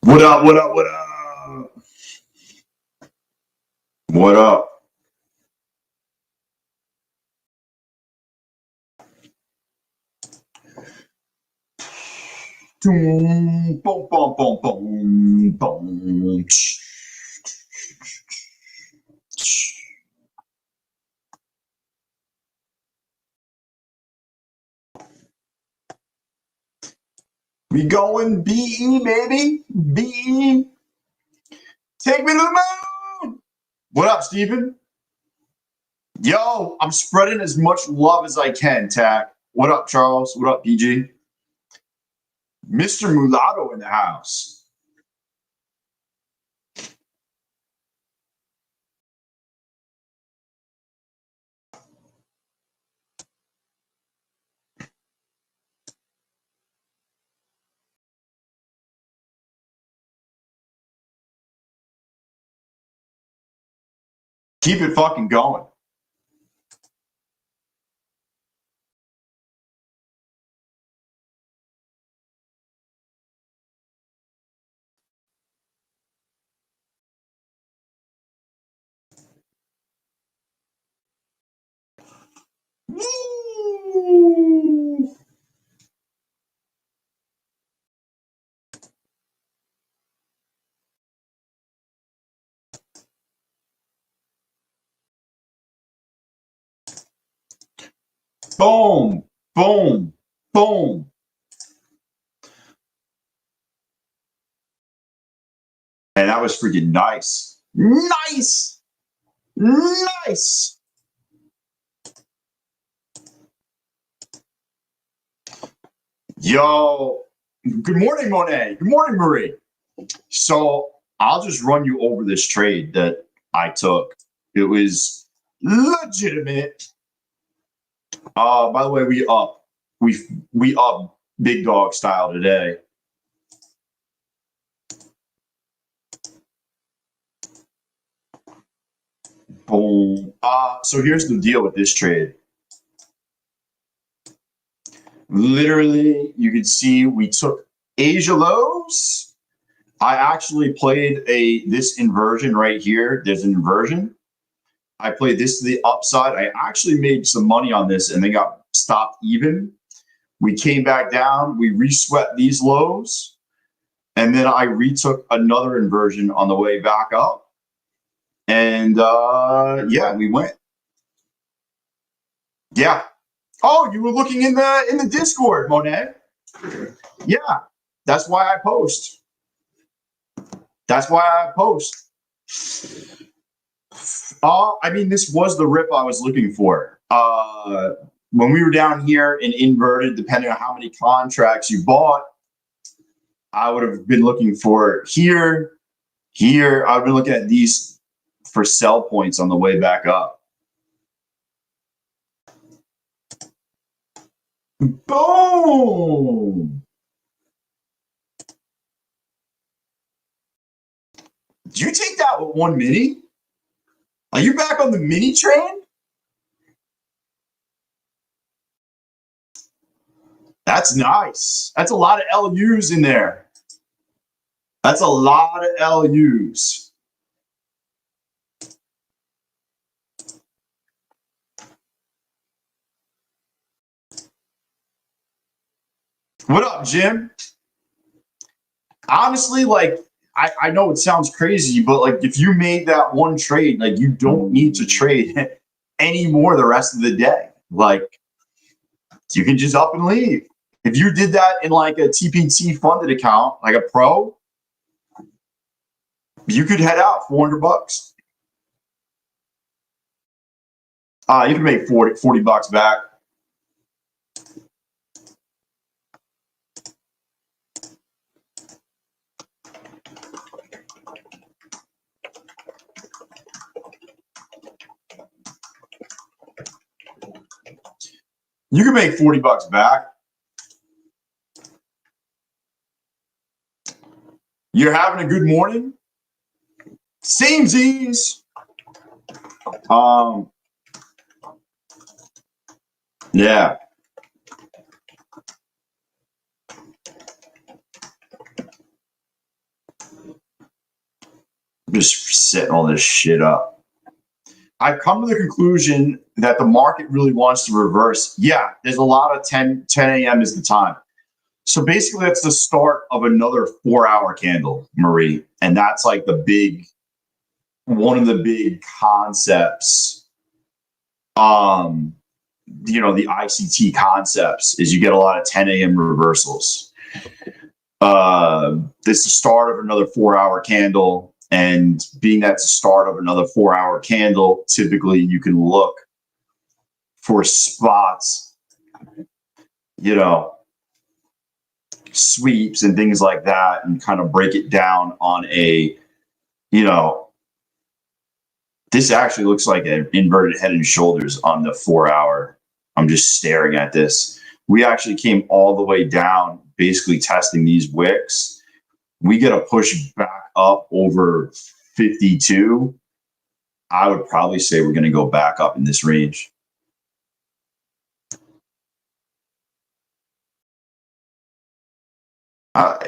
What up? What up? What up? What up? Boom, boom, boom, boom, boom, boom. We going BE, baby. BE. Take me to the moon. What up, Steven? Yo, I'm spreading as much love as I can, Tack. What up, Charles? What up, PG? Mr. Mulatto in the house. Keep it fucking going. Woo! Boom, boom, boom. And that was freaking nice. Nice. Nice. Yo, good morning, Monet. Good morning, Marie. So I'll just run you over this trade that I took. It was legitimate. By the way, we up big dog style today. Boom. So here's the deal with this trade. Literally, you can see we took Asia lows. I actually played this inversion right here. There's an inversion. I played this to the upside. I actually made some money on this and they got stopped even. We came back down. We reswept these lows. And then I retook another inversion on the way back up. And yeah, we went. Yeah. Oh, you were looking in the Discord, Monet. Yeah. That's why I post. That's why I post. I mean, this was the rip I was looking for. When we were down here in inverted, depending on how many contracts you bought, I would have been looking for here. I've been looking at these for sell points on the way back up. Boom! Did you take that with one mini? Are you back on the mini train? That's nice. That's a lot of LUs in there. That's a lot of LUs. What up, Jim? Honestly, like, I know it sounds crazy, but like if you made that one trade, like you don't need to trade anymore the rest of the day. Like you can just up and leave. If you did that in like a TPT funded account, like a pro, you could head out $400. You can make 40 bucks back. You can make 40 bucks back. You're having a good morning? Samesies. Yeah. I'm just setting all this shit up. I've come to the conclusion that the market really wants to reverse. Yeah, there's a lot of 10 a.m. is the time. So basically, that's the start of another 4-hour candle, Marie. And that's like one of the big concepts. The ICT concepts is you get a lot of 10 a.m. reversals. This is the start of another 4-hour candle. And being that's the start of another 4-hour candle, typically you can look for spots, sweeps and things like that, and kind of break it down on a, this actually looks like an inverted head and shoulders on the 4-hour. I'm just staring at this. We actually came all the way down, basically testing these wicks. We get a push back up over 52. I would probably say we're going to go back up in this range.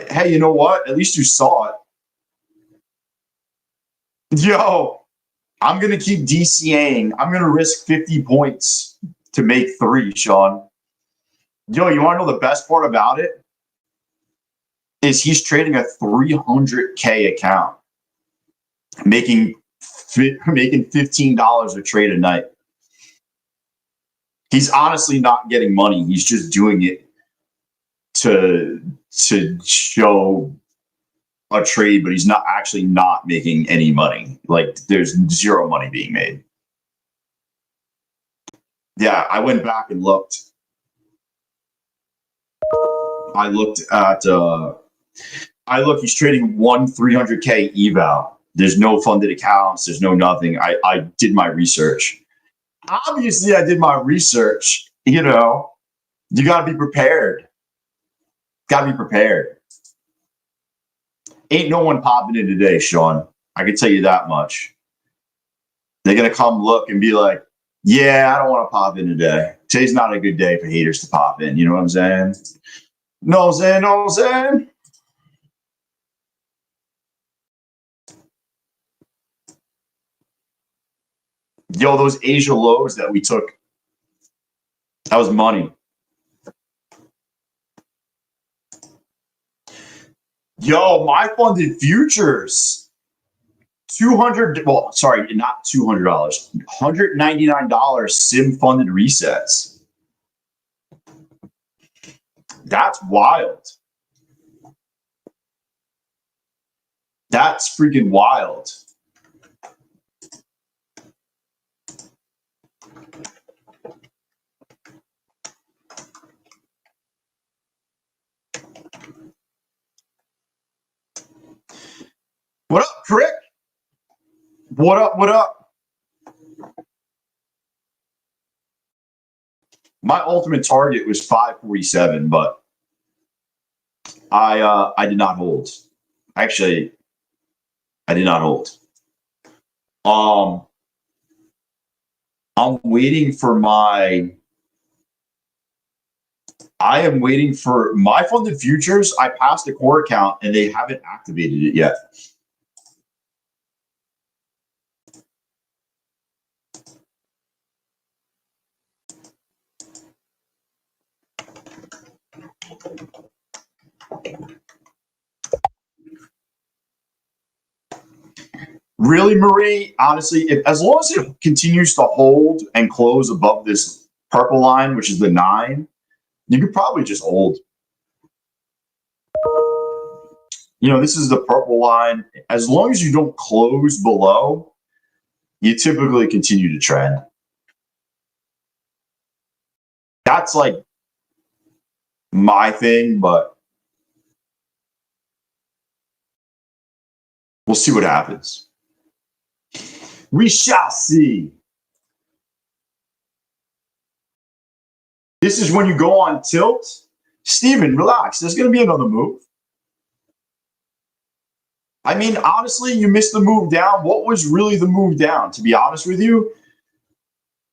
Hey, you know what? At least you saw it. Yo, I'm going to keep DCAing. I'm going to risk 50 points to make 3, Sean. Yo, you want to know the best part about it? Is he's trading a 300K account, making $15 a trade a night. He's honestly not getting money. He's just doing it to show a trade, but he's not actually not making any money. Like, there's zero money being made. Yeah, I went back and looked. I looked, he's trading 300K eval. There's no funded accounts. There's no nothing. I did my research. Obviously, I did my research. You got to be prepared. Got to be prepared. Ain't no one popping in today, Sean. I can tell you that much. They're going to come look and be like, yeah, I don't want to pop in today. Today's not a good day for haters to pop in. You know what I'm saying? Know what I'm saying? Yo, those Asia lows that we took, that was money. Yo, my funded futures, $200. Well, sorry, not $200. $199 sim funded resets. That's wild. That's freaking wild. What up, Crick? What up? What up? My ultimate target was 547, but I did not hold. Actually, I did not hold. I'm waiting for I am waiting for my funded futures. I passed a core account and they haven't activated it yet. Really, Marie, honestly, as long as it continues to hold and close above this purple line, which is the 9, you could probably just hold. This is the purple line. As long as you don't close below, you typically continue to trend. That's like my thing, but we'll see what happens. We shall see. This is when you go on tilt. Steven, relax. There's going to be another move. I mean, honestly, you missed the move down. What was really the move down? To be honest with you,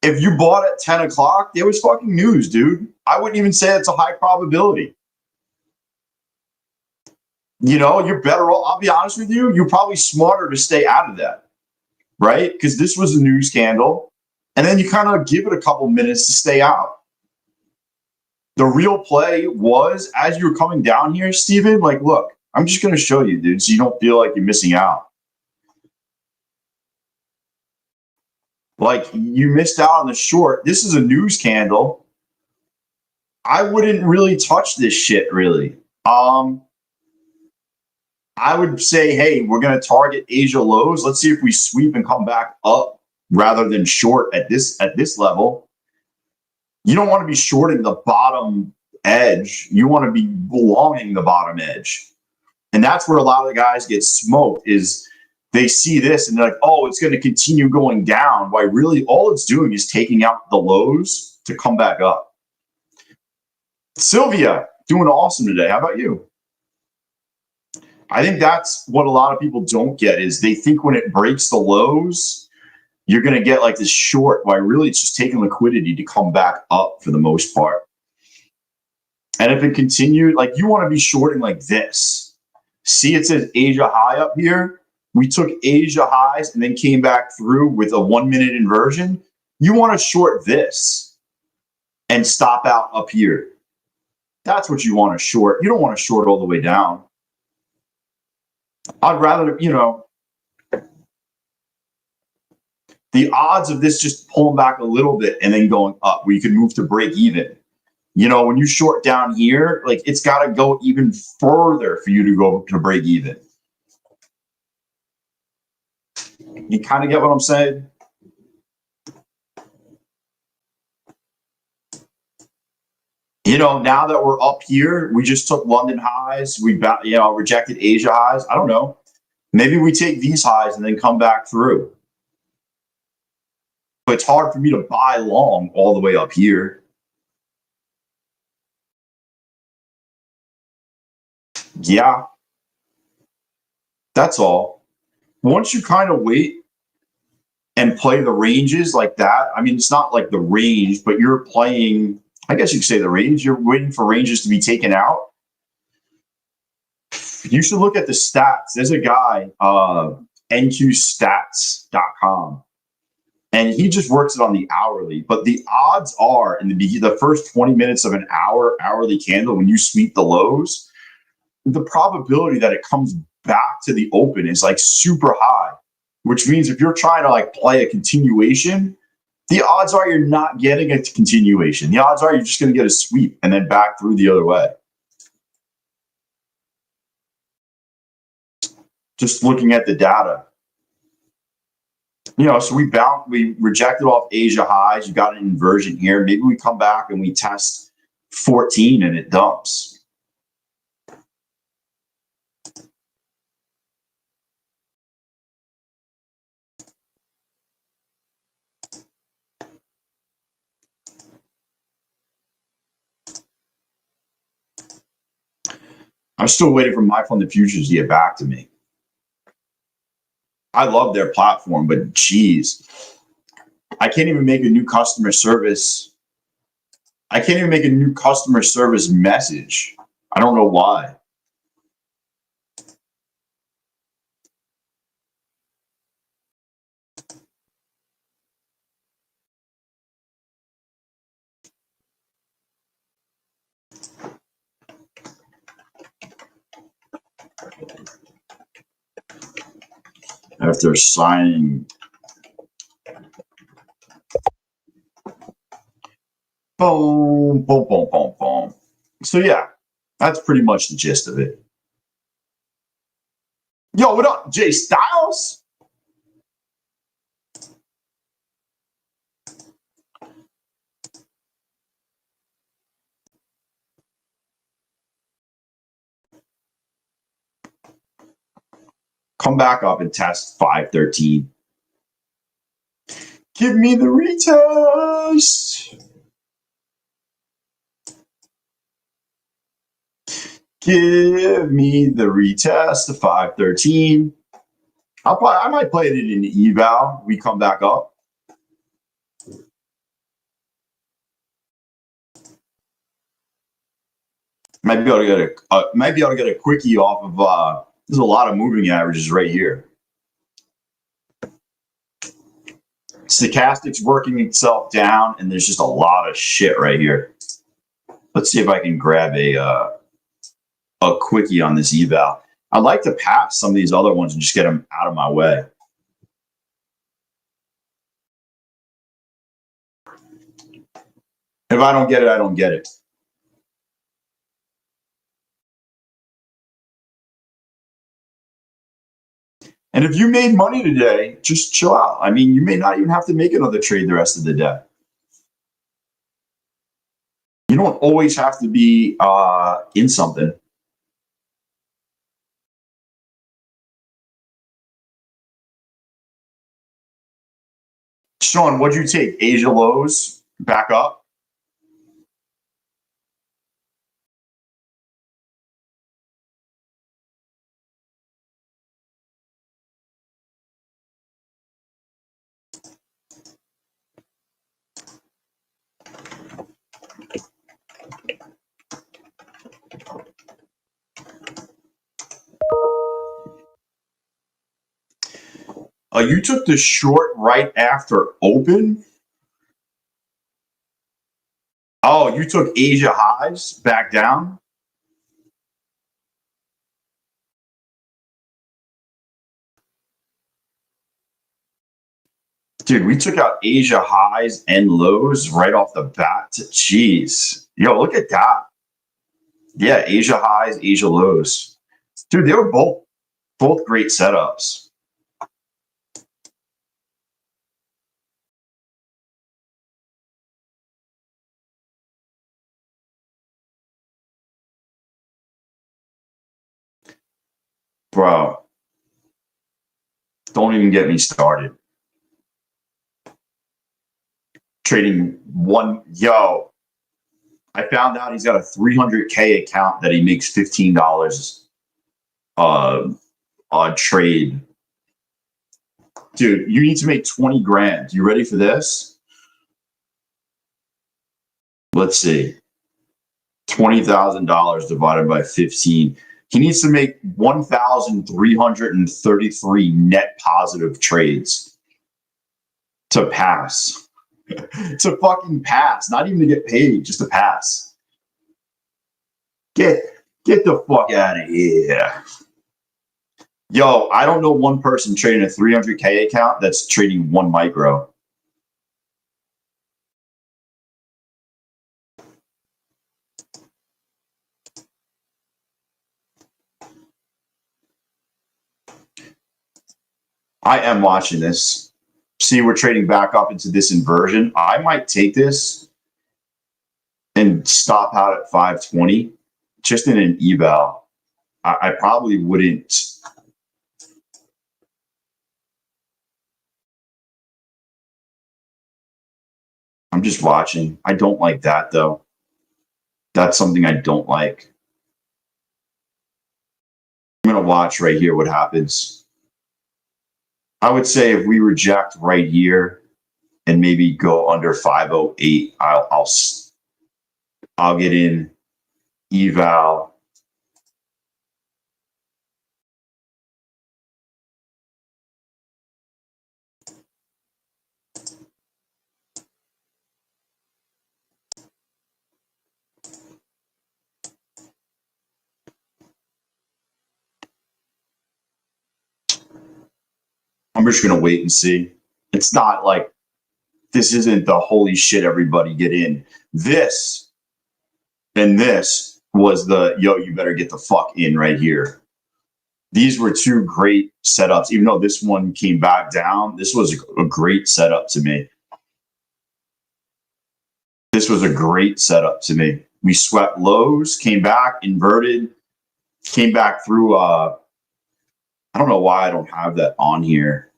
if you bought at 10 o'clock, there was fucking news, dude. I wouldn't even say it's a high probability. You know, you're better off. I'll be honest with you. You're probably smarter to stay out of that, right? Because this was a news scandal. And then you kind of give it a couple minutes to stay out. The real play was as you were coming down here, Steven, like, look, I'm just going to show you, dude, so you don't feel like you're missing out. Like, you missed out on the short. This is a news scandal. I wouldn't really touch this shit, really. I would say, hey, we're going to target Asia lows. Let's see if we sweep and come back up rather than short at this level. You don't want to be shorting the bottom edge. You want to be longing the bottom edge. And that's where a lot of the guys get smoked is they see this and they're like, oh, it's going to continue going down. Why really all it's doing is taking out the lows to come back up. Sylvia, doing awesome today. How about you? I think that's what a lot of people don't get is they think when it breaks the lows, you're going to get like this short. Why really it's just taking liquidity to come back up for the most part. And if it continued, like you want to be shorting like this. See, it says Asia high up here. We took Asia highs and then came back through with a 1 minute inversion. You want to short this and stop out up here. That's what you want to short. You don't want to short all the way down. I'd rather, you know, the odds of this just pulling back a little bit and then going up where you can move to break even. You know, when you short down here, like it's got to go even further for you to go to break even. You kind of get what I'm saying? You know, now that we're up here, we just took London highs. We, you know, rejected Asia highs. I don't know. Maybe we take these highs and then come back through. But it's hard for me to buy long all the way up here. Yeah. That's all. Once you kind of wait and play the ranges like that, I mean, it's not like the range, but you're playing, I guess you could say the range. You're waiting for ranges to be taken out. You should look at the stats. There's a guy, nqstats.com, and he just works it on the hourly. But the odds are in the first 20 minutes of an hourly candle, when you sweep the lows, the probability that it comes back to the open is like super high, which means if you're trying to like play a continuation, the odds are you're not getting a continuation. The odds are you're just going to get a sweep and then back through the other way. Just looking at the data. You know, so we rejected off Asia highs. You got an inversion here. Maybe we come back and we test 14 and it dumps. I'm still waiting for my fund the futures to get back to me. I love their platform, but geez, I can't even make a new customer service. I can't even make a new customer service message. I don't know why. After signing, boom, boom, boom, boom, boom. So yeah, that's pretty much the gist of it. Yo, what up, Jay Styles? Come back up and test 513. Give me the retest. Give me the retest of 513. I might play it in the eval. We come back up. Might be able to get might be able to get a quickie off of there's a lot of moving averages right here. Stochastic's working itself down, and there's just a lot of shit right here. Let's see if I can grab a quickie on this eval. I'd like to pass some of these other ones and just get them out of my way. If I don't get it, I don't get it. And if you made money today, just chill out. I mean, you may not even have to make another trade the rest of the day. You don't always have to be in something. Sean, what'd you take? Asia lows back up? You took the short right after open? Oh, you took Asia highs back down? Dude, we took out Asia highs and lows right off the bat. Jeez. Yo, look at that. Yeah, Asia highs, Asia lows. Dude, they were both great setups. Bro, don't even get me started. Trading yo, I found out he's got a 300K account that he makes $15 on trade. Dude, you need to make 20 grand. You ready for this? Let's see. $20,000 divided by 15. He needs to make 1,333 net positive trades to pass. To fucking pass, not even to get paid, just to pass. Get the fuck out of here. Yo, I don't know one person trading a 300K account that's trading one micro. I am watching this. See, we're trading back up into this inversion. I might take this and stop out at 520 just in an eval. I probably wouldn't. I'm just watching. I don't like that, though. That's something I don't like. I'm going to watch right here what happens. I would say if we reject right here and maybe go under 508, I'll get in eval. I'm just going to wait and see. It's not like this isn't the holy shit, everybody get in. This and this was the yo, you better get the fuck in right here. These were two great setups. Even though this one came back down, this was a great setup to me. This was a great setup to me. We swept lows, came back, inverted, came back through. I don't know why I don't have that on here.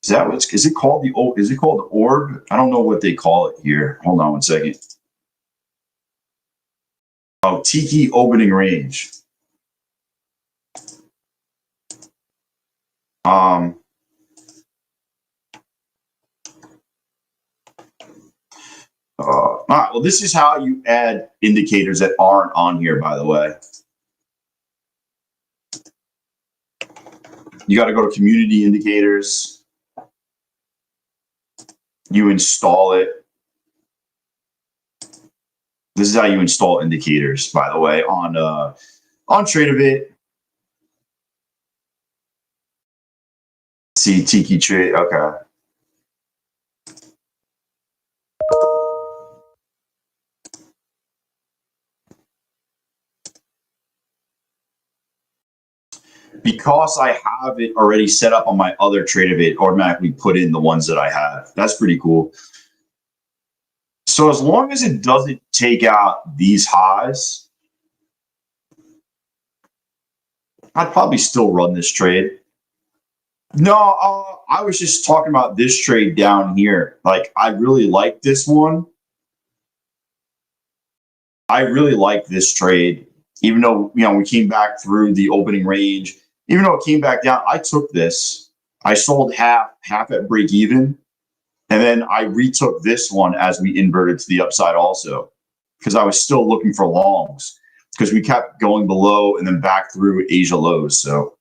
Is that what's? Is it called the? Is it called the orb? I don't know what they call it here. Hold on one second. Oh, Tiki opening range. All right, well, this is how you add indicators that aren't on here, by the way. You got to go to community indicators. You install it. This is how you install indicators, by the way, on Tradeify. See Tiki Trade. Okay. Because I have it already set up on my other Tradeify, it automatically put in the ones that I have. That's pretty cool. So as long as it doesn't take out these highs, I'd probably still run this trade. No, I was just talking about this trade down here. Like, I really like this one. I really like this trade, even though, we came back through the opening range. Even though it came back down, I took this. I sold half at break even. And then I retook this one as we inverted to the upside also, because I was still looking for longs because we kept going below and then back through Asia lows. So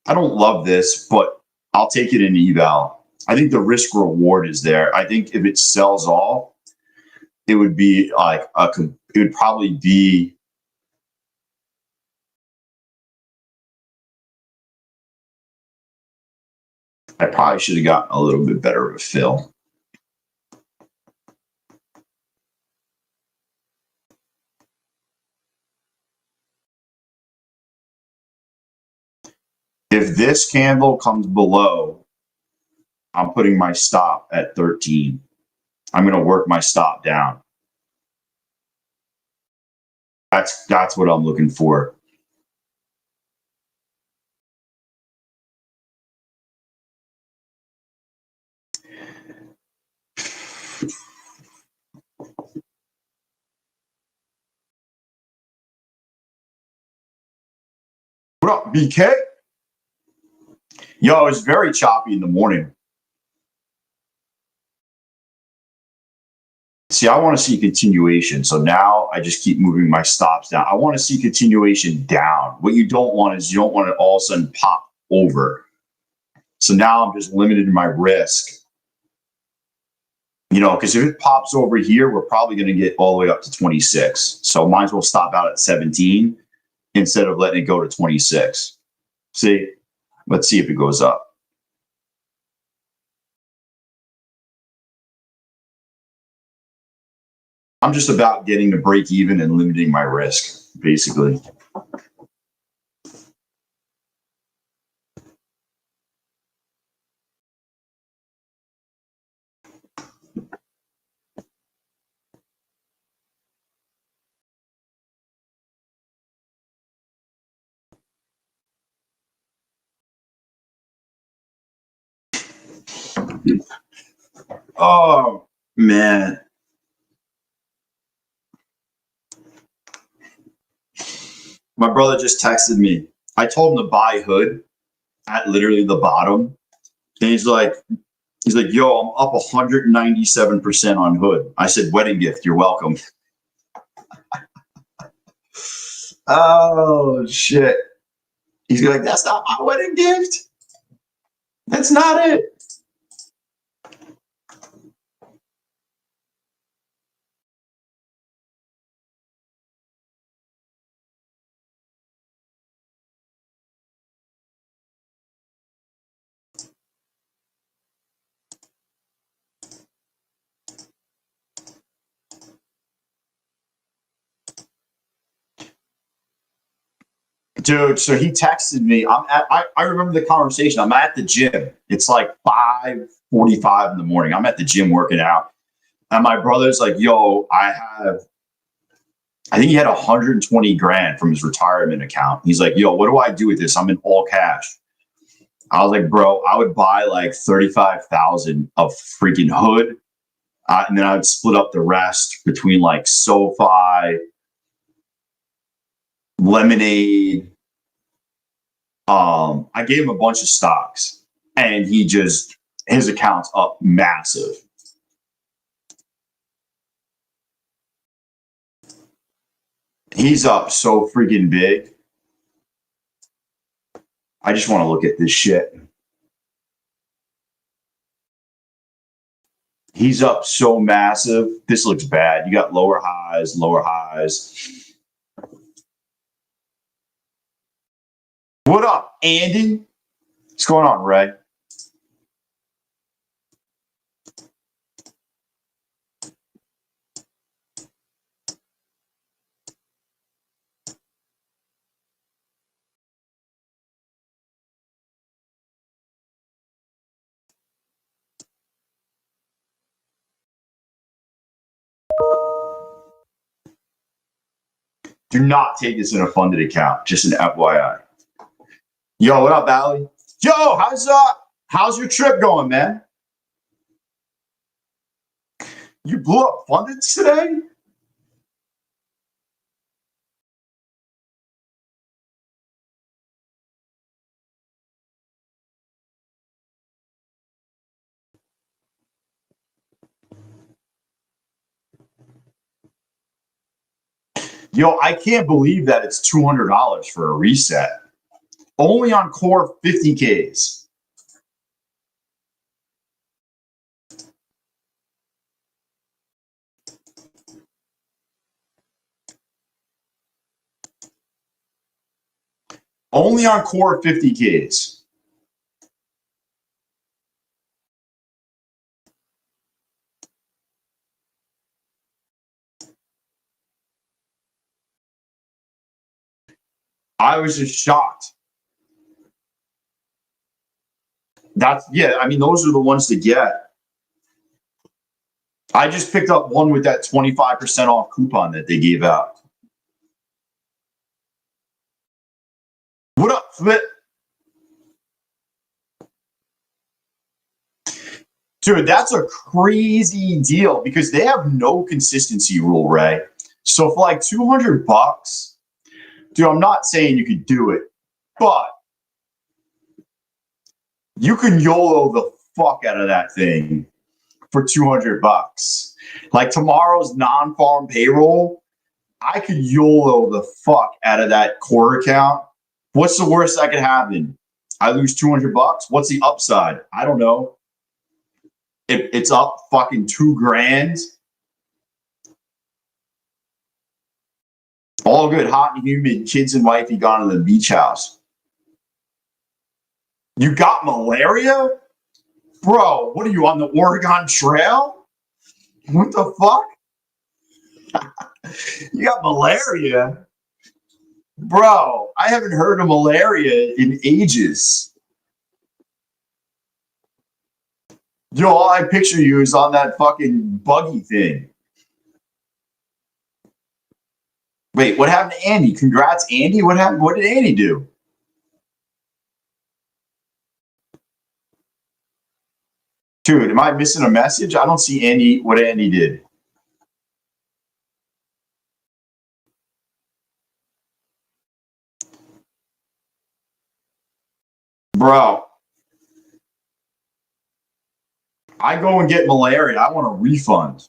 I don't love this, but I'll take it in eval. I think the risk reward is there. I think if it sells off, it would be like it would probably be I probably should have gotten a little bit better of a fill. If this candle comes below, I'm putting my stop at 13. I'm going to work my stop down. That's what I'm looking for. What up, BK? Yo, it's very choppy in the morning. See, I want to see continuation. So now I just keep moving my stops down. I want to see continuation down. What you don't want is you don't want to all of a sudden pop over. So now I'm just limited in my risk. Because if it pops over here, we're probably going to get all the way up to 26. So might as well stop out at 17 instead of letting it go to 26. See, let's see if it goes up. I'm just about getting to break even and limiting my risk, basically. Oh, man. My brother just texted me. I told him to buy hood at literally the bottom. And he's like, yo, I'm up 197% on hood. I said, wedding gift, you're welcome. Oh, shit. He's like, that's not my wedding gift. That's not it. Dude, so he texted me. I remember the conversation. I'm at the gym. It's like 5:45 in the morning. I'm at the gym working out. And my brother's like, yo, I think he had 120 grand from his retirement account. He's like, yo, what do I do with this? I'm in all cash. I was like, bro, I would buy like 35,000 of freaking hood. And then I would split up the rest between like SoFi, Lemonade. I gave him a bunch of stocks and he just His account's up massive. He's up so freaking big. I just want to look at this shit. He's up so massive. This looks bad. You got lower highs, lower highs. What up, Andy? What's going on, Ray? Do not take this in a funded account. Just an FYI. Yo, what up, Allie? Yo, how's your trip going, man? You blew up funded today? Yo, I can't believe that it's $200 for a reset. Only on core 50Ks. Only on core 50Ks. I was just shocked. Yeah, I mean, those are the ones to get. I just picked up one with that 25% off coupon that they gave out. What up, Flip? Dude, that's a crazy deal because they have no consistency rule, Ray. So for like $200, dude, I'm not saying you could do it, but you can YOLO the fuck out of that thing for $200. Like tomorrow's non-farm payroll, I could YOLO the fuck out of that core account. What's the worst that could happen? I lose $200. What's the upside? I don't know. It's up fucking $2,000. All good, hot and humid. Kids and wifey gone to the beach house. You got malaria? Bro, what are you on the Oregon Trail? What the fuck? You got malaria? Bro, I haven't heard of malaria in ages. Yo, all I picture you is on that fucking buggy thing. Wait, what happened to Andy? Congrats, Andy. What happened? What did Andy do? Dude, am I missing a message? I don't see Andy. What Andy did. Bro, I go and get malaria. I want a refund.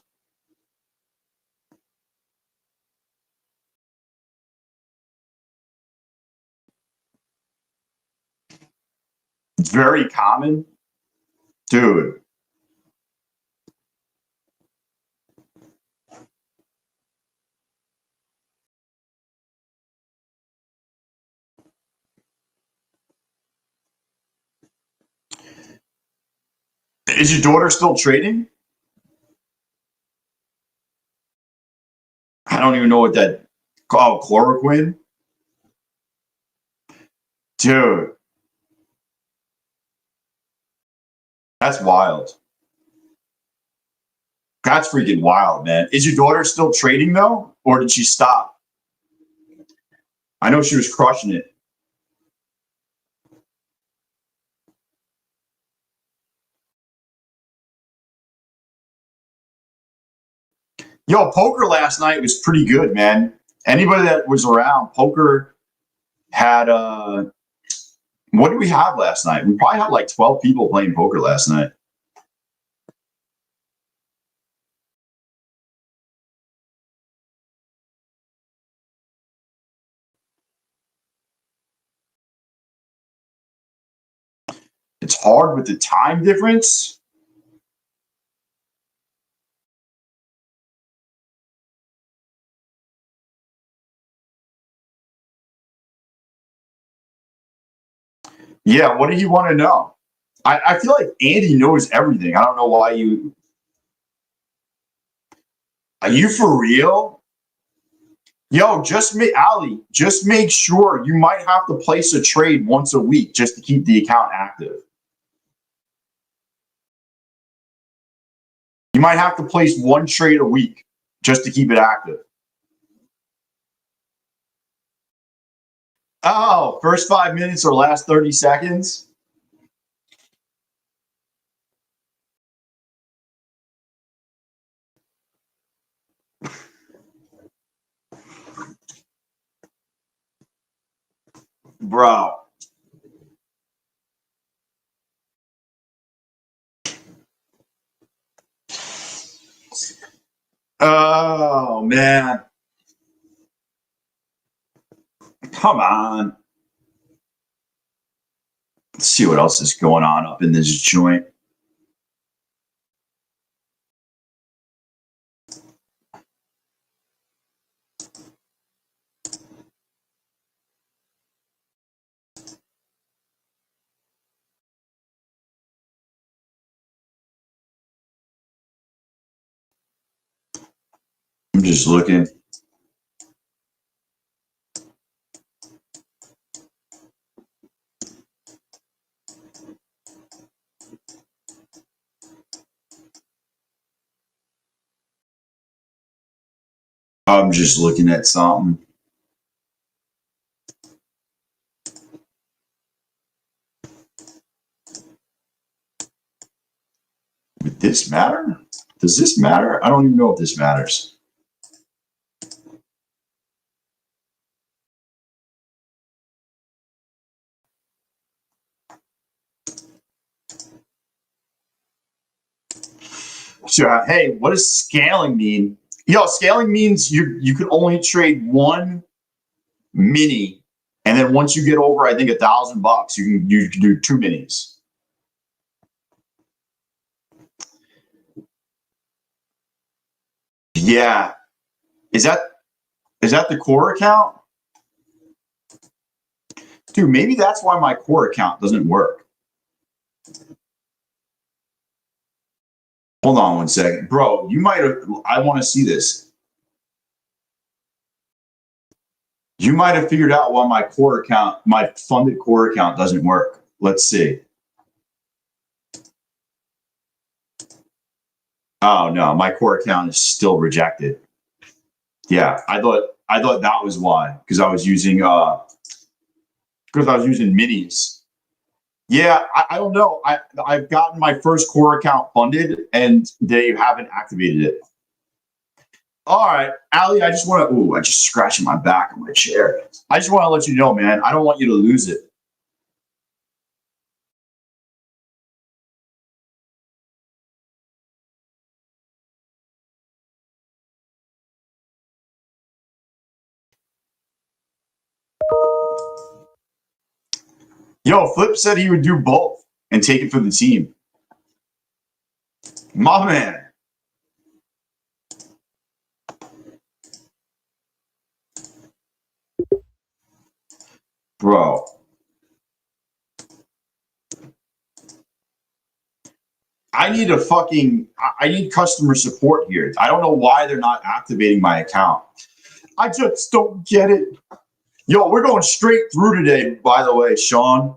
It's very common. Dude. Is your daughter still trading? I don't even know what that. Oh, chloroquine? Dude. That's wild. That's freaking wild, man. Is your daughter still trading though? Or did she stop? I know she was crushing it. Yo, poker last night was pretty good, man. Anybody that was around, poker had what did we have last night? We probably had like 12 people playing poker last night. hard with the time difference. Yeah, what do you want to know? I feel like Andy knows everything. I don't know why you. Are you for real? Yo, just make sure you might have to place a trade once a week just to keep the account active. You might have to place one trade a week just to keep it active. Oh, first 5 minutes or last 30 seconds? Bro. Oh, man. Come on. Let's see what else is going on up in this joint. I'm just looking. I'm just looking at something. Would this matter? Does this matter? I don't even know if this matters. So, hey, what does scaling mean? Yo, scaling means you can only trade one mini, and then once you get over, I think $1,000, you can do two minis. Yeah, is that the core account? Dude, maybe that's why my core account doesn't work. Hold on one second, bro. You might have. I want to see this. You might have figured out why my funded core account doesn't work. Let's see. Oh no, my core account is still rejected. Yeah, I thought that was why, because I was using minis. Yeah, I don't know. I've gotten my first core account funded and they haven't activated it. All right, Ali, I just want to. Ooh, I just scratched my back on my chair. I just want to let you know, man. I don't want you to lose it. Yo, Flip said he would do both and take it for the team. My man. Bro. I need customer support here. I don't know why they're not activating my account. I just don't get it. Yo, we're going straight through today, by the way, Sean.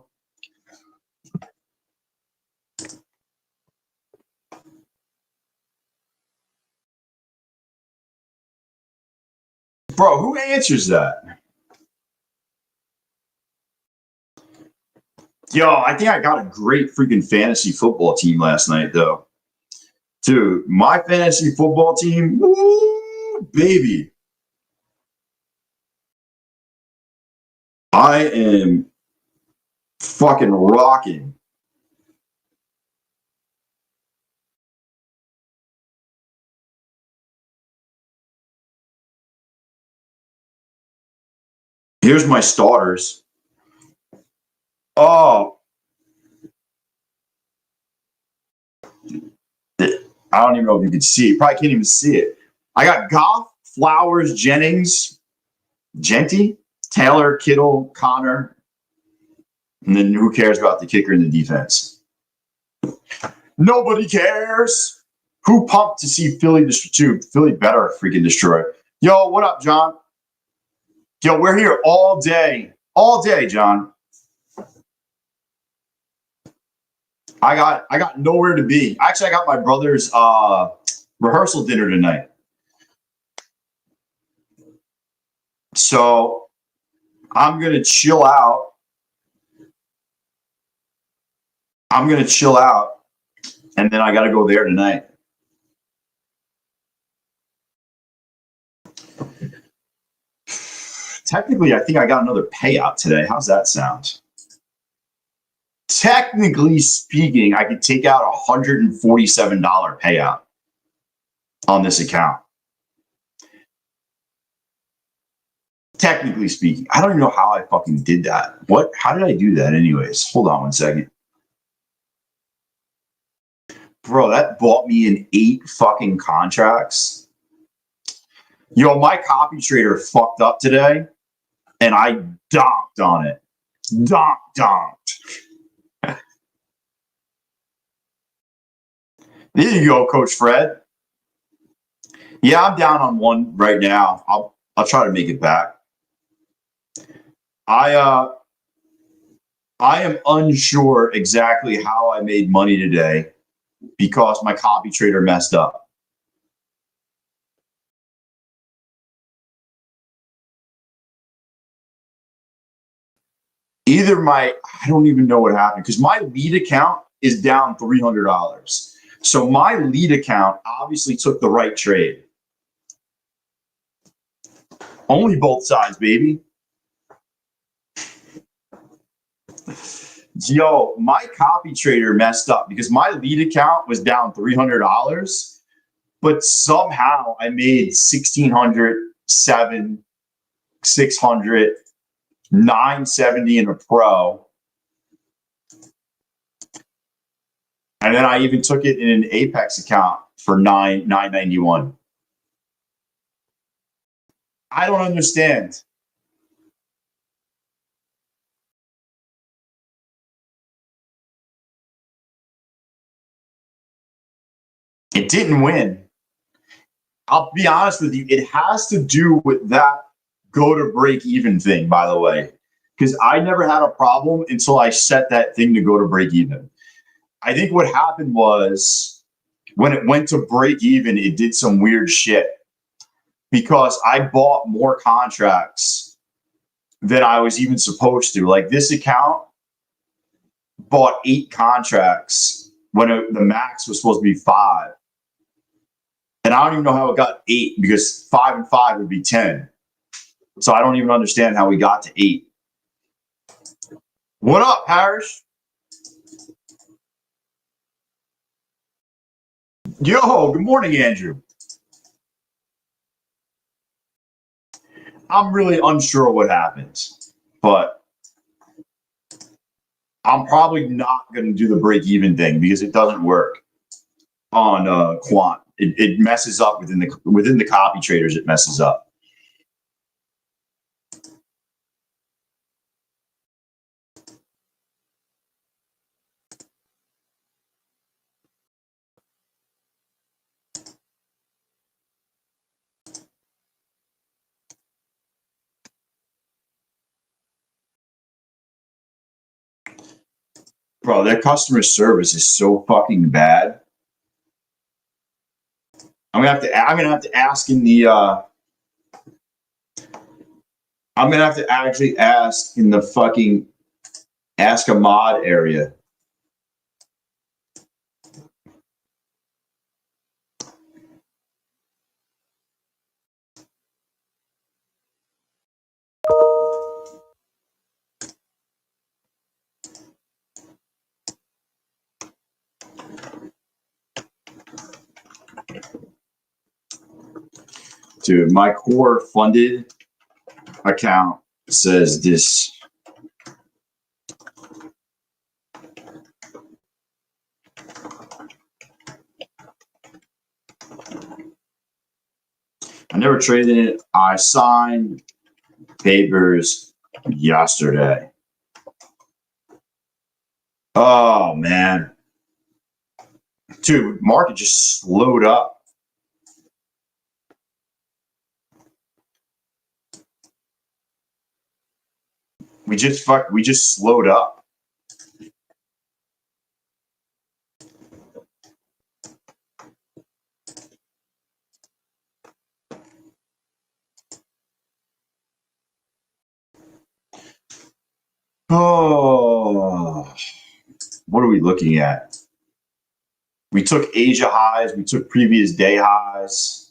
Bro, who answers that? Yo, I think I got a great freaking fantasy football team last night, though. Dude, my fantasy football team, woo, baby. I am fucking rocking. Here's my starters. Oh, I don't even know if you can see it. Probably can't even see it. I got Goff, Flowers, Jennings, Genty, Taylor, Kittle, Connor, and then who cares about the kicker and the defense? Nobody cares. Who pumped to see Philly destroy? Philly better freaking destroy. Yo, what up, John? Yo, we're here all day, John. I got nowhere to be. Actually, I got my brother's rehearsal dinner tonight. So I'm gonna chill out. And then I gotta go there tonight. Technically, I think I got another payout today. How's that sound? Technically speaking, I could take out a $147 payout on this account. Technically speaking, I don't even know how I fucking did that. How did I do that anyways? Hold on one second. Bro, that bought me in 8 fucking contracts. Yo, my copy trader fucked up today and I donked on it. Donked. There you go, Coach Fred. Yeah, I'm down on one right now. I'll try to make it back. I am unsure exactly how I made money today because my copy trader messed up. I don't even know what happened because my lead account is down $300. So my lead account obviously took the right trade. Only both sides, baby. Yo, my copy trader messed up because my lead account was down $300, but somehow I made 1,600, 7, 600, 970 in a pro. And then I even took it in an Apex account for 991. I don't understand. It didn't win. I'll be honest with you. It has to do with that go to break even thing, by the way, because I never had a problem until I set that thing to go to break even. I think what happened was when it went to break even, it did some weird shit because I bought more contracts than I was even supposed to. Like this account bought 8 contracts when the max was supposed to be 5. And I don't even know how it got 8 because 5 and 5 would be 10. So I don't even understand how we got to 8. What up, Parrish? Yo, good morning, Andrew. I'm really unsure what happened, but I'm probably not going to do the break even thing because it doesn't work on quant. It messes up within the copy traders. It messes up. Bro, their customer service is so fucking bad. I'm gonna have to ask in the I'm gonna have to actually ask in the fucking ask a mod area. Dude, my core funded account says this. I never traded it. I signed papers yesterday. Oh, man. Dude, market just slowed up. We just slowed up. Oh, what are we looking at? We took Asia highs. We took previous day highs.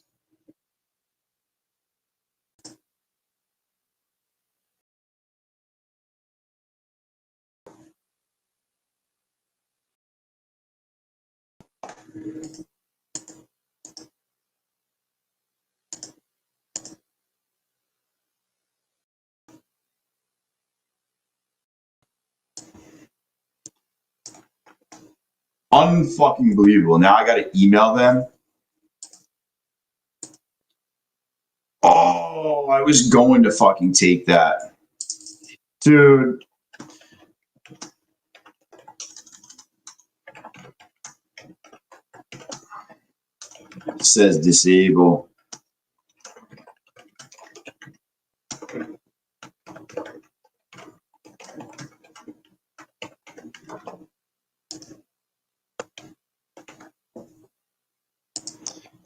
Unfucking believable. Now I got to email them. Oh, I was going to fucking take that. Dude. It says disable.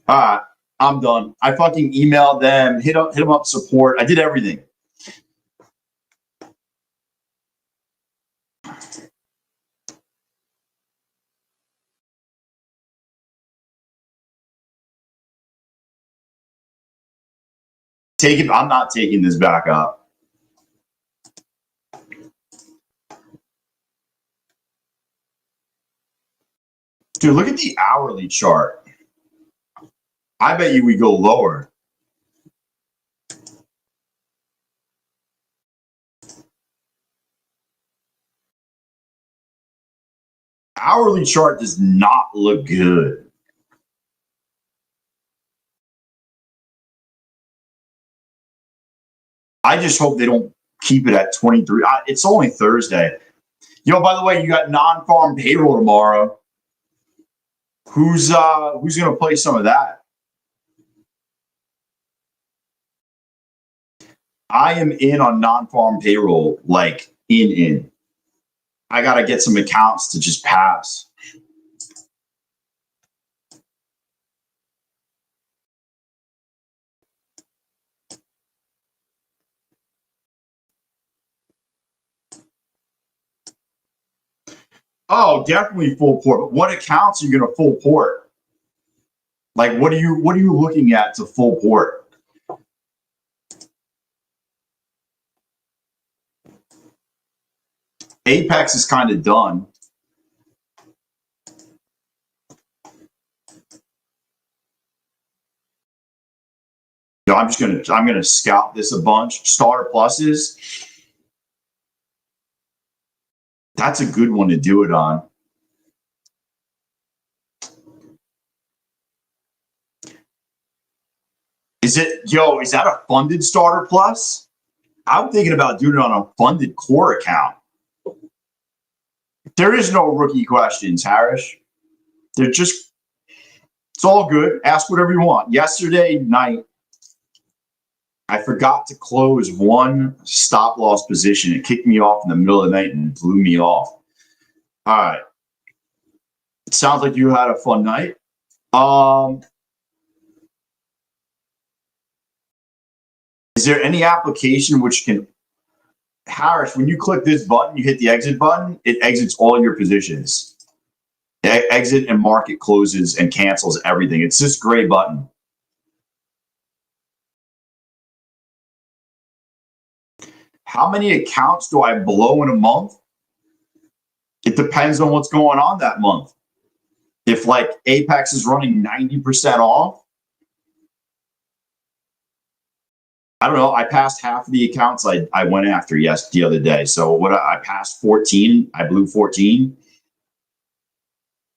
All right, I'm done. I fucking emailed them, hit them up support. I did everything. Take it. I'm not taking this back up. Dude, look at the hourly chart. I bet you we go lower. Hourly chart does not look good. I just hope they don't keep it at 23. It's only Thursday. You know, by the way, you got non-farm payroll tomorrow. Who's going to play some of that? I am in on non-farm payroll, like in. I got to get some accounts to just pass. Oh, definitely full port. But what accounts are you going to full port? Like, what are you looking at to full port? Apex is kind of done. No, I'm gonna scalp this a bunch. Starter pluses. That's a good one to do it on. Is that a funded starter plus? I'm thinking about doing it on a funded core account. There is no rookie questions, Harris. It's all good. Ask whatever you want. Yesterday night, I forgot to close one stop loss position. It kicked me off in the middle of the night and blew me off. All right. It sounds like you had a fun night. Is there any application which can, Harris, when you click this button, you hit the exit button, it exits all your positions. Exit and market closes and cancels everything. It's this gray button. How many accounts do I blow in a month? It depends on what's going on that month. If like Apex is running 90% off, I don't know. I passed half of the accounts I went after the other day. So what I passed 14, I blew 14,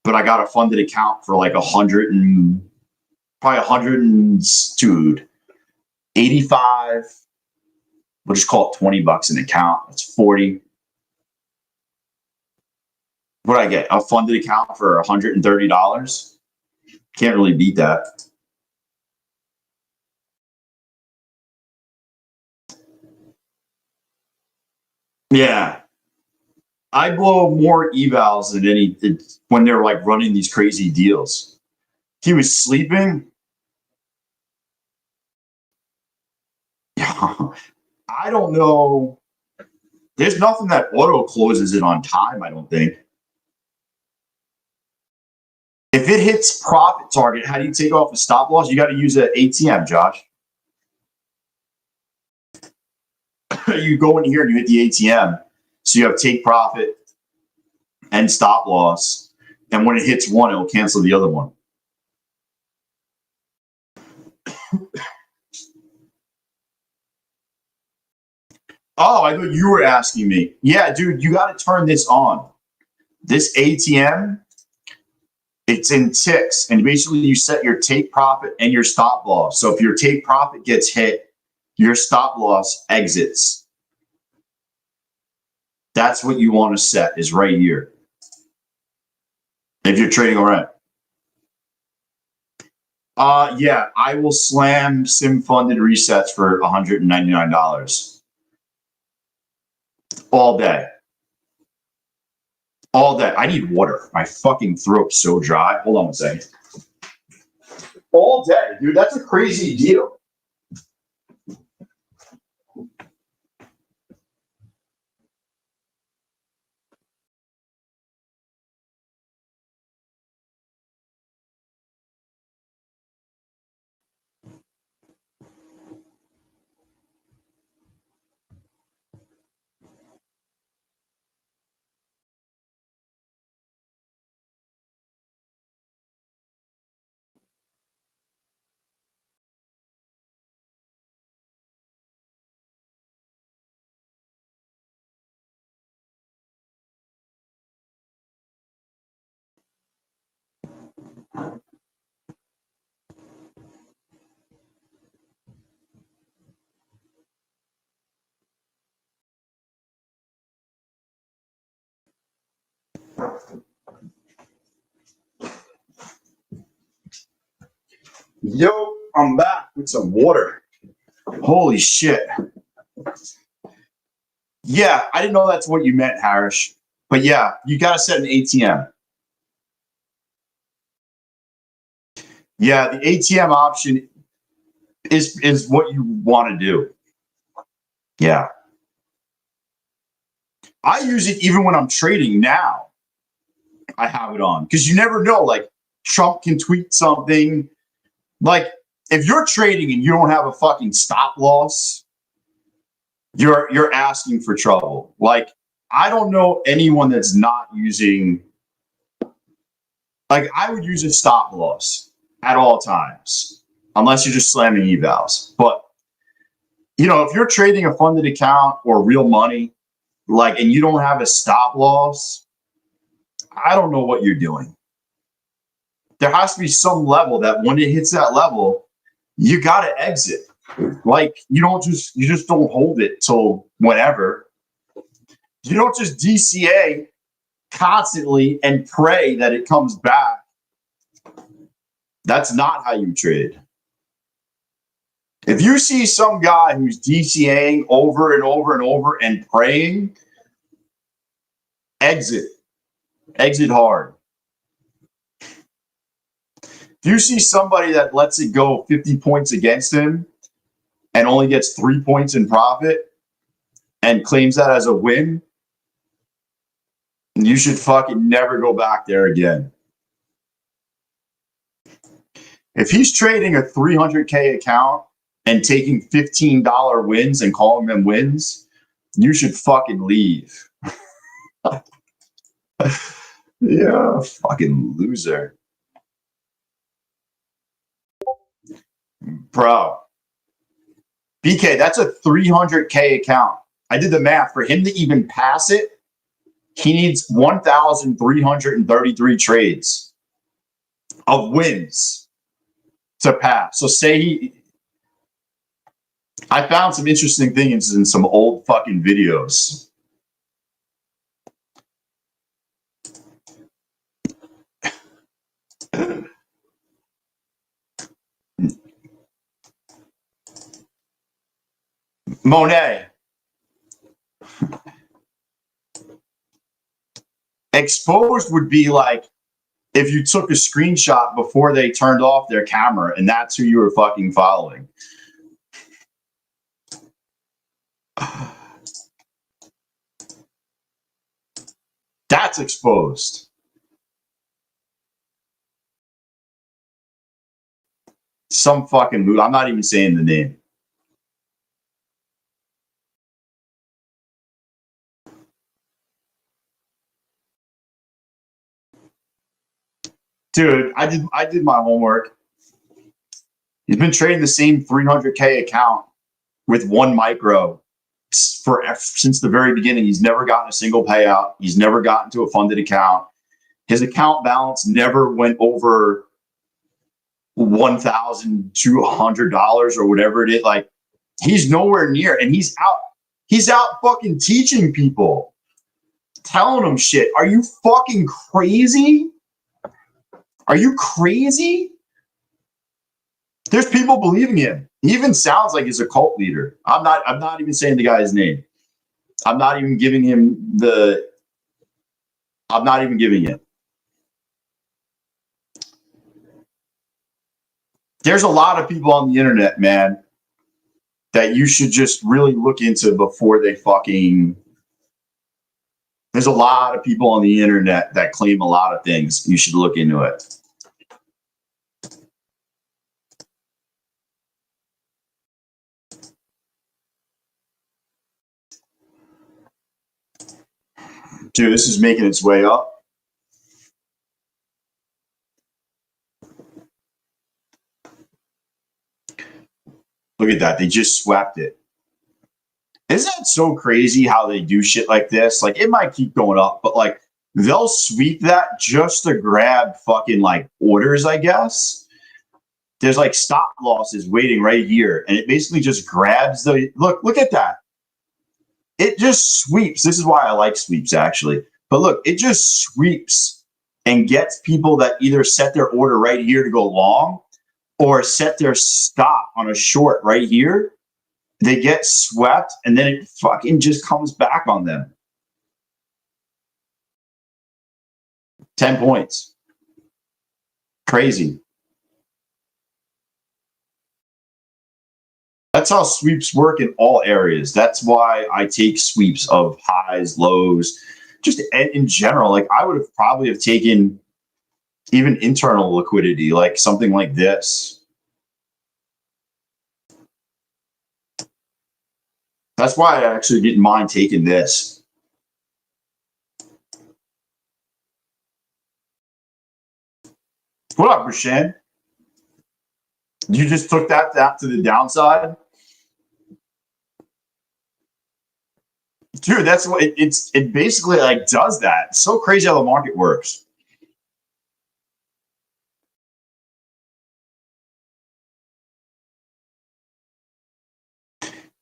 but I got a funded account for like 100 and probably 100 and dude. 85. We'll just call it 20 bucks an account. That's 40. What do I get? A funded account for $130. Can't really beat that. Yeah. I blow more evals than any when they're like running these crazy deals. He was sleeping. I don't know. There's nothing that auto closes it on time, I don't think. If it hits profit target, how do you take off a stop loss? You got to use an ATM, Josh. You go in here and you hit the ATM. So you have take profit and stop loss. And when it hits one, it'll cancel the other one. Oh, I thought you were asking me. Yeah, dude, you got to turn this on. This ATM, it's in ticks. And basically you set your take profit and your stop loss. So if your take profit gets hit, your stop loss exits. That's what you want to set is right here. If you're trading around. Yeah, I will slam sim funded resets for $199 all day. All day. I need water. My fucking throat's so dry. Hold on a second. All day, dude. That's a crazy deal. Yo, I'm back with some water. Holy shit. Yeah, I didn't know that's what you meant, Harish. But yeah, you got to set an ATM. Yeah, the ATM option is what you want to do. Yeah. I use it even when I'm trading now. I have it on because you never know. Like Trump can tweet something. Like if you're trading and you don't have a fucking stop loss, you're asking for trouble. Like I don't know anyone that's not using. Like I would use a stop loss at all times, unless you're just slamming evals. But you know, if you're trading a funded account or real money, like, and you don't have a stop loss, I don't know what you're doing. There has to be some level that when it hits that level, you got to exit. Like you just don't hold it till whenever. You don't just DCA constantly and pray that it comes back. That's not how you trade. If you see some guy who's DCAing over and over and over and praying, exit. Exit hard. If you see somebody that lets it go 50 points against him and only gets 3 points in profit and claims that as a win, you should fucking never go back there again. If he's trading a 300K account and taking $15 wins and calling them wins, you should fucking leave. Yeah, fucking loser. Bro. BK, that's a 300K account. I did the math. For him to even pass it, he needs 1,333 trades of wins to pass. So say I found some interesting things in some old fucking videos. Monet. Exposed would be like if you took a screenshot before they turned off their camera and that's who you were fucking following. That's exposed. Some fucking loot. I'm not even saying the name. Dude, I did my homework. He's been trading the same 300K account with one micro since the very beginning. He's never gotten a single payout. He's never gotten to a funded account. His account balance never went over $1,200 or whatever it is. Like, he's nowhere near, and he's out fucking teaching people, telling them shit. Are you fucking crazy? Are you crazy? There's people believing him. He even sounds like he's a cult leader. I'm not even saying the guy's name. I'm not even giving it. There's a lot of people on the internet, man, that you should just really look into before they fucking. There's a lot of people on the internet that claim a lot of things. You should look into it. Dude, this is making its way up. Look at that. They just swept it. Isn't that so crazy how they do shit like this? Like, it might keep going up, but like they'll sweep that just to grab fucking like orders, I guess. There's like stop losses waiting right here, and it basically just grabs the look at that. It just sweeps. This is why I like sweeps, actually. But look, it just sweeps and gets people that either set their order right here to go long or set their stop on a short right here. They get swept, and then it fucking just comes back on them. 10 points. Crazy. That's how sweeps work in all areas. That's why I take sweeps of highs, lows, just in general. Like, I would have probably have taken even internal liquidity, like something like this. That's why I actually didn't mind taking this. What up, Rashan? You just took that to the downside? Dude, that's what it basically like does that. It's so crazy how the market works.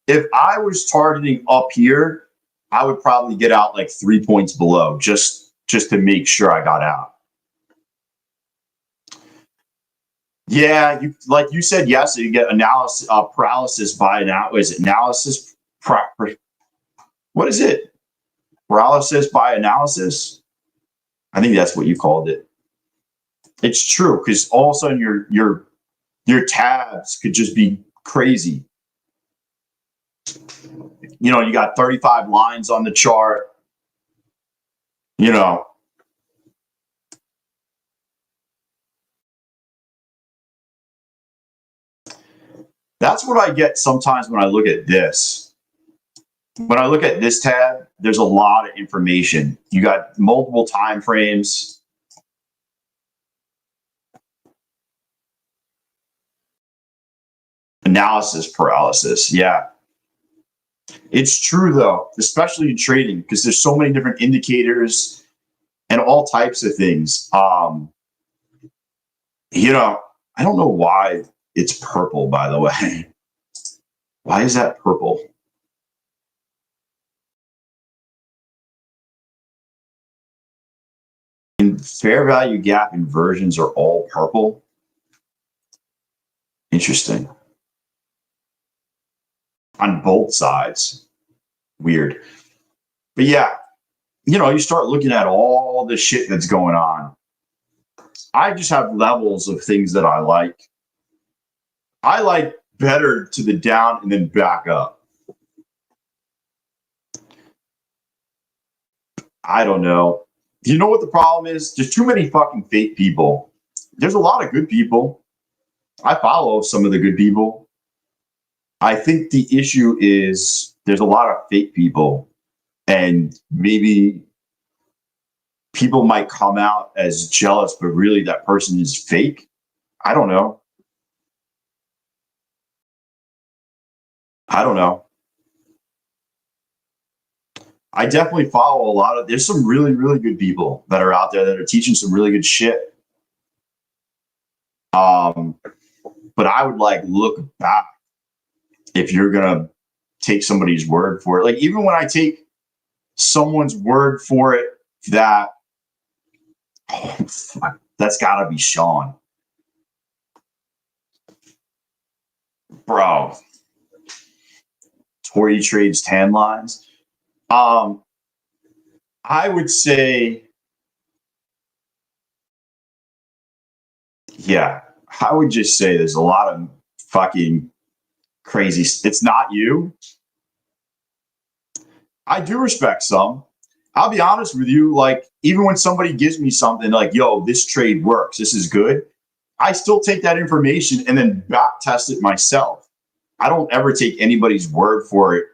If I was targeting up here, I would probably get out like 3 points below just to make sure I got out. Yeah, like you said yesterday, you get analysis paralysis by analysis? What is it? Paralysis by analysis? I think that's what you called it. It's true, because all of a sudden your tabs could just be crazy. You know, you got 35 lines on the chart. You know. That's what I get sometimes when I look at this. When I look at this tab, there's a lot of information. You got multiple time frames. Analysis paralysis. Yeah. It's true, though, especially in trading, because there's so many different indicators and all types of things. You know, I don't know why it's purple, by the way. Why is that purple? And fair value gap inversions are all purple. Interesting. On both sides. Weird. But yeah, you start looking at all the shit that's going on. I just have levels of things that I like. I like better to the down and then back up. I don't know. You know what the problem is? There's too many fucking fake people. There's a lot of good people. I follow some of the good people. I think the issue is there's a lot of fake people, and maybe people might come out as jealous, but really that person is fake. I don't know. I don't know. I definitely follow a lot of. There's some really, really good people that are out there that are teaching some really good shit. Um, but I would like look back if you're gonna take somebody's word for it. Like even when I take someone's word for it, that oh, fuck, that's got to be Sean, bro. Tory trades tan lines. Um, I would say, yeah, I would just say there's a lot of fucking crazy. It's not you. I do respect some. I'll be honest with you. Like, even when somebody gives me something like, yo, this trade works, this is good, I still take that information and then back test it myself. I don't ever take anybody's word for it.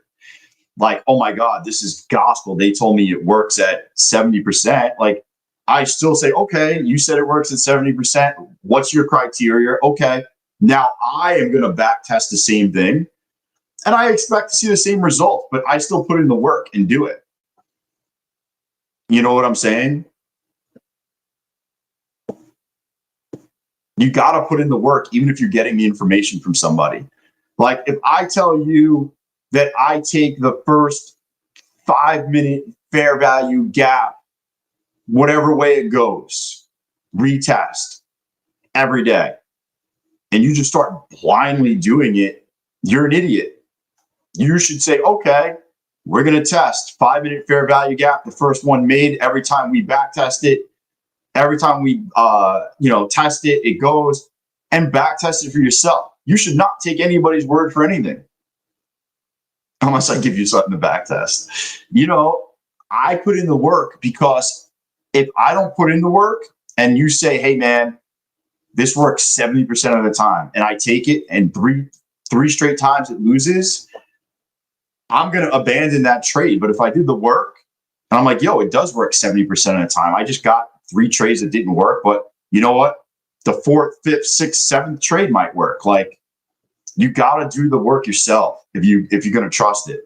Like, oh my God, this is gospel. They told me it works at 70%. Like, I still say, okay, you said it works at 70%. What's your criteria? Okay. Now I am going to back test the same thing and I expect to see the same result, but I still put in the work and do it. You know what I'm saying? You got to put in the work, even if you're getting the information from somebody. Like if I tell you that I take the first 5 minute fair value gap, whatever way it goes, retest every day, and you just start blindly doing it, you're an idiot. You should say, okay, we're going to test 5 minute fair value gap, the first one made. Every time we back test it, every time we test it, it goes, and back test it for yourself. You should not take anybody's word for anything unless I give you something to back test. I put in the work because if I don't put in the work and you say, hey man, this works 70% of the time, and I take it and three straight times it loses, I'm going to abandon that trade. But if I did the work and I'm like, yo, it does work 70% of the time. I just got 3 trades that didn't work, but you know what? The 4th, 5th, 6th, 7th trade might work. Like, you got to do the work yourself if you're going to trust it.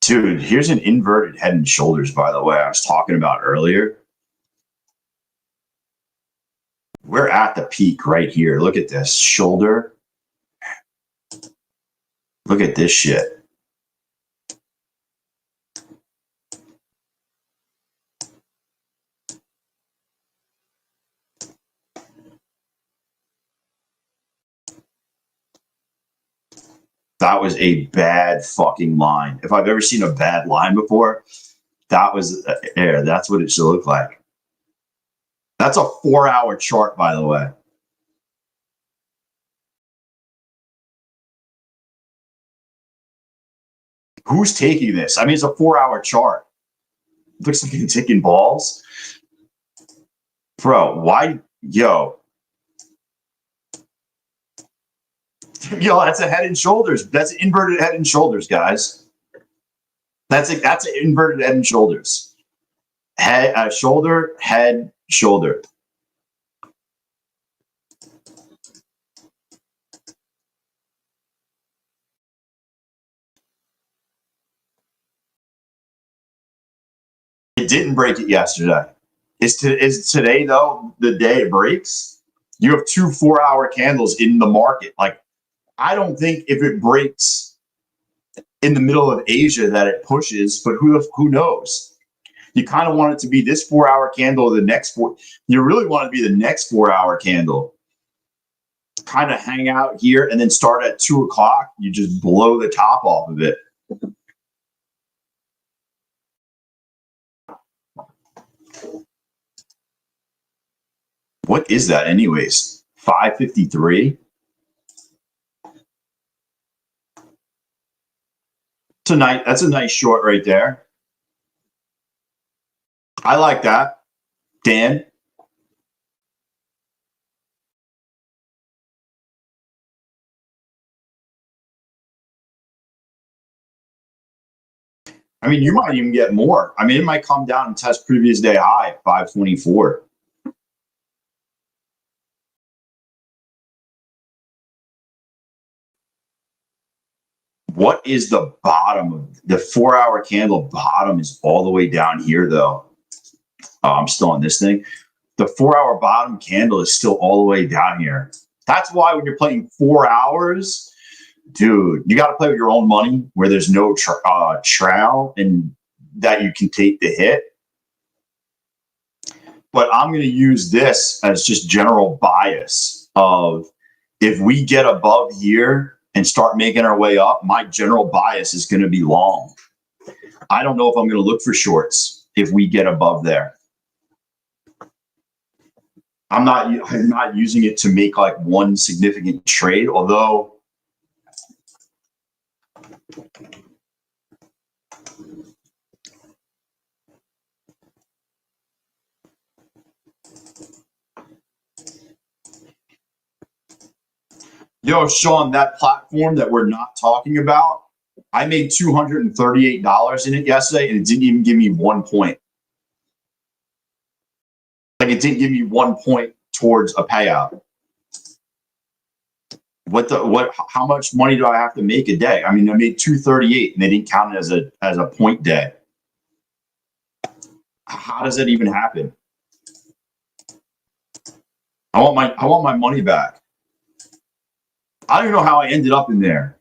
Dude, here's an inverted head and shoulders, by the way, I was talking about earlier. We're at the peak right here. Look at this shoulder. Look at this shit. That was a bad fucking line. If I've ever seen a bad line before, that was air. That's what it should look like. That's a 4-hour chart, by the way. Who's taking this? I mean, it's a 4-hour chart. It looks like you're ticking balls. Bro, why? Yo, that's a head and shoulders. That's an inverted head and shoulders, guys. That's an inverted head and shoulders. Head, shoulder, head, shoulder. It didn't break it yesterday. Is today though the day it breaks? You have 2 4-hour candles in the market. Like, I don't think if it breaks in the middle of Asia that it pushes, but who knows? You kind of want it to be this 4-hour candle or the next 4. You really want it to be the next 4-hour candle. Kind of hang out here and then start at 2 o'clock. You just blow the top off of it. What is that anyways? 553? Tonight, that's a nice short right there. I like that. Dan? I mean, you might even get more. I mean, it might come down and test previous day high at 524. What is the bottom of the 4-hour candle? Bottom is all the way down here, though. Oh, I'm still on this thing. The 4-hour bottom candle is still all the way down here. That's why when you're playing 4 hours, dude, you got to play with your own money where there's no trail and that you can take the hit. But I'm going to use this as just general bias of if we get above here and start making our way up, my general bias is going to be long. I don't know if I'm going to look for shorts if we get above there. I'm not using it to make like one significant trade, although yo, Sean, that platform that we're not talking about, I made $238 in it yesterday, and it didn't even give me 1 point. Like, it didn't give me 1 point towards a payout. How much money do I have to make a day? I mean, I made 238 and they didn't count it as a point day. How does that even happen? I want my money back. I don't even know how I ended up in there.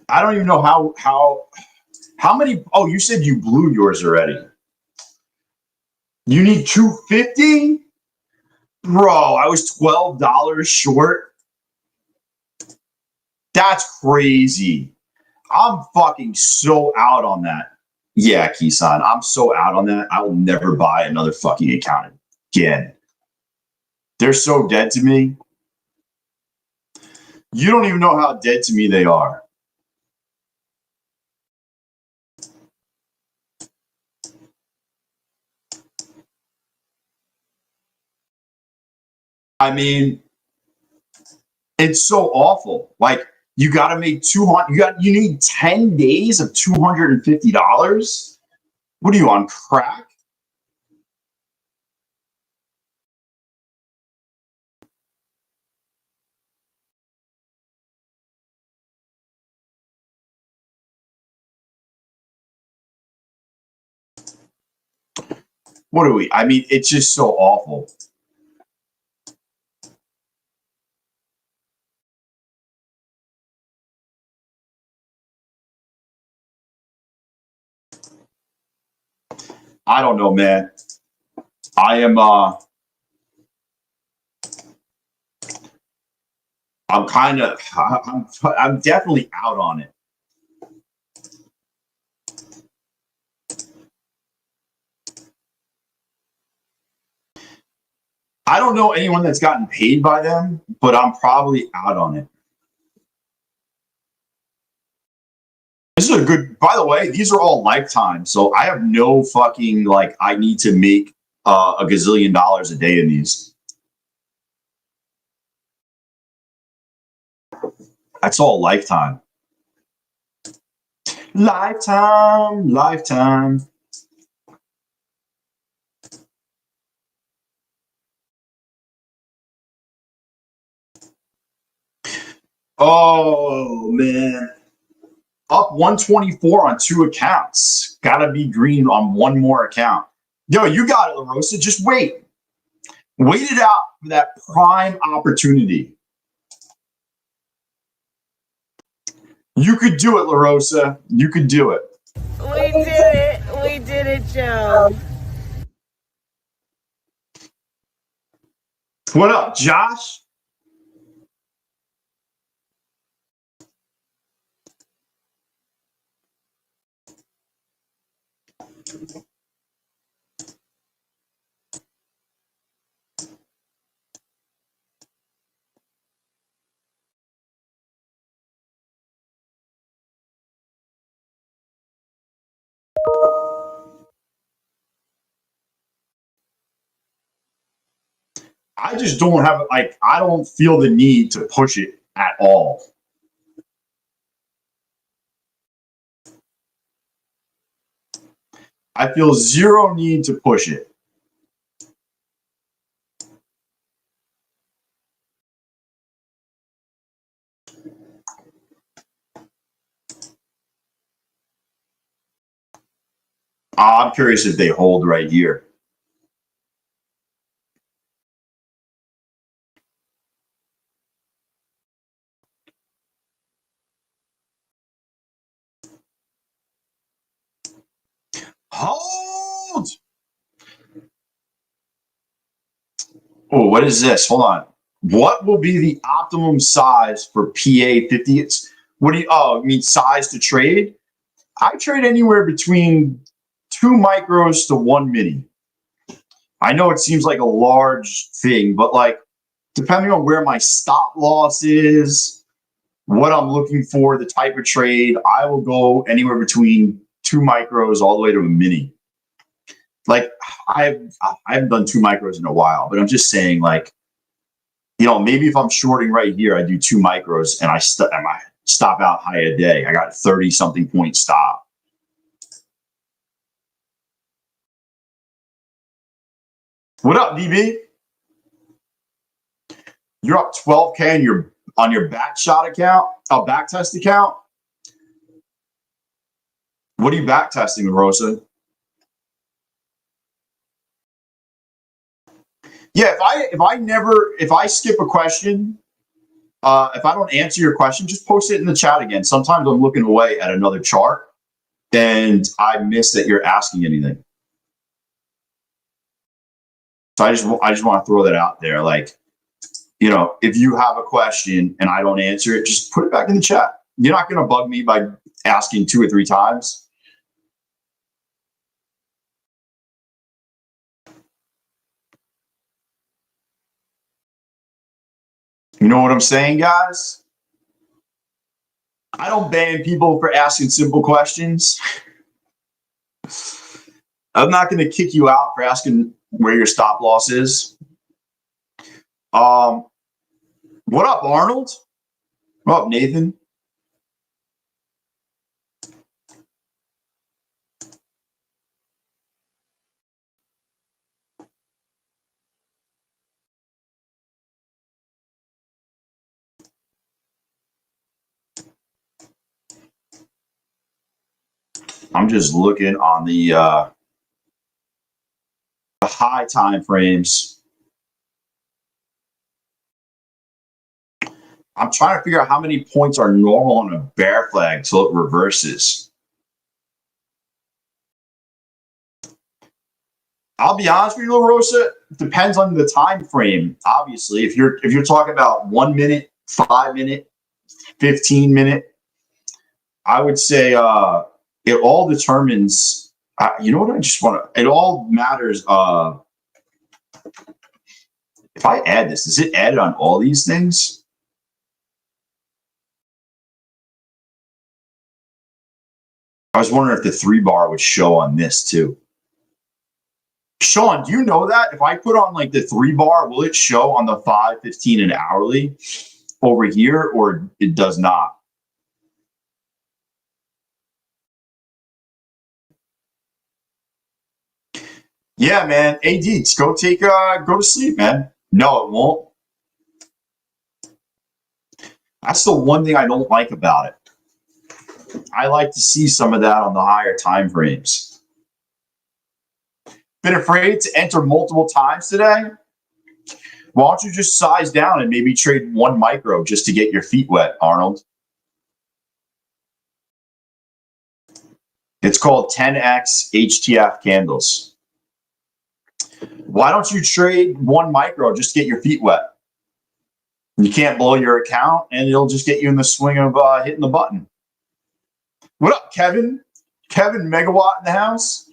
I don't even know how many. Oh, you said you blew yours already. You need 250? Bro, I was $12 short. That's crazy. I'm fucking so out on that. Yeah, Kisan, I'm so out on that. I will never buy another fucking account again. They're so dead to me. You don't even know how dead to me they are. I mean, it's so awful. Like, you got to make 200. You need 10 days of $250. What are you on crack? What are we? I mean, it's just so awful. I don't know, man. I am I'm definitely out on it. I don't know anyone that's gotten paid by them, but I'm probably out on it. This is a good, by the way, these are all lifetime. So I have no fucking, like, I need to make a gazillion dollars a day in these. That's all lifetime. Lifetime. Oh, man. Up 124 on 2 accounts. Gotta be green on one more account. Yo, you got it, LaRosa. Just wait. Wait it out for that prime opportunity. You could do it, LaRosa. You could do it. We did it. We did it, Joe. What up, Josh? I just don't have like I don't feel the need to push it at all. I feel zero need to push it. I'm curious if they hold right here. Hold. Oh, what is this? Hold on. What will be the optimum size for PA 50? What do you, oh, you mean size to trade? I trade anywhere between 2 micros to 1 mini. I know it seems like a large thing, but like depending on where my stop loss is, what I'm looking for, the type of trade, I will go anywhere between 2 micros all the way to a mini. Like I haven't done 2 micros in a while, but I'm just saying, like, you know, maybe if I'm shorting right here, I do 2 micros and I stop out high a day. I got 30 something point stop. What up, DB? You're up 12K on your back shot account, back test account. What are you back testing, Rosa? Yeah, if I skip a question, if I don't answer your question, just post it in the chat again. Sometimes I'm looking away at another chart and I miss that you're asking anything. So I just want to throw that out there. Like, you know, if you have a question and I don't answer it, just put it back in the chat. You're not going to bug me by asking 2 or 3 times. You know what I'm saying, guys? I don't ban people for asking simple questions. I'm not going to kick you out for asking where your stop loss is. What up, Arnold? What up, Nathan? I'm just looking on the high time frames. I'm trying to figure out how many points are normal on a bear flag till it reverses. I'll be honest with you, Rosa. It depends on the time frame. Obviously, if you're talking about 1 minute, 5 minute, 15 minute, I would say it all determines. You know what? I just want to. It all matters. If I add this, is it added on all these things? I was wondering if the 3 bar would show on this too. Sean, do you know that if I put on like the 3 bar, will it show on the 5, 15, and hourly over here, or it does not? Yeah, man. AD, go to sleep, man. No, it won't. That's the one thing I don't like about it. I like to see some of that on the higher time frames. Been afraid to enter multiple times today? Why don't you just size down and maybe trade 1 micro just to get your feet wet, Arnold? It's called 10x HTF candles. Why don't you trade 1 micro just to get your feet wet? You can't blow your account, and it'll just get you in the swing of hitting the button. What up, Kevin? Kevin Megawatt in the house?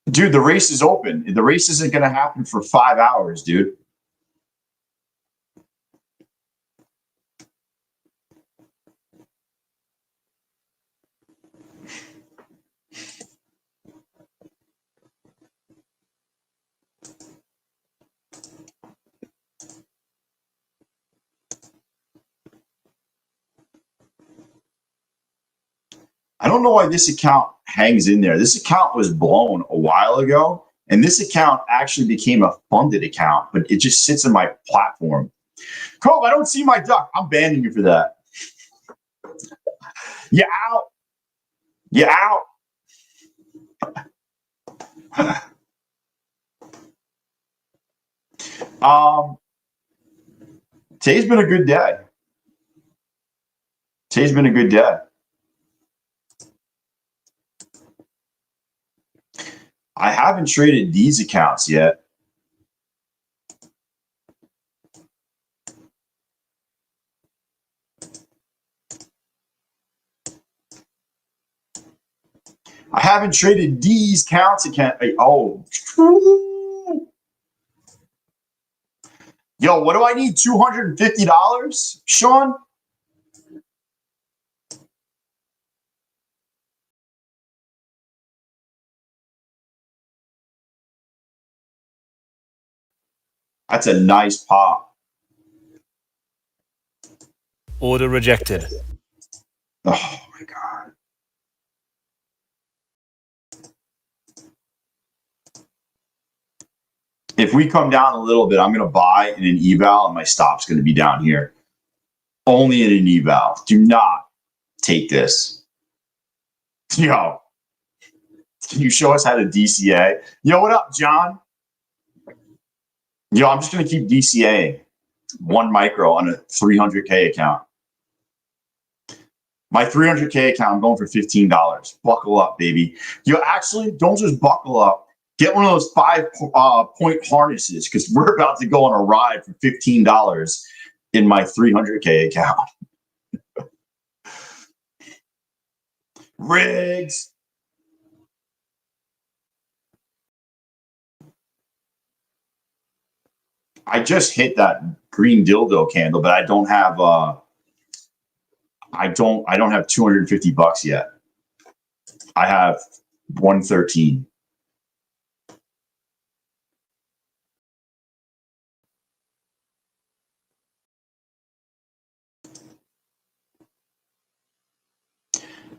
Dude, the race is open. The race isn't going to happen for 5 hours, dude. I don't know why this account hangs in there. This account was blown a while ago, and this account actually became a funded account, but it just sits in my platform. Cove, I don't see my duck. I'm banning you for that. You out. You out. Today's been a good day. Today's been a good day. I haven't traded these accounts yet. I haven't traded these counts account. Oh. Yo, what do I need? $250, Sean? That's a nice pop. Order rejected. Oh my God. If we come down a little bit, I'm going to buy in an eval, and my stop's going to be down here. Only in an eval. Do not take this. Yo, can you show us how to DCA? Yo, what up, John? Yo, I'm just going to keep DCAing 1 micro on a 300K account. My 300K account, I'm going for $15. Buckle up, baby. Yo, actually, don't just buckle up. Get one of those 5-point harnesses, because we're about to go on a ride for $15 in my 300K account. Rigs. I just hit that green dildo candle, but I don't have I don't have $250 yet. I have 113.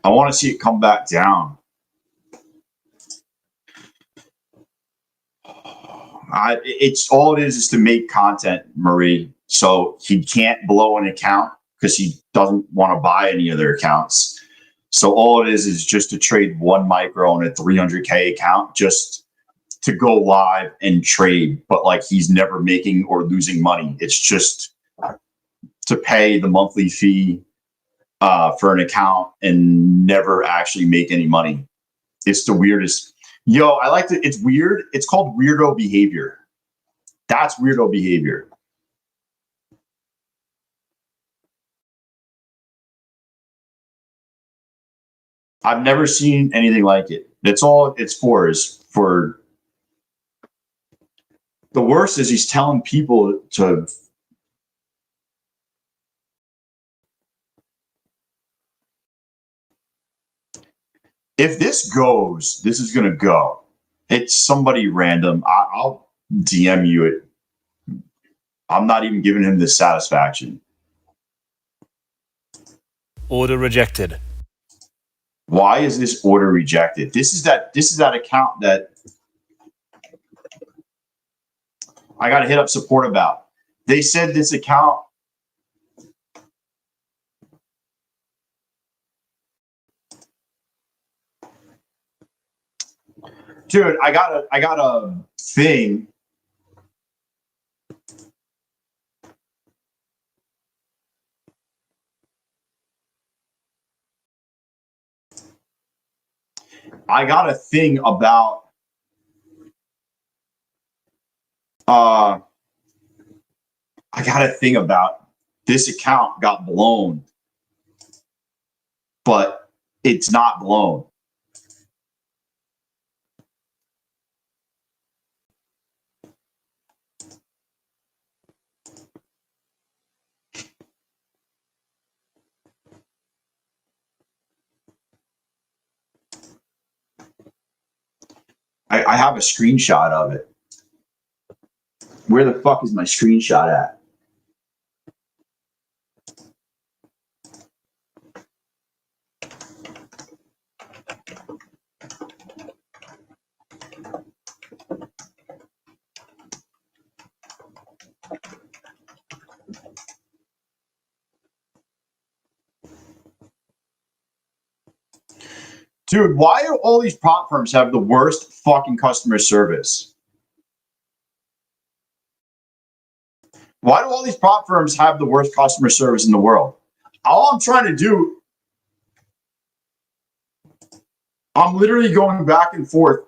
I want to see it come back down. It's all it is to make content, Marie. So he can't blow an account because he doesn't want to buy any other accounts. So all it is just to trade 1 micro on a 300K account just to go live and trade. But like, he's never making or losing money. It's just to pay the monthly fee for an account and never actually make any money. It's the weirdest. Yo, I like to, it's weird. It's called weirdo behavior. That's weirdo behavior. I've never seen anything like it. That's all it's for, is for. The worst is he's telling people to. If this goes, this is going to go. It's somebody random. I'll DM you it. I'm not even giving him the satisfaction. Order rejected. Why is this order rejected? This is that account that I got to hit up support about. They said this account Dude, I got a thing. I got a thing about I got a thing about this account got blown, but it's not blown. I have a screenshot of it. Where the fuck is my screenshot at? Dude, why do all these prop firms have the worst fucking customer service? Why do all these prop firms have the worst customer service in the world? All I'm trying to do, I'm literally going back and forth.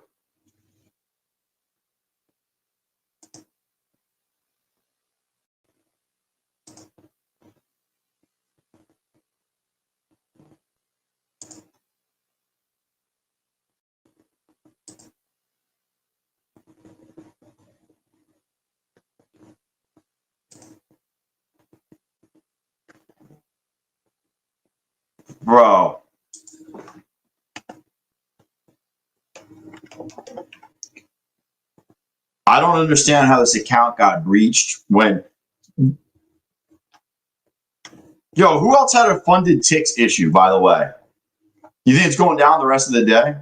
Bro. I don't understand how this account got breached when. Yo, who else had a funded ticks issue, by the way? You think it's going down the rest of the day?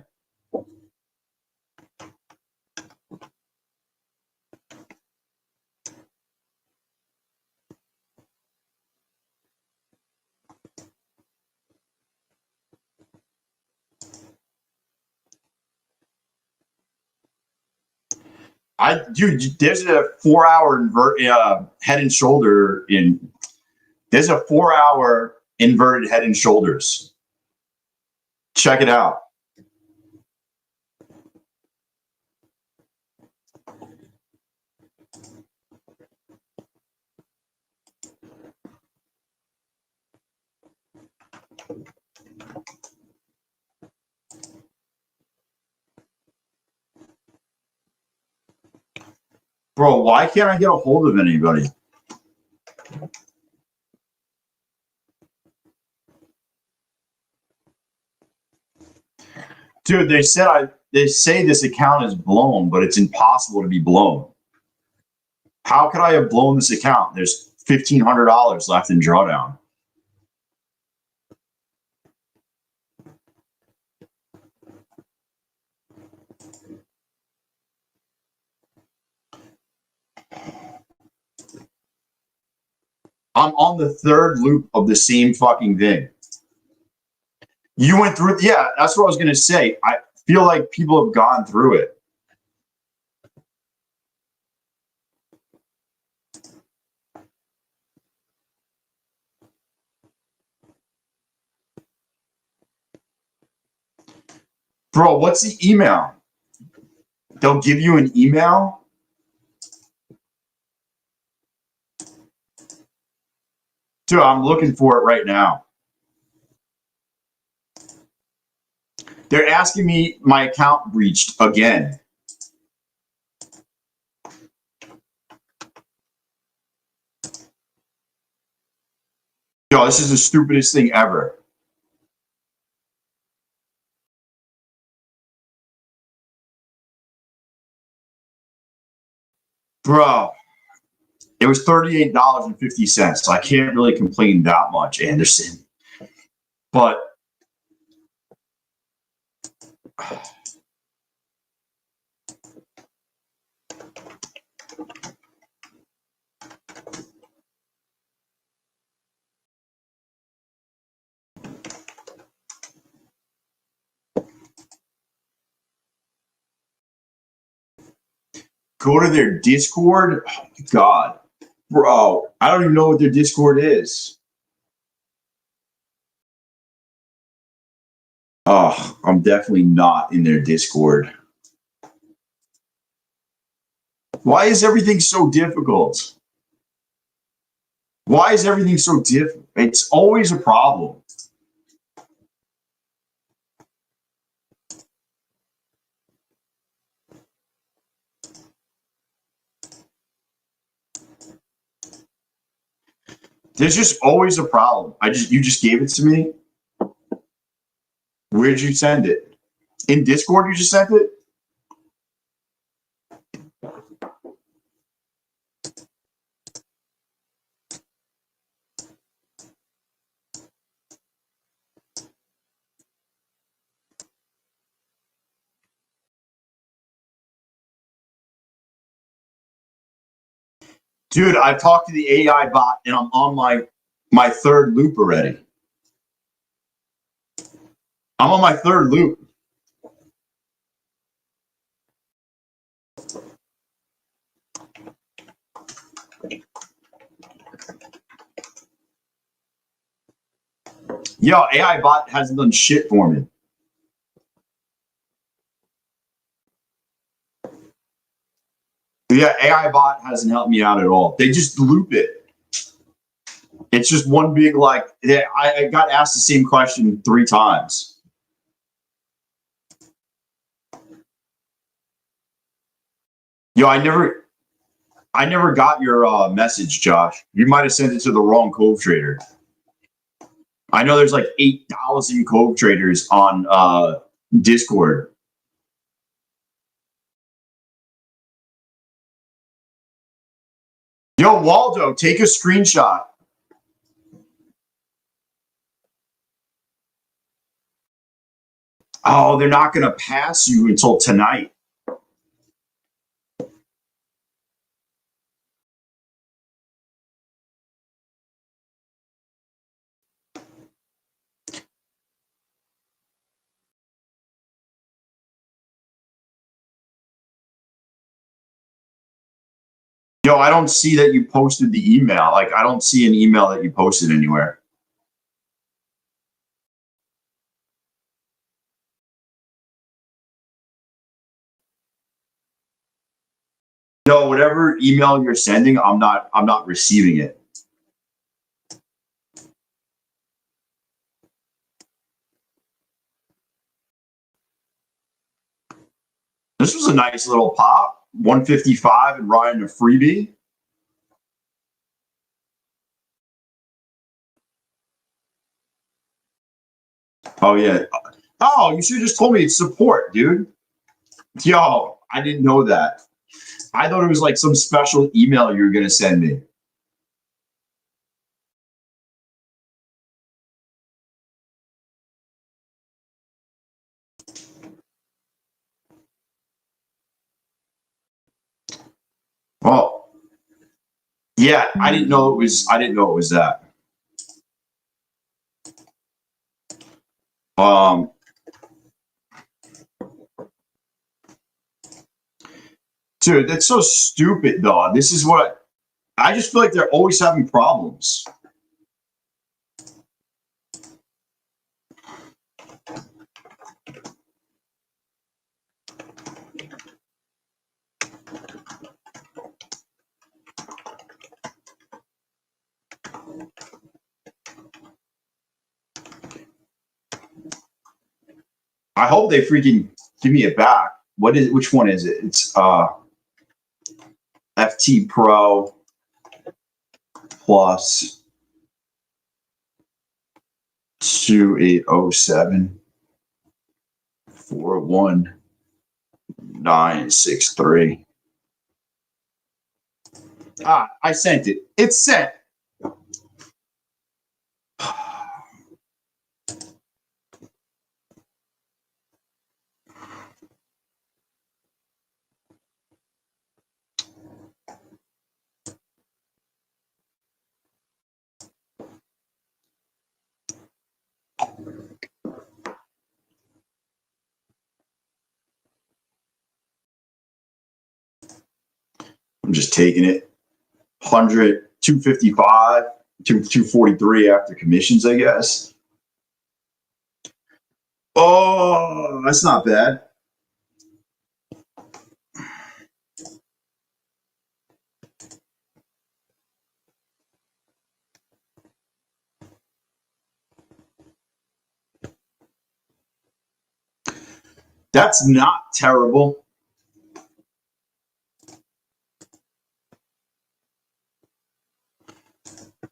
Dude, there's a 4-hour head and shoulder in. There's a 4-hour inverted head and shoulders. Check it out. Bro, why can't I get a hold of anybody? Dude, they say this account is blown, but it's impossible to be blown. How could I have blown this account? There's $1,500 left in drawdown. I'm on the third loop of the same fucking thing. You went through, yeah, that's what I was going to say. I feel like people have gone through it. Bro, what's the email? They'll give you an email? Dude, I'm looking for it right now. They're asking me my account breached again. Yo, this is the stupidest thing ever. Bro, it was $38.50. So I can't really complain that much, Anderson. But Go to their Discord? Oh my God. Bro, I don't even know what their Discord is. Oh, I'm definitely not in their Discord. Why is everything so difficult? Why is everything so difficult? It's always a problem. There's just always a problem. You just gave it to me. Where'd you send it? In Discord you just sent it? Dude, I've talked to the AI bot and I'm on my third loop already. I'm on my third loop. Yo, AI bot hasn't done shit for me. Yeah, AI bot hasn't helped me out at all. They just loop it. It's just one big I got asked the same question 3 times. Yo, I never got your message, Josh. You might have sent it to the wrong Cove Trader. I know there's like 8,000 Cove Traders on Discord. Yo, Waldo, take a screenshot. Oh, they're not going to pass you until tonight. Yo, I don't see that you posted the email. Like, I don't see an email that you posted anywhere. No, whatever email you're sending, I'm not receiving it. This was a nice little pop. 155 and riding a freebie. Oh yeah. Oh, you should have just told me it's support, dude. Yo, I didn't know that. I thought it was like some special email you were gonna send me. Well, yeah, I didn't know it was that. Dude, that's so stupid, dog. This is what I just feel like they're always having problems. I hope they freaking give me it back. Which one is it? It's FT Pro plus 2807 41963. I sent it. It's sent. I'm just taking it. 100, 255, 243 after commissions, I guess. Oh, that's not bad. That's not terrible.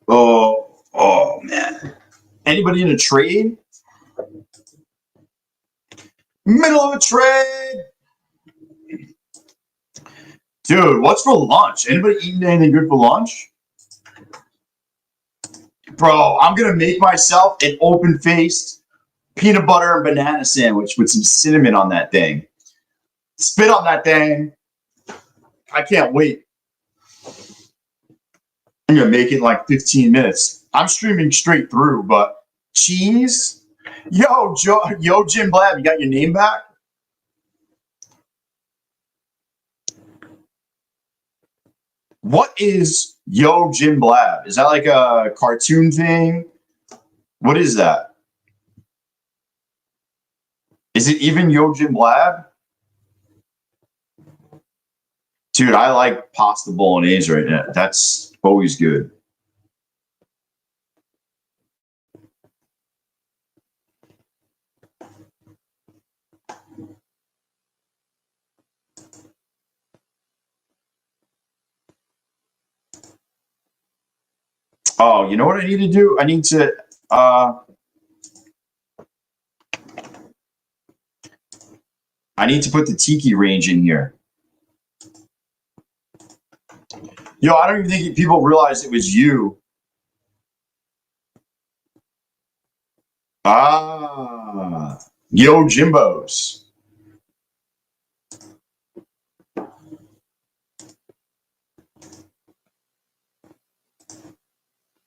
Oh man. Anybody in a trade? Middle of a trade. Dude, what's for lunch? Anybody eating anything good for lunch? Bro, I'm going to make myself an open-faced peanut butter and banana sandwich with some cinnamon on that thing. Spit on that thing. I can't wait. I'm going to make it in like 15 minutes. I'm streaming straight through, but cheese? Yo, Jim Blab, you got your name back? What is Yo Jim Blab? Is that like a cartoon thing? What is that? Is it even Yo Jim Blab? Dude, I like pasta bolognese right now. That's always good. Oh, you know what I need to do? I need to put the tiki range in here. Yo, I don't even think people realized it was you. Ah, Yo Jimbos.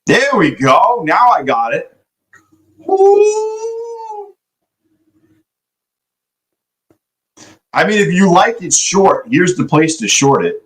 There we go. Now I got it. Ooh. I mean, if you like it short, here's the place to short it.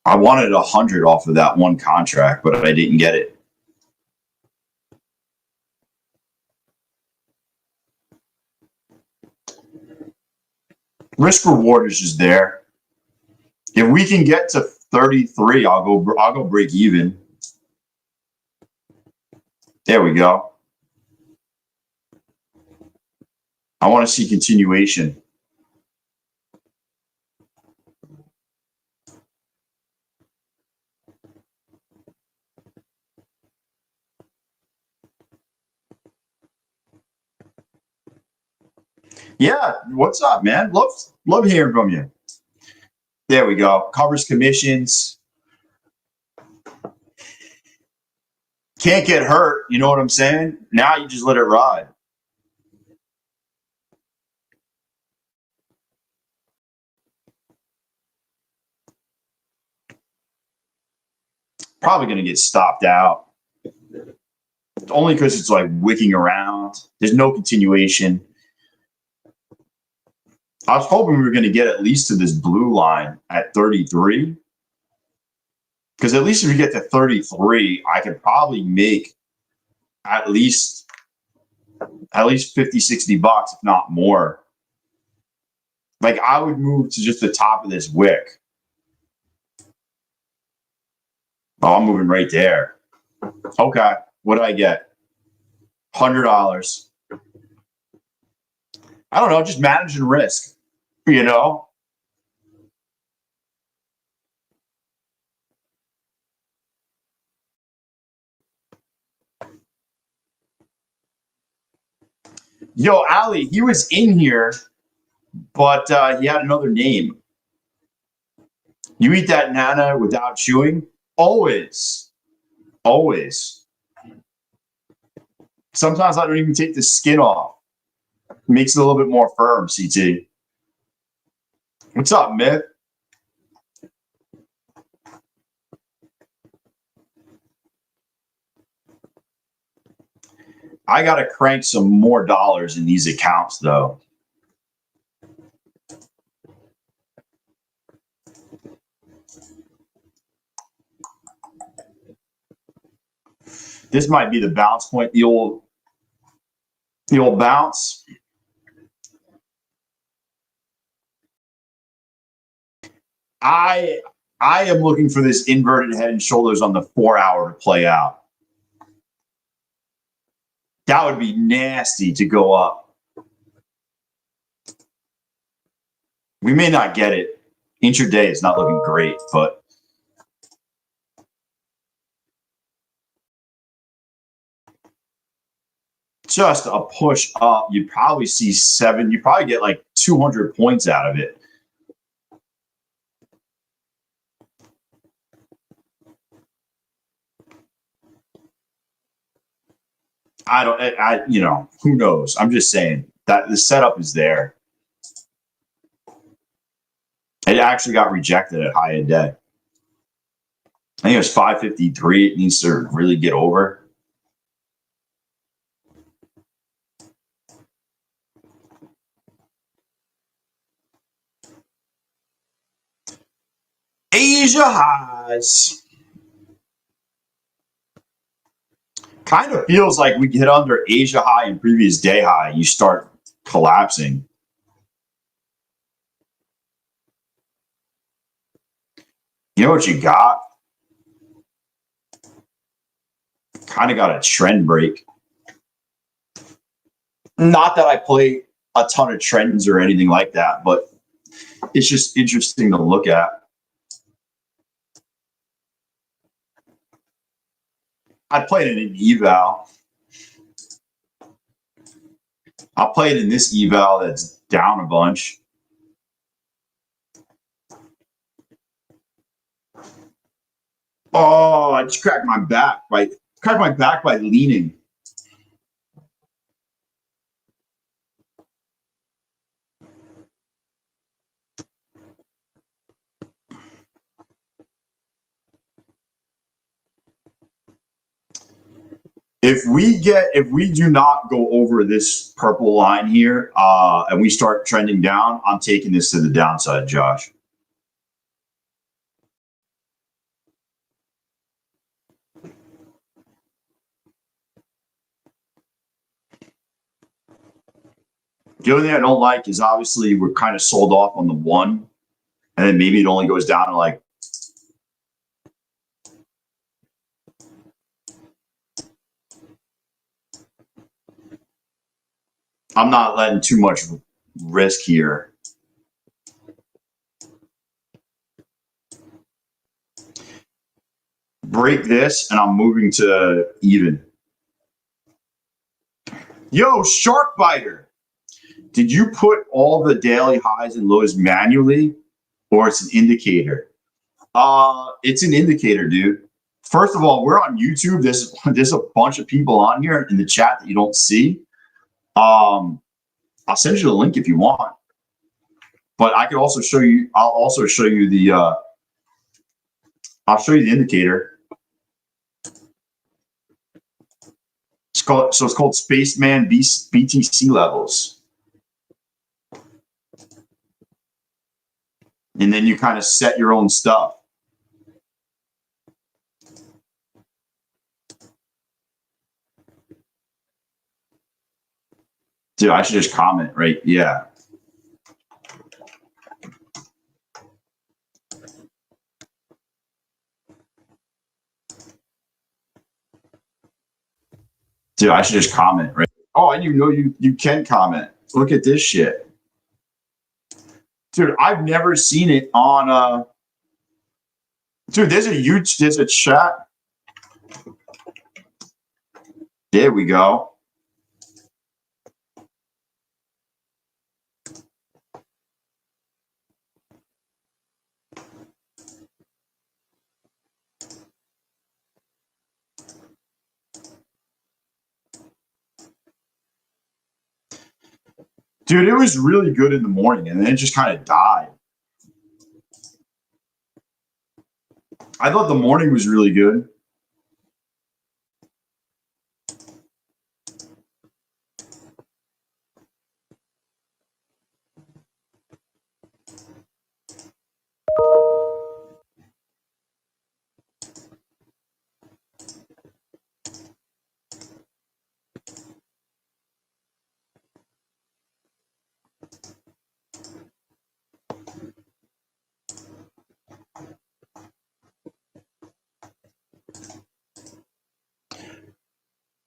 I wanted 100 off of that one contract, but I didn't get it. Risk reward is just there. If we can get to 33, I'll go break even. There we go. I want to see continuation. Yeah, what's up, man? Love hearing from you. There we go. Covers commissions. Can't get hurt. You know what I'm saying? Now you just let it ride. Probably going to get stopped out. Only because it's like wicking around. There's no continuation. I was hoping we were going to get at least to this blue line at 33. Because at least if we get to 33, I could probably make at least 50, 60 bucks, if not more. Like I would move to just the top of this wick. Oh, I'm moving right there. Okay. What did I get? $100. I don't know, just managing risk, you know? Yo, Ali, he was in here, but he had another name. You eat that nana without chewing? Always. Always. Sometimes I don't even take the skin off. Makes it a little bit more firm, CT. What's up, Myth? I got to crank some more dollars in these accounts, though. This might be the bounce point, the old bounce. I am looking for this inverted head and shoulders on the 4 hour to play out. That would be nasty to go up. We may not get it. Intraday is not looking great, but just a push up, you'd probably see 7. You probably get like 200 points out of it. You know, who knows? I'm just saying that the setup is there. It actually got rejected at high end day. I think it was 553. It needs to really get over. Asia highs. Kind of feels like we hit under Asia high and previous day high. You start collapsing. You know what you got? Kind of got a trend break. Not that I play a ton of trends or anything like that, but it's just interesting to look at. I played it in eval. I'll play it in this eval that's down a bunch. Oh, I just cracked my back by leaning. If we do not go over this purple line here, and we start trending down, I'm taking this to the downside, Josh. The only thing I don't like is obviously we're kind of sold off on the 1, and then maybe it only goes down to like I'm not letting too much risk here. Break this, and I'm moving to even. Yo, Shark Biter. Did you put all the daily highs and lows manually, or it's an indicator? It's an indicator, dude. First of all, we're on YouTube. There's a bunch of people on here in the chat that you don't see. I'll send you the link if you want. But I could also show you. I'll also show you the. I'll show you the indicator. It's called Spaceman BTC levels. And then you kind of set your own stuff. Dude, I should just comment, right? Yeah. Dude, I should just comment, right? Oh, and you know you can comment. Look at this shit. Dude, I've never seen it on dude, there's a chat. There we go. Dude, it was really good in the morning, and then it just kind of died. I thought the morning was really good.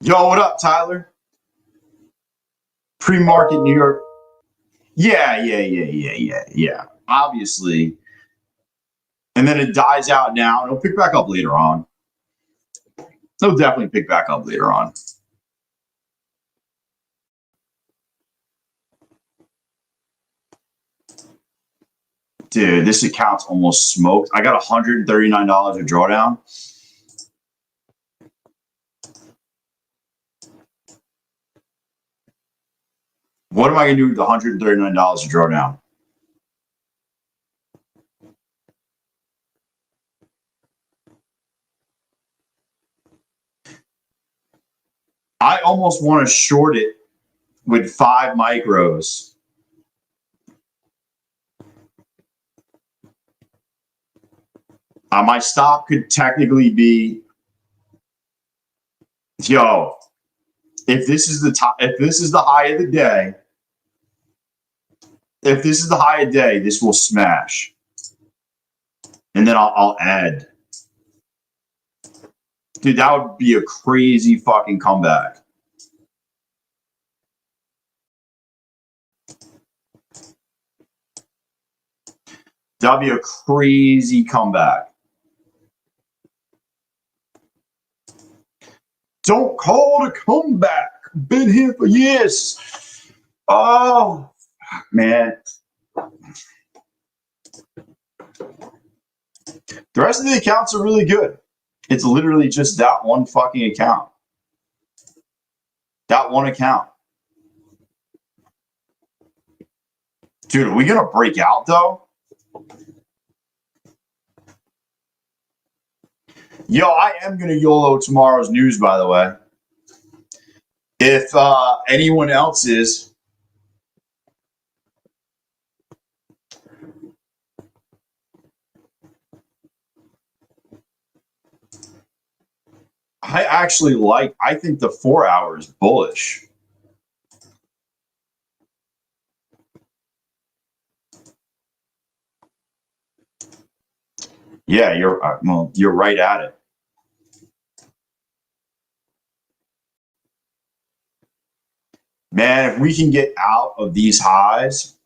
Yo, what up, Tyler? Pre-market New York. Yeah. Obviously. And then it dies out now, and it'll pick back up later on. It'll definitely pick back up later on. Dude, this account's almost smoked. I got $139 of drawdown. What am I going to do with the $139 of drawdown? I almost want to short it with 5 micros. My stop could technically be, yo, if this is the top, if this is the high of the day, this will smash. And then I'll add. Dude, that would be a crazy fucking comeback. That'd be a crazy comeback. Don't call it a comeback. Been here for years. Oh, man. The rest of the accounts are really good. It's literally just that one fucking account. That one account. Dude, are we going to break out, though? Yo, I am going to YOLO tomorrow's news, by the way. If anyone else is. I think the 4 hour is bullish. Yeah, you're right at it. Man, if we can get out of these highs.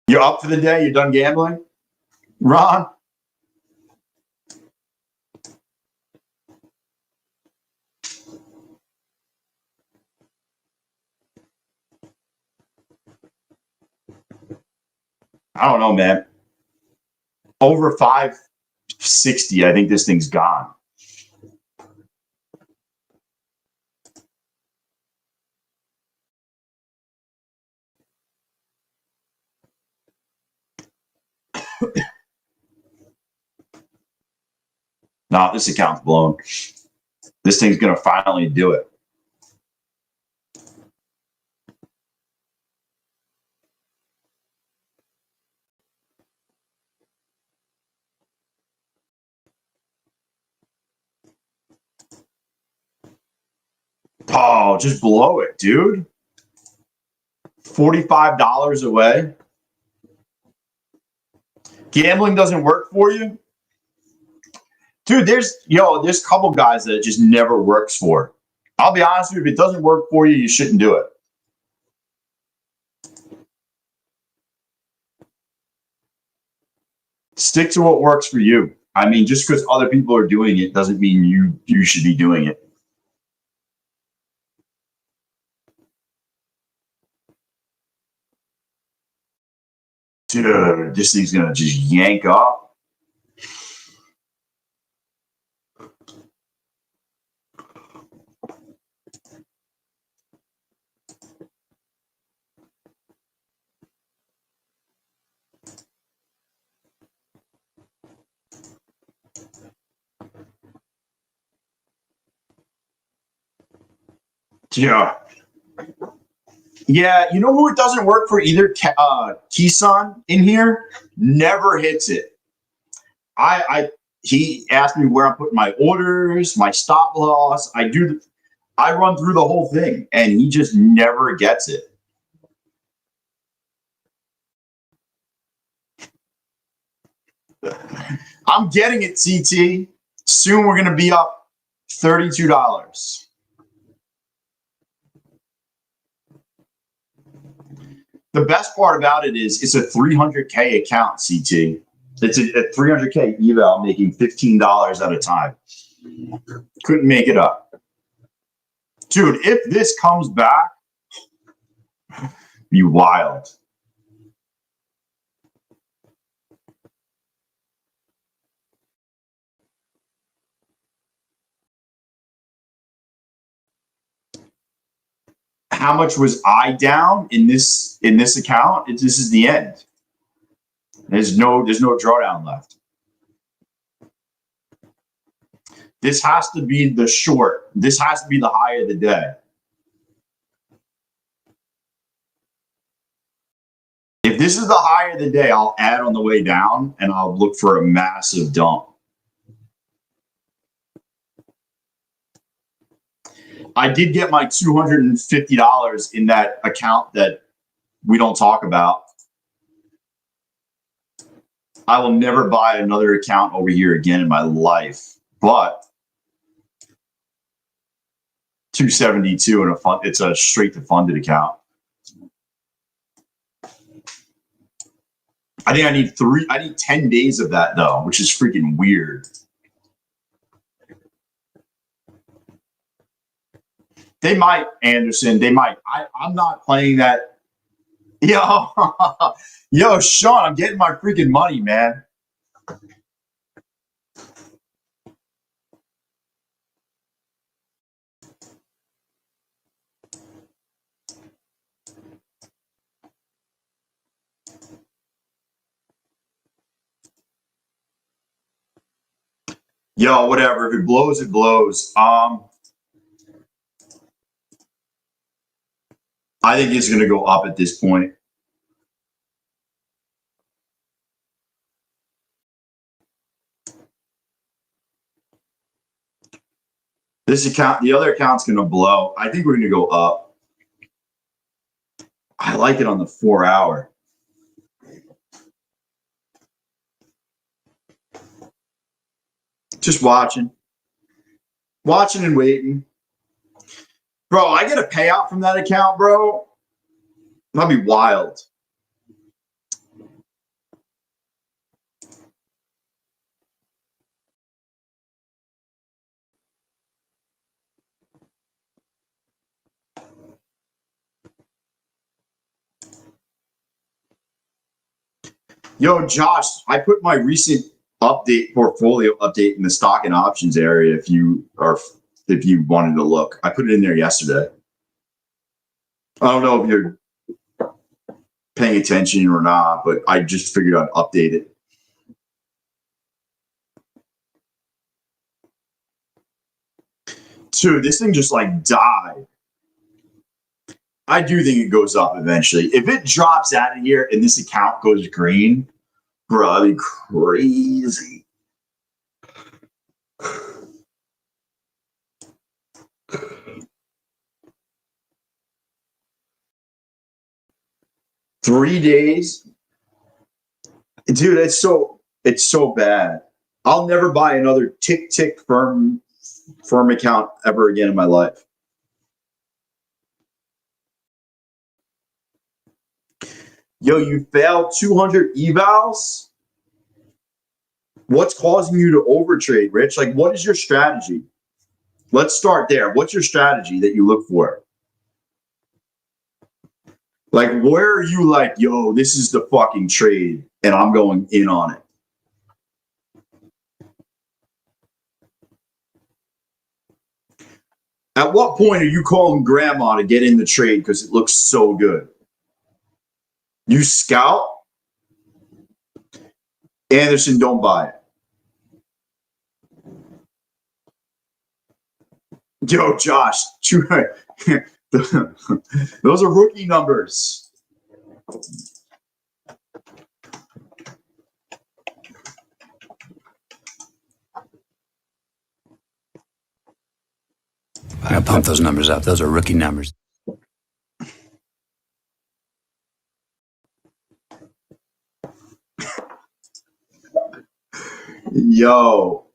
You're up for the day? You're done gambling? Ron? I don't know, man. Over 560, I think this thing's gone. No, this account's blown. This thing's going to finally do it. Oh, just blow it, dude. $45 away. Gambling doesn't work for you? Dude, there's a couple guys that it just never works for. I'll be honest with you, if it doesn't work for you, you shouldn't do it. Stick to what works for you. I mean, just because other people are doing it doesn't mean you should be doing it. Dude, this thing's going to just yank up. Yeah. Yeah, you know who it doesn't work for either? Kisan in here never hits it. He asked me where I'm putting my orders, my stop loss. I run through the whole thing, and he just never gets it. I'm getting it, CT. Soon we're gonna be up $32. The best part about it is it's a 300K account, CT. It's a 300K eval making $15 at a time. Couldn't make it up. Dude, if this comes back, be wild. How much was I down in this account? This is the end. There's no drawdown left. This has to be the short. This has to be the high of the day. If this is the high of the day, I'll add on the way down and I'll look for a massive dump. I did get my $250 in that account that we don't talk about. I will never buy another account over here again in my life, but 272 in a fund, it's a straight to funded account. I think I need 10 days of that though, which is freaking weird. They might, Anderson. They might. I'm not playing that. Yo, Sean, I'm getting my freaking money, man. Yo, whatever. If it blows, it blows. I think it's going to go up at this point. This account, the other account's going to blow. I think we're going to go up. I like it on the 4 hour. Just watching and waiting. Bro, I get a payout from that account, bro. That'd be wild. Yo, Josh, I put my recent portfolio update in the stock and options area if you wanted to look. I put it in there yesterday. I don't know if you're paying attention or not, but I just figured I'd update it. Dude, this thing just like died. I do think it goes up eventually. If it drops out of here and this account goes green, bro, that'd be crazy. Three days, dude. It's so bad. I'll never buy another tick firm account ever again in my life. Yo, you failed 200 evals? What's causing you to overtrade, Rich? Like, what is your strategy? Let's start there. What's your strategy that you look for? Like, where are you like, yo, this is the fucking trade, and I'm going in on it? At what point are you calling grandma to get in the trade because it looks so good? You scout? Anderson, don't buy it. Yo, Josh, Those are rookie numbers. I gotta pump those numbers up. Those are rookie numbers. Yo,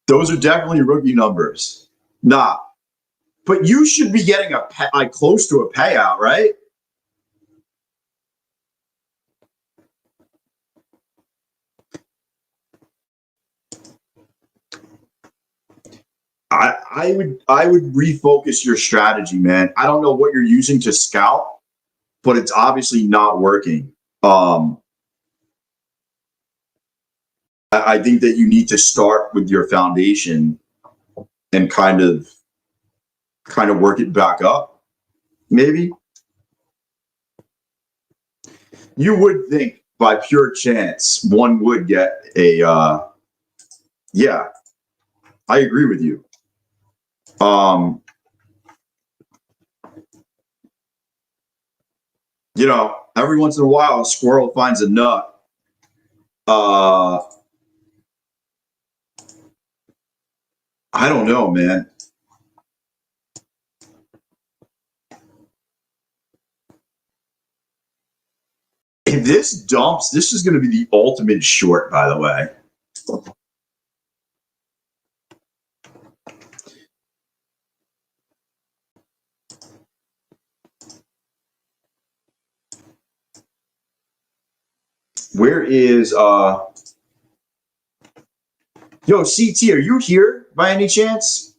those are definitely rookie numbers. Nah, but you should be getting like close to a payout, right? I would refocus your strategy, man. I don't know what you're using to scout, but it's obviously not working. I think that you need to start with your foundation and kind of work it back up. Maybe you would think by pure chance one would get a yeah, I agree with you. You know, every once in a while a squirrel finds a nut. I don't know, man. If this dumps, this is going to be the ultimate short, by the way. Where is yo, CT, are you here by any chance?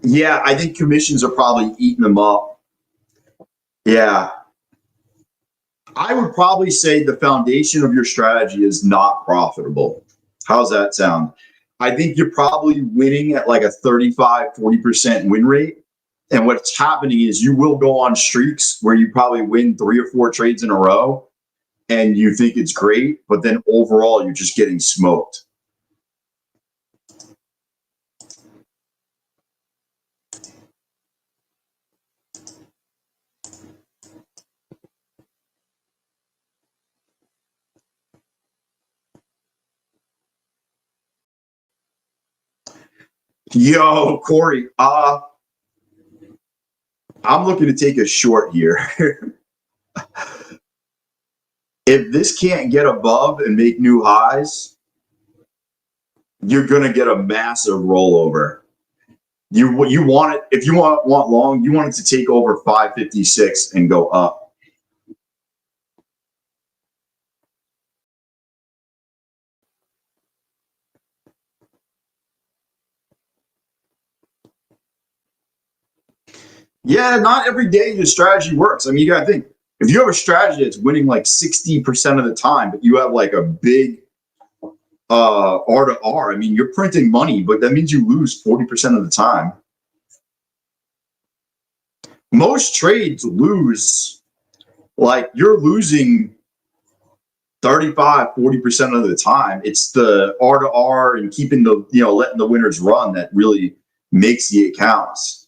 Yeah, I think commissions are probably eating them up. Yeah. I would probably say the foundation of your strategy is not profitable. How's that sound? I think you're probably winning at like a 35, 40% win rate. And what's happening is you will go on streaks where you probably win 3 or 4 trades in a row and you think it's great, but then overall you're just getting smoked. Yo, Corey, I'm looking to take a short here. If this can't get above and make new highs, you're going to get a massive rollover. You want it, if you want long, you want it to take over 556 and go up. Yeah, not every day your strategy works. I mean, you got to think, if you have a strategy that's winning like 60% of the time, but you have like a big R to R, I mean, you're printing money, but that means you lose 40% of the time. Most trades lose, like you're losing 35, 40% of the time. It's the R to R and keeping the, letting the winners run that really makes the accounts.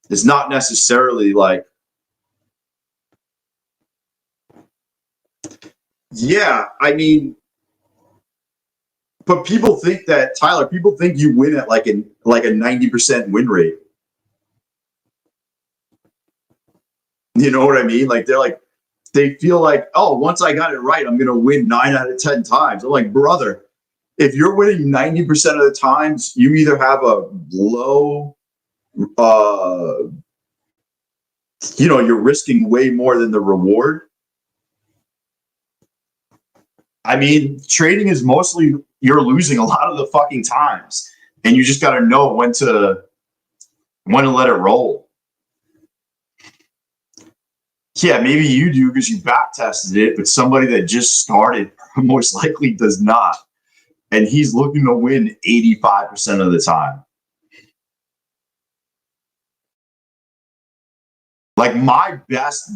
It's not necessarily like, yeah, I mean, but people think that, Tyler, people think you win at like a 90% win rate. You know what I mean? Like they feel like, oh, once I got it right, I'm going to win 9 out of 10 times. I'm like, brother, if you're winning 90% of the times, you either have a low, you're risking way more than the reward. I mean, trading is mostly you're losing a lot of the fucking times, and you just got to know when to let it roll. Yeah, maybe you do because you back tested it, but somebody that just started most likely does not, and he's looking to win 85% of the time. Like my best,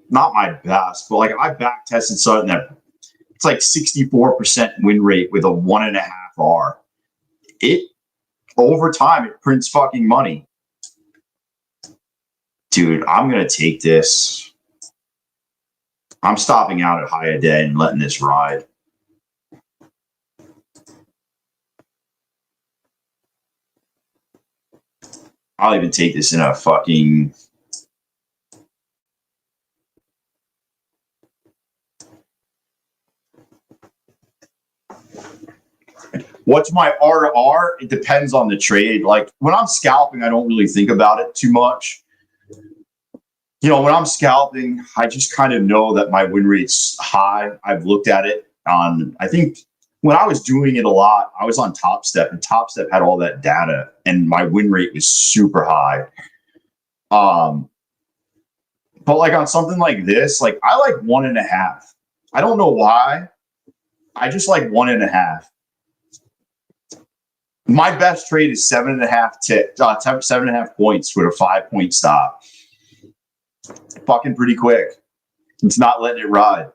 not my best, but like I back tested something that it's like 64% win rate with a 1.5 R. It over time it prints fucking money. Dude, I'm gonna take this. I'm stopping out at high a day and letting this ride. I'll even take this in a fucking. What's my R to R? It depends on the trade. Like when I'm scalping, I don't really think about it too much. You know, when I'm scalping, I just kind of know that my win rate's high. I've looked at it on, I think when I was doing it a lot, I was on Topstep, and Topstep had all that data, and my win rate was super high. But like on something like this, like I like 1.5. I don't know why. I just like 1.5. My best trade is 7.5 points with a 5-point stop. Fucking pretty quick. It's not letting it ride.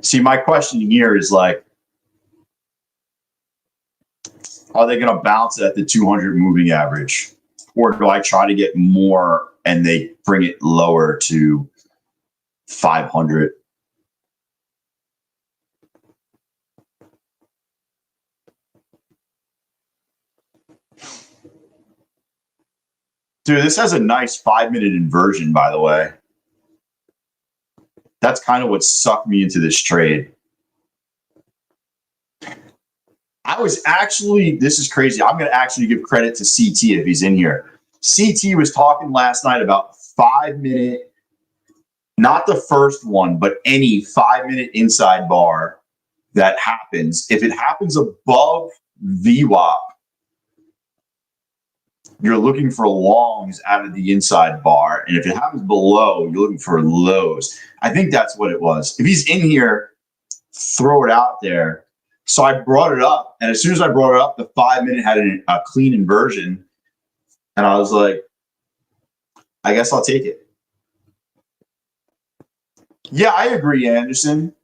See, my question here is like, are they going to bounce at the 200 moving average? Or do I try to get more and they bring it lower to 500? Dude, this has a nice 5-minute inversion, by the way. That's kind of what sucked me into this trade. I was actually, this is crazy. I'm going to actually give credit to CT if he's in here. CT was talking last night about 5-minute, not the first one, but any 5-minute inside bar that happens. If it happens above VWAP, you're looking for longs out of the inside bar. And if it happens below, you're looking for lows. I think that's what it was. If he's in here, throw it out there. So I brought it up. And as soon as I brought it up, the 5-minute had a clean inversion. And I was like, I guess I'll take it. Yeah, I agree, Anderson.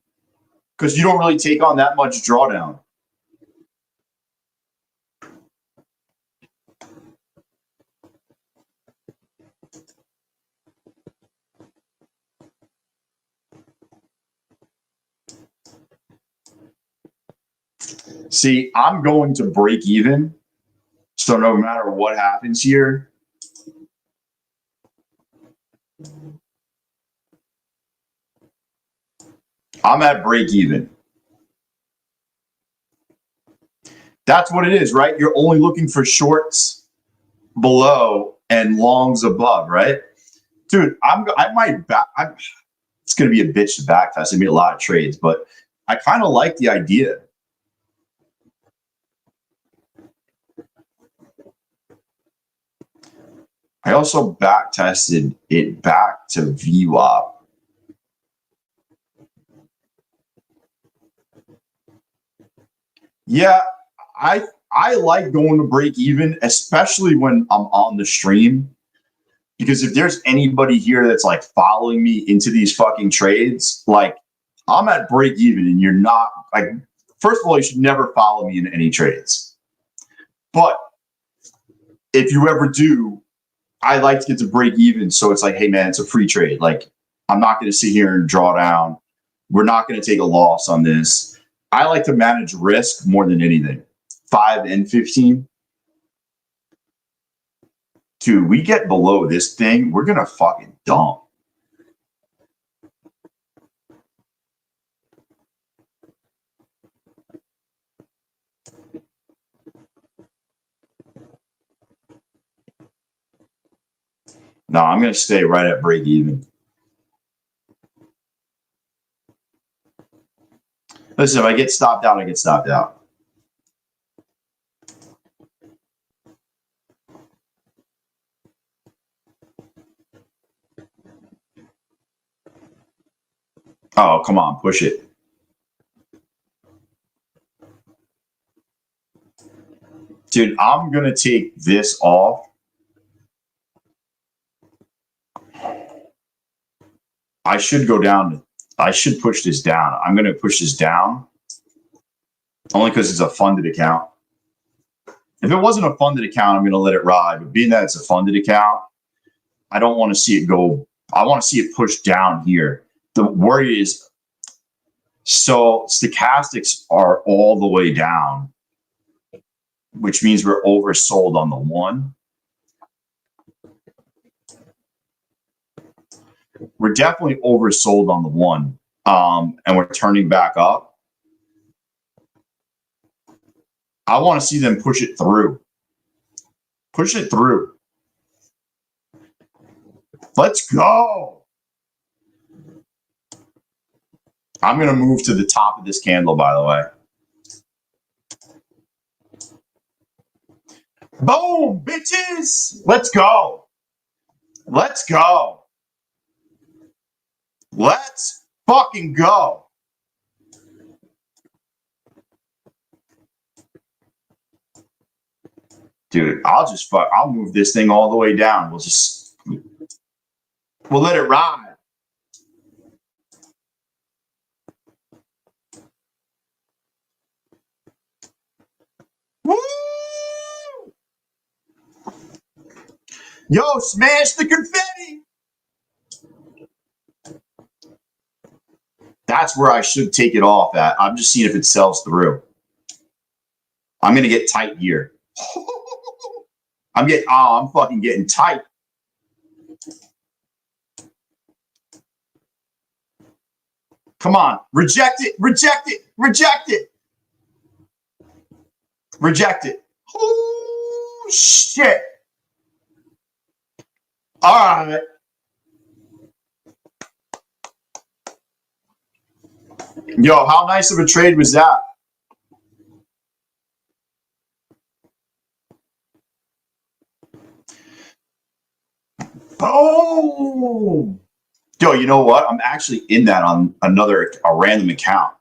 Because you don't really take on that much drawdown. See, I'm going to break even. So no matter what happens here, I'm at break even. That's what it is, right? You're only looking for shorts below and longs above, right? Dude, it's going to be a bitch to backtest. It's going to be a lot of trades, but I kind of like the idea. I also back tested it back to VWAP. Yeah, I like going to break even, especially when I'm on the stream. Because if there's anybody here that's like following me into these fucking trades, like I'm at break even and you're not, like, first of all, you should never follow me in any trades. But if you ever do, I like to get to break even. So it's like, hey man, it's a free trade. Like I'm not going to sit here and draw down. We're not going to take a loss on this. I like to manage risk more than anything. 5 and 15. Dude, we get below this thing, we're going to fucking dump. No, I'm going to stay right at break even. Listen, if I get stopped out, I get stopped out. Oh, come on, push it. Dude, I'm going to take this off. I should go down. I should push this down. I'm going to push this down only because it's a funded account. If it wasn't a funded account, I'm going to let it ride. But being that it's a funded account, I don't want to see it go. I want to see it pushed down here. The worry is, so stochastics are all the way down, which means we're oversold on the one. We're definitely oversold on the one, and we're turning back up. I want to see them push it through. Push it through. Let's go. I'm going to move to the top of this candle, by the way. Boom, bitches. Let's go. Let's go. Let's fucking go. Dude, I'll move this thing all the way down. We'll let it ride. Woo! Yo, smash the confetti. That's where I should take it off at. I'm just seeing if it sells through. I'm going to get tight here. I'm fucking getting tight. Come on. Reject it. Reject it. Reject it. Reject it. Oh, shit. All right. Yo, how nice of a trade was that? Boom. Yo, you know what? I'm actually in that on a random account.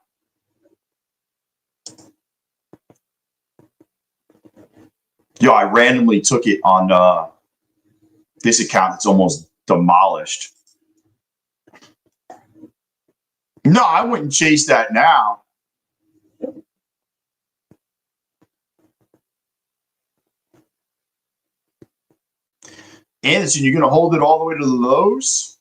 Yo, I randomly took it on this account that's almost demolished. No, I wouldn't chase that now. Anderson, you're going to hold it all the way to the lows?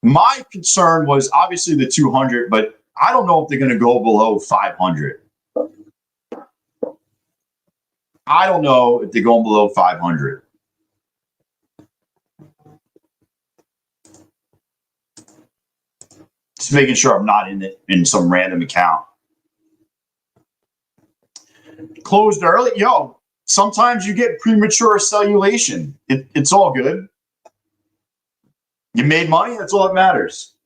My concern was obviously the 200, but I don't know if they're going to go below 500. I don't know if they're going below 500. Just making sure I'm not in some random account. Closed early. Yo, sometimes you get premature cellulation. It's all good. You made money. That's all that matters.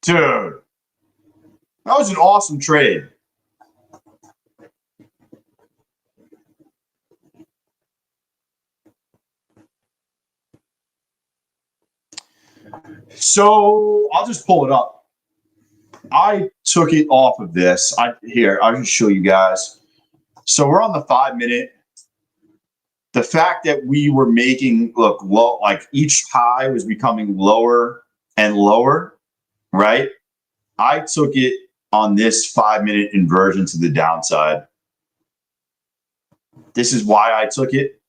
Dude, that was an awesome trade. So I'll just pull it up. I took it off of this. I'll just show you guys. So we're on the 5 minute. The fact that we were making look low, like each high was becoming lower and lower, right? I took it on this 5 minute inversion to the downside. This is why I took it.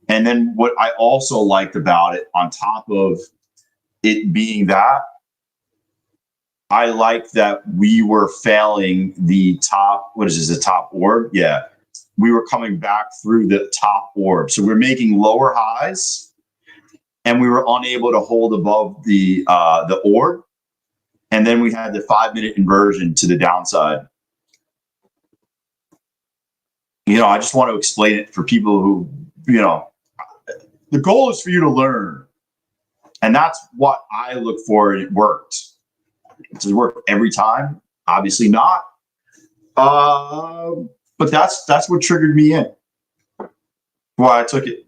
And then what I also liked about it, on top of it being that, I like that we were failing the top, what is this, the top orb? Yeah. We were coming back through the top orb. So we're making lower highs and we were unable to hold above the orb. And then we had the 5 minute inversion to the downside. I just want to explain it for people who, the goal is for you to learn. And that's what I look for, and it worked. Does it work every time? Obviously not. But that's what triggered me in. Why I took it.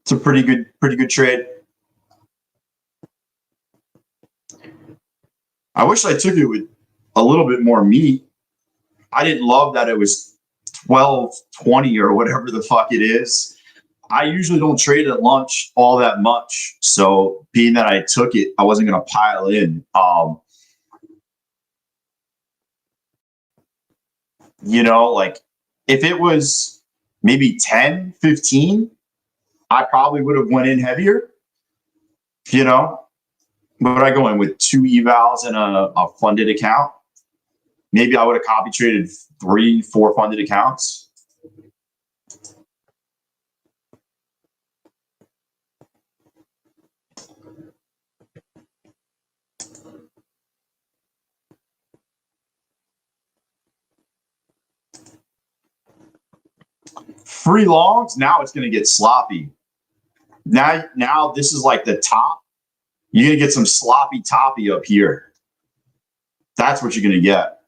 It's a pretty good trade. I wish I took it with a little bit more meat. I didn't love that it was 12.20 or whatever the fuck it is. I usually don't trade at lunch all that much. So being that I took it, I wasn't going to pile in. You know, like if it was maybe 10, 15, I probably would have went in heavier, you know, but I go in with 2 evals and a funded account. Maybe I would have copy traded 3, 4 funded accounts. Free longs, now it's going to get sloppy. Now this is like the top. You're going to get some sloppy toppy up here. That's what you're going to get.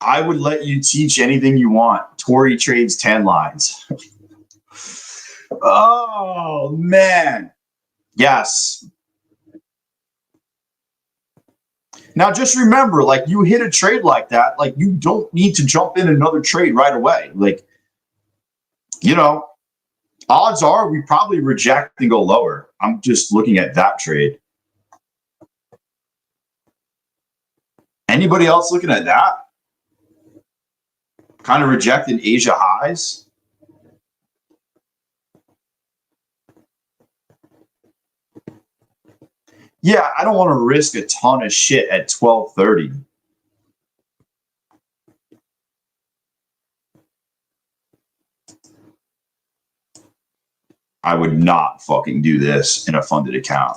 I would let you teach anything you want. Tori trades 10 lines. Oh, man. Yes. Now, just remember, like, you hit a trade like that, like, you don't need to jump in another trade right away. Like, you know, odds are we probably reject and go lower. I'm just looking at that trade. Anybody else looking at that? Kind of rejecting Asia highs. Yeah, I don't want to risk a ton of shit at 12:30. I would not fucking do this in a funded account.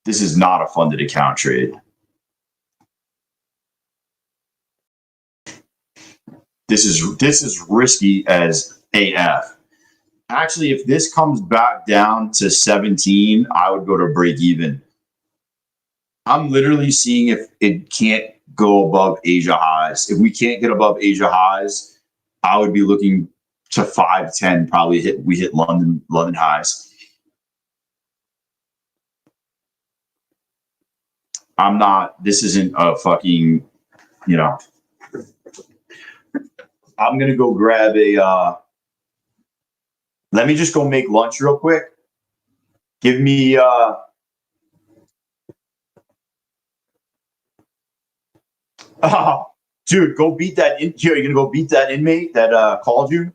This is not a funded account trade. This is risky as AF. Actually, if this comes back down to 17, I would go to break even. I'm literally seeing if it can't go above Asia highs. If we can't get above Asia highs, I would be looking to 510. Probably we hit London highs. I'm not. This isn't a fucking. You know. I'm gonna go grab a. Let me just go make lunch real quick. Give me. Oh, dude, go beat that. Here, you're gonna go beat that inmate that called you.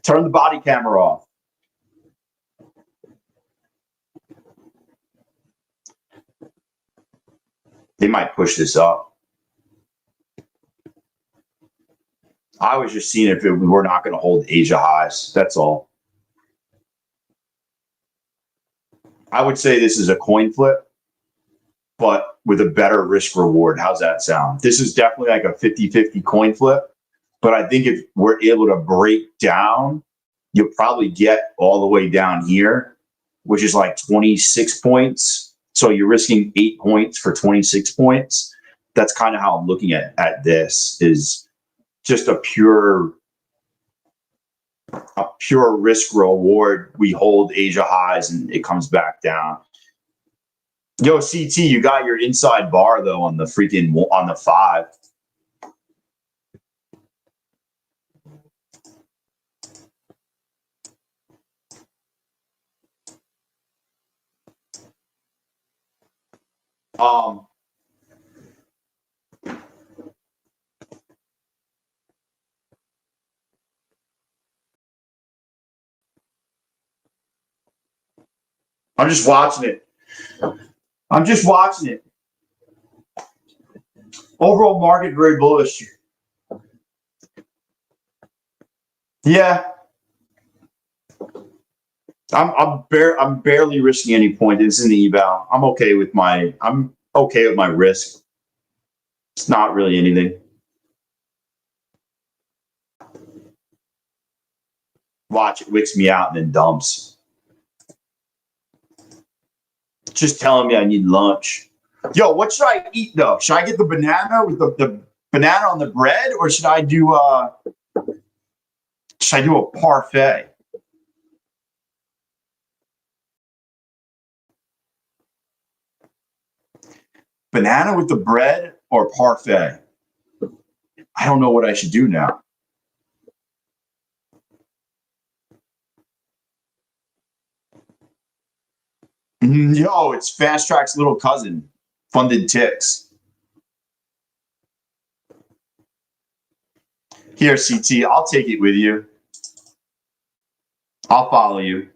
Turn the body camera off. They might push this up. I was just seeing if we're not going to hold Asia highs. That's all. I would say this is a coin flip, but with a better risk reward. How's that sound? This is definitely like a 50-50 coin flip. But I think if we're able to break down, you'll probably get all the way down here, which is like 26 points. So you're risking 8 points for 26 points. That's kind of how I'm looking at this, is just a pure risk reward. We hold Asia highs and it comes back down. Yo, CT, you got your inside bar though on the 5. I'm just watching it. Overall market very bullish. Yeah. I'm barely risking any point. This is an eval. I'm okay with my risk. It's not really anything. Watch, it wicks me out and then dumps. Just telling me I need lunch. Yo, what should I eat though? Should I get the banana with the banana on the bread, or should I do a parfait? Banana with the bread or parfait? I don't know what I should do now. Yo, it's Fast Track's little cousin, Funded Ticks. Here, CT, I'll take it with you. I'll follow you.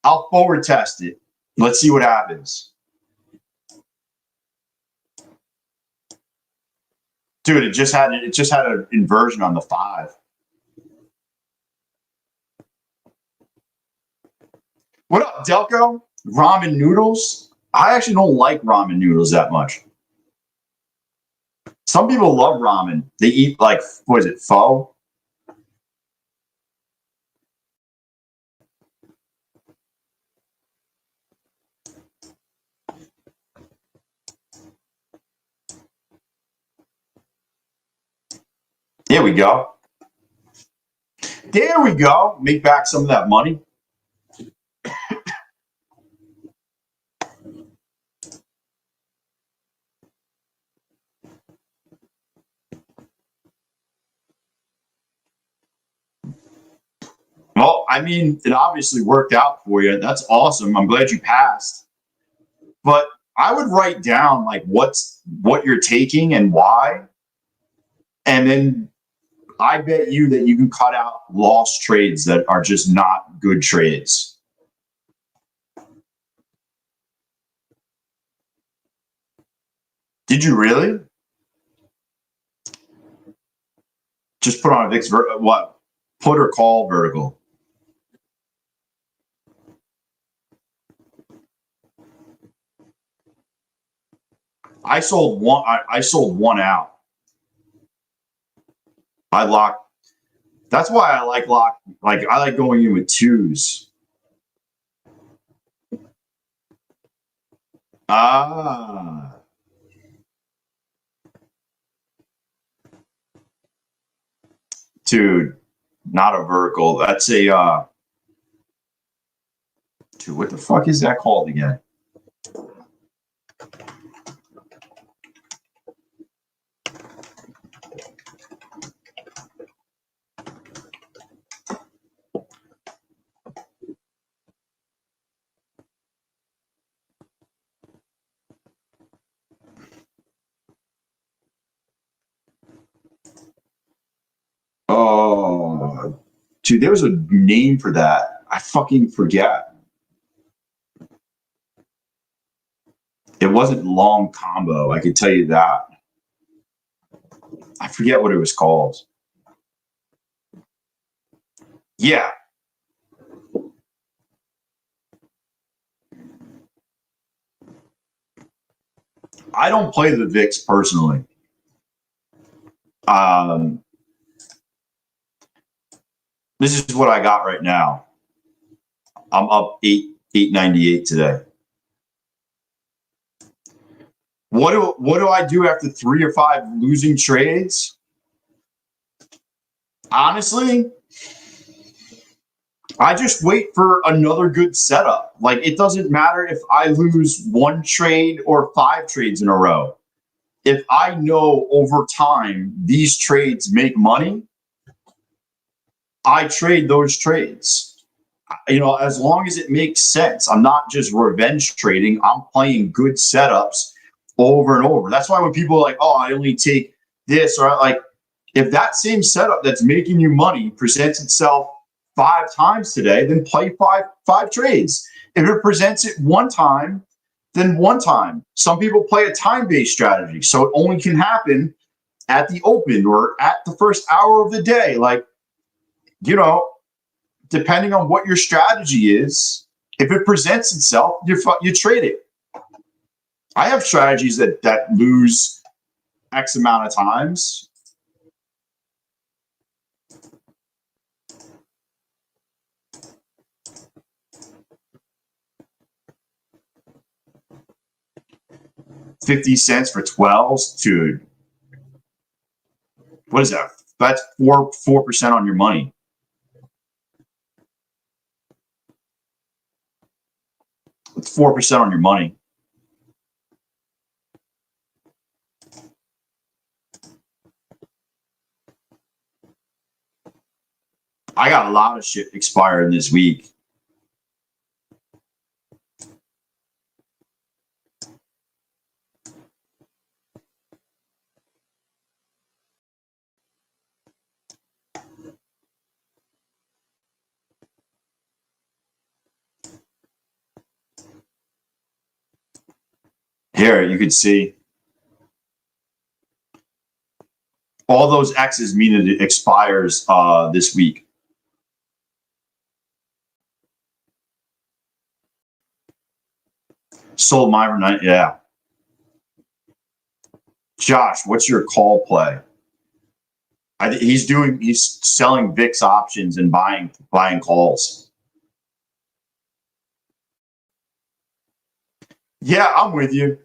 I'll forward test it. Let's see what happens. Dude, it just had an inversion on the 5. What up, Delco? Ramen noodles? I actually don't like ramen noodles that much. Some people love ramen. They eat like, what is it, pho? There we go. There we go. Make back some of that money. Well, I mean, it obviously worked out for you. That's awesome. I'm glad you passed. But I would write down like what you're taking and why. And then I bet you that you can cut out lost trades that are just not good trades. Did you really? Just put on a VIX, what? Put or call vertical. I sold one. I sold one out. I locked. That's why I like lock. Like I like going in with 2s. Ah, dude, not a vertical. That's a. Dude, what the fuck is that called again? Oh, dude, there was a name for that. I fucking forget. It wasn't long combo. I could tell you that. I forget what it was called. Yeah. I don't play the VIX personally. This is what I got right now. I'm up 898 today. What do I do after 3 or 5 losing trades? Honestly, I just wait for another good setup. Like it doesn't matter if I lose 1 trade or 5 trades in a row. If I know over time these trades make money, I trade those trades. You know, as long as it makes sense. I'm not just revenge trading. I'm playing good setups over and over. That's why when people are like, oh, I only take this, or like, if that same setup that's making you money presents itself 5 times today, then play five trades. If it presents it 1 time, then 1 time. Some people play a time-based strategy, so it only can happen at the open or at the first hour of the day. Like, you know, depending on what your strategy is, if it presents itself, you trade it. I have strategies that lose X amount of times. 50 cents for 12s, dude. What is that? That's 4% on your money. It's 4% on your money. I got a lot of shit expired this week. Here, you can see all those X's mean that it expires this week. Sold mine for 9. Yeah. Josh, what's your call play? He's selling VIX options and buying calls. Yeah, I'm with you.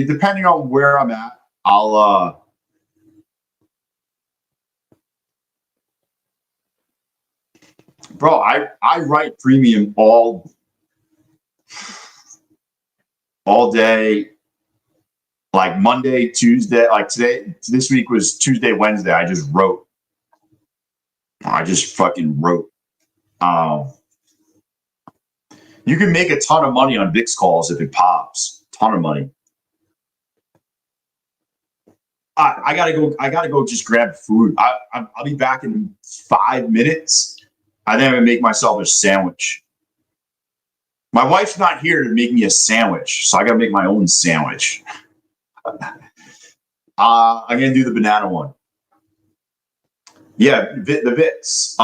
Depending on where I'm at, I'll bro, I write premium all day, like Monday, Tuesday, like this week was Tuesday, Wednesday. I just fucking wrote. You can make a ton of money on VIX calls if it pops. Ton of money. I gotta go just grab food. I'll be back in 5 minutes. I think I'm gonna make myself a sandwich. My wife's not here to make me a sandwich, so I gotta make my own sandwich. I'm gonna do the banana one. Yeah, the VIX.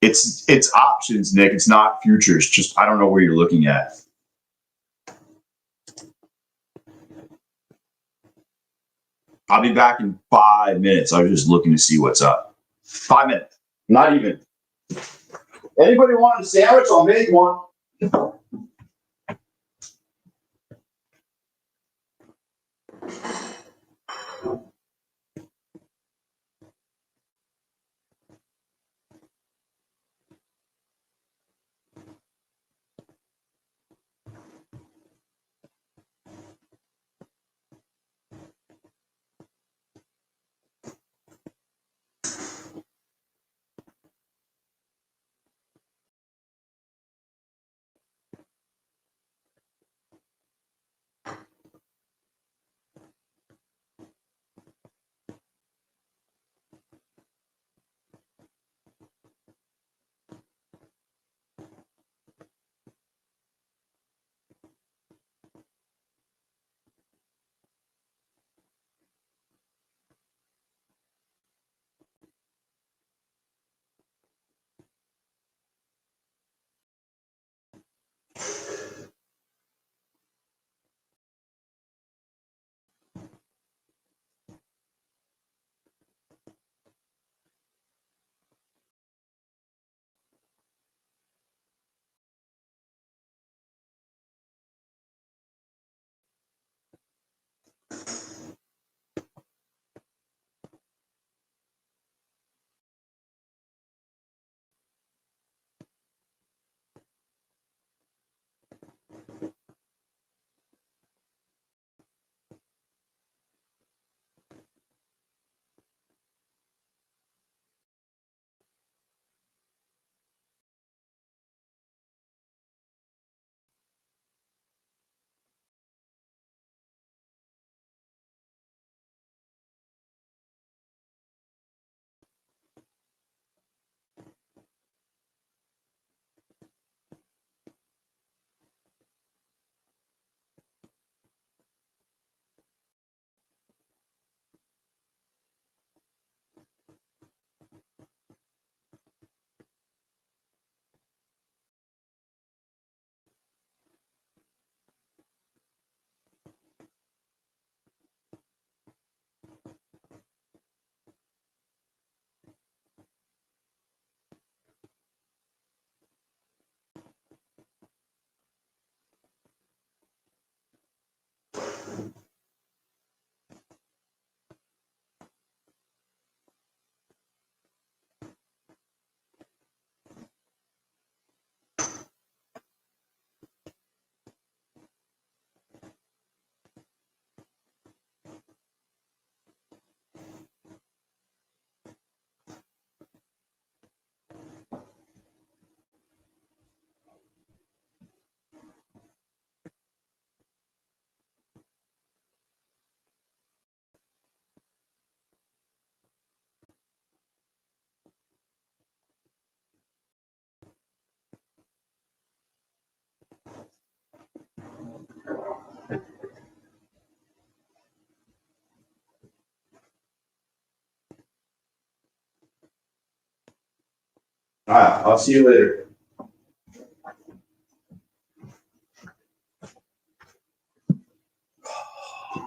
It's options, Nick. It's not futures. Just I don't know where you're looking at. I'll be back in 5 minutes. I was just looking to see what's up. 5 minutes. Not even. Anybody want a sandwich? I'll make one. All right, I'll see you later.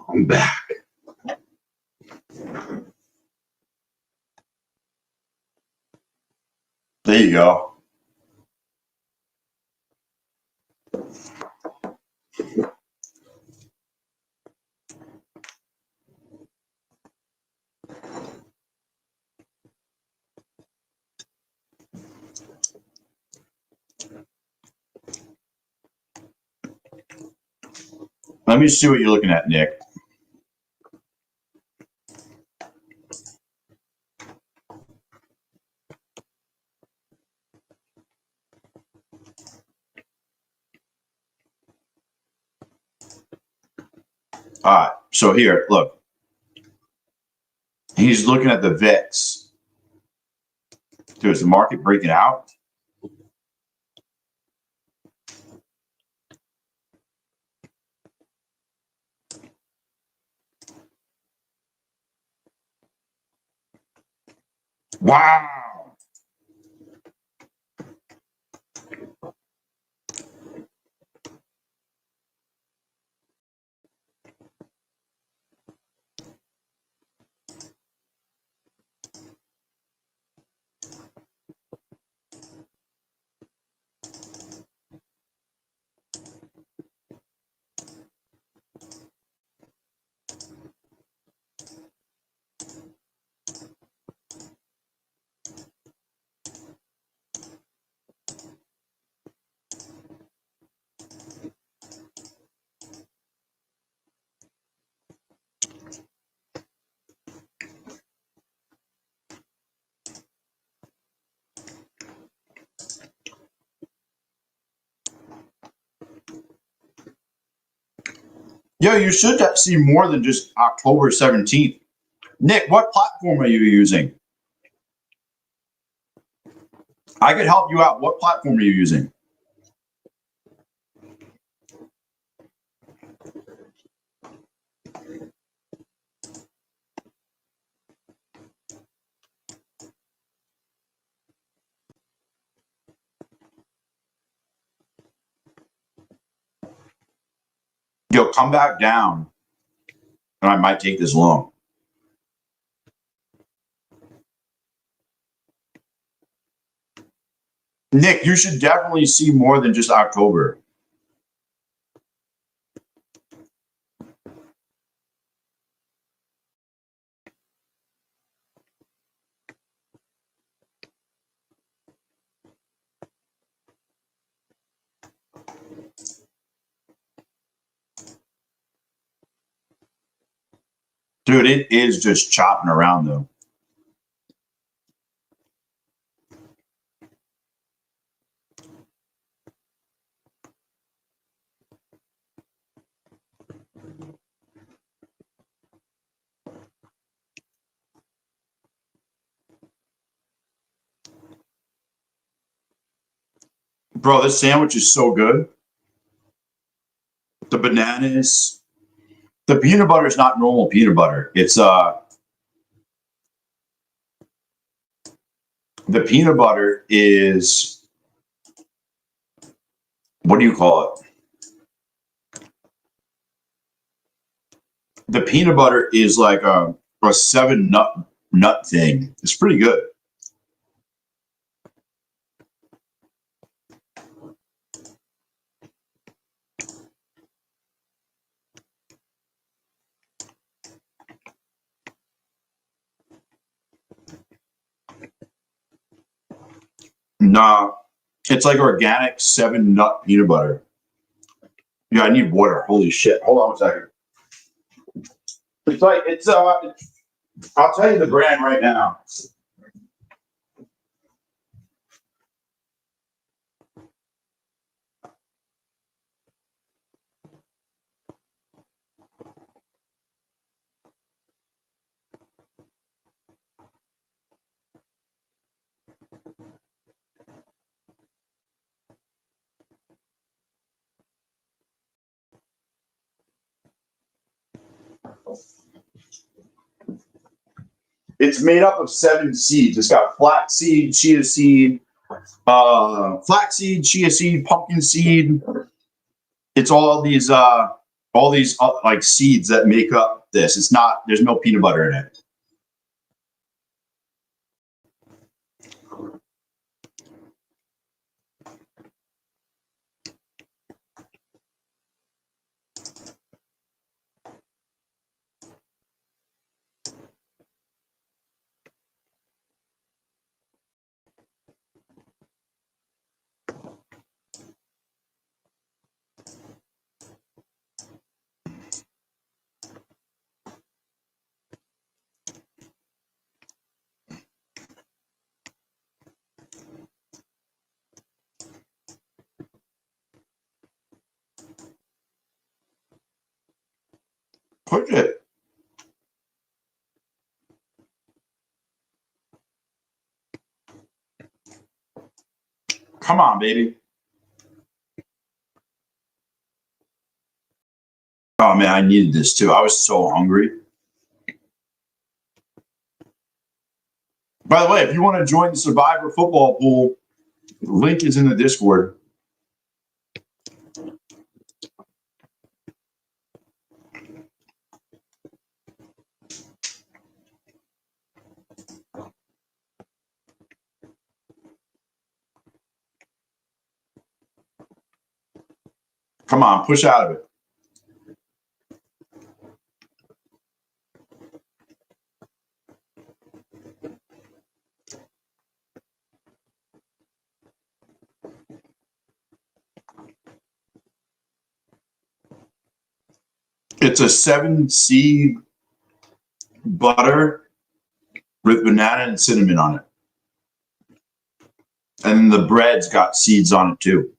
I'm back. There you go. Let me see what you're looking at, Nick. All right, so here, look. He's looking at the VIX. Dude, is the market breaking out? Wow. Yo, you should see more than just October 17th. Nick, what platform are you using? I could help you out. What platform are you using? Yo, come back down, and I might take this long. Nick, you should definitely see more than just October. Dude, it is just chopping around, though. Bro, this sandwich is so good. The bananas. The peanut butter is not normal peanut butter. It's the peanut butter is, what do you call it? The peanut butter is like a 7 nut thing. It's pretty good. Nah, it's like organic 7 nut peanut butter. Yeah, I need water. Holy shit. Hold on a second. It's like, I'll tell you the brand right now. It's made up of 7 seeds. It's got flax seed, chia seed, flaxseed, chia seed, pumpkin seed. It's all these like seeds that make up this. It's not, there's no peanut butter in it. Push it. Come on, baby. Oh man, I needed this too. I was so hungry. By the way, if you want to join the Survivor football pool, the link is in the Discord. Come on, push out of it. It's a 7C butter with banana and cinnamon on it. And the bread's got seeds on it too.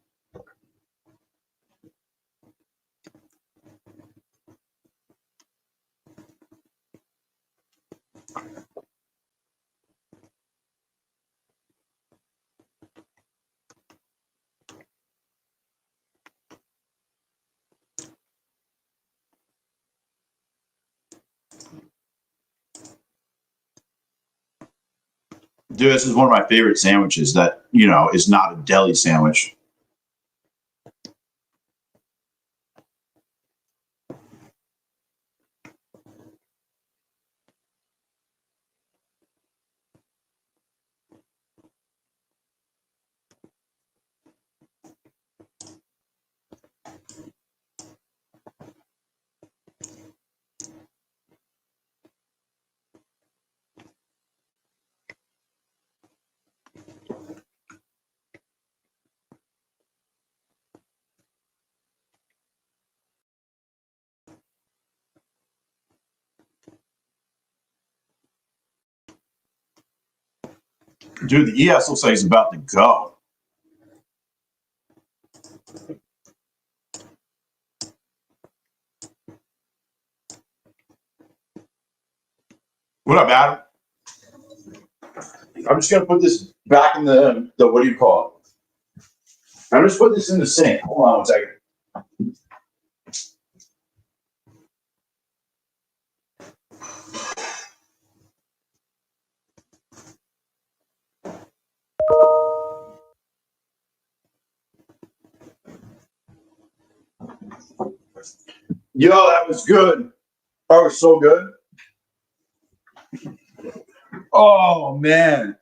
Dude, this is one of my favorite sandwiches that, you know, is not a deli sandwich. Dude, the ES looks like he's about to go. What up, Adam? I'm just gonna put this back in the what do you call it? I'm just put this in the sink. Hold on one second. Yo, that was good. That was so good. Oh man.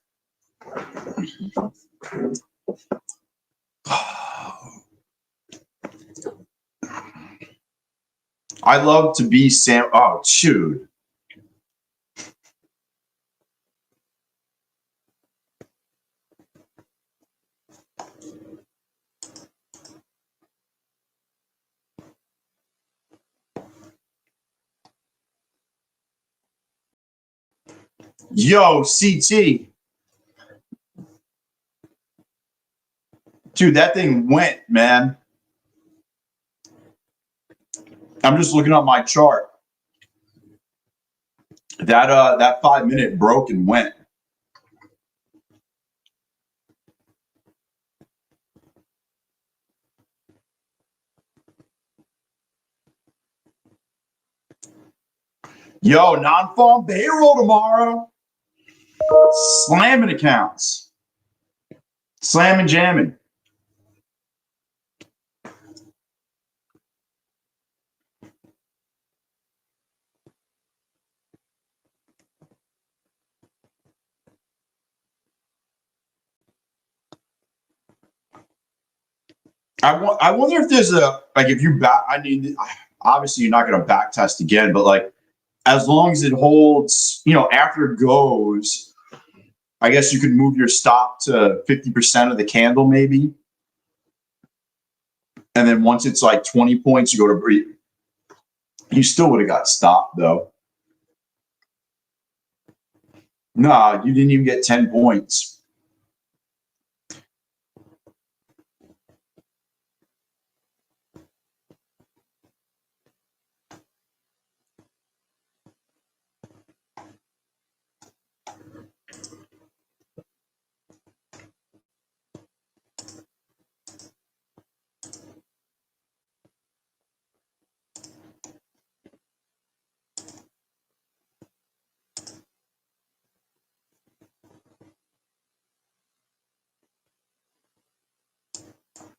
I love to be Sam. Oh, shoot. Yo, CT. Dude, that thing went, man. I'm just looking at my chart. That 5 minute broke and went. Yo, non-farm payroll tomorrow. Slamming accounts. Slam and jamming. I wonder if there's if you back, I mean, obviously you're not going to back test again, but like, as long as it holds, after it goes, I guess you could move your stop to 50% of the candle maybe. And then once it's like 20 points, you go to breathe. You still would have got stopped though. Nah, you didn't even get 10 points.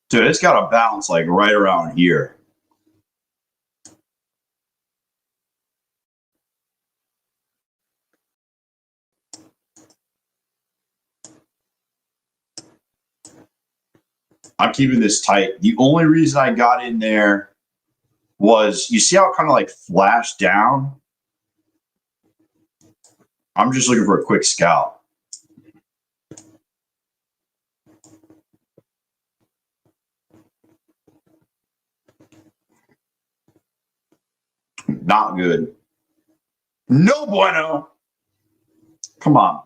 Dude, it's got to bounce like right around here. I'm keeping this tight. The only reason I got in there was, you see how it kind of like flashed down? I'm just looking for a quick scalp. Not good. No bueno. Come on.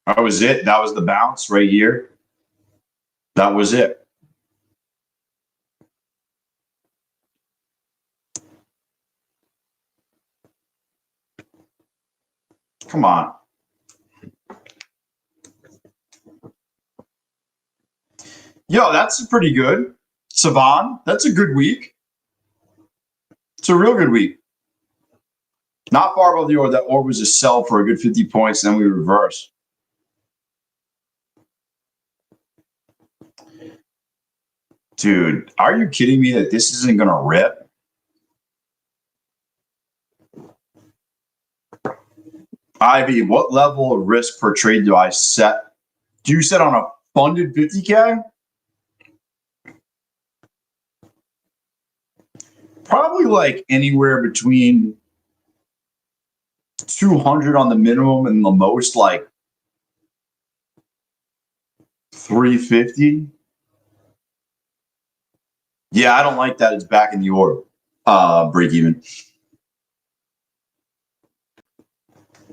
That was it. That was the bounce right here. That was it. Come on. Yo, that's pretty good. Savan, that's a good week. It's a real good week. Not far above the order. That order was a sell for a good 50 points, and then we reverse. Dude, are you kidding me that this isn't going to rip? Ivy, what level of risk per trade do I set? Do you set on a funded 50K? Probably like anywhere between 200 on the minimum and the most like 350. Yeah, I don't like that. It's back in the order. Break even.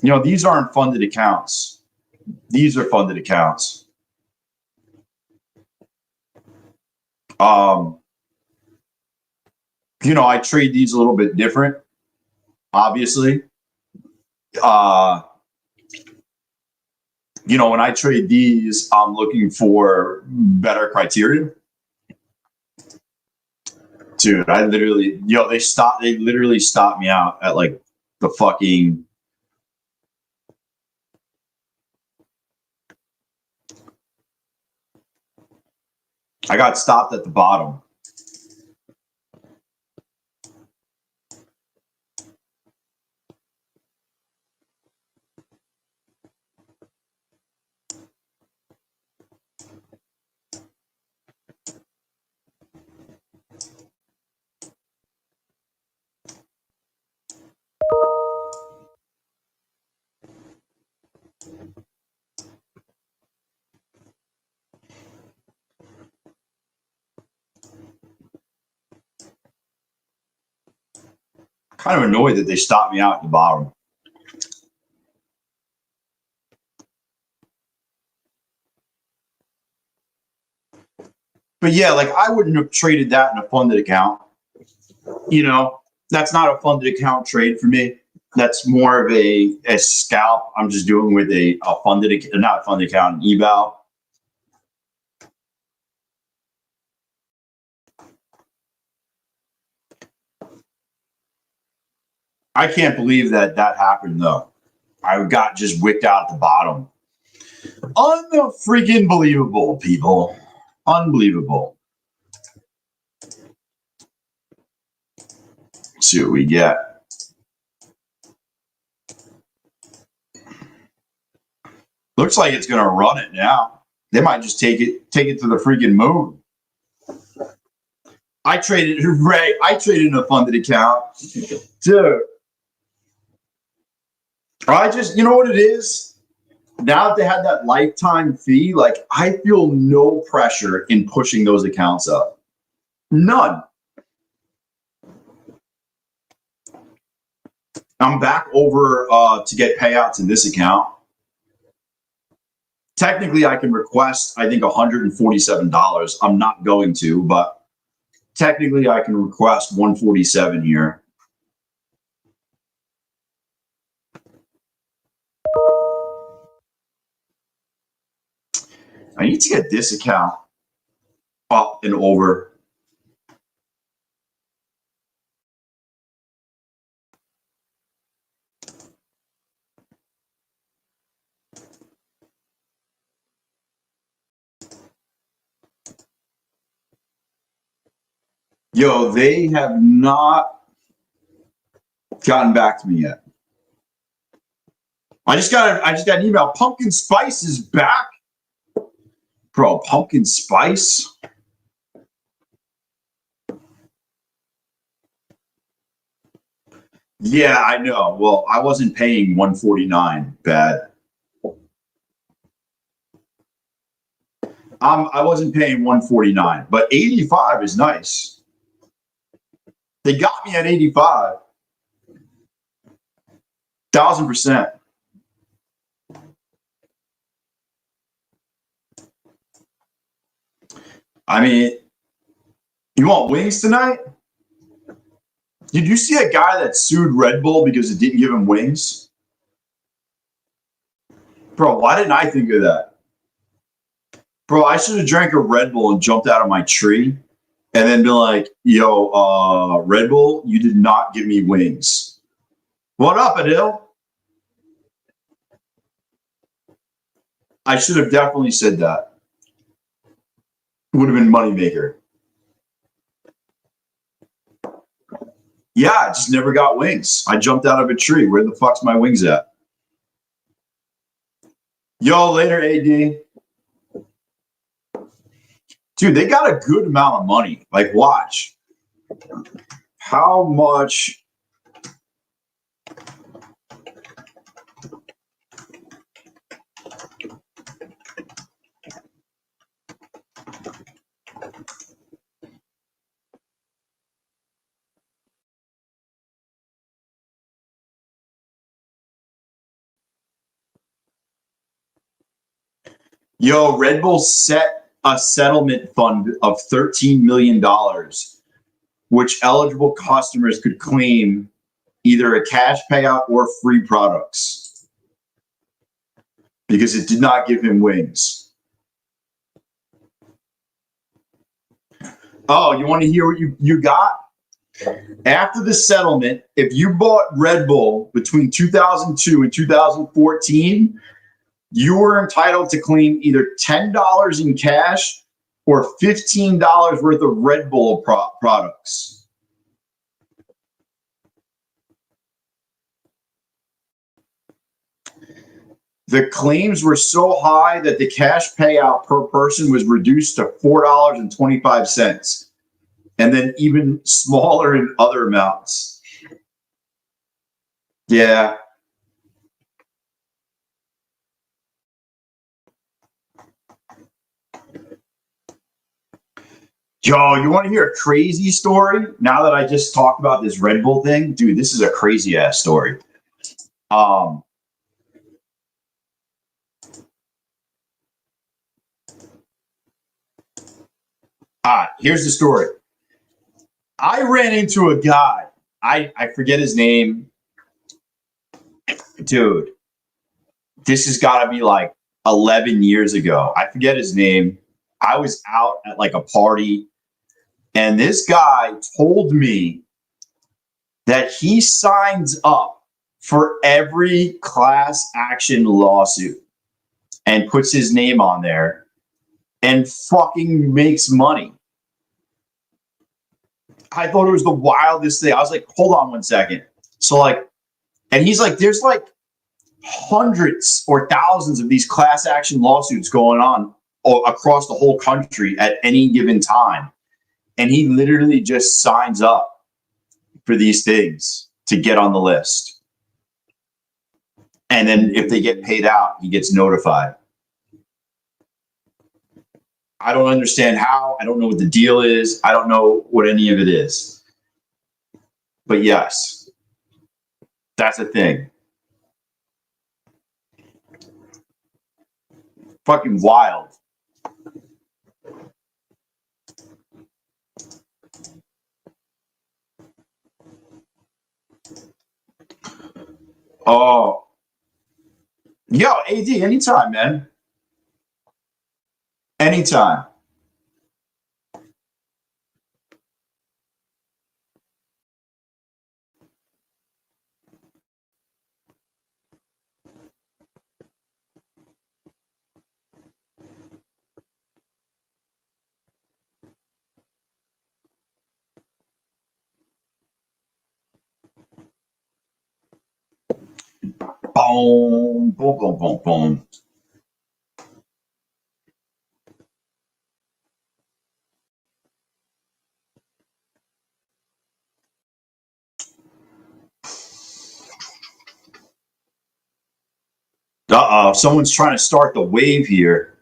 These aren't funded accounts. These are funded accounts. I trade these a little bit different, obviously. When I trade these, I'm looking for better criteria. Dude, I literally, they literally stopped me out at like the fucking. I got stopped at the bottom. Kind of annoyed that they stopped me out at the bottom. But yeah, like I wouldn't have traded that in a funded account. That's not a funded account trade for me. That's more of a scalp. I'm just doing with a funded, not a funded account, an eval. I can't believe that happened though. I got just wicked out at the bottom. Unfreaking believable, people. Unbelievable. Let's see what we get. Looks like it's going to run it now. They might just take it to the freaking moon. I traded in a funded account. Dude. You know what it is? Now that they had that lifetime fee, like I feel no pressure in pushing those accounts up. None. I'm back over to get payouts in this account. Technically, I can request, I think, $147. I'm not going to, but technically I can request $147 here. I need to get this account up and over. Yo, they have not gotten back to me yet. I just got an email. Pumpkin Spice is back. Bro, pumpkin spice? Yeah, I know. Well, I wasn't paying $149. Bad. I wasn't paying $149, but 85 is nice. They got me at 85. 1,000%. I mean, you want wings tonight? Did you see a guy that sued Red Bull because it didn't give him wings? Bro, why didn't I think of that? Bro, I should have drank a Red Bull and jumped out of my tree and then been like, yo, Red Bull, you did not give me wings. What up, Adil? I should have definitely said that. Would have been moneymaker. Yeah, I just never got wings. I jumped out of a tree. Where the fuck's my wings at? Yo, later, AD. Dude, they got a good amount of money. Like, watch. How much? Yo, Red Bull set a settlement fund of $13 million, which eligible customers could claim either a cash payout or free products because it did not give him wings. Oh, you want to hear what you got? After the settlement, if you bought Red Bull between 2002 and 2014, you were entitled to claim either $10 in cash or $15 worth of Red Bull products. The claims were so high that the cash payout per person was reduced to $4.25, and then even smaller in other amounts. Yeah. Yo, you want to hear a crazy story? Now that I just talked about this Red Bull thing, dude, this is a crazy ass story. Here's the story. I ran into a guy. I forget his name. Dude, this has got to be like 11 years ago. I forget his name. I was out at like a party, and this guy told me that he signs up for every class action lawsuit and puts his name on there and fucking makes money. I thought it was the wildest thing. I was like, hold on one second. So like, and he's like, there's like hundreds or thousands of these class action lawsuits going on across the whole country at any given time. And he literally just signs up for these things to get on the list. And then if they get paid out, he gets notified. I don't understand how. I don't know what the deal is. I don't know what any of it is. But yes, that's a thing. Fucking wild. Oh, yo, AD, anytime, man. Anytime. Boom, boom, boom, boom, boom. Uh-oh, someone's trying to start the wave here.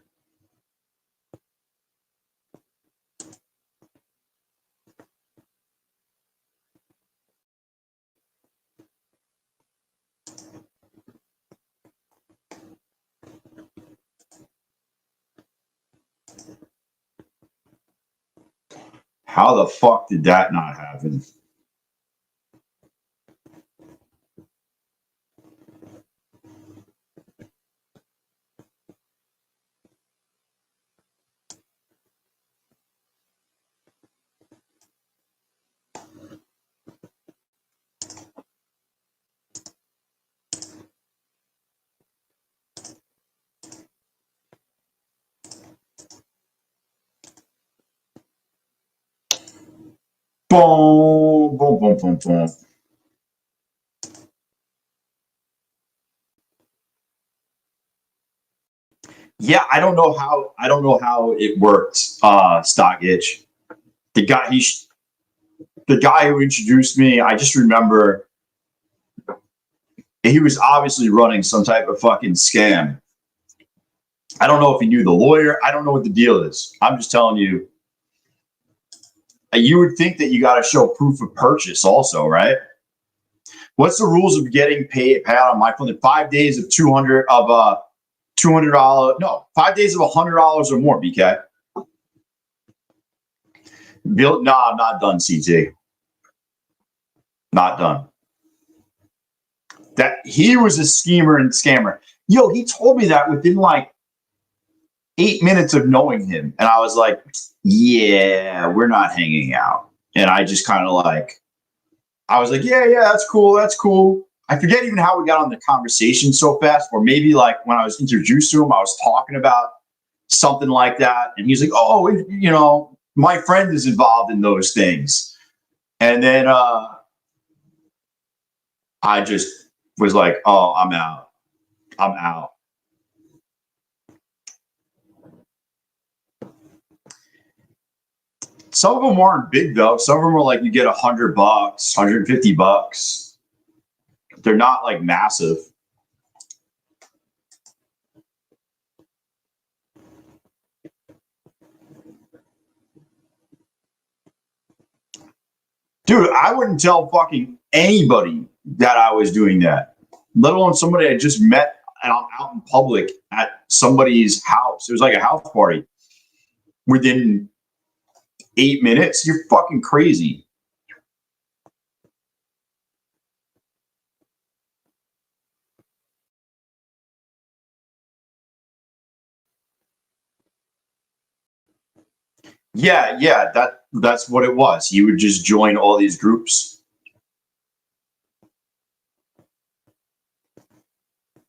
How the fuck did that not happen? Boom, boom, boom, boom, boom. Yeah, I don't know how it worked, Stock Itch. The guy who introduced me, I just remember he was obviously running some type of fucking scam. I don't know if he knew the lawyer. I don't know what the deal is. I'm just telling you. You would think that you got to show proof of purchase also, right? What's the rules of getting paid out on my phone? 5 days of $200 No, 5 days of $100 or more, BK. Bill, no, I'm not done, CT. Not done. That he was a schemer and scammer. Yo, he told me that within like 8 minutes of knowing him. And I was like, yeah, we're not hanging out. And I just kind of like, I was like, yeah, that's cool. That's cool. I forget even how we got on the conversation so fast, or maybe like when I was introduced to him, I was talking about something like that. And he's like, oh, you know, my friend is involved in those things. And then I just was like, oh, I'm out. I'm out. Some of them aren't big though. Some of them are like you get $100, $150. They're not like massive. Dude, I wouldn't tell fucking anybody that I was doing that, let alone somebody I just met out in public at somebody's house. It was like a house party. Within 8 minutes, you're fucking crazy. Yeah, that's what it was. He would just join all these groups.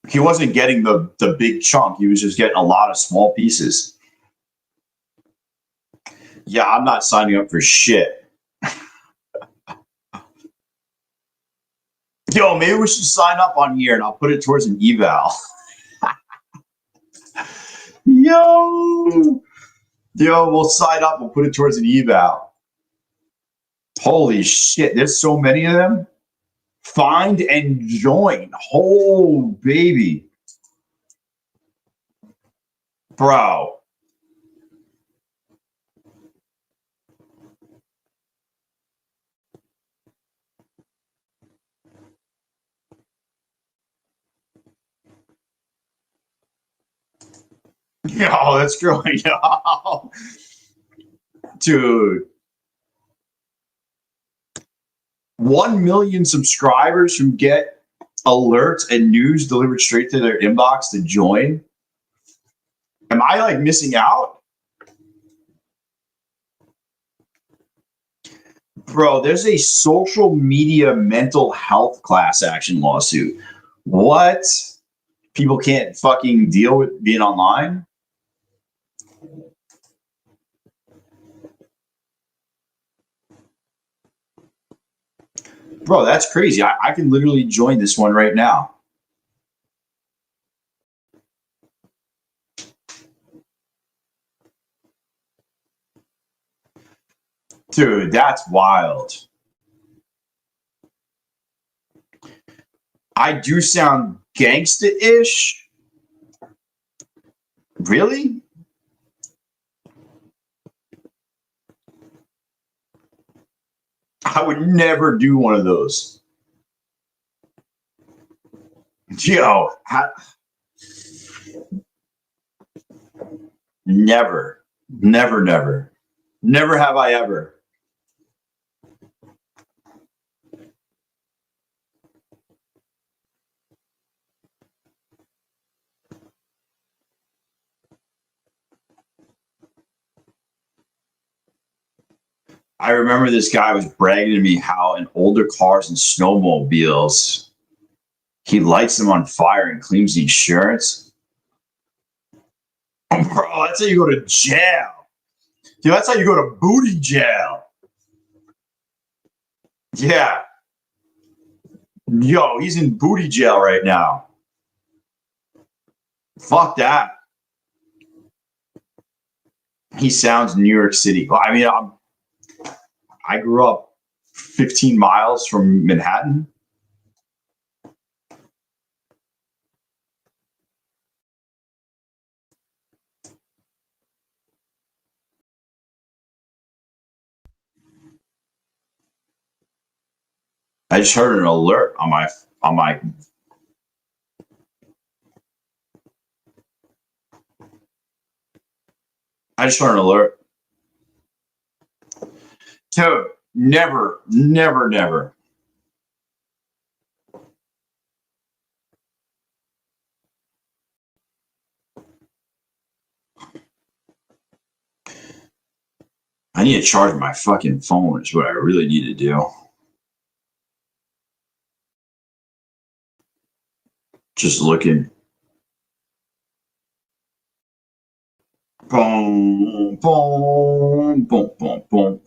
He wasn't getting the big chunk. He was just getting a lot of small pieces. Yeah, I'm not signing up for shit. Yo, maybe we should sign up on here and I'll put it towards an eval. Yo, we'll sign up. We'll put it towards an eval. Holy shit, there's so many of them. Find and join. Oh, baby. Bro. Yo, that's growing. Yo. Dude. 1 million subscribers who get alerts and news delivered straight to their inbox to join. Am I like missing out? Bro, there's a social media mental health class action lawsuit. What? People can't fucking deal with being online? Bro, that's crazy. I can literally join this one right now. Dude, that's wild. I do sound gangsta-ish. Really? I would never do one of those. Yo, never, never, never, never have I ever. I remember this guy was bragging to me how in older cars and snowmobiles, he lights them on fire and claims the insurance. Oh, bro, that's how you go to jail. Dude, that's how you go to booty jail. Yeah. Yo, he's in booty jail right now. Fuck that. He sounds New York City. I mean, I grew up 15 miles from Manhattan. I just heard an alert on my I just heard an alert. Dude, never, never, never. I need to charge my fucking phone is what I really need to do. Just looking. Boom, boom, boom, boom, boom.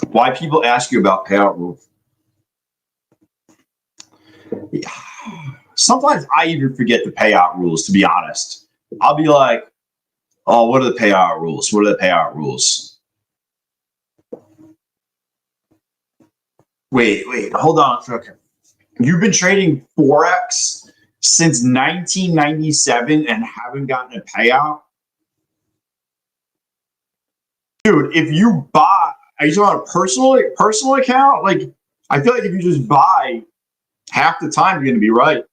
Why people ask you about payout rules? Yeah. Sometimes I even forget the payout rules, to be honest. I'll be like, oh, what are the payout rules? What are the payout rules? Wait, hold on a second. You've been trading Forex since 1997 and haven't gotten a payout? Dude, if you buy, are you talking about a personal account? Like, I feel like if you just buy, half the time you're going to be right.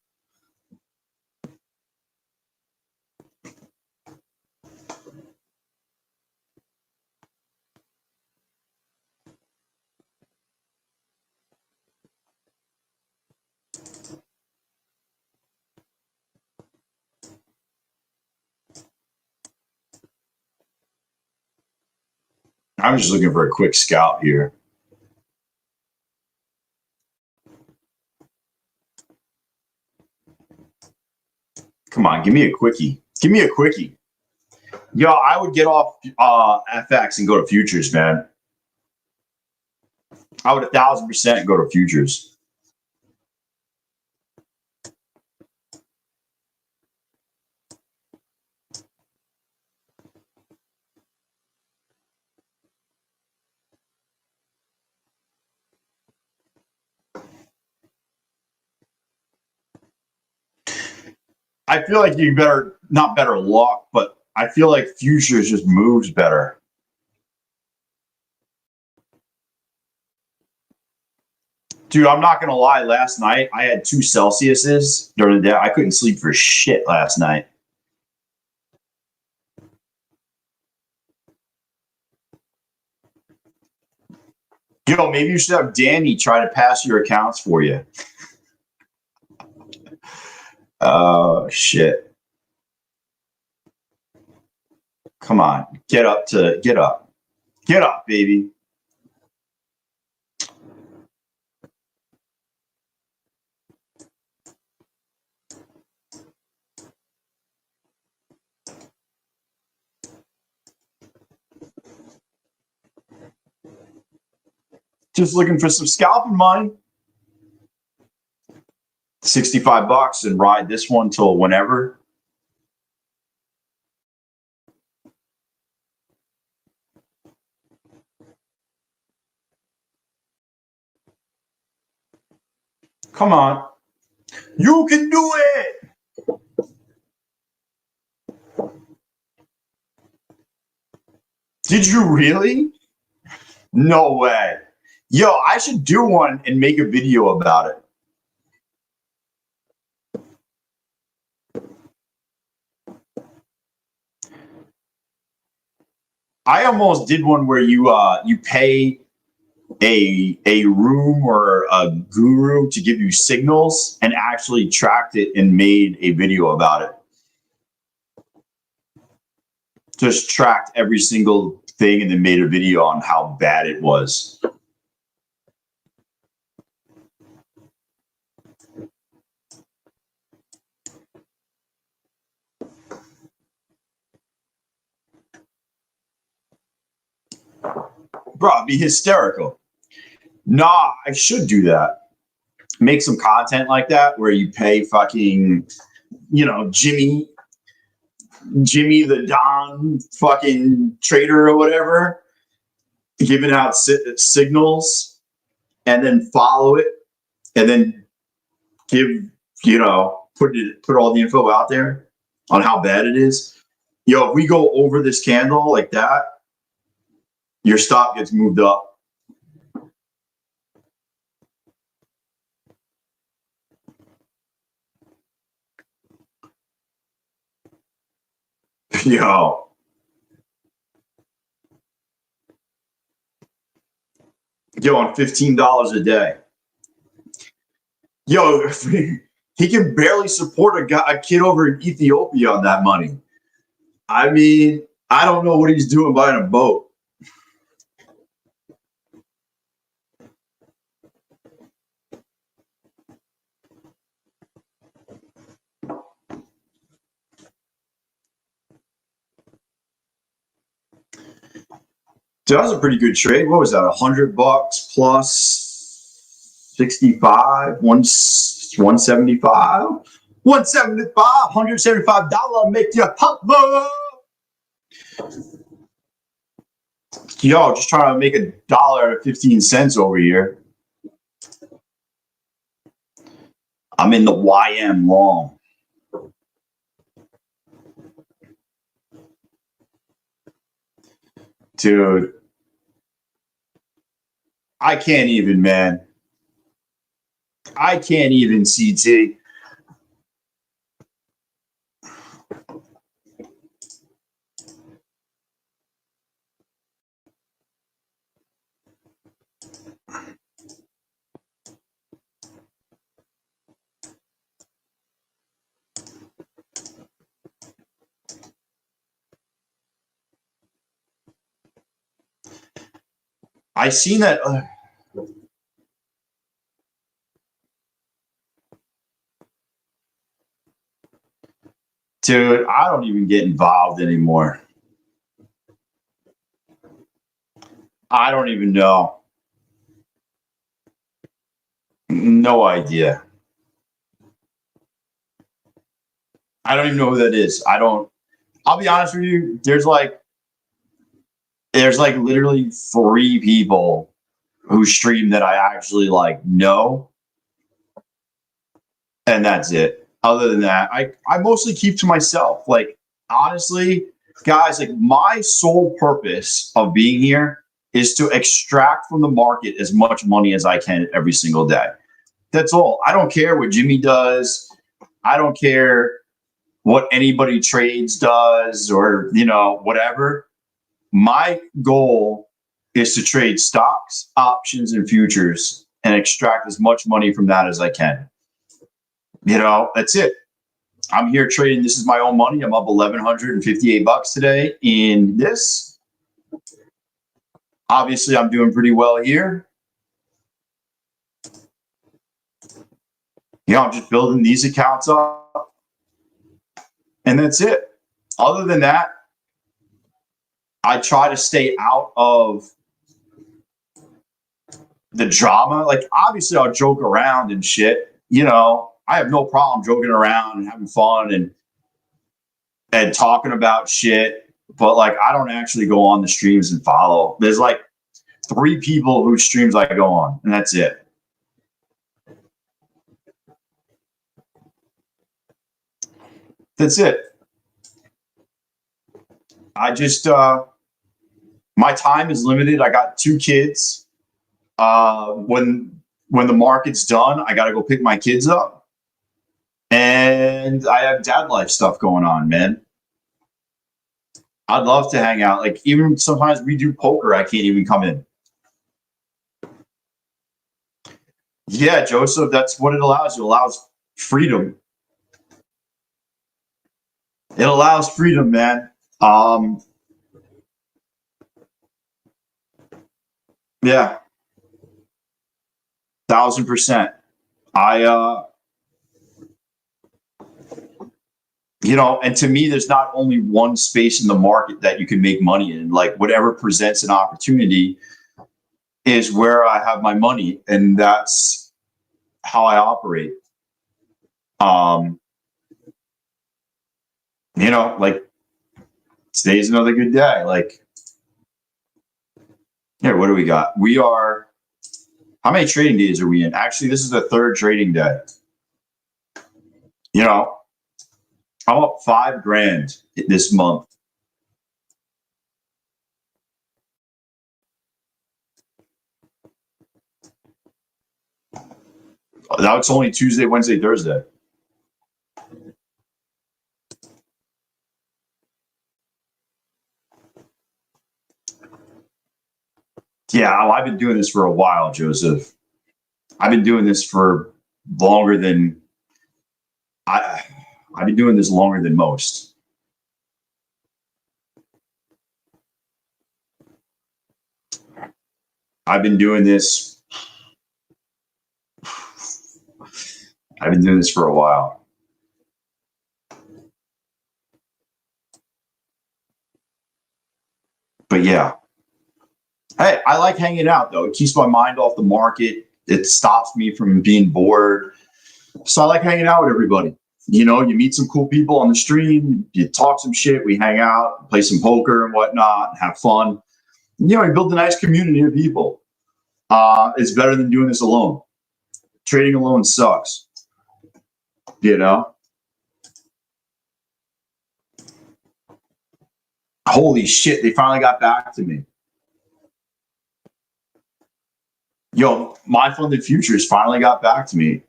I'm just looking for a quick scalp here. Come on, give me a quickie. Give me a quickie. Yo, I would get off FX and go to futures, man. I would 1,000% go to futures. I feel like you better, not better luck, but I feel like futures just moves better. Dude, I'm not going to lie. Last night, I had 2 Celsiuses during the day. I couldn't sleep for shit last night. Yo, maybe you should have Danny try to pass your accounts for you. Oh, shit. Come on. Get up. Get up, baby. Just looking for some scalping money. $65 and ride this one till whenever. Come on. You can do it. Did you really? No way. Yo, I should do one and make a video about it. I almost did one where you pay a room or a guru to give you signals and actually tracked it and made a video about it. Just tracked every single thing and then made a video on how bad it was. Bro, it'd be hysterical. Nah, I should do that. Make some content like that where you pay fucking, Jimmy the Don fucking trader or whatever, giving out signals, and then follow it, and then give, put all the info out there on how bad it is. Yo, if we go over this candle like that, your stop gets moved up. Yo. Yo, on $15 a day. Yo, he can barely support a kid over in Ethiopia on that money. I mean, I don't know what he's doing buying a boat. So that was a pretty good trade. What was that? $100 plus 65, 175, 175, $175 make you pop. Yo, just trying to make $1.15 over here. I'm in the YM long. Dude. I can't even, man. I can't even, CT. I seen that. Dude, I don't even get involved anymore. I don't even know. No idea. I don't even know who that is. I'll be honest with you. There's like literally 3 people who stream that I actually like know. And that's it. Other than that, I mostly keep to myself. Like, honestly, guys, like my sole purpose of being here is to extract from the market as much money as I can every single day. That's all. I don't care what Jimmy does. I don't care what anybody trades does or, whatever. My goal is to trade stocks, options, and futures and extract as much money from that as I can. That's it. I'm here trading. This is my own money. I'm up $1,158 today in this. Obviously, I'm doing pretty well here. I'm just building these accounts up. And that's it. Other than that, I try to stay out of the drama. Like, obviously, I'll joke around and shit. I have no problem joking around and having fun and talking about shit. But, like, I don't actually go on the streams and follow. There's, like, 3 people whose streams I go on, and that's it. That's it. I just, my time is limited. I got 2 kids. When the market's done, I got to go pick my kids up. And I have dad life stuff going on, man. I'd love to hang out. Like, even sometimes we do poker, I can't even come in. Yeah, Joseph, that's what it allows. It allows freedom. It allows freedom, man. Yeah. 1,000%. And to me, there's not only one space in the market that you can make money in. Like, whatever presents an opportunity is where I have my money, and that's how I operate. Like, today's another good day. Like, here, what do we got? How many trading days are we in? Actually, this is the 3rd trading day. I'm up $5,000 this month. Now it's only Tuesday, Wednesday, Thursday. Yeah, I've been doing this for a while, Joseph. I've been doing this for longer than I've been doing this longer than most. I've been doing this for a while. But yeah. Hey, I like hanging out, though. It keeps my mind off the market. It stops me from being bored. So I like hanging out with everybody. You meet some cool people on the stream. You talk some shit. We hang out, play some poker and whatnot, have fun. You build a nice community of people. It's better than doing this alone. Trading alone sucks. Holy shit, they finally got back to me. Yo, my funded futures finally got back to me.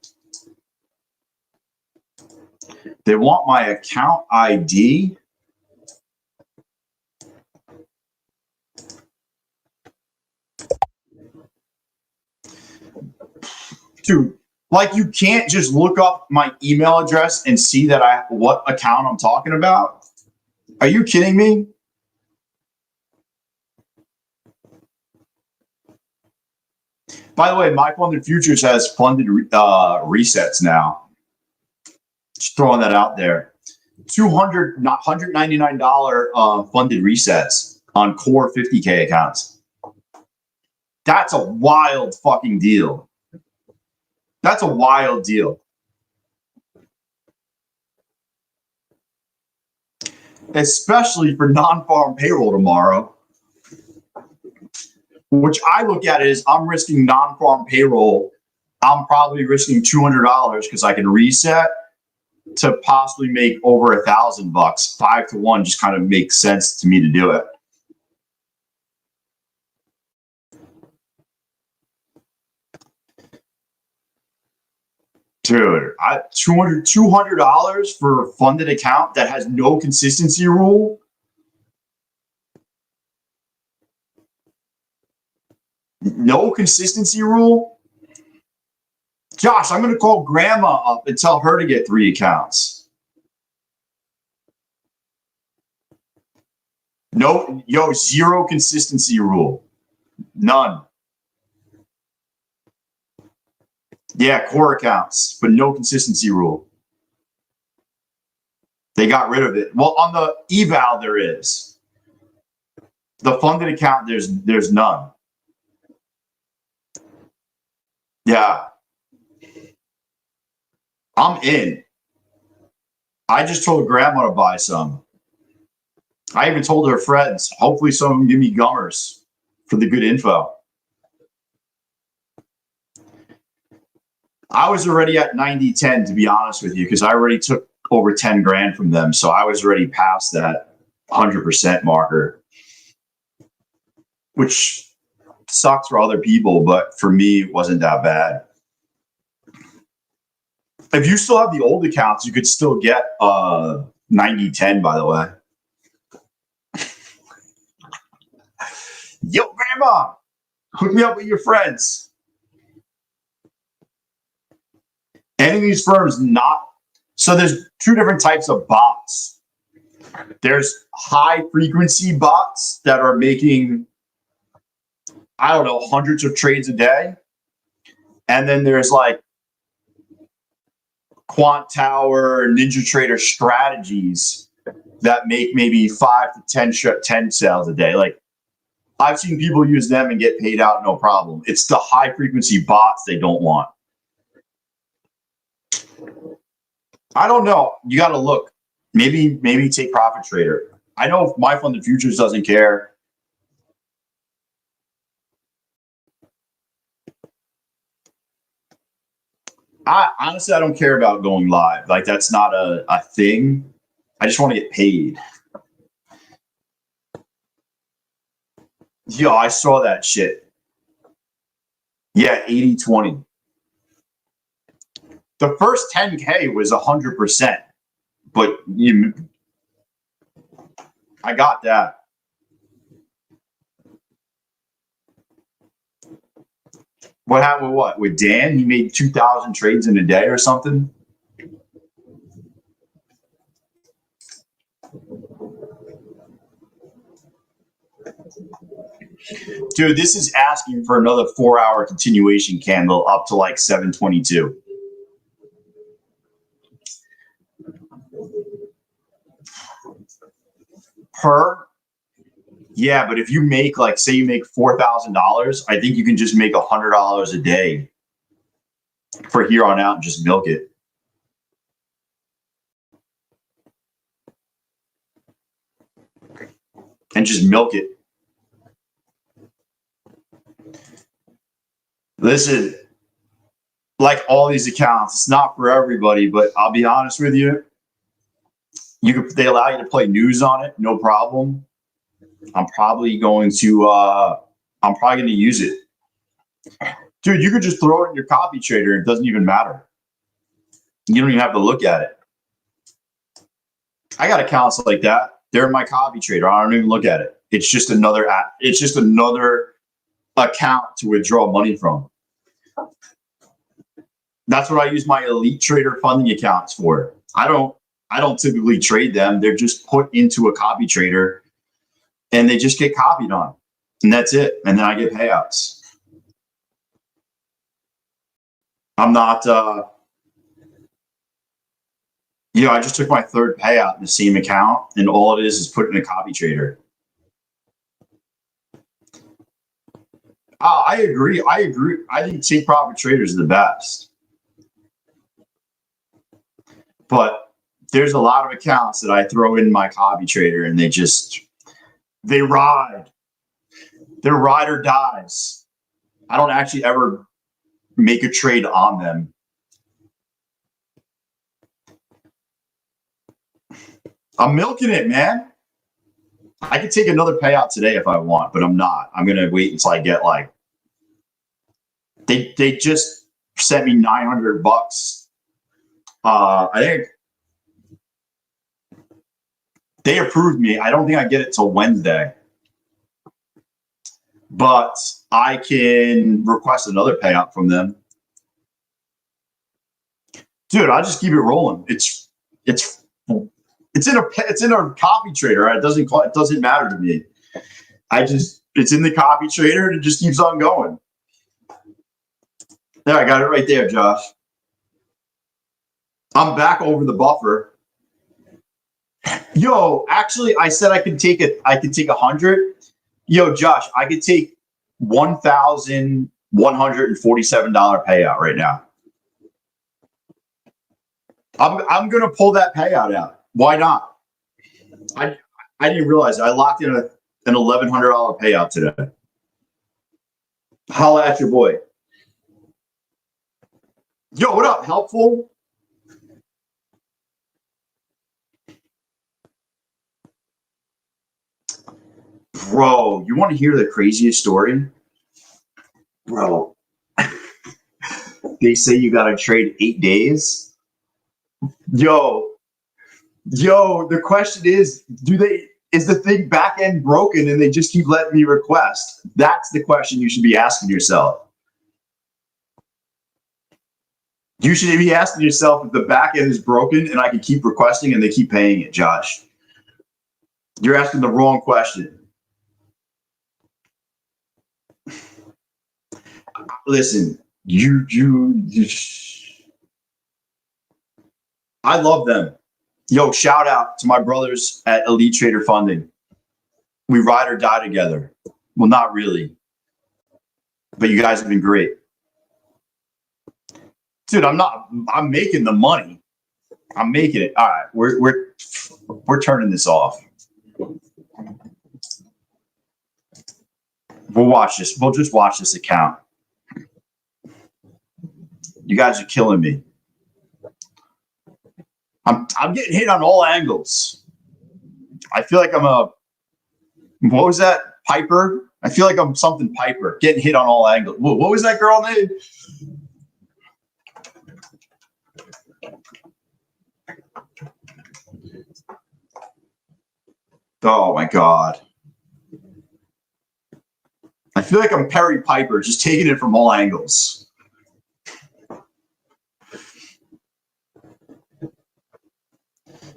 They want my account ID. Dude, like, you can't just look up my email address and see what account I'm talking about. Are you kidding me? By the way, my funded futures has funded resets now. Just throwing that out there. $199 funded resets on core 50K accounts. That's a wild fucking deal. That's a wild deal. Especially for non-farm payroll tomorrow, which I look at it as I'm risking non-farm payroll. I'm probably risking $200 because I can reset to possibly make over $1,000. 5 to 1 just kind of makes sense to me to do it. Dude, $200 for a funded account that has no consistency rule. No consistency rule. Josh, I'm going to call grandma up and tell her to get 3 accounts. No, zero consistency rule. None. Yeah, core accounts, but no consistency rule. They got rid of it. Well, on the eval there is. The funded account, there's none. Yeah. I'm in. I just told grandma to buy some. I even told her friends, hopefully some of them give me gummers for the good info. I was already at 90-10, to be honest with you, because I already took over 10 grand from them. So I was already past that 100% marker, which sucks for other people, but for me, it wasn't that bad. If you still have the old accounts, you could still get 90-10, by the way. Yo, grandma, hook me up with your friends. Any of these firms not. So there's 2 different types of bots. There's high frequency bots that are making, I don't know, hundreds of trades a day. And then there's like Quant Tower, Ninja Trader strategies that make maybe 5 to 10 sales a day. Like I've seen people use them and get paid out no problem. It's the high frequency bots they don't want. I don't know. You got to look. Maybe take Profit Trader. I know if my funded futures doesn't care. Honestly, I don't care about going live. Like that's not a thing. I just want to get paid. Yo, I saw that shit. Yeah, 80-20. The first 10K was 100%, but I got that. What happened with what? With Dan? He made 2,000 trades in a day or something? Dude, this is asking for another 4-hour continuation candle up to like 722. Per? Yeah, but if you make like, say you make $4,000, I think you can just make $100 a day for here on out and just milk it. And just milk it. Listen, like all these accounts, it's not for everybody, but I'll be honest with you. They allow you to play news on it, no problem. I'm probably going to use it. Dude, you could just throw it in your copy trader. It doesn't even matter. You don't even have to look at it. I got accounts like that. They're in my copy trader. I don't even look at it. It's just another app. It's just another account to withdraw money from. That's what I use my Elite Trader funding accounts for. I don't typically trade them. They're just put into a copy trader and they just get copied on. And that's it. And then I get payouts. I'm not Yeah, I just took my third payout in the same account, and all it is put in a copy trader. I agree. I think take profit traders are the best. But there's a lot of accounts that I throw in my copy trader and they ride. They're ride or dies. I don't actually ever make a trade on them. I'm milking it, man. I could take another payout today if I want, but I'm not. I'm gonna wait until I get like they just sent me $900. I think they approved me. I don't think I get it till Wednesday, but I can request another payout from them. Dude, I'll just keep it rolling. It's in a copy trader. Right? It doesn't matter to me. It's in the copy trader and it just keeps on going. There, I got it right there, Josh. I'm back over the buffer. Yo, actually, I said I could take 100. Yo, Josh, I could take $1,147 payout right now. I'm gonna pull that payout out. Why not? I didn't realize I locked in an $1,100 payout today. Holla at your boy. Yo, what up? Helpful? Bro, you want to hear the craziest story? Bro, they say you got to trade 8 days. Yo, the question is the thing back end broken and they just keep letting me request? That's the question you should be asking yourself. You should be asking yourself if the back end is broken and I can keep requesting and they keep paying it, Josh. You're asking the wrong question. Listen, I love them. Yo, shout out to my brothers at Elite Trader Funding. We ride or die together. Well, not really, but you guys have been great. Dude, I'm making the money. I'm making it. All right, we're turning this off. We'll watch this. We'll just watch this account. You guys are killing me. I'm getting hit on all angles. I feel like what was that? Piper? I feel like I'm something Piper, getting hit on all angles. What was that girl name? Oh my God. I feel like I'm Perry Piper, just taking it from all angles.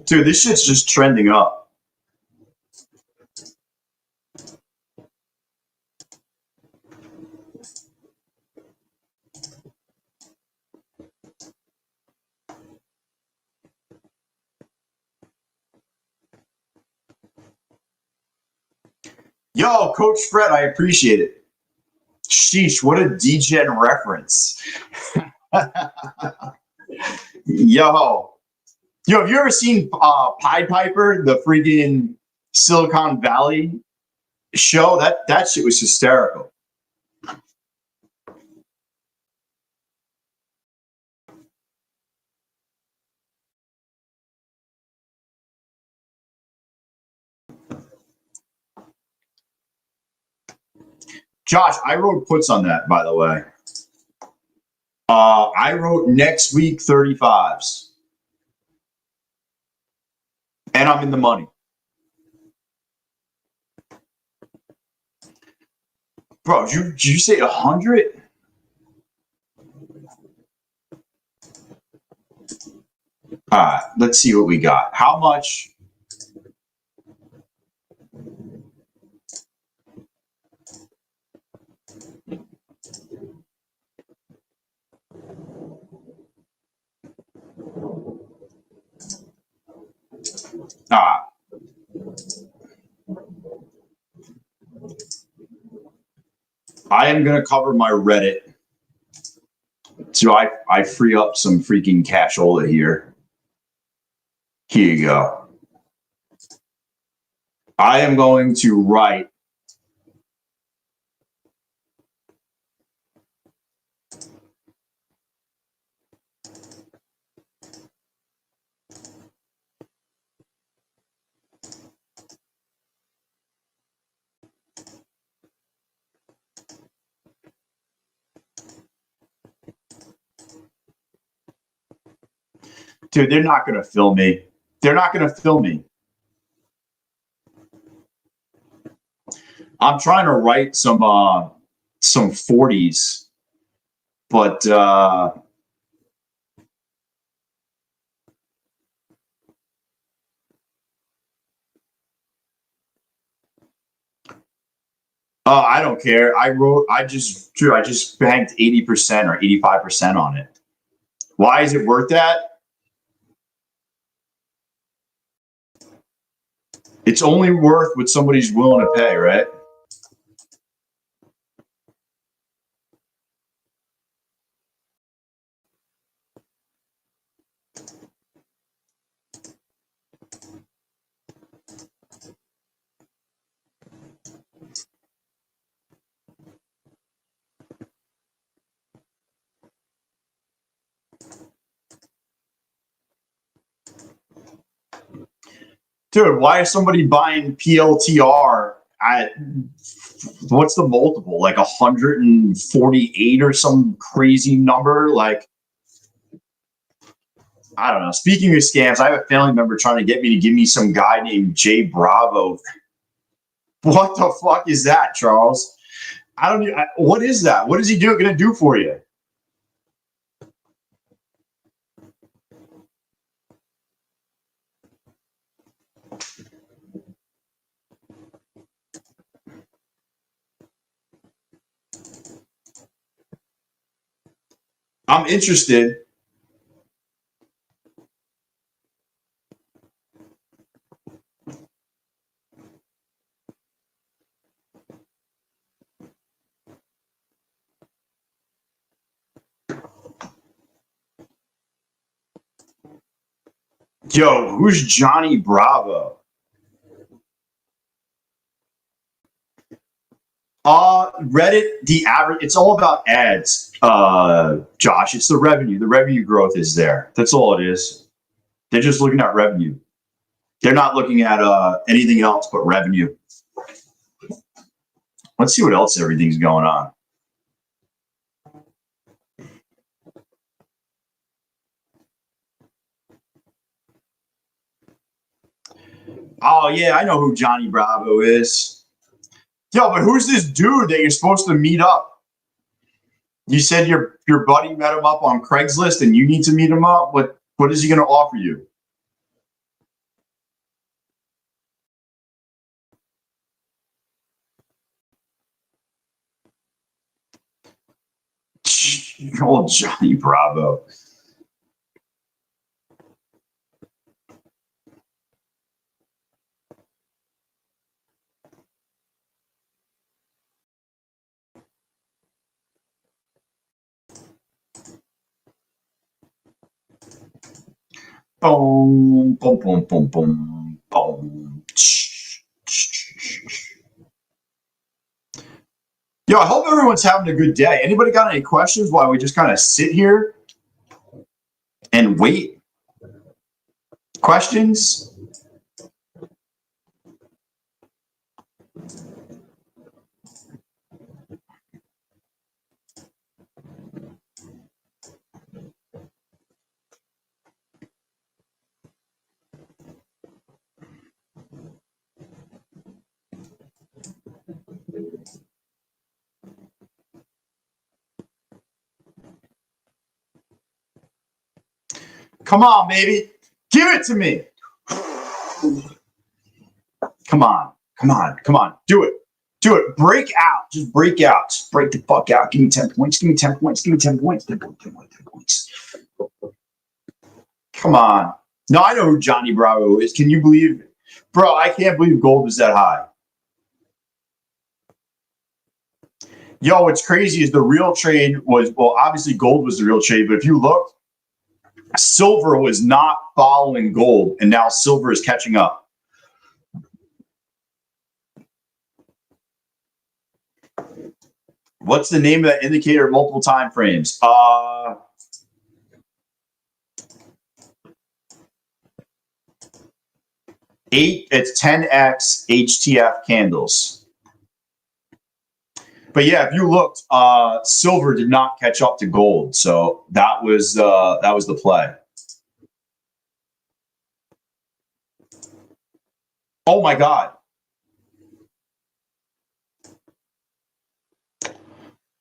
Dude, this shit's just trending up. Yo, Coach Fred, I appreciate it. Sheesh, what a degen reference. Yo, have you ever seen Pied Piper, the freaking Silicon Valley show? That shit was hysterical. Josh, I wrote puts on that, by the way. I wrote next week 35s. And I'm in the money. Bro, did you say 100? All right, let's see what we got. How much? Ah. I am going to cover my Reddit. So I free up some freaking cashola here. Here you go. I am going to write dude, they're not going to fill me. They're not going to fill me. I'm trying to write some 40s, but I don't care. I just banked 80% or 85% on it. Why is it worth that? It's only worth what somebody's willing to pay, right? Dude, why is somebody buying PLTR at what's the multiple? Like 148 or some crazy number? Like, I don't know. Speaking of scams, I have a family member trying to get me to give me some guy named Jay Bravo. What the fuck is that, Charles? What is that? What is he going to do for you? I'm interested. Yo, who's Johnny Bravo? Reddit, the average, it's all about ads, Josh. It's the revenue. The revenue growth is there. That's all it is. They're just looking at revenue. They're not looking at anything else but revenue. Let's see what else everything's going on. Oh, yeah, I know who Johnny Bravo is. Yo, but who's this dude that you're supposed to meet up? You said your buddy met him up on Craigslist and you need to meet him up? What is he going to offer you? Old Johnny Bravo. Boom, boom, boom, boom, boom, boom. Yo, I hope everyone's having a good day. Anybody got any questions while we just kind of sit here and wait? Questions? Come on, baby. Give it to me. Come on. Come on. Come on. Do it. Do it. Break out. Just break out. Just break the fuck out. Give me 10 points. Give me 10 points. Give me 10 points. 10 points. 10 points. 10 points. Come on. No, I know who Johnny Bravo is. Can you believe, bro? I can't believe gold was that high. Yo, what's crazy is the real trade was, well, obviously gold was the real trade, but if you look, silver was not following gold, and now silver is catching up. What's the name of that indicator? Multiple time frames. It's 10x HTF candles. But yeah, if you looked, silver did not catch up to gold, so that was the play. Oh my God.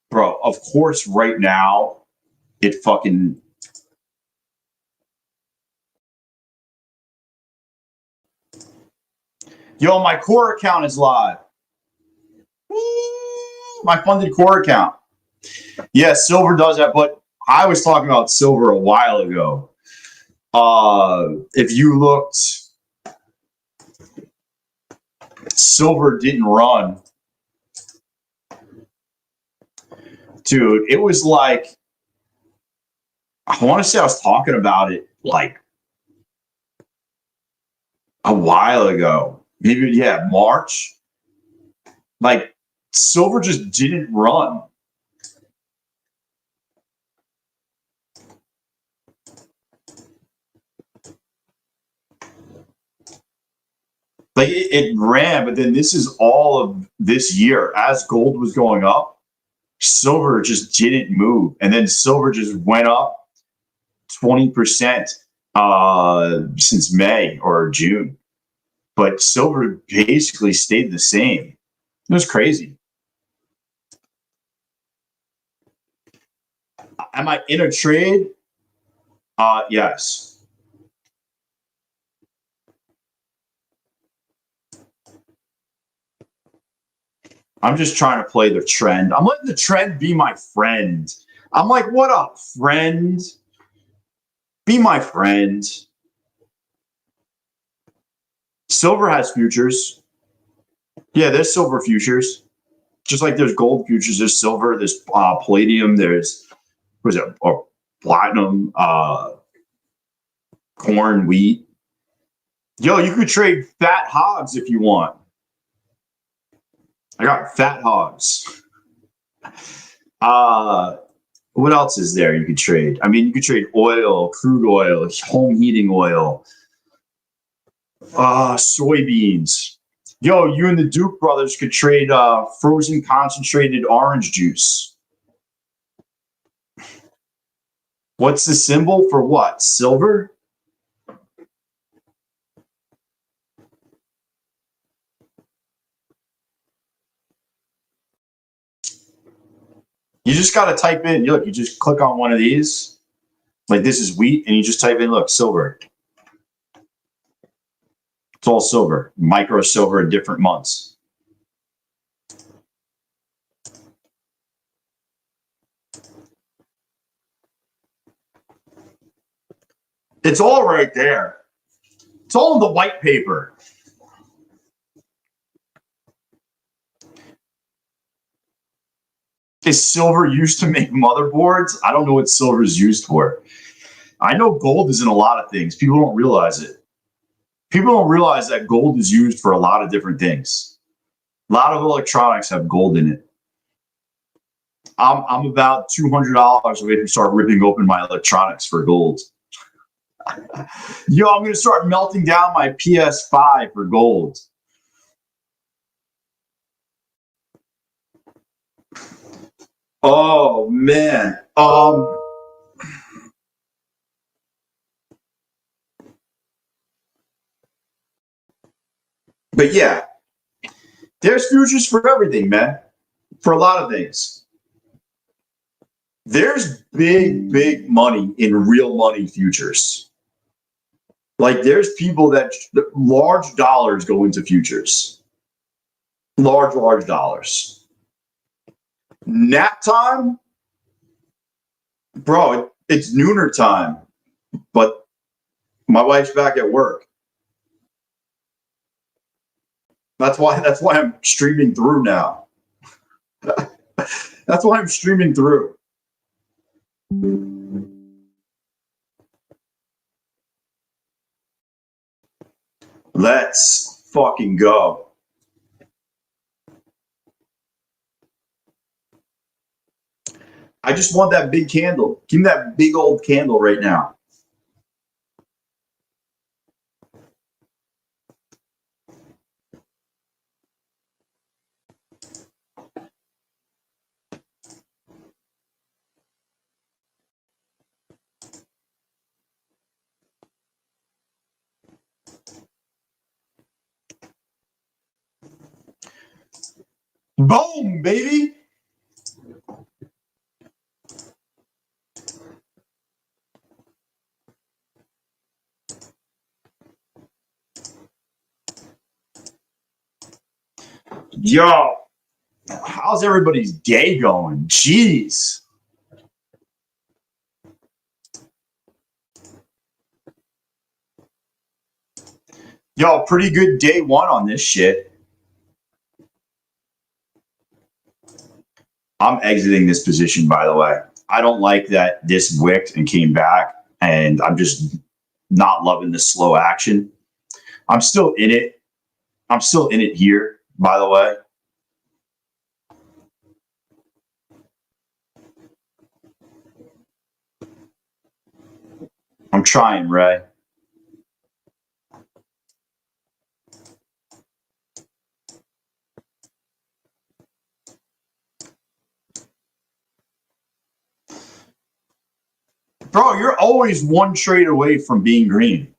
Bro, of course right now it fucking Yo, my core account is live. My funded core account. Yeah, silver does that, but I was talking about silver a while ago. If you looked, silver didn't run. Dude, it was like, I want to say I was talking about it like a while ago. Maybe, yeah, March. Like, silver just didn't run. Like, it ran, but then this is all of this year. As gold was going up, silver just didn't move. And then silver just went up 20% since May or June. But silver basically stayed the same. It was crazy. Am I in a trade? Yes. I'm just trying to play the trend. I'm letting the trend be my friend. I'm like, what up, friend? Be my friend. Silver has futures. Yeah, there's silver futures. Just like there's gold futures, there's silver, there's palladium, there's, what is it, or platinum, corn, wheat. Yo, you could trade fat hogs if you want. I got fat hogs. What else is there you could trade? I mean, you could trade oil, crude oil, home heating oil, soybeans. Yo, you and the Duke brothers could trade frozen concentrated orange juice. What's the symbol for what? Silver? You just got to type in, look, you just click on one of these, like this is wheat, and you just type in, look, silver. It's all silver, micro silver in different months. It's all right there. It's all in the white paper. Is silver used to make motherboards? I don't know what silver is used for. I know gold is in a lot of things. People don't realize it. People don't realize that gold is used for a lot of different things. A lot of electronics have gold in it. I'm about $200 away from start ripping open my electronics for gold. Yo, I'm going to start melting down my PS5 for gold. Oh man. But yeah, there's futures for everything, man. For a lot of things. There's big money in real money futures. Like there's people that large dollars go into futures. Large dollars. Nap time, bro, it's nooner time, but My wife's back at work. That's why I'm streaming through now. That's why I'm streaming through. Let's fucking go. I just want that big candle. Give me that big old candle right now. Boom, baby. Yo, how's everybody's day going? Jeez. Yo, pretty good day one on this shit. I'm exiting this position, by the way. I don't like that this wicked and came back, and I'm just not loving the slow action. I'm still in it. I'm still in it here, by the way. I'm trying, Ray. Bro, you're always one trade away from being green.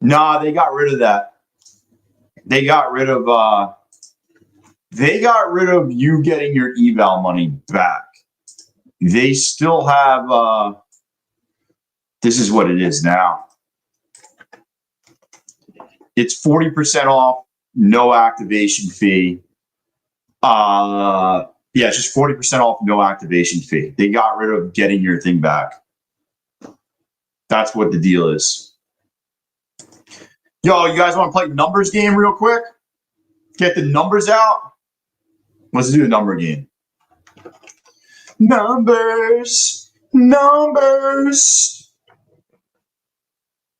Nah, they got rid of that. They got rid of you getting your eval money back. They still have this is what it is now. It's 40% off, no activation fee. Yeah, it's just 40% off, no activation fee. They got rid of getting your thing back. That's what the deal is. Yo, you guys want to play numbers game real quick? Get the numbers out? Let's do a number game. Numbers.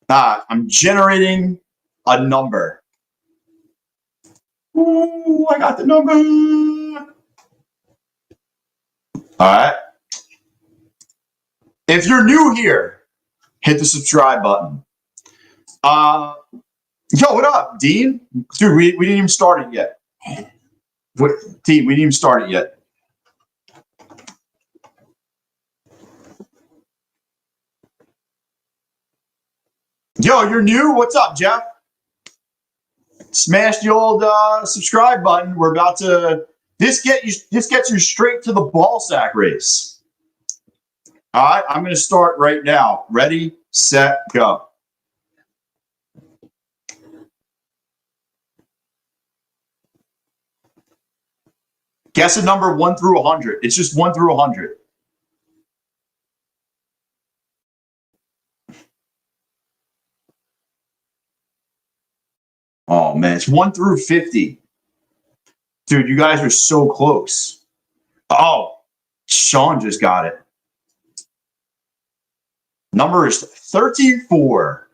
I'm generating a number. Ooh, I got the number. All right. If you're new here, hit the subscribe button. Yo, what up, Dean? Dude, we didn't even start it yet. Dean, we didn't even start it yet. Yo, you're new? What's up, Jeff? Smash the old subscribe button. We're about to. This gets you straight to the ball sack race. All right, I'm going to start right now. Ready, set, go. Guess a number 1 through 100. It's just 1 through 100. Oh, man, it's 1 through 50. Dude, you guys are so close. Oh, Sean just got it. Number is 34.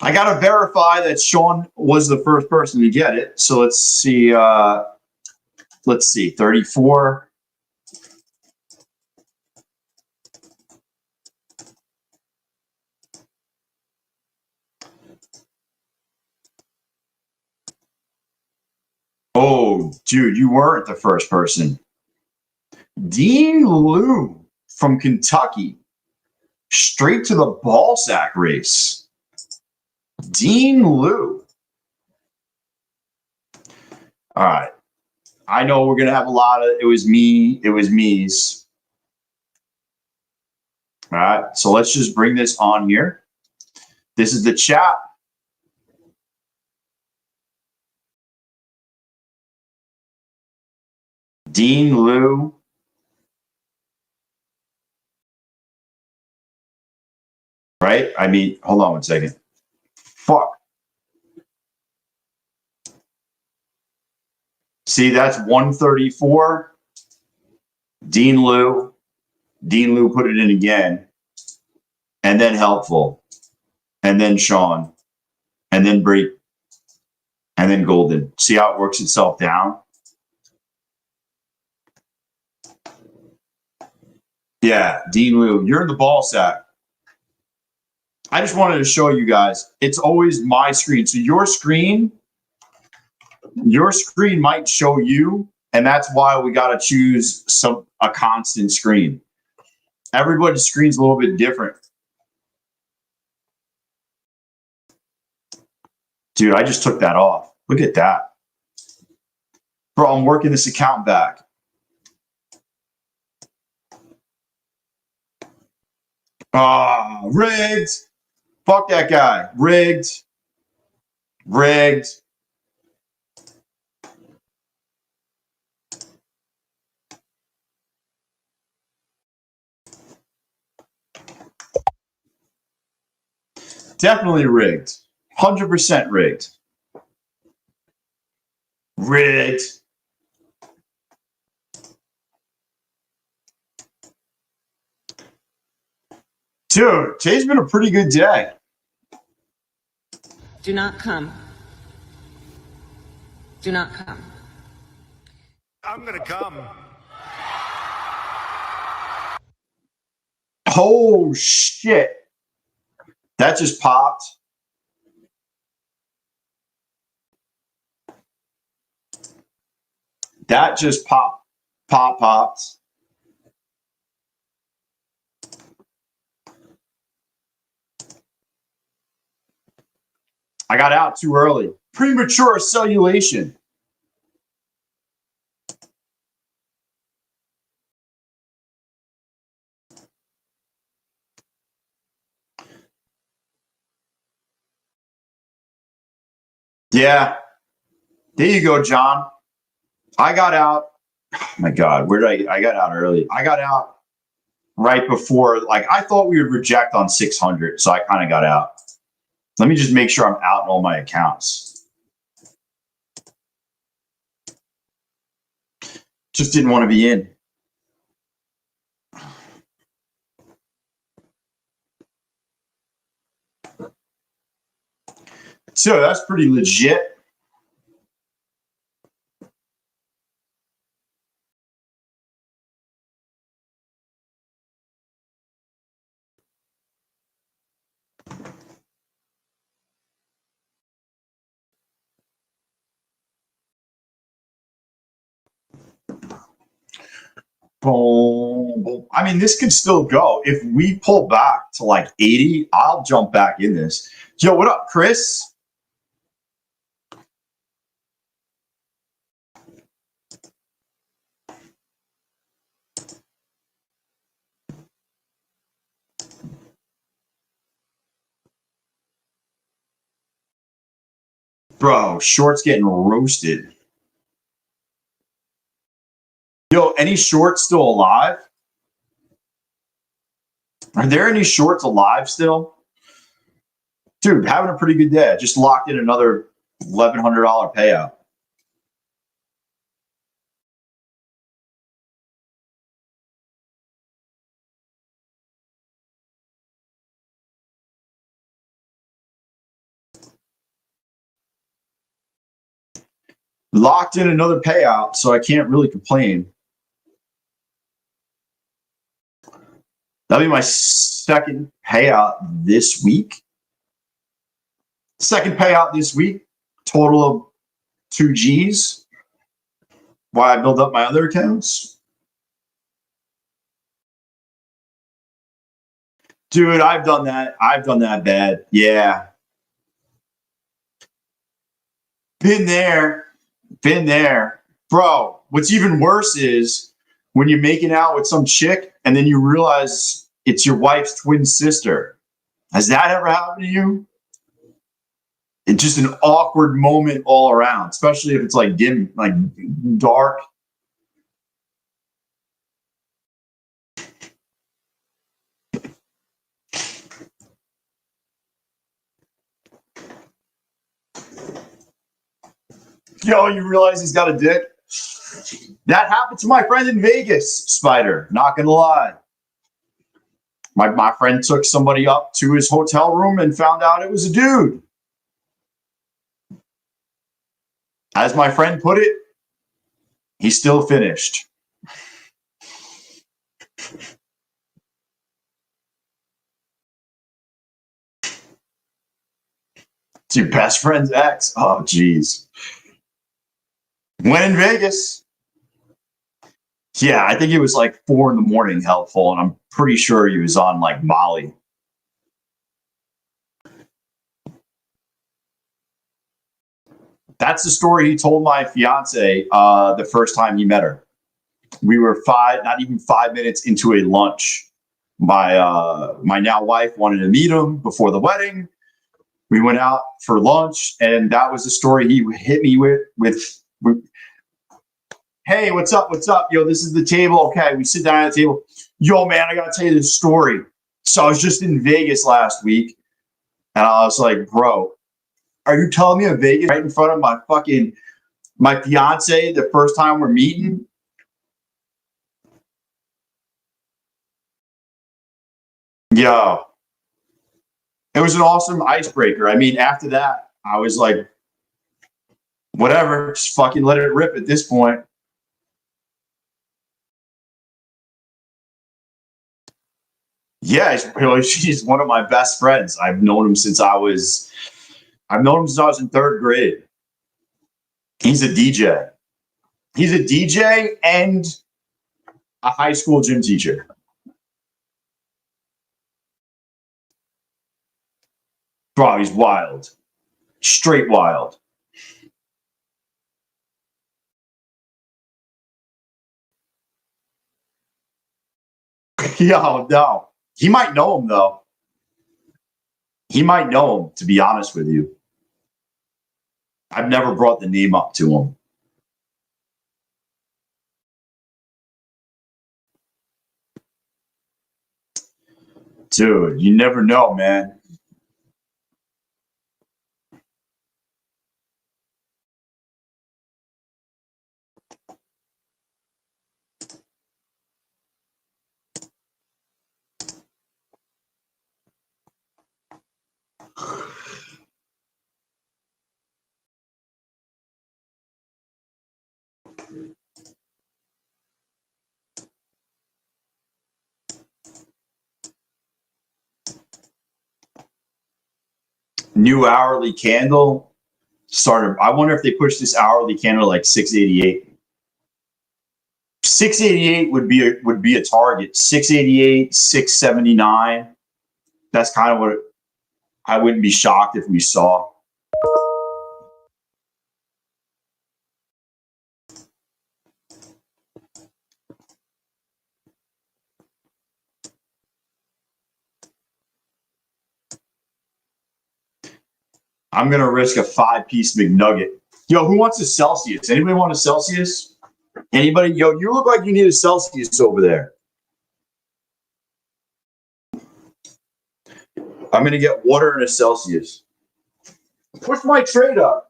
I got to verify that Sean was the first person to get it. So let's see. 34. Oh, dude, you weren't the first person. Dean Lou from Kentucky. Straight to the ball sack race. Dean Lou. All right. I know we're going to have a lot of, it was me's. All right. So let's just bring this on here. This is the chat. Dean Lou right? I mean, hold on one second. Fuck. See, that's 134. Dean Lou put it in again, and then Helpful, and then Sean, and then Bree, and then Golden. See how it works itself down? Yeah, Dean Lou, you're in the ball sack. I just wanted to show you guys, it's always my screen. So your screen might show you, and that's why we got to choose a constant screen. Everybody's screen's a little bit different. Dude, I just took that off. Look at that. Bro, I'm working this account back. Ah, rigged. Fuck that guy. Rigged. Rigged. Definitely rigged. 100% rigged. Rigged. Dude, today's been a pretty good day. Do not come. Do not come. I'm gonna come. Oh, shit. That just popped. That just popped. Popped. I got out too early. Premature cellulation. Yeah. There you go, John. I got out. Oh my God, where did I got out early. I got out right before, like, I thought we would reject on 600, so I kind of got out. Let me just make sure I'm out in all my accounts. Just didn't want to be in. So that's pretty legit. Boom, boom. I mean, this could still go. If we pull back to like 80, I'll jump back in this. Yo, what up, Chris? Bro, shorts getting roasted. Yo, any shorts still alive? Are there any shorts alive still? Dude, having a pretty good day. I just locked in another $1,100 payout. Locked in another payout, so I can't really complain. That'll be my second payout this week. Second payout this week, total of 2 G's. While I build up my other accounts. Dude, I've done that. I've done that bad. Yeah. Been there. Been there. Bro, what's even worse is when you're making out with some chick and then you realize it's your wife's twin sister. Has that ever happened to you? It's just an awkward moment all around, especially if it's like dim, like dark. Yo, you realize he's got a dick? That happened to my friend in Vegas, Spider. Not gonna lie. My friend took somebody up to his hotel room and found out it was a dude. As my friend put it, he still finished. It's your best friend's ex. Oh, geez. When in Vegas. Yeah, I think it was like 4 a.m, helpful, and I'm pretty sure he was on like Molly. That's the story he told my fiance the first time he met her. We were not even 5 minutes into a lunch. My now wife wanted to meet him before the wedding. We went out for lunch, and that was the story he hit me with hey, what's up? What's up? Yo, this is the table. Okay, we sit down at the table. Yo, man, I got to tell you this story. So I was just in Vegas last week, and I was like, bro, are you telling me a Vegas right in front of my fiance the first time we're meeting? Yo, it was an awesome icebreaker. I mean, after that, I was like, whatever, just fucking let it rip at this point. Yeah, she's one of my best friends. I've known him since I was in 3rd grade. He's a DJ. He's a DJ and a high school gym teacher. Bro, he's wild. Straight wild. Yo, no. He might know him, though. He might know him, to be honest with you. I've never brought the name up to him. Dude, you never know, man. New hourly candle started. I wonder if they push this hourly candle like 688. 688 would be a target. 688, 679. That's kind of what I wouldn't be shocked if we saw. I'm gonna risk a 5-piece McNugget. Yo, who wants a Celsius? Anybody want a Celsius? Anybody? Yo, you look like you need a Celsius over there. I'm gonna get water and a Celsius. Push my trade up.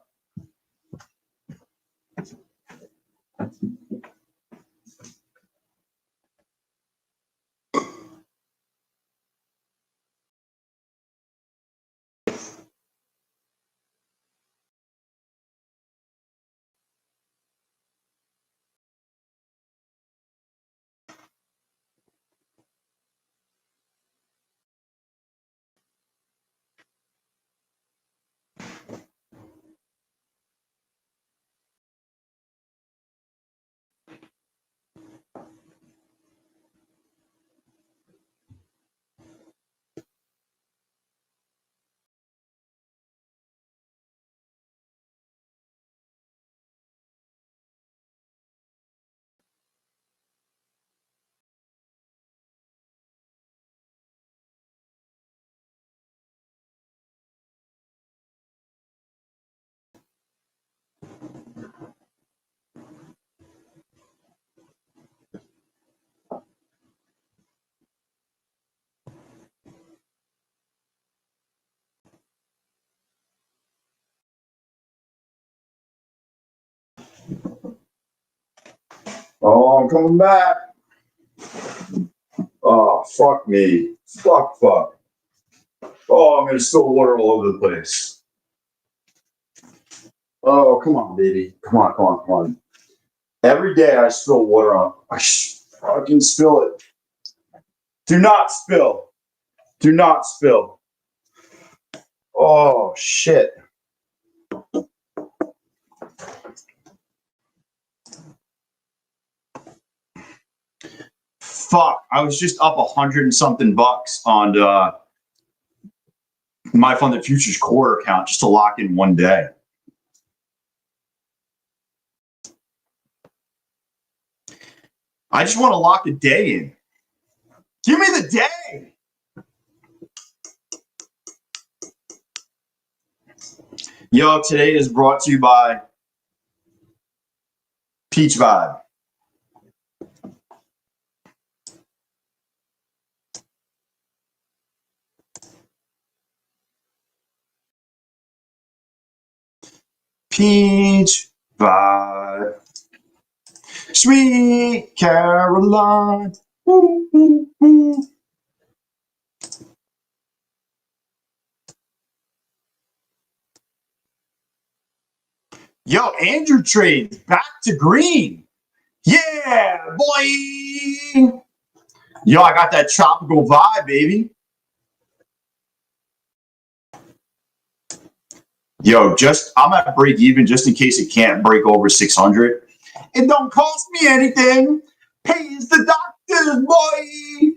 Oh, I'm coming back. Oh, fuck me. Fuck. Oh, I'm gonna spill water all over the place. Oh, come on, baby. Come on. Every day I spill water on. I fucking spill it. Do not spill. Oh, shit. Fuck. I was just up 100 and something bucks on my Funded Futures core account just to lock in one day. I just want to lock a day in. Give me the day. Yo, today is brought to you by Peach Vibe. Peach Vibe. Sweet Caroline. Woo, woo, woo. Yo, Andrew trades back to green. Yeah, boy. Yo, I got that tropical vibe, baby. Yo, I'm at break even just in case it can't break over 600. It don't cost me anything. Pays the doctors, boy.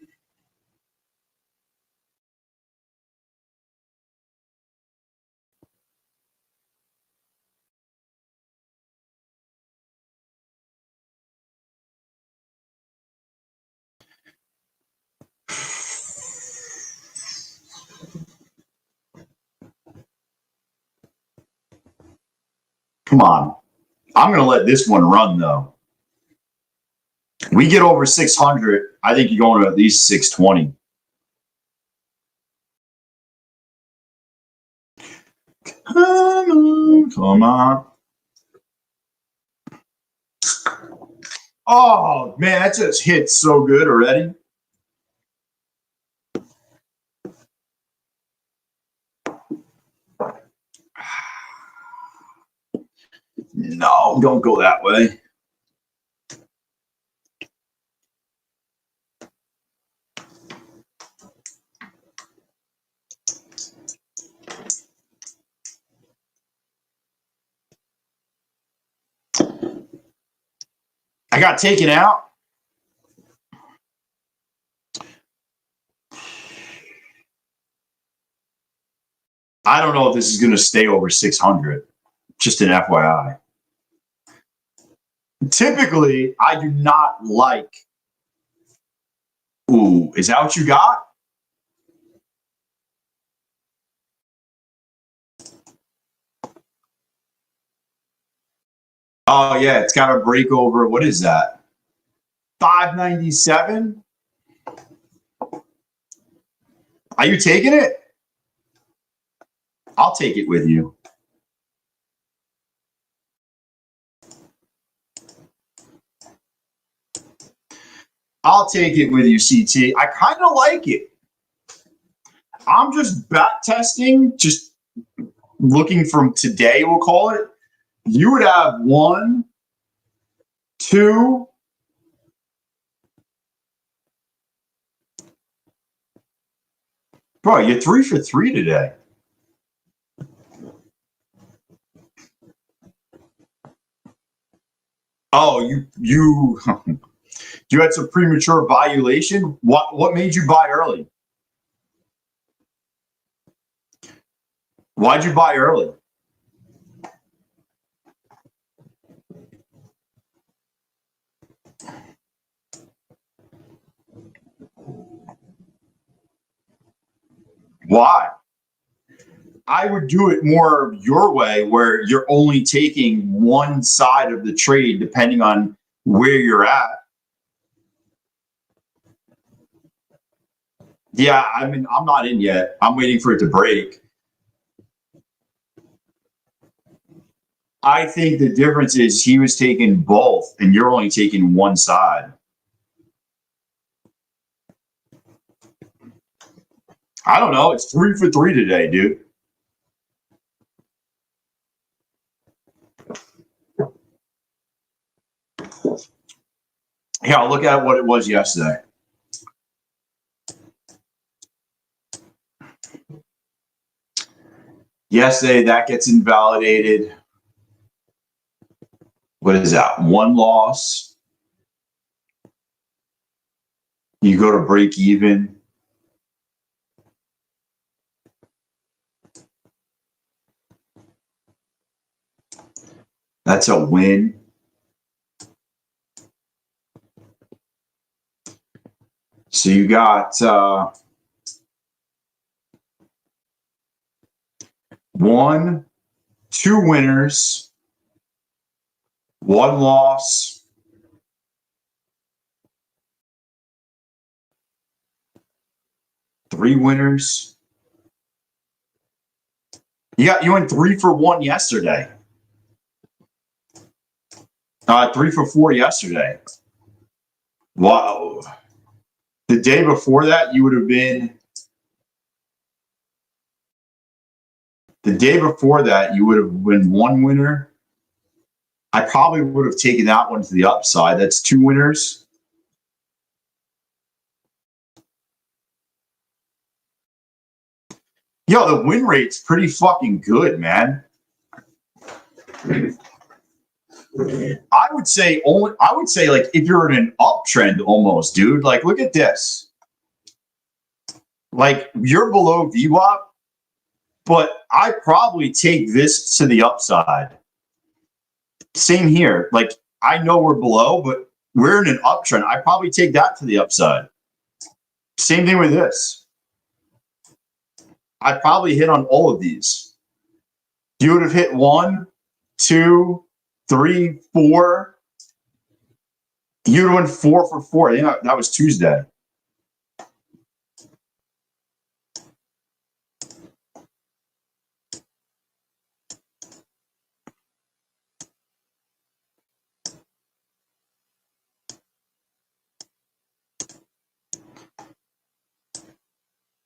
Come on. I'm going to let this one run, though. We get over 600, I think you're going to at least 620. Come on. Oh, man, that just hit so good already. No, don't go that way. I got taken out. I don't know if this is going to stay over 600. Just an FYI. Typically, I do not like. Ooh, is that what you got? Oh, yeah, it's got a break over. What is that? 597? Are you taking it? I'll take it with you. I'll take it with you, CT. I kind of like it. I'm just back testing, just looking from today, we'll call it. You would have 1, 2. Bro, you're 3 for 3 today. Oh, you had some premature valuation. What made you buy early? Why'd you buy early? Why? I would do it more your way, where you're only taking one side of the trade depending on where you're at. Yeah, I mean, I'm not in yet. I'm waiting for it to break. I think the difference is he was taking both and you're only taking one side. I don't know. It's 3 for 3 today, dude. Yeah, I'll look at what it was yesterday. Yesterday, that gets invalidated. What is that? One loss. You go to break even. That's a win. So you got 1, 2 winners, 1 loss, 3 winners. You went 3 for 1 yesterday. 3 for 4 yesterday. Wow. The day before that, you would have been. The day before that, you would have been 1 winner. I probably would have taken that one to the upside. That's 2 winners. Yo, the win rate's pretty fucking good, man. I would say like if you're in an uptrend almost, dude. Like look at this. Like you're below VWAP, but I probably take this to the upside. Same here. Like I know we're below, but we're in an uptrend. I probably take that to the upside. Same thing with this. I probably hit on all of these. You would have hit 1, 2, 3, 4. You would have went 4 for 4. Yeah, that was Tuesday.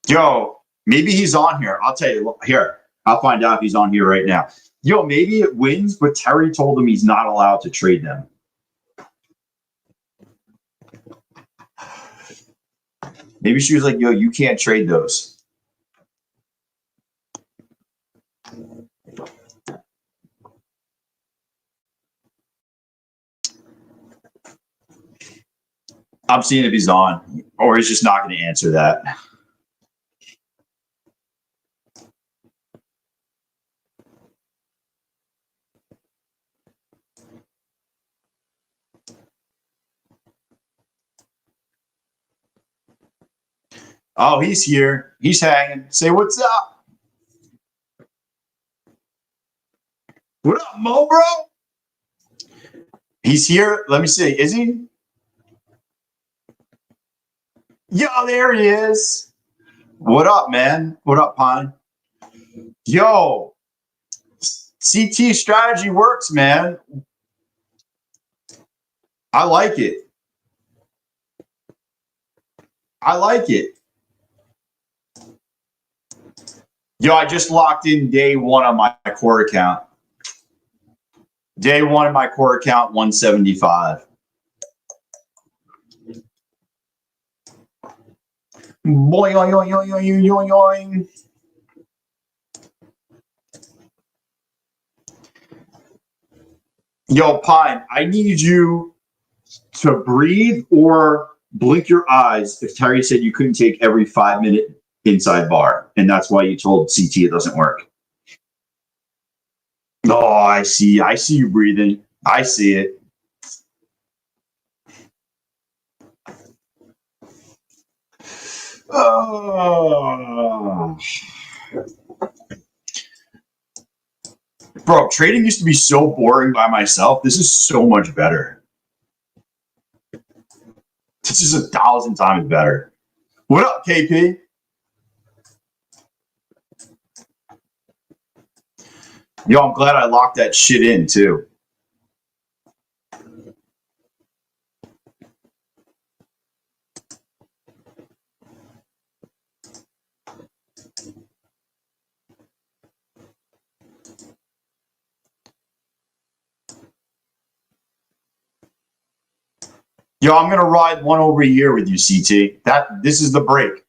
Yo, maybe he's on here. I'll tell you. Here, I'll find out if he's on here right now. Yo, maybe it wins, but Terry told him he's not allowed to trade them. Maybe she was like, yo, you can't trade those. I'm seeing if he's on, or he's just not going to answer that. Oh, he's here. He's hanging. Say, what's up? What up, Mo, bro? He's here. Let me see. Is he? Yo, there he is. What up, man? What up, Pine? Yo, CT strategy works, man. I like it. I like it. Yo, I just locked in day 1 on my core account. Day 1 in my core account, 175. Boing, boing, boing, boing, boing, boing. Yo, Pine, I need you to breathe or blink your eyes if Terry said you couldn't take every 5-minute inside bar, and that's why you told CT it doesn't work. Oh, I see you breathing. I see it. Oh. Bro, trading used to be so boring by myself. This is so much better. This is 1,000 times better. What up, KP? Yo, I'm glad I locked that shit in too. Yo, I'm gonna ride one over a year with you, CT. This is the break.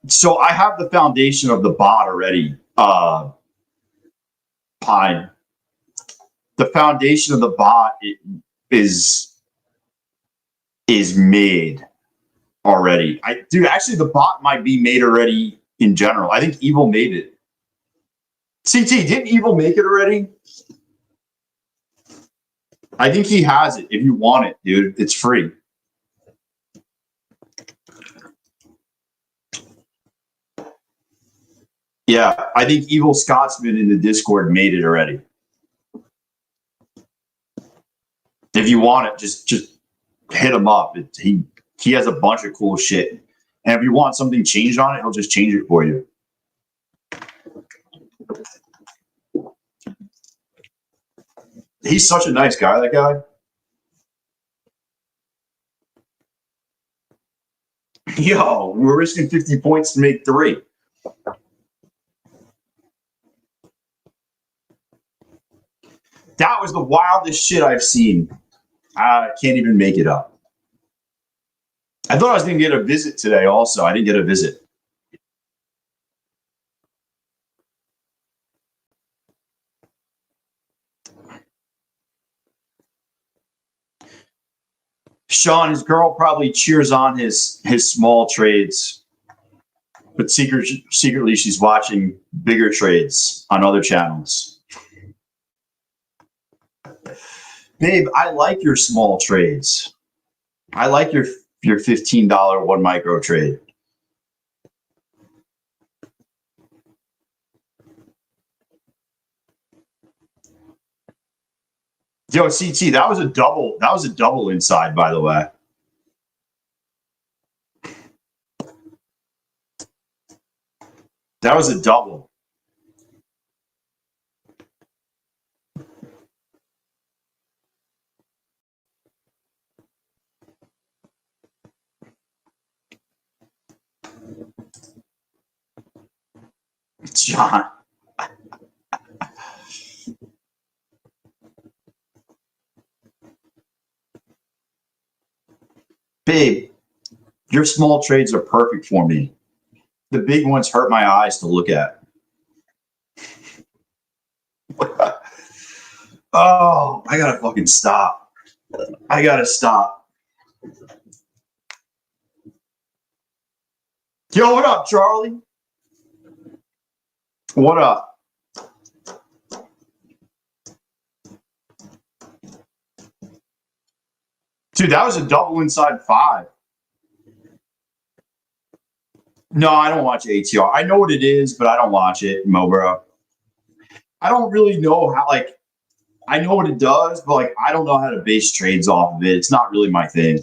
So I have the foundation of the bot already, Pine. The foundation of the bot is made already. Dude, actually, the bot might be made already in general. I think Evil made it. CT, didn't Evil make it already? I think he has it. If you want it, dude, it's free. Yeah, I think Evil Scotsman in the Discord made it already. If you want it, just hit him up. He has a bunch of cool shit. And if you want something changed on it, he'll just change it for you. He's such a nice guy, that guy. Yo, we're risking 50 points to make 3. That was the wildest shit I've seen. I can't even make it up. I thought I was going to get a visit today also. I didn't get a visit. Sean, his girl probably cheers on his small trades, but secretly she's watching bigger trades on other channels. Babe, I like your small trades. I like your $15 one micro trade. Yo, CT, that was a double. That was a double inside, by the way. That was a double. John. Babe, your small trades are perfect for me. The big ones hurt my eyes to look at. Oh, I gotta fucking stop. I gotta stop. Yo, what up, Charlie? What up? Dude, that was a double inside 5. No, I don't watch ATR. I know what it is, but I don't watch it, Mobro. I don't really know how, like, I know what it does, but, like, I don't know how to base trades off of it. It's not really my thing.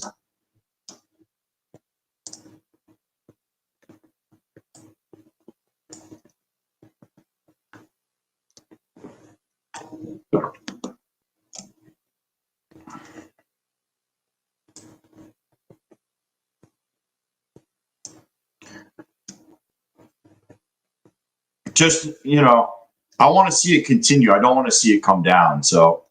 Just, you know, I want to see it continue. I don't want to see it come down. So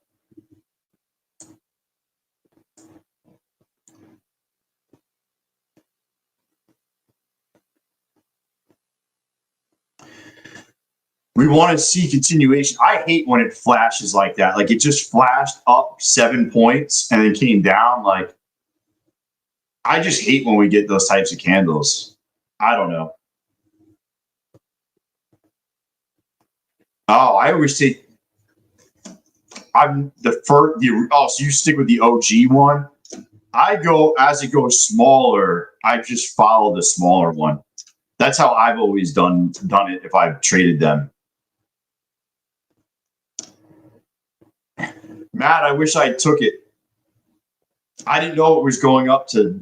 we want to see continuation. I hate when it flashes like that. Like, it just flashed up 7 points and then came down. Like, I just hate when we get those types of candles. I don't know. Oh, I always say I'm the first. So you stick with the OG one. I go as it goes smaller. I just follow the smaller one. That's how I've always done it. If I've traded them, Matt, I wish I took it. I didn't know it was going up to.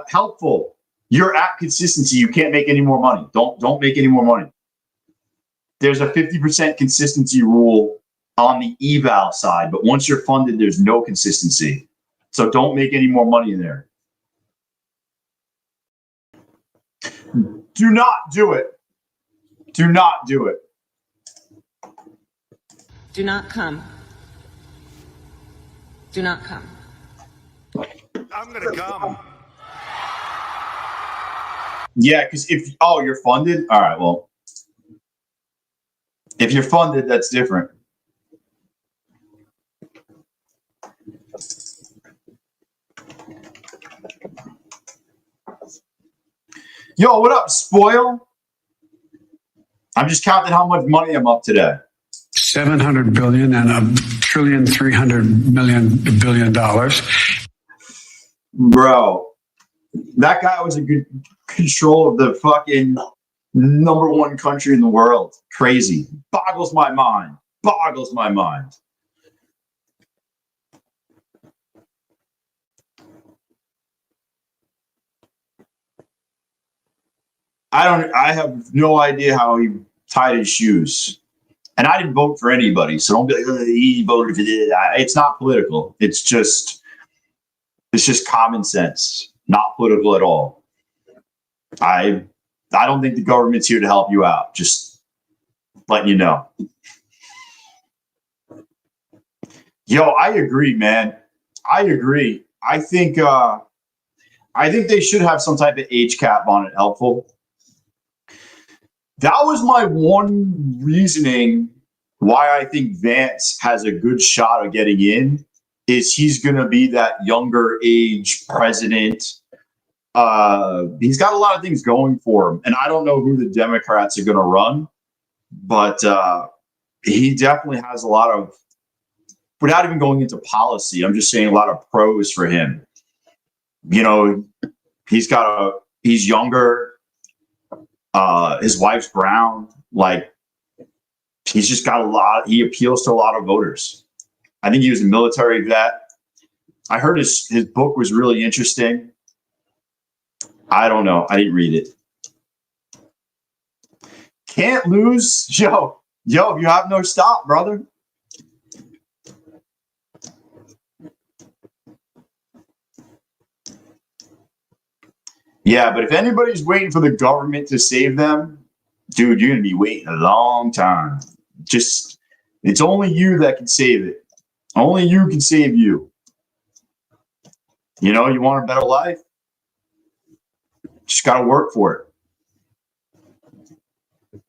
Helpful. You're at consistency. You can't make any more money. Don't make any more money. There's a 50% consistency rule on the eval side, but once you're funded, there's no consistency. So don't make any more money in there. Do not do it. Do not do it. Do not come. Do not come. I'm gonna come. Yeah, because you're funded? All right, well, if you're funded, that's different. Yo, what up, Spoil? I'm just counting how much money I'm up today. 700 billion and $1,300 billion. Bro, that guy was in good control of the fucking #1 country in the world. Crazy. Boggles my mind. Boggles my mind. I have no idea how he tied his shoes. And I didn't vote for anybody, so don't be like, oh, he voted for this. It's not political. It's just common sense. Not political at all. I don't think the government's here to help you out. Just letting you know. Yo, I agree, man. I agree. I think they should have some type of age cap on it. Helpful. That was my one reasoning why I think Vance has a good shot of getting in. Is he's going to be that younger age president. He's got a lot of things going for him, and I don't know who the Democrats are going to run, but he definitely has a lot of. Without even going into policy, I'm just saying a lot of pros for him. You know, he's younger. His wife's brown. Like, he's just got he appeals to a lot of voters. I think he was a military vet. I heard his book was really interesting. I don't know. I didn't read it. Can't lose. Yo, you have no stop, brother. Yeah, but if anybody's waiting for the government to save them, dude, you're going to be waiting a long time. It's only you that can save it. Only you can save you. You know, you want a better life? Just got to work for it.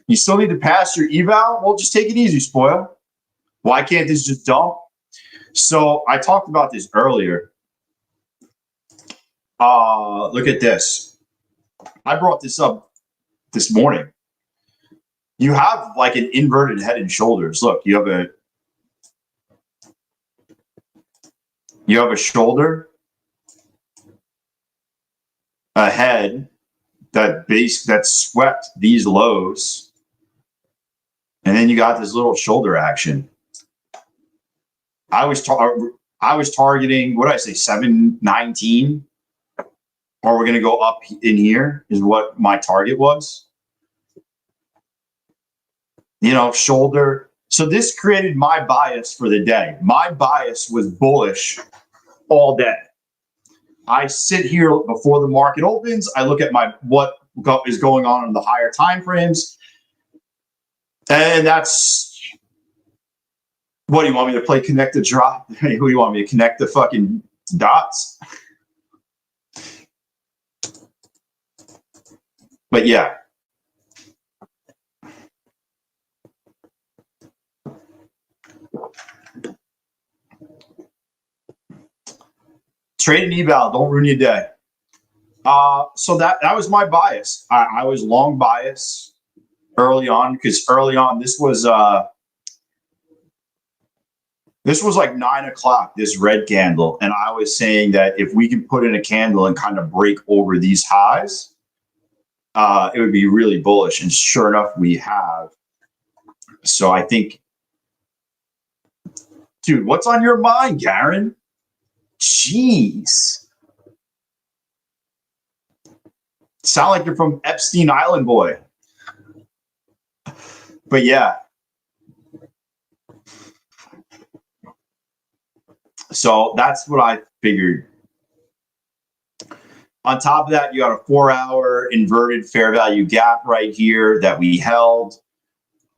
You still need to pass your eval? Well, just take it easy, Spoil. Why can't this just dump? So I talked about this earlier. Look at this. I brought this up this morning. You have like an inverted head and shoulders. Look, you have a shoulder, a head that swept these lows, and then you got this little shoulder action. I was targeting, what did I say, 719? Or we're going to go up in here is what my target was. You know, shoulder. So this created my bias for the day. My bias was bullish all day. I sit here before the market opens. I look at what is going on in the higher time frames. And that's, what do you want me to play connect the drop? Who do you want me to connect the fucking dots? But yeah. Trade and eval, don't ruin your day. So that was my bias. I was long bias early on, because early on this was like 9 o'clock, this red candle, and I was saying that if we can put in a candle and kind of break over these highs, it would be really bullish. And sure enough, we have. So I think Dude, what's on your mind, Garen? Jeez. Sound like you're from Epstein Island, boy. But yeah. So that's what I figured. On top of that, you got a 4-hour inverted fair value gap right here that we held.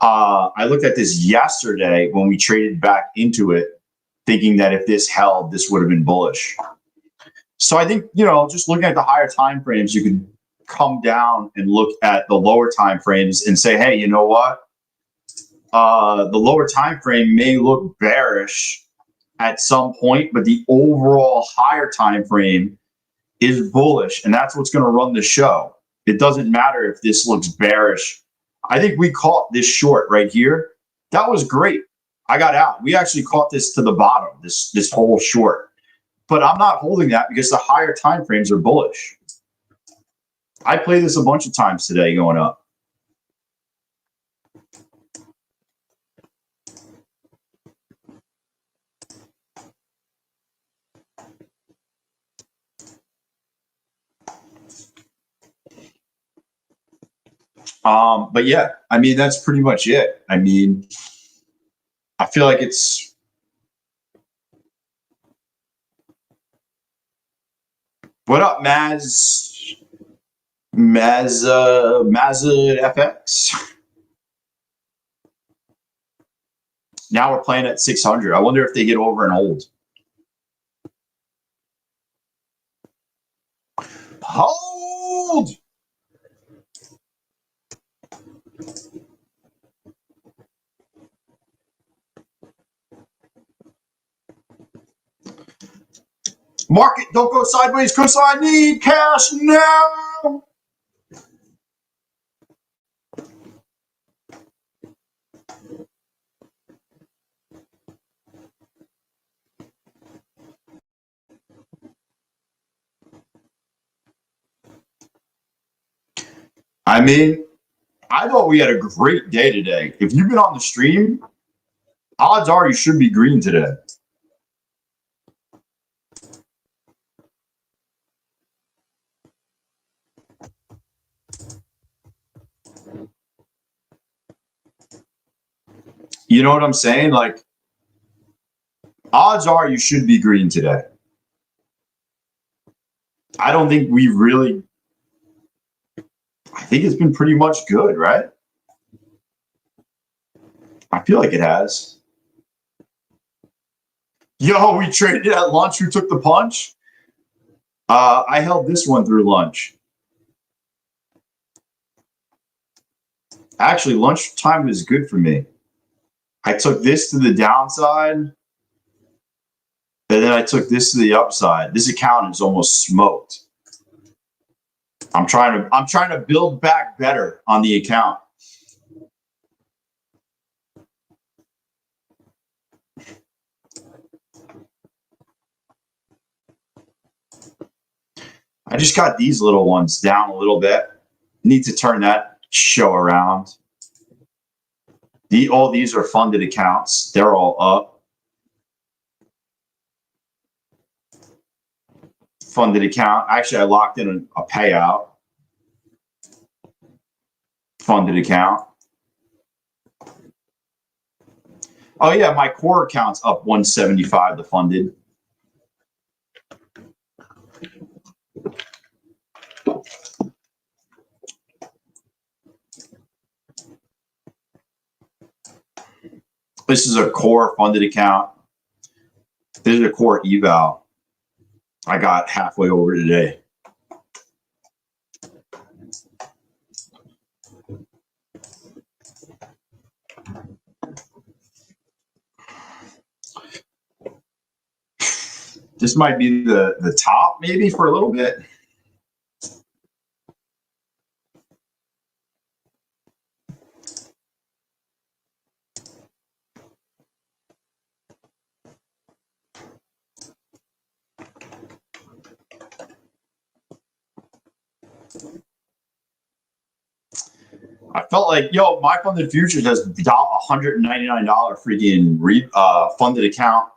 I looked at this yesterday when we traded back into it, thinking that if this held, this would have been bullish. So I think, just looking at the higher time frames, you could come down and look at the lower time frames and say, hey, you know what? The lower time frame may look bearish at some point, but the overall higher time frame is bullish, and that's what's going to run the show. It doesn't matter if this looks bearish. I think we caught this short right here. That was great. I got out. We actually caught this to the bottom, this whole short. But I'm not holding that because the higher time frames are bullish. I played this a bunch of times today going up. But yeah, I mean, that's pretty much it. I mean, I feel like it's what up, Maz FX. Now we're playing at 600. I wonder if they get over and hold. Hold! Market, don't go sideways because I need cash now. I mean, I thought we had a great day today. If you've been on the stream, odds are you should be green today. You know what I'm saying? Like, odds are you should be green today. I don't think we really, I think it's been pretty much good, right? I feel like it has. Yo, we traded at lunch. Who took the punch? I held this one through lunch. Actually, lunchtime was good for me. I took this to the downside, and then I took this to the upside. This account is almost smoked. I'm trying to build back better on the account. I just got these little ones down a little bit. Need to turn that show around. All these are funded accounts. They're all up. Funded account. Actually, I locked in a payout. Funded account. Oh yeah, my core account's up 175, the funded. This is a core funded account. This is a core eval. I got halfway over today. This might be the top maybe for a little bit. I felt like, yo, my funded futures has $199 freaking funded account.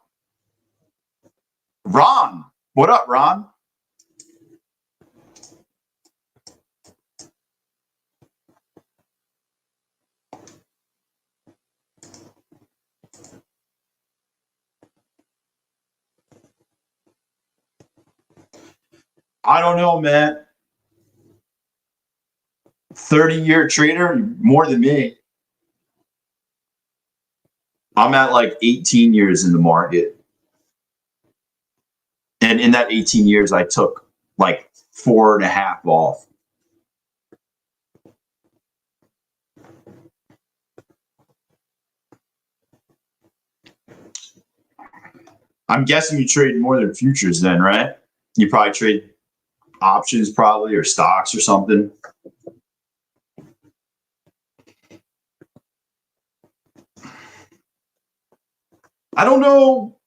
Ron, what up, Ron? I don't know, man. 30-year trader, more than me. I'm at like 18 years in the market. And in that 18 years, I took like 4.5 off. I'm guessing you trade more than futures then, right? You probably trade options probably, or stocks or something. I don't know.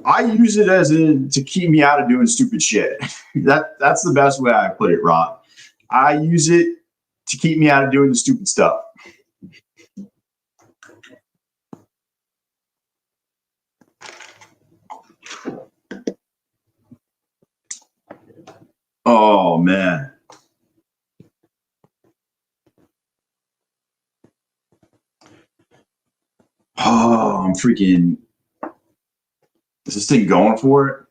I use it as to keep me out of doing stupid shit. That's the best way I put it, Ron. I use it to keep me out of doing the stupid stuff. Oh, man. Oh, I'm freaking. Is this thing going for it?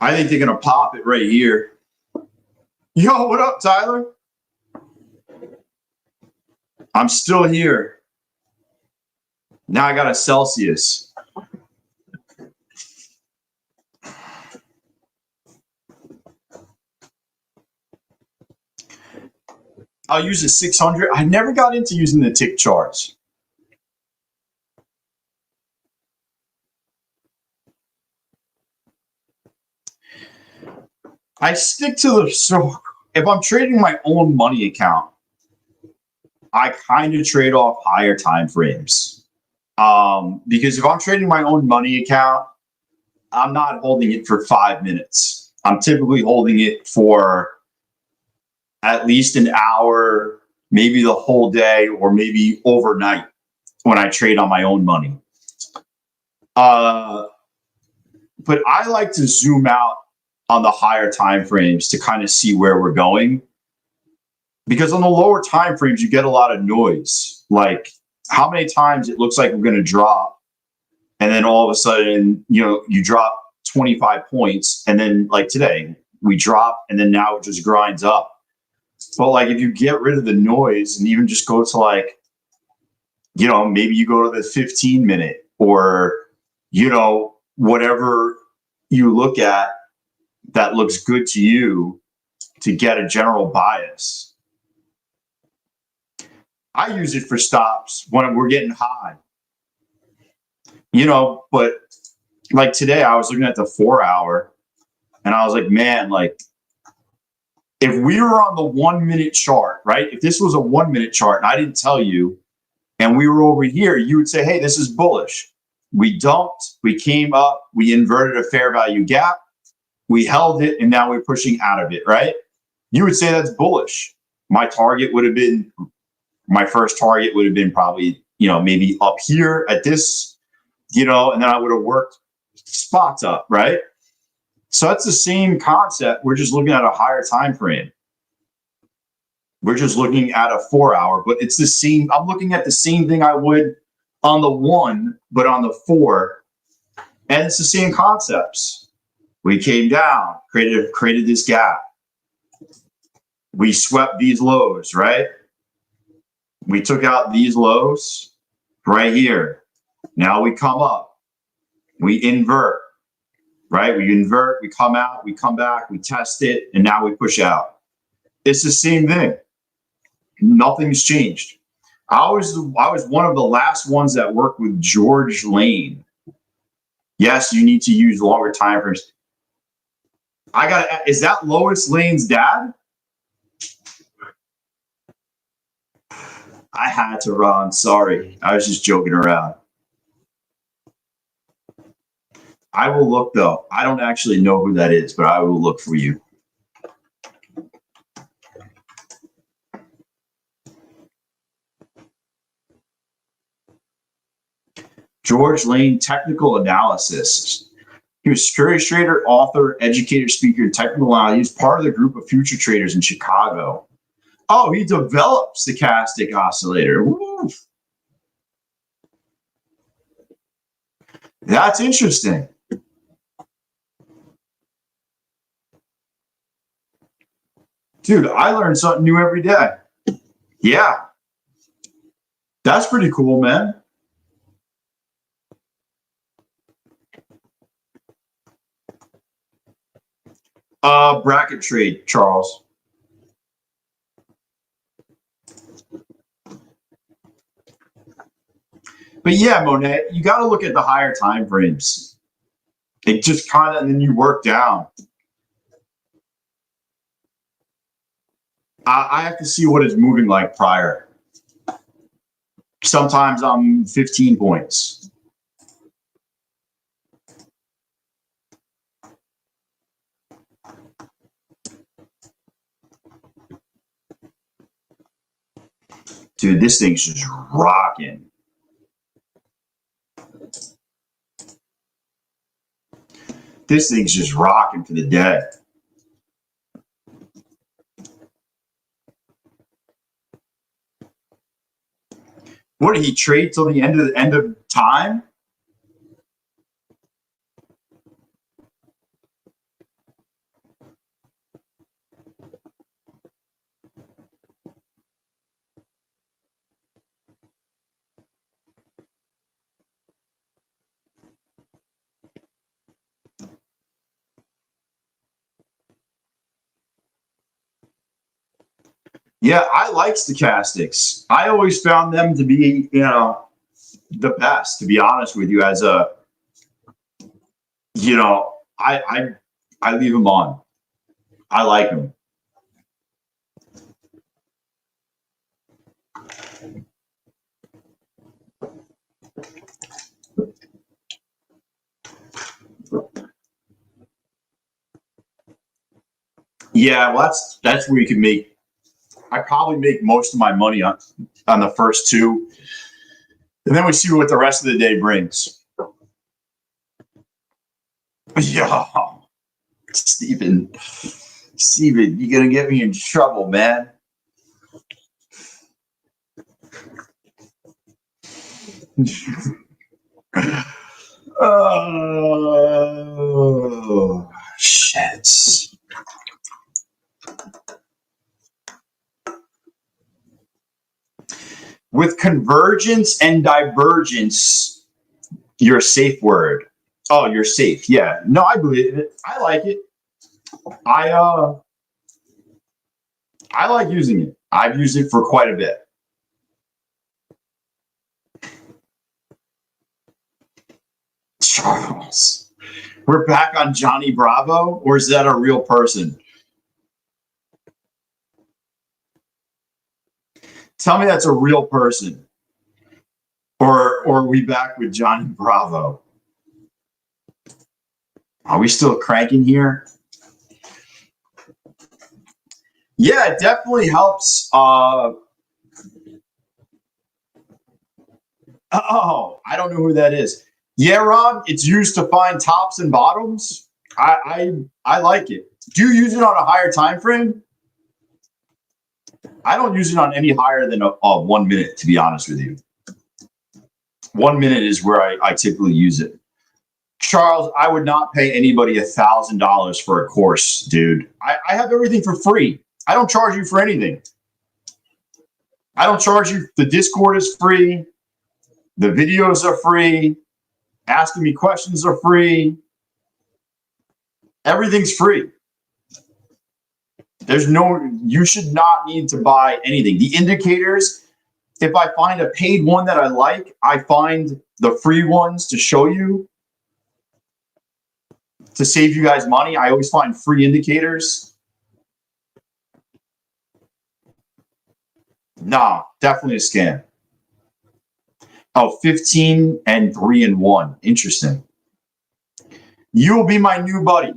I think they're going to pop it right here. Yo, what up, Tyler? I'm still here. Now I got a Celsius. I'll use a 600. I never got into using the tick charts. I stick to the, so if I'm trading my own money account, I kind of trade off higher time frames. Because if I'm trading my own money account, I'm not holding it for 5 minutes. I'm typically holding it for at least an hour, maybe the whole day, or maybe overnight when I trade on my own money. But I like to zoom out on the higher time frames to kind of see where we're going. Because on the lower time frames, you get a lot of noise. Like how many times it looks like we're going to drop, and then all of a sudden, you drop 25 points, and then like today, we drop, and then now it just grinds up. But like if you get rid of the noise and even just go to like, maybe you go to the 15-minute or, whatever you look at that looks good to you to get a general bias. I use it for stops when we're getting high, but like today I was looking at the 4-hour and I was like, man, like if we were on the 1 minute chart, right? If this was a 1 minute chart and I didn't tell you and we were over here, you would say, hey, this is bullish. We dumped, we came up, we inverted a fair value gap, we held it, and now we're pushing out of it, right? You would say that's bullish. My first target would have been probably, maybe up here at this, and then I would have worked spots up, right? So that's the same concept. We're just looking at a higher time frame. We're just looking at a 4-hour, but it's the same. I'm looking at the same thing I would on the 1, but on the 4, and it's the same concepts. We came down, created this gap. We swept these lows, right? We took out these lows right here. Now we come up, we invert, right? We invert, we come out, we come back, we test it, and now we push out. It's the same thing. Nothing's changed. I was one of the last ones that worked with George Lane. Yes, you need to use longer time frames. Is that Lois Lane's dad? I had to, Ron. Sorry. I was just joking around. I will look, though. I don't actually know who that is, but I will look for you. George Lane, technical analysis. He was security trader, author, educator, speaker, and technical analyst. He was part of the group of future traders in Chicago. Oh, he developed stochastic oscillator. Woo. That's interesting. Dude, I learn something new every day. Yeah. That's pretty cool, man. Bracket trade, Charles. But yeah, Monet, you got to look at the higher time frames. It just kind of, and then you work down. I have to see what it's moving like prior. Sometimes I'm 15 points. Dude, this thing's just rocking. This thing's just rocking for the day. What did he trade till the end of time? Yeah, I like stochastics. I always found them to be, the best, to be honest with you, as a, I leave them on. I like them. Yeah, well, that's where you can make. I probably make most of my money on the first two, and then we see what the rest of the day brings. Yeah, Steven, you're gonna get me in trouble, man. Oh shit. With convergence and divergence, you're a safe word. Oh, you're safe. Yeah. No, I believe it. I like it. I like using it. I've used it for quite a bit. Charles, we're back on Johnny Bravo, or is that a real person? Tell me that's a real person. Or are we back with Johnny Bravo? Are we still cranking here? Yeah, it definitely helps. Oh, I don't know who that is. Yeah, Ron, it's used to find tops and bottoms. I like it. Do you use it on a higher time frame? I don't use it on any higher than a 1 minute, to be honest with you. 1 minute is where I typically use it. Charles, I would not pay anybody $1,000 for a course, dude. I have everything for free. I don't charge you for anything. I don't charge you. The Discord is free. The videos are free. Asking me questions are free. Everything's free. You should not need to buy anything. The indicators, if I find a paid one that I like, I find the free ones to show you. to save you guys money. I always find free indicators. Nah, definitely a scam. Oh, 15 and 3 and 1. Interesting. You'll be my new buddy.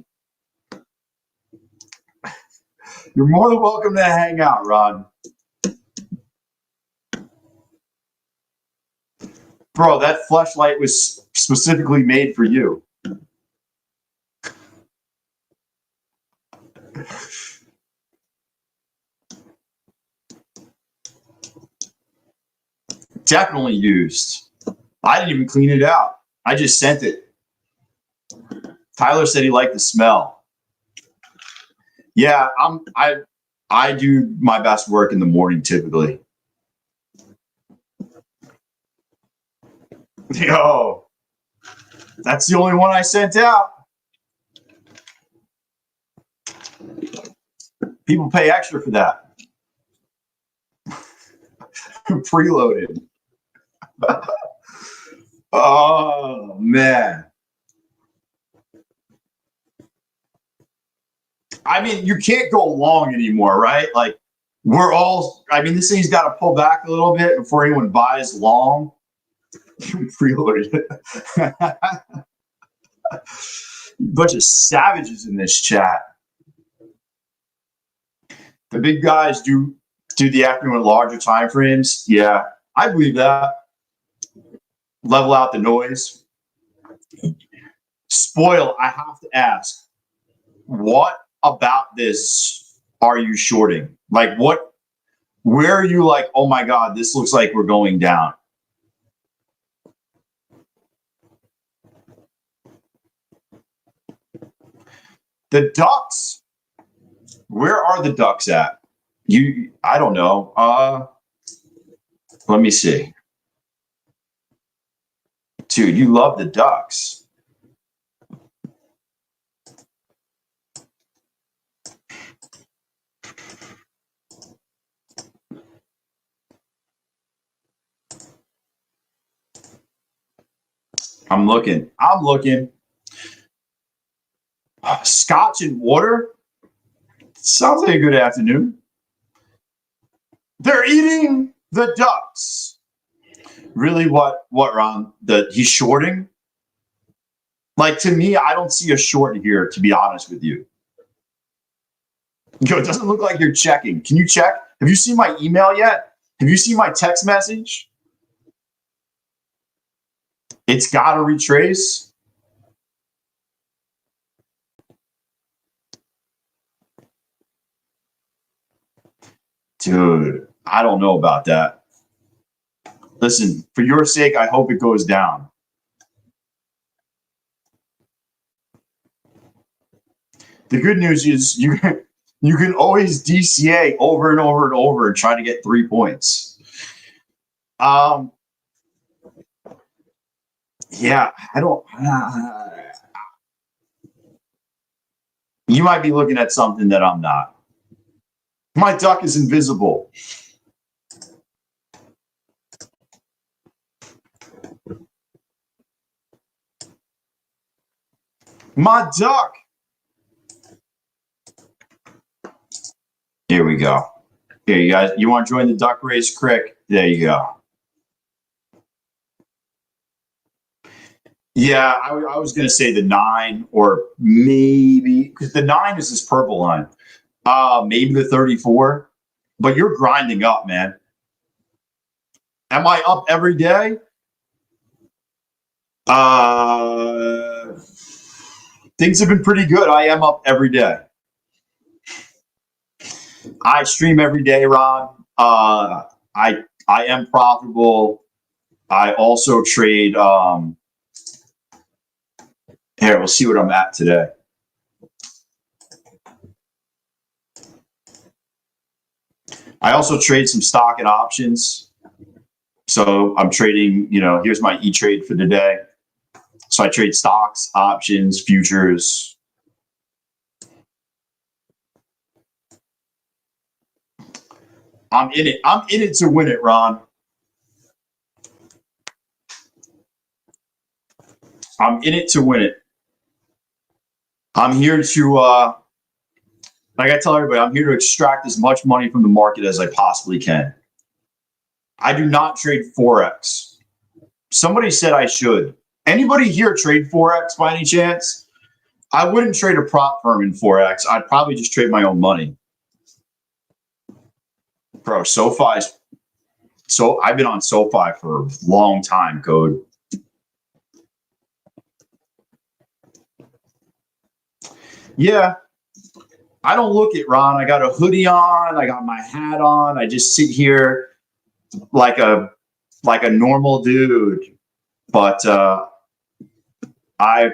You're more than welcome to hang out, Ron. Bro, that fleshlight was specifically made for you. Definitely used. I didn't even clean it out. I just sent it. Tyler said he liked the smell. Yeah, I do my best work in the morning typically. Yo, that's the only one I sent out. People pay extra for that. Preloaded. Oh, man. I mean, you can't go long anymore, right? Like, this thing's got to pull back a little bit before anyone buys long. Preloaded. Bunch of savages in this chat. The big guys do the afternoon with larger time frames. Yeah, I believe that. Level out the noise. Spoil, I have to ask, what about this are you shorting? Like, where are you like, oh my God, this looks like we're going down? The ducks, where are the ducks at? I don't know. Let me see. Dude, you love the ducks. I'm looking. Scotch and water? Sounds like a good afternoon. They're eating the ducks. Really, what, Ron? He's shorting? Like, to me, I don't see a short here, to be honest with you. Yo, it doesn't look like you're checking. Can you check? Have you seen my email yet? Have you seen my text message? It's got to retrace. Dude, I don't know about that. Listen, for your sake, I hope it goes down. The good news is you can always DCA over and over and over and try to get 3 points. Yeah, I don't. You might be looking at something that I'm not. My duck is invisible. My duck. Here we go. Here, you guys, you want to join the duck race, Crick? There you go. Yeah, I was going to say the 9, or maybe, because the 9 is this purple line. Maybe the 34, but you're grinding up, man. Am I up every day? Things have been pretty good. I am up every day. I stream every day, Ron. I am profitable. I also trade. Here, we'll see what I'm at today. I also trade some stock and options. So I'm trading, here's my E-Trade for today. So I trade stocks, options, futures. I'm in it. I'm in it to win it, Ron. I'm in it to win it. I'm here to, like I tell everybody, I'm here to extract as much money from the market as I possibly can. I do not trade Forex. Somebody said I should. Anybody here trade Forex by any chance? I wouldn't trade a prop firm in Forex. I'd probably just trade my own money. Bro, SoFi. So I've been on SoFi for a long time, Code. Yeah. I don't look it, Ron. I got a hoodie on. I got my hat on. I just sit here like a normal dude. But I've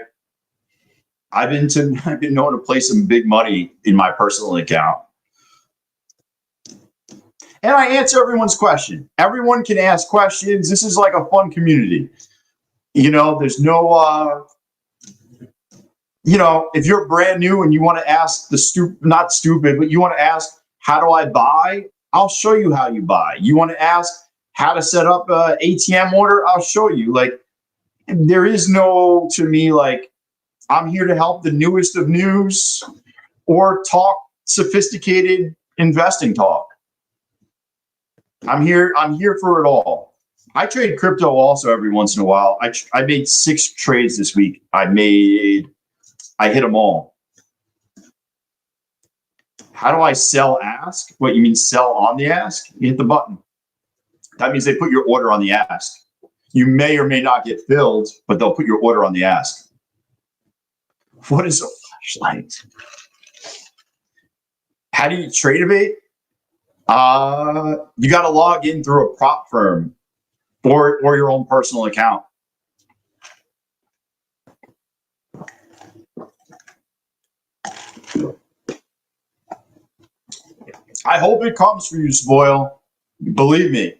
been known to play some big money in my personal account. And I answer everyone's question. Everyone can ask questions. This is like a fun community. You know, there's no you know, if you're brand new and you want to ask not stupid, but you want to ask, how do I buy? I'll show you how you buy. You want to ask how to set up a ATM order? I'll show you. Like, there is no, to me, like, I'm here to help the newest of news or talk sophisticated investing talk. I'm here for it all. I trade crypto also every once in a while. I made 6 trades this week. I hit them all. How do I sell ask? What, you mean sell on the ask? You hit the button. That means they put your order on the ask. You may or may not get filled, but they'll put your order on the ask. What is a flashlight? How do you Tradeivate? You got to log in through a prop firm or your own personal account. I hope it comes for you, Spoil. Believe me,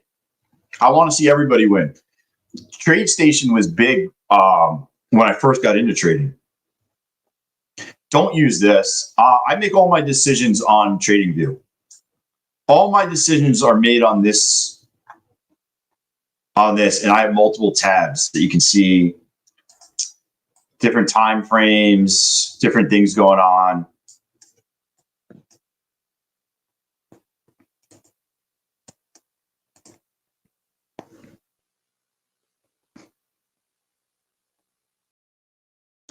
I want to see everybody win. TradeStation was big when I first got into trading. Don't use this. I make all my decisions on TradingView. All my decisions are made on this, and I have multiple tabs that you can see different time frames, different things going on.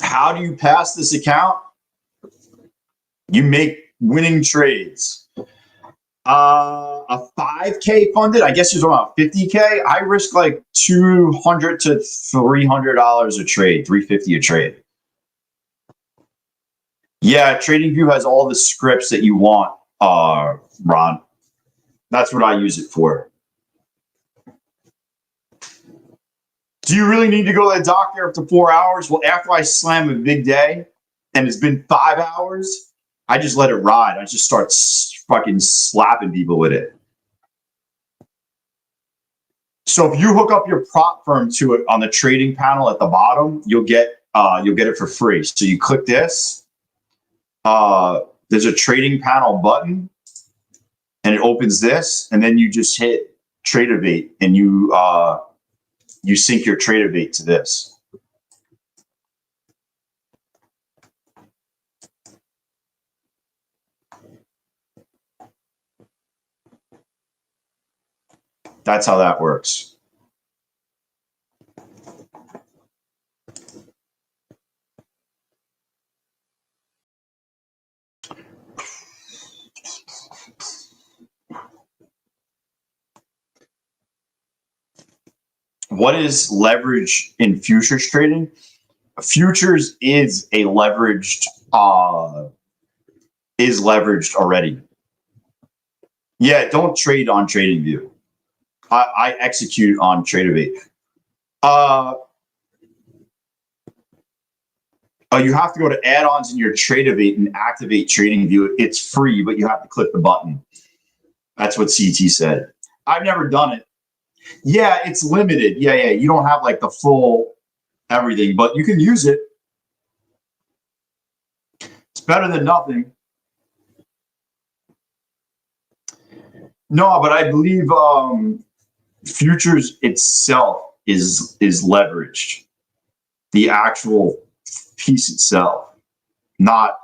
How do you pass this account? You make winning trades. A 5K funded, I guess you're talking about 50K. I risk like $200 to $300 a trade, $350 a trade. Yeah, TradingView has all the scripts that you want, Ron. That's what I use it for. Do you really need to go to the doctor after 4 hours? Well, after I slam a big day and it's been 5 hours, I just let it ride. I just start fucking slapping people with it. So if you hook up your prop firm to it on the trading panel at the bottom, you'll get it for free. So you click this. There's a trading panel button, and it opens this, and then you just hit Tradeivate, and you sync your Tradeivate to this. That's how that works. What is leverage in futures trading? Futures is leveraged already. Yeah, don't trade on TradingView. I execute on Tradeivate. You have to go to add-ons in your Tradeivate and activate TradingView. It's free, but you have to click the button. That's what CT said. I've never done it. Yeah, it's limited. Yeah. You don't have like the full everything, but you can use it. It's better than nothing. No, but I believe futures itself is leveraged. The actual piece itself. not,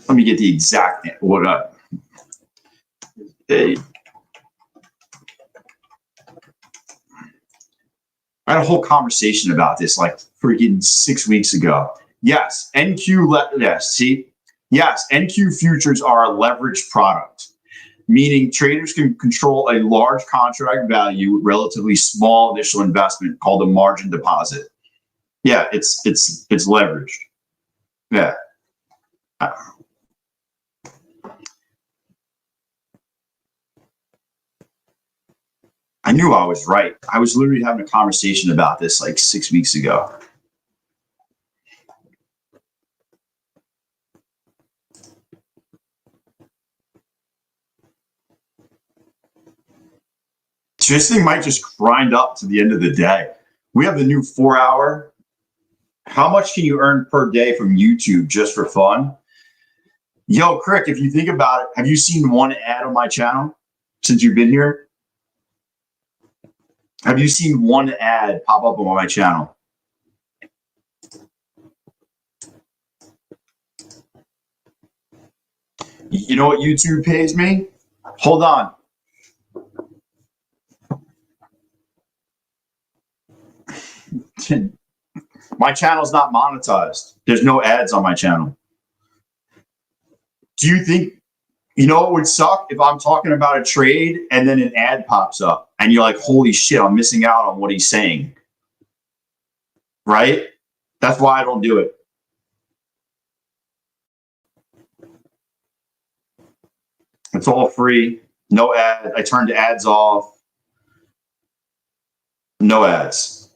let me get the exact, what I had a whole conversation about this like freaking 6 weeks ago. Yes, yes, see, yes, NQ futures are a leveraged product, meaning traders can control a large contract value with relatively small initial investment called a margin deposit. Yeah, it's leveraged. Yeah. I knew I was right. I was literally having a conversation about this like 6 weeks ago. So this thing might just grind up to the end of the day. We have the new 4-hour. How much can you earn per day from YouTube just for fun? Yo, Crick, if you think about it, have you seen one ad on my channel since you've been here? Have you seen one ad pop up on my channel? You know what YouTube pays me? Hold on. My channel's not monetized. There's no ads on my channel. Do you think, you know what would suck if I'm talking about a trade and then an ad pops up and you're like, holy shit, I'm missing out on what he's saying. Right? That's why I don't do it. It's all free. No ad. I turned ads off. No ads.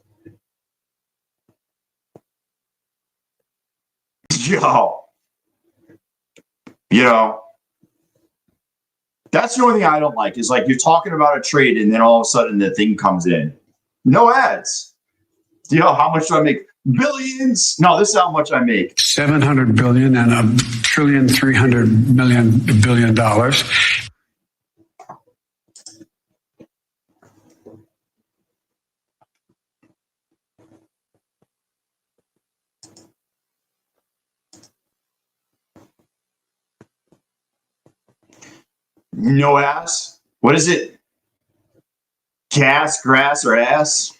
Yo. You know, that's the only thing I don't like is like you're talking about a trade and then all of a sudden the thing comes in. No ads. You know, how much do I make? Billions? No, this is how much I make. 700 billion and $1.3 billion. No ass? What is it? Gas, grass, or ass?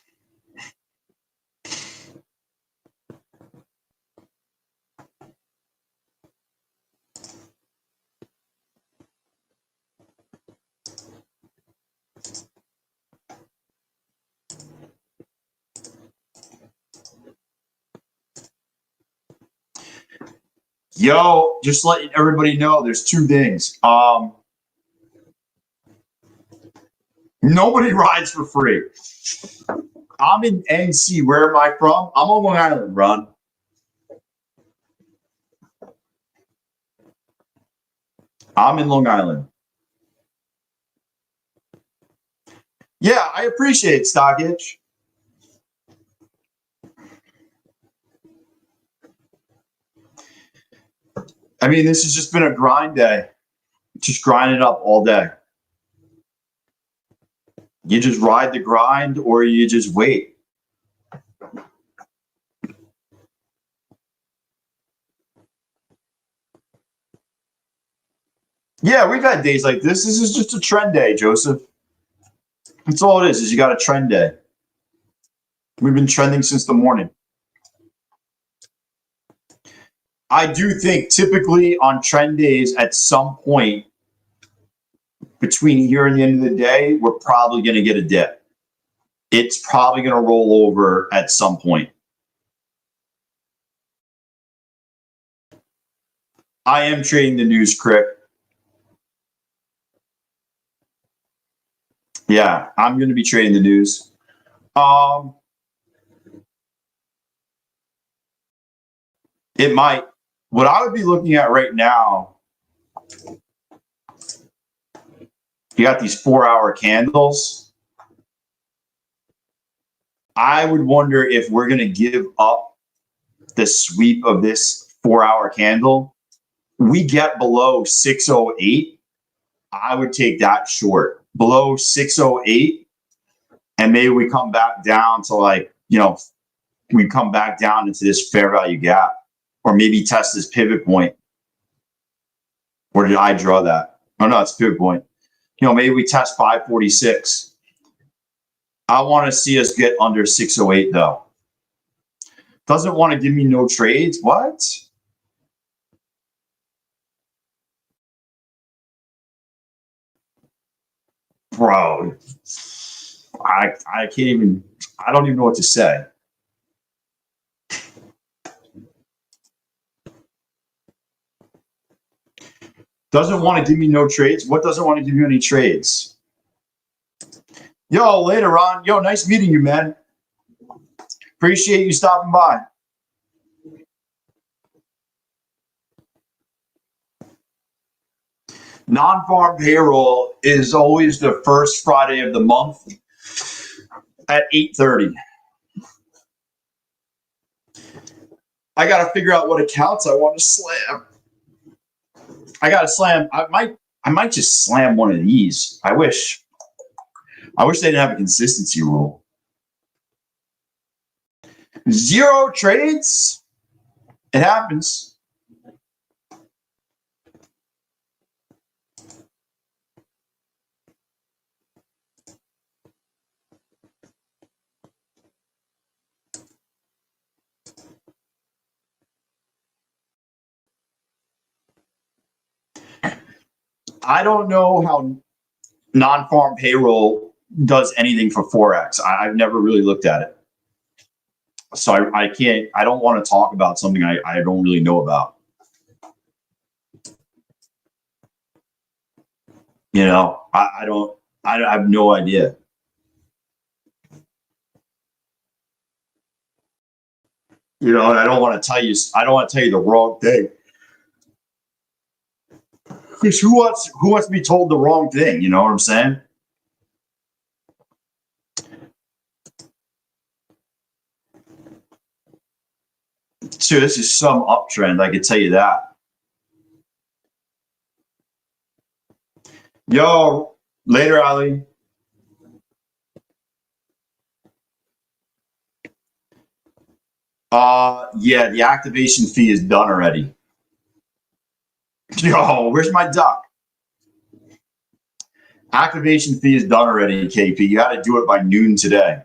Yo, just letting everybody know there's two things. Nobody rides for free. I'm in NC. Where am I from? I'm on Long Island, Ron. I'm in Long Island. Yeah, I appreciate Stockage. I mean, this has just been a grind day. Just grinding up all day. You just ride the grind or you just wait. Yeah, we've had days like this. This is just a trend day, Joseph. That's all it is you got a trend day. We've been trending since the morning. I do think typically on trend days at some point between here and the end of the day, we're probably going to get a dip. It's probably going to roll over at some point. I am trading the news, Crick. Yeah, I'm going to be trading the news. It might. What I would be looking at right now, you got these 4-hour candles. I would wonder if we're going to give up the sweep of this 4-hour candle. We get below 608. I would take that short. Below 608. And maybe we come back down to like, you know, we come back down into this fair value gap, or maybe test this pivot point. Or did I draw that? Oh no, it's pivot point. You know, maybe we test 546. I want to see us get under 608 though. Doesn't want to give me no trades. What? Bro, I can't even, I don't even know what to say. Doesn't want to give me no trades. What doesn't want to give you any trades? Yo, later, Ron. Yo, nice meeting you, man. Appreciate you stopping by. Non-farm payroll is always the first Friday of the month at 8:30. I got to figure out what accounts I want to slam. I got to slam. I might just slam one of these. I wish they didn't have a consistency rule. 0 trades. It happens. I don't know how non-farm payroll does anything for Forex. I've never really looked at it. So I can't, I don't want to talk about something I don't really know about. You know, I have no idea. You know, and I don't want to tell you the wrong thing. Because who wants to be told the wrong thing? You know what I'm saying? So this is some uptrend, I can tell you that. Yo, later, Ali. Yeah, the activation fee is done already. Yo, where's my duck? Activation fee is done already, KP. You got to do it by noon today.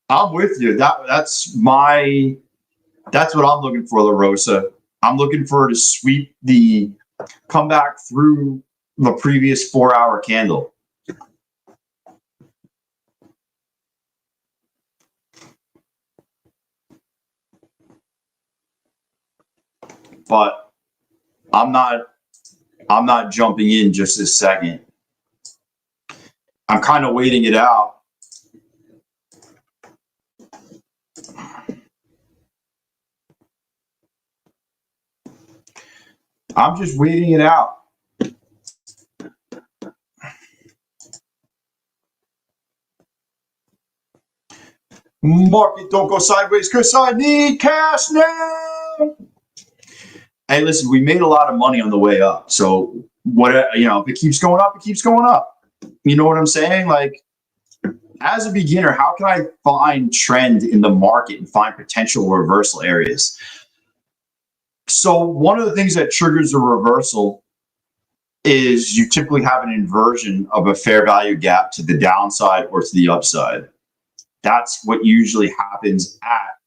I'm with you. That's what I'm looking for, La Rosa. I'm looking for her to sweep come back through the previous 4-hour candle. But I'm not jumping in just this second. I'm kind of waiting it out. I'm just waiting it out. Market don't go sideways because I need cash now. Hey, listen, we made a lot of money on the way up. So what, you know, if it keeps going up, it keeps going up. You know what I'm saying? Like, as a beginner, how can I find trend in the market and find potential reversal areas? So one of the things that triggers a reversal is you typically have an inversion of a fair value gap to the downside or to the upside. That's what usually happens at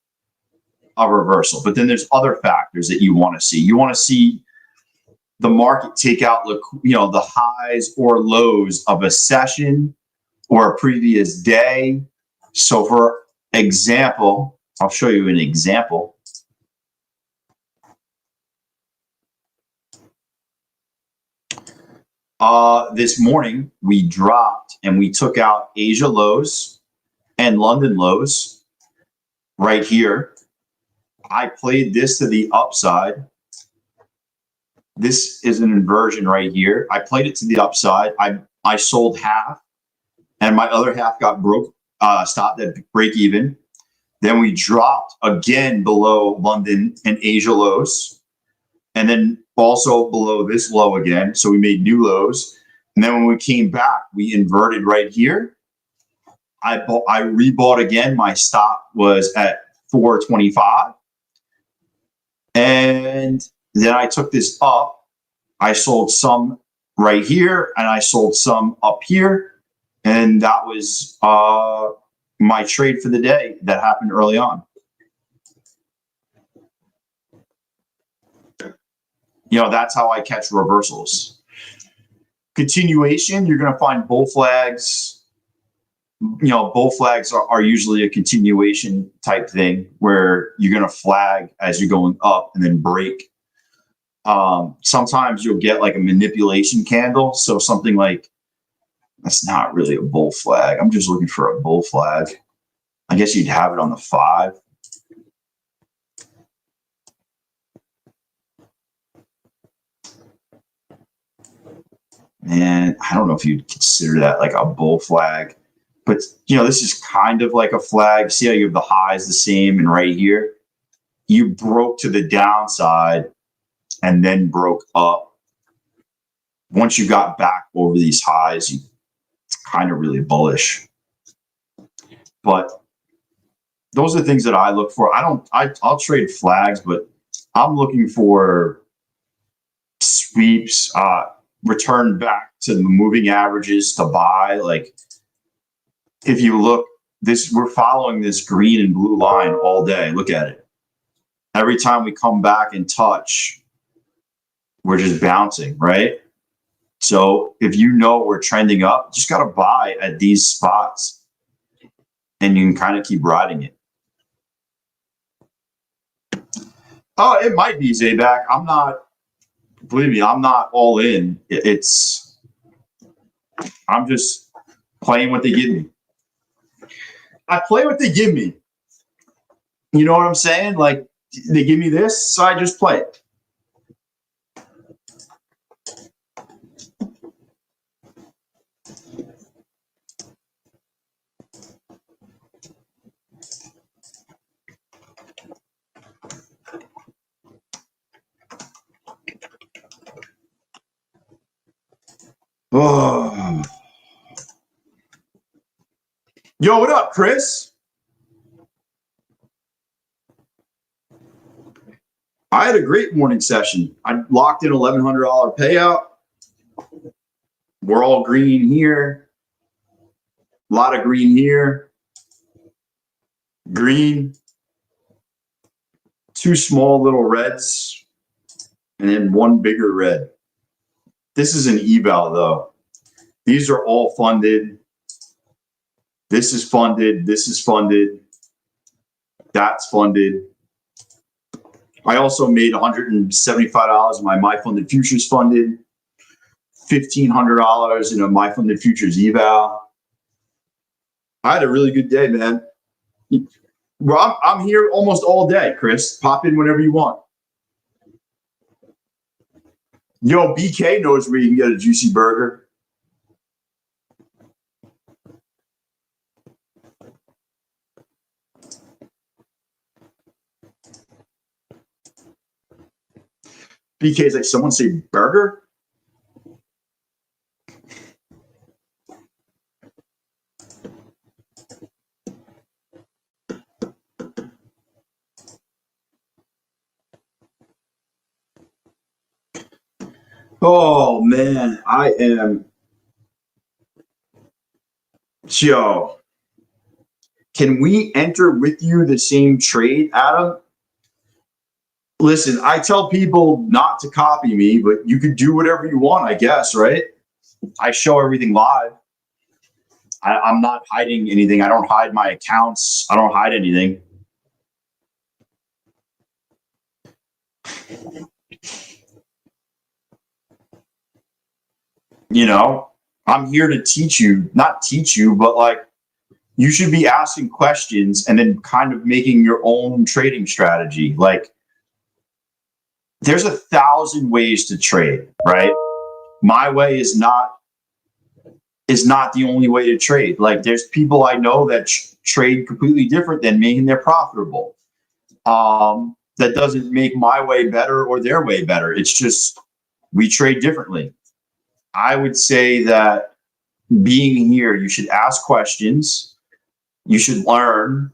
a reversal. But then there's other factors that you want to see. You want to see the market take out, you know, the highs or lows of a session or a previous day. So for example, I'll show you an example. This morning we dropped and we took out Asia lows and London lows right here. I played this to the upside This is an inversion right here. I played it to the upside. I sold half, and my other half got stopped at break even. Then we dropped again below London and Asia lows, and then also below this low again. So we made new lows. And then when we came back, we inverted right here. I rebought again. My stop was at 425. And then I took this up. I sold some right here, and I sold some up here. And that was my trade for the day that happened early on. You know, that's how I catch reversals. Continuation, you're going to find bull flags. You know, bull flags are usually a continuation type thing where you're going to flag as you're going up and then break. Sometimes you'll get like a manipulation candle. So something like, that's not really a bull flag. I'm just looking for a bull flag. I guess you'd have it on the 5. And I don't know if you'd consider that like a bull flag, but you know, this is kind of like a flag. See how you have the highs the same, and right here, you broke to the downside and then broke up. Once you got back over these highs, it's kind of really bullish. But those are the things that I look for. I'll trade flags, but I'm looking for sweeps, return back to the moving averages to buy. Like if you look, we're following this green and blue line all day. Look at it. Every time we come back and touch, we're just bouncing, right? So if you know we're trending up, just got to buy at these spots, and you can kind of keep riding it. Oh, it might be Zabac. I'm not. Believe me, I'm not all in. I'm just playing what they give me. I play what they give me. You know what I'm saying? Like, they give me this, so I just play it. Oh. Yo, what up, Chris? I had a great morning session. I locked in $1,100 payout. We're all green here. A lot of green here. Green. 2 small little reds. And then 1 bigger red. This is an eval, though. These are all funded. This is funded. This is funded. That's funded. I also made $175 in my funded futures funded. $1,500 in a my funded futures eval. I had a really good day, man. Well, I'm here almost all day, Chris. Pop in whenever you want. Yo, BK knows where you can get a juicy burger. BK's like, someone say burger? Oh, man, I am. Yo, can we enter with you the same trade, Adam? Listen, I tell people not to copy me, but you could do whatever you want, I guess, right? I show everything live. I'm not hiding anything. I don't hide my accounts. I don't hide anything. You know, I'm here to teach you, not teach you, but like you should be asking questions and then kind of making your own trading strategy. Like, there's 1,000 ways to trade, right? My way is not the only way to trade. Like there's people I know that trade completely different than me and they're profitable. That doesn't make my way better or their way better. It's just we trade differently. I would say that being here, you should ask questions, you should learn,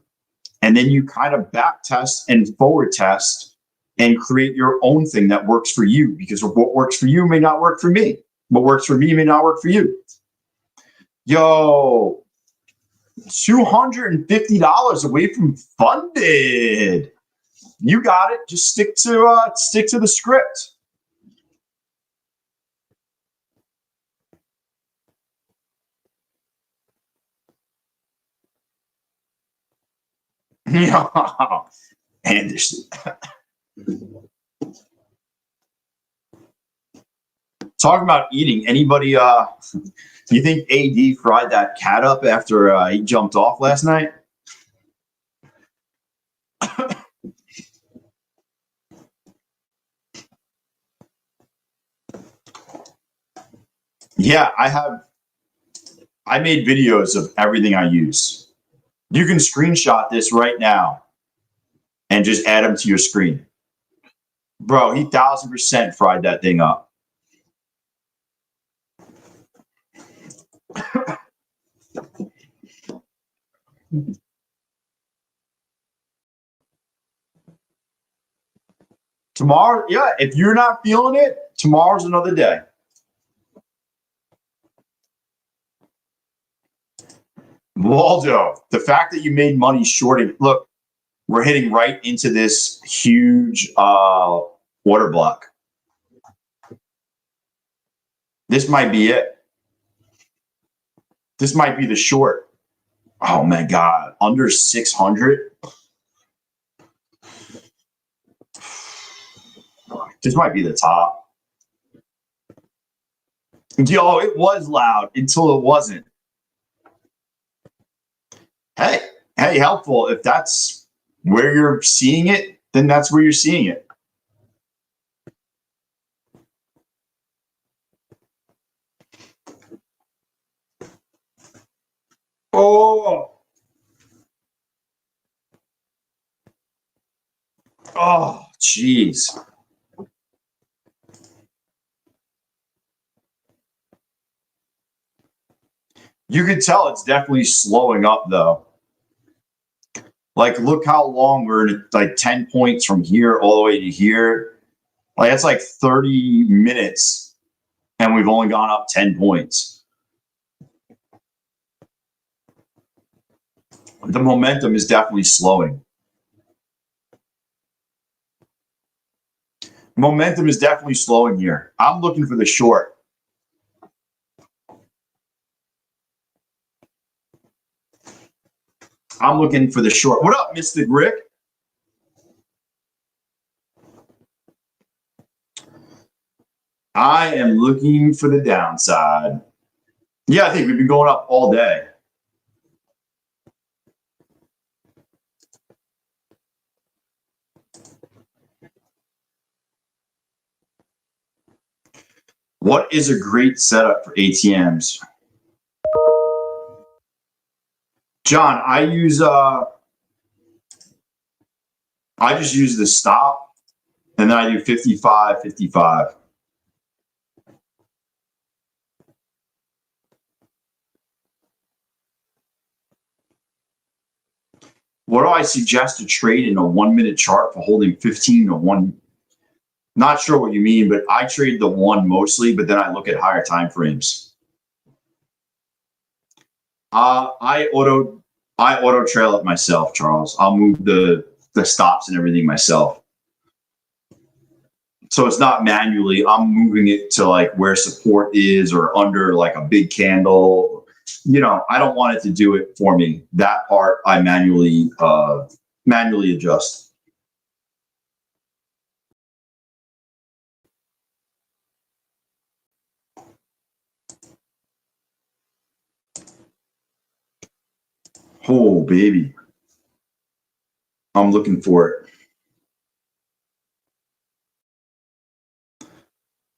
and then you kind of back test and forward test and create your own thing that works for you, because what works for you may not work for me. What works for me may not work for you. Yo, $250 away from funded. You got it. Just stick to the script. Anderson. Talking about eating, anybody do you think AD fried that cat up after he jumped off last night? Yeah, I made videos of everything I use. You can screenshot this right now and just add them to your screen. Bro, he 1,000% fried that thing up. Tomorrow, yeah, if you're not feeling it, tomorrow's another day. Waldo, the fact that you made money shorting, look, we're hitting right into this huge order block. This might be it. This might be the short. Oh my God, under 600. This might be the top. Yo, it was loud until it wasn't. Hey, helpful. If that's where you're seeing it, then that's where you're seeing it. Oh, jeez. You can tell it's definitely slowing up though. Like, look how long we're at, like 10 points from here all the way to here. Like, that's like 30 minutes and we've only gone up 10 points. The momentum is definitely slowing. Momentum is definitely slowing here. I'm looking for the short. I'm looking for the short. What up, Mr. Rick? I am looking for the downside. Yeah, I think we've been going up all day. What is a great setup for ATMs? John, I just use the stop and then I do 55, 55. What do I suggest to trade in a 1 minute chart for holding 15 to 1? Not sure what you mean, but I trade the 1 mostly, but then I look at higher time frames. I auto trail it myself, Charles. I'll move the stops and everything myself. So it's not manually. I'm moving it to like where support is or under like a big candle. You know, I don't want it to do it for me. That part I manually adjust. Oh, baby. I'm looking for it.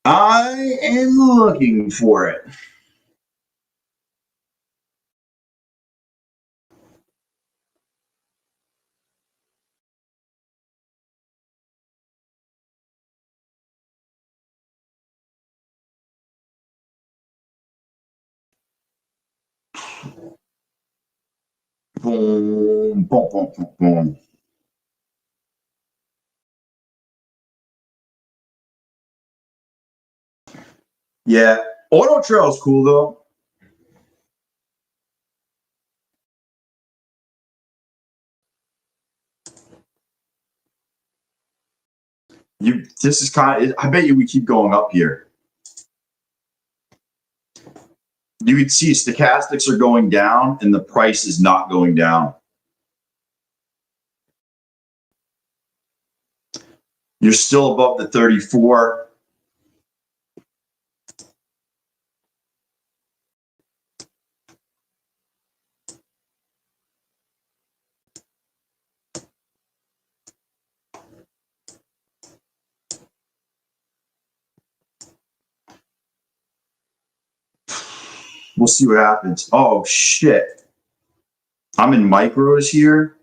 I am looking for it. Boom, boom, boom, boom, boom. Yeah, Auto Trail's cool though. This is kind of. I bet you we keep going up here. You can see stochastics are going down, and the price is not going down. You're still above the 34. We'll see what happens. Oh, shit. I'm in micros here.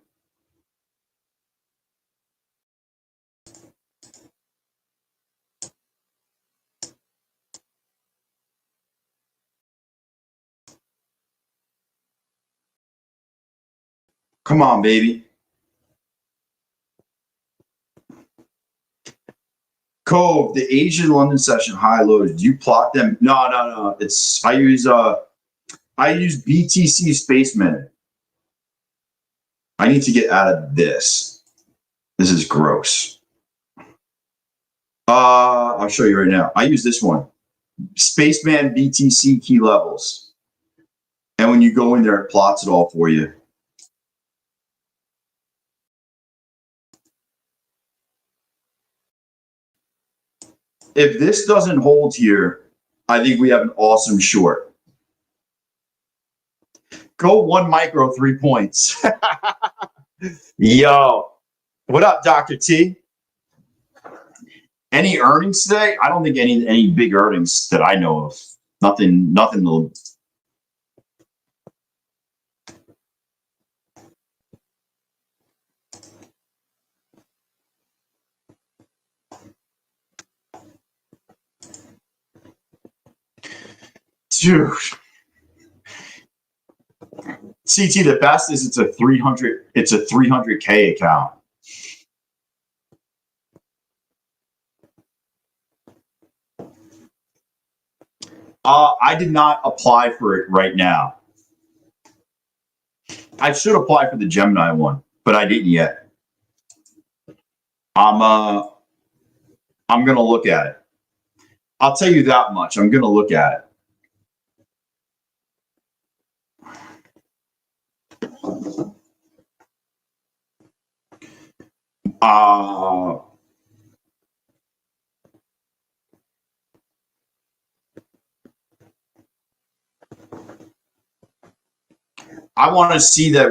Come on, baby. Cove, the Asian London session high lows. Do you plot them? No. It's I use BTC Spaceman. I need to get out of this. This is gross. I'll show you right now. I use this one. Spaceman BTC key levels. And when you go in there, it plots it all for you. If this doesn't hold here, I think we have an awesome short. Go 1 micro, 3 points. Yo, what up, Dr. T? Any earnings today? I don't think any big earnings that I know of. Nothing to. Dude. CT, the best is it's a 300K account. I did not apply for it right now. I should apply for the Gemini one, but I didn't yet. I'm gonna look at it. I'll tell you that much. I'm gonna look at it. I want to see that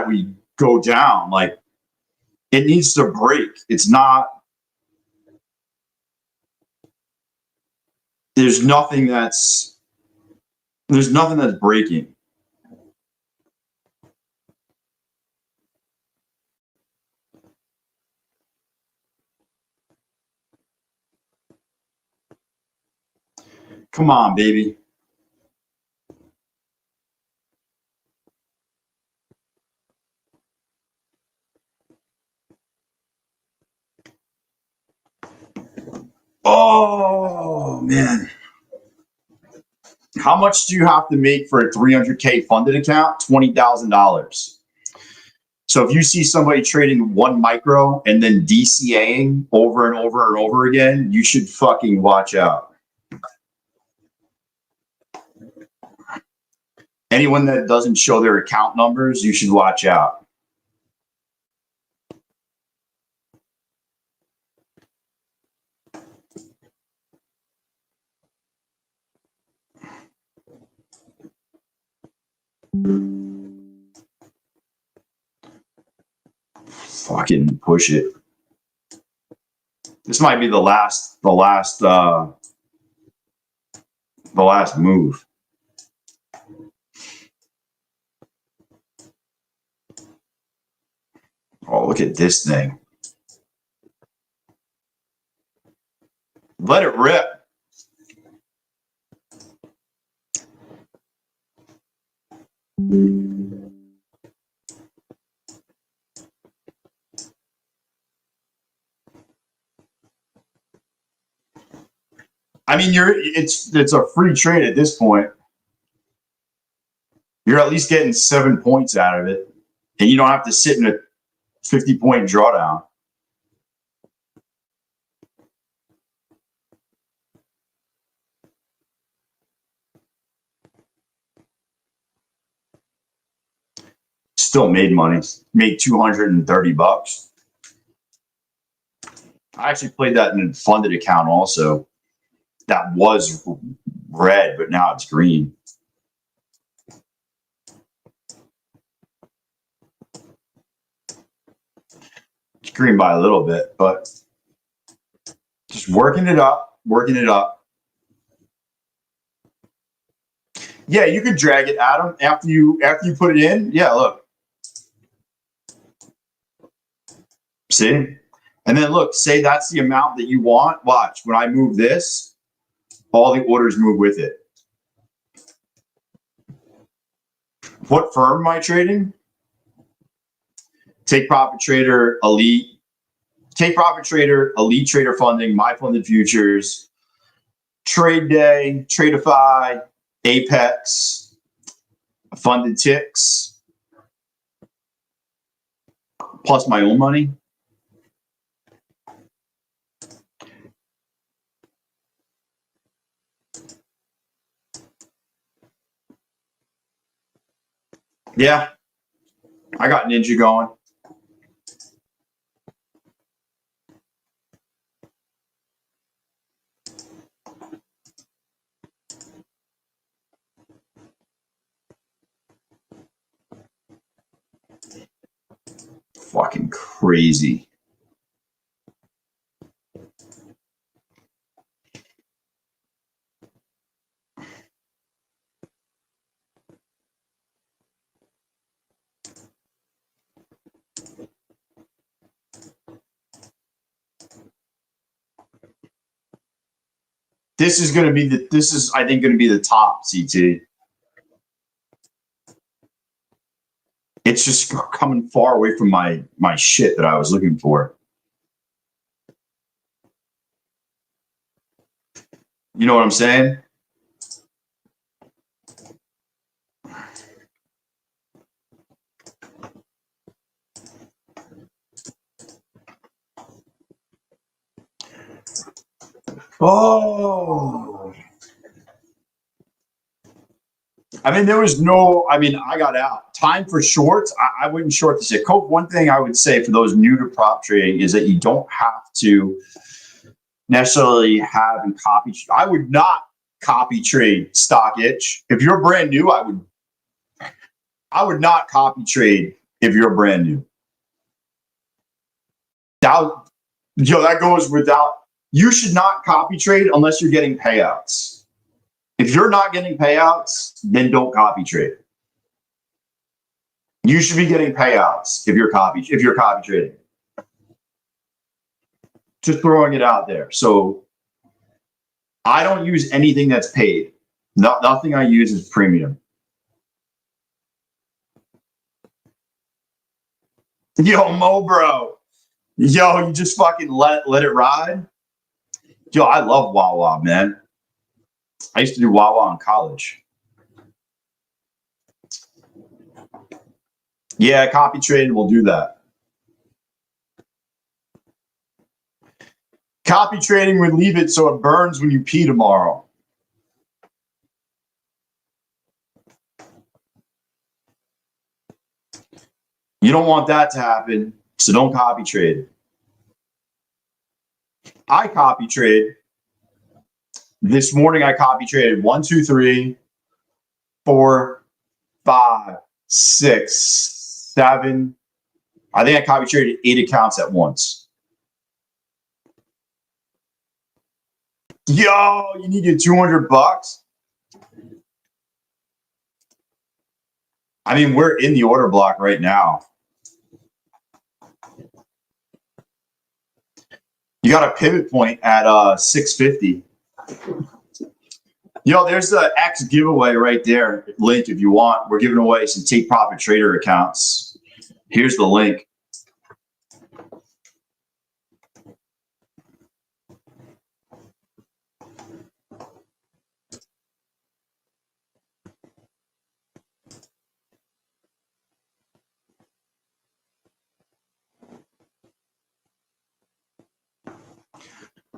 we go down. Like it needs to break. It's not. There's nothing that's breaking. Come on, baby. Oh, man. How much do you have to make for a 300K funded account? $20,000. So if you see somebody trading 1 micro and then DCAing over and over and over again, you should fucking watch out. Anyone that doesn't show their account numbers, you should watch out. Fucking push it. This might be the last The last move. Oh, look at this thing. Let it rip. I mean, it's a free trade at this point. You're at least getting 7 points out of it, and you don't have to sit in a 50-point drawdown. Still made money. Made $230. I actually played that in a funded account also. That was red, but now it's green. It's green by a little bit, but just working it up, working it up. Yeah, you could drag it, Adam, after you put it in. Yeah, look. See? And then look, say that's the amount that you want. Watch, when I move this, all the orders move with it. What firm am I trading? Take Profit Trader, Elite. Take Profit Trader, Elite Trader Funding, My Funded Futures, Trade Day, Tradeify, Apex, Funded Ticks, plus my own money. Yeah, I got Ninja going. Fucking crazy. This is going to be I think going to be the top CT. It's just coming far away from my shit that I was looking for. You know what I'm saying? Oh. I mean, I got out. Time for shorts, I wouldn't short this yet. Cope, one thing I would say for those new to prop trading is that you don't have to necessarily have and copy. I would not copy trade stock itch. If you're brand new, I would not copy trade if you're brand new. That goes without. You should not copy trade unless you're getting payouts. If you're not getting payouts, then don't copy trade. You should be getting payouts if you're copy trading. Just throwing it out there. So I don't use anything that's paid. Nothing I use is premium. Yo, Mo bro. Yo, you just fucking let it ride. Yo, I love Wawa, man. I used to do Wawa in college. Yeah, copy trading will do that. Copy trading would leave it so it burns when you pee tomorrow. You don't want that to happen, so don't copy trade. I copy trade. This morning I copy traded 1, 2, 3, 4, 5, 6, 7. I think I copy traded 8 accounts at once. Yo, you need your $200? I mean, we're in the order block right now. You got a pivot point at 650. Yo, there's the X giveaway right there. Link if you want. We're giving away some Take Profit Trader accounts. Here's the link.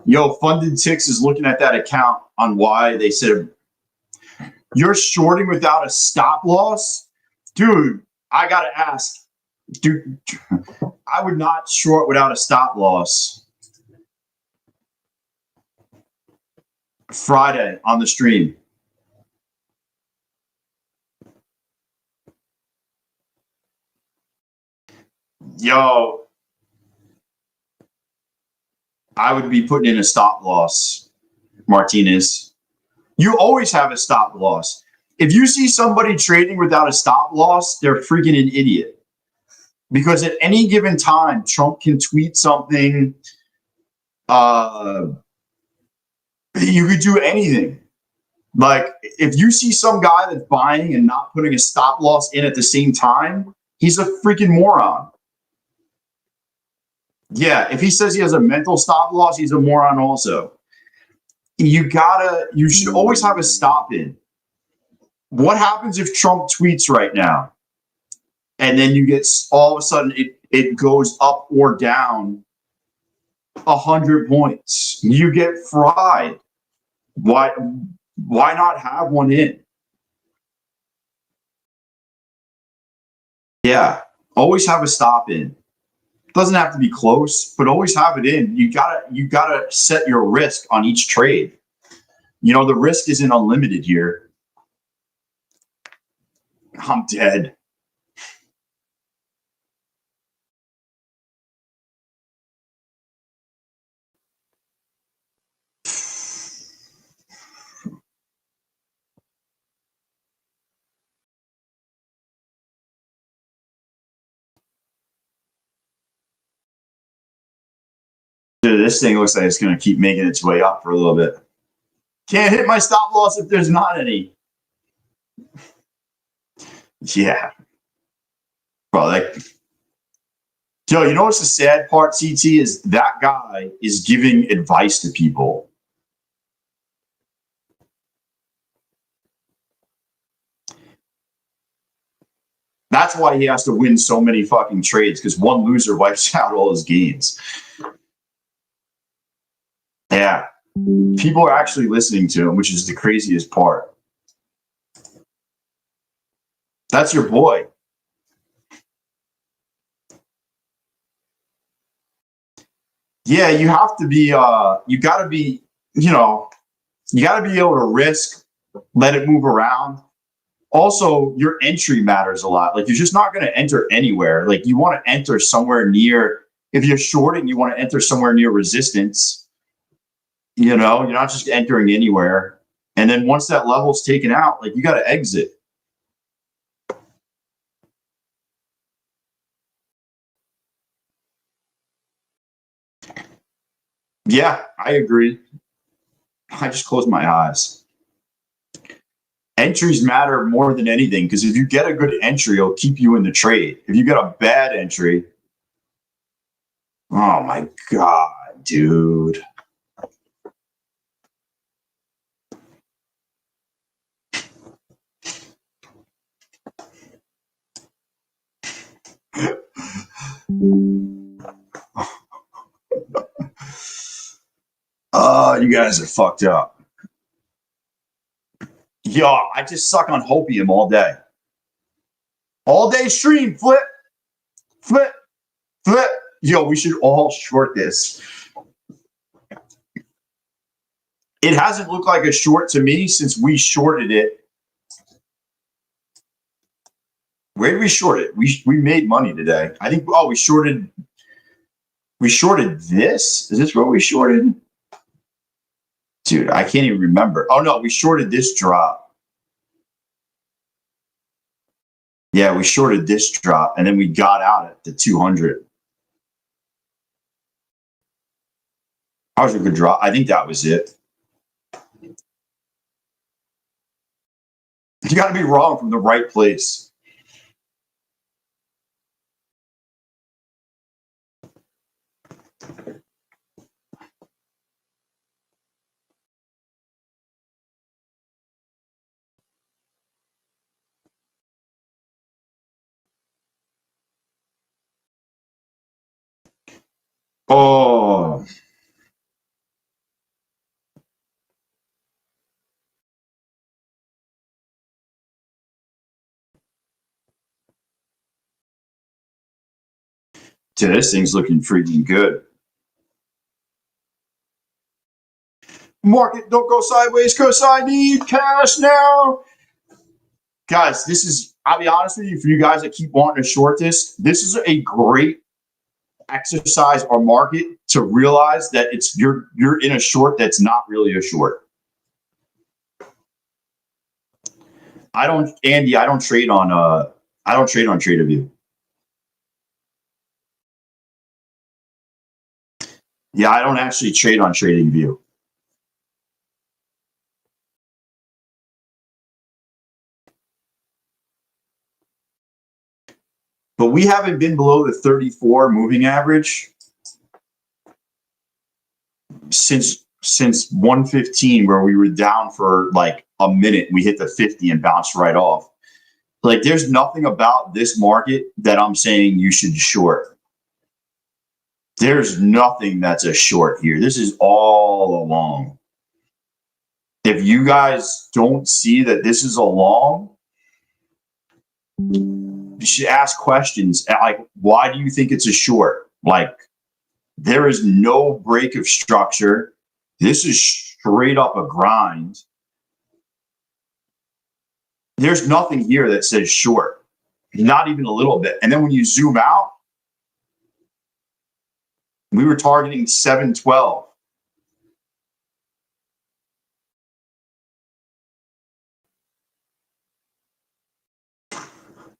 Yo, Funded Ticks is looking at that account on why they said you're shorting without a stop loss. Dude, I got to ask. Dude, I would not short without a stop loss. Friday on the stream. Yo, I would be putting in a stop loss, Martinez. You always have a stop loss. If you see somebody trading without a stop loss, they're freaking an idiot. Because at any given time, Trump can tweet something. You could do anything. Like, if you see some guy that's buying and not putting a stop loss in at the same time, he's a freaking moron. Yeah, if he says he has a mental stop loss, he's a moron also. You should always have a stop in. What happens if Trump tweets right now? And then you get, all of a sudden, it goes up or down 100 points. You get fried. Why not have one in? Yeah, always have a stop in. Doesn't have to be close, but always have it in. You gotta set your risk on each trade. You know, the risk isn't unlimited here. I'm dead. Dude, this thing looks like it's going to keep making its way up for a little bit. Can't hit my stop loss if there's not any. Yeah. Bro, Joe, you know what's the sad part, CT, is that guy is giving advice to people. That's why he has to win so many fucking trades, because one loser wipes out all his gains. Yeah. People are actually listening to him, which is the craziest part. That's your boy. Yeah, you have to be, you got to be, you got to be able to risk, let it move around. Also, your entry matters a lot. Like, you're just not going to enter anywhere. Like, you want to enter somewhere near, if you're shorting, you want to enter somewhere near resistance. You're not just entering anywhere. And then once that level's taken out, like, you got to exit. Yeah, I agree. I just closed my eyes. Entries matter more than anything, because if you get a good entry, it'll keep you in the trade. If you get a bad entry, oh my God, dude. You guys are fucked up. Yo, I just suck on hopium all day. All day stream, flip. Yo, we should all short this. It hasn't looked like a short to me since we shorted it. Where did we short it? We made money today. I think, we shorted this? Is this what we shorted? Dude, I can't even remember. Oh no, we shorted this drop. Yeah, we shorted this drop and then we got out at the 200. That was a good drop. I think that was it. You got to be wrong from the right place. Oh, dude, this thing's looking freaking good. Market, don't go sideways because I need cash now. Guys, this is, I'll be honest with you, for you guys that keep wanting to short this is a great exercise or market to realize that it's you're in a short that's not really a short. Andy, I don't trade on Tradeivy. Yeah, I don't actually trade on Tradeivy. But we haven't been below the 34 moving average since 115, where we were down for like a minute. We hit the 50 and bounced right off. Like, there's nothing about this market that I'm saying you should short. There's nothing that's a short here. This is all a long. If you guys don't see that this is a long, you should ask questions like, why do you think it's a short? Like, there is no break of structure. This is straight up a grind. There's nothing here that says short, not even a little bit. And then when you zoom out, we were targeting 712.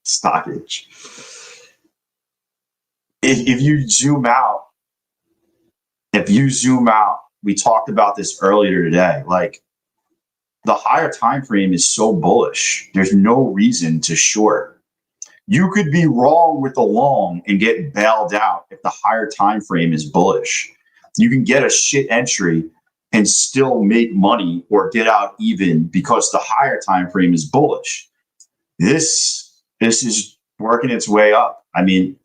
Stockage. If you zoom out, we talked about this earlier today, like, the higher time frame is so bullish. There's no reason to short. You could be wrong with the long and get bailed out if the higher time frame is bullish. You can get a shit entry and still make money or get out even because the higher time frame is bullish. This is working its way up. I mean,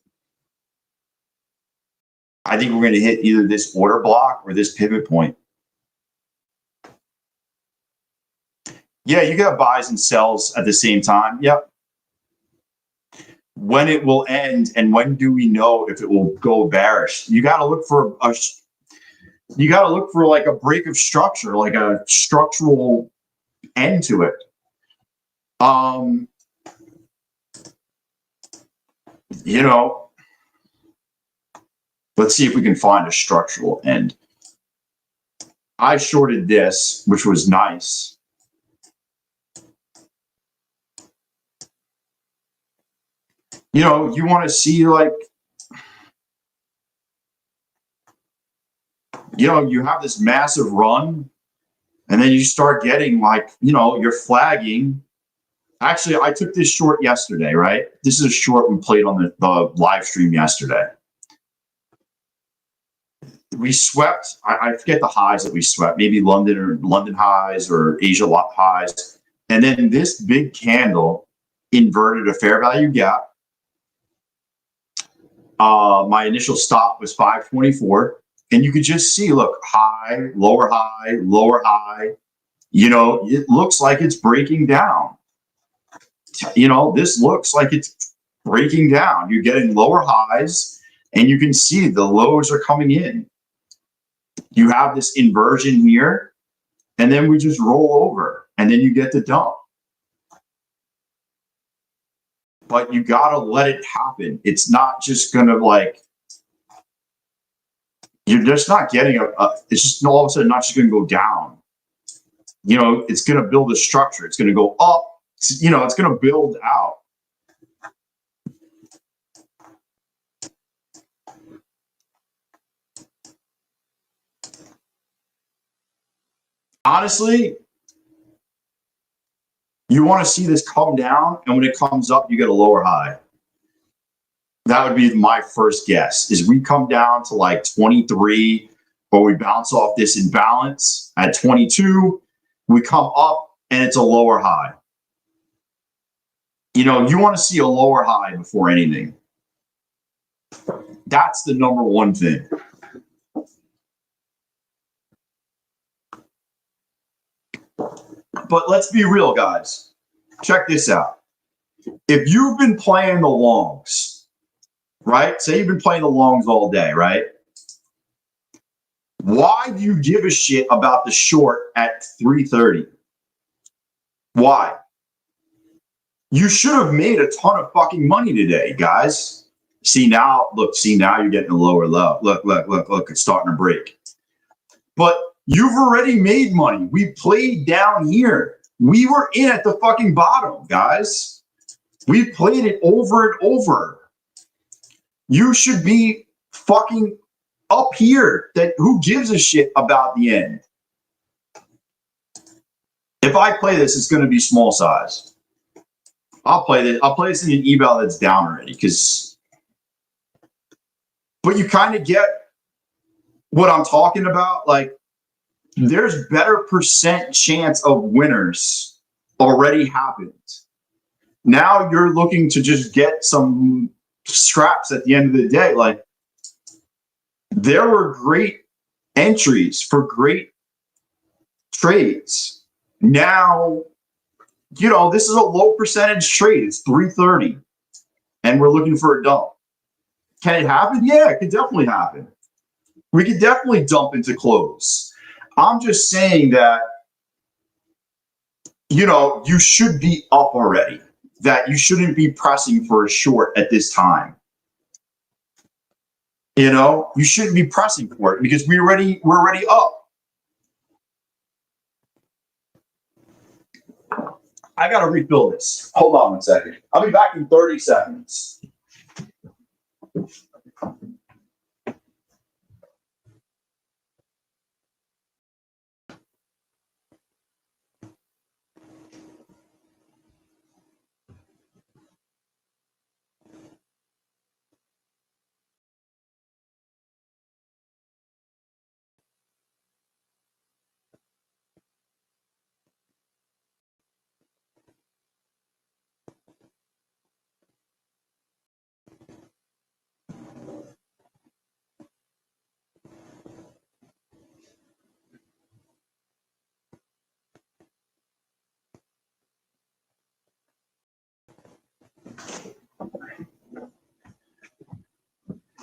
I think we're going to hit either this order block or this pivot point. Yeah, you got buys and sells at the same time. Yep. When it will end and when do we know if it will go bearish? You got to look for like a break of structure, like a structural end to it. You know, let's see if we can find a structural end. I shorted this, which was nice. You know, you want to see, like, you know, you have this massive run and then you start getting, like, you know, you're flagging. Actually, I took this short yesterday, right? This is a short we played on the live stream yesterday. We swept, I forget the highs that we swept, maybe London highs or Asia highs. And then this big candle inverted a fair value gap. My initial stop was 524. And you could just see, look, high, lower high, lower high. You know, it looks like it's breaking down. You know, this looks like it's breaking down. You're getting lower highs, and you can see the lows are coming in. You have this inversion here, and then we just roll over, and then you get the dump. But you got to let it happen. It's not just going to, like, you're just not getting it's just all of a sudden not just going to go down. You know, it's going to build a structure. It's going to go up. You know, it's going to build out. Honestly, you want to see this come down, and when it comes up, you get a lower high. That would be my first guess, is we come down to like 23, or we bounce off this imbalance at 22, we come up, and it's a lower high. You know, you want to see a lower high before anything. That's the number one thing. But let's be real, guys. Check this out. If you've been playing the longs, right? Say you've been playing the longs all day, right? Why do you give a shit about the short at 330? Why? You should have made a ton of fucking money today, guys. See now, you're getting a lower low. Look, it's starting to break. But you've already made money. We played down here. We were in at the fucking bottom, guys. We played it over and over. You should be fucking up here. That who gives a shit about the end? If I play this, it's going to be small size. I'll play this in an eval that's down already, but you kind of get what I'm talking about. Like, there's better percent chance of winners already happened. Now you're looking to just get some scraps at the end of the day. Like, there were great entries for great trades. Now, you know, this is a low percentage trade. It's 330, and we're looking for a dump. Can it happen? Yeah, it could definitely happen. We could definitely dump into close. I'm just saying that, you know, you should be up already. That you shouldn't be pressing for a short at this time. You know, you shouldn't be pressing for it because we're already up. I gotta refill this. Hold on 1 second. I'll be back in 30 seconds.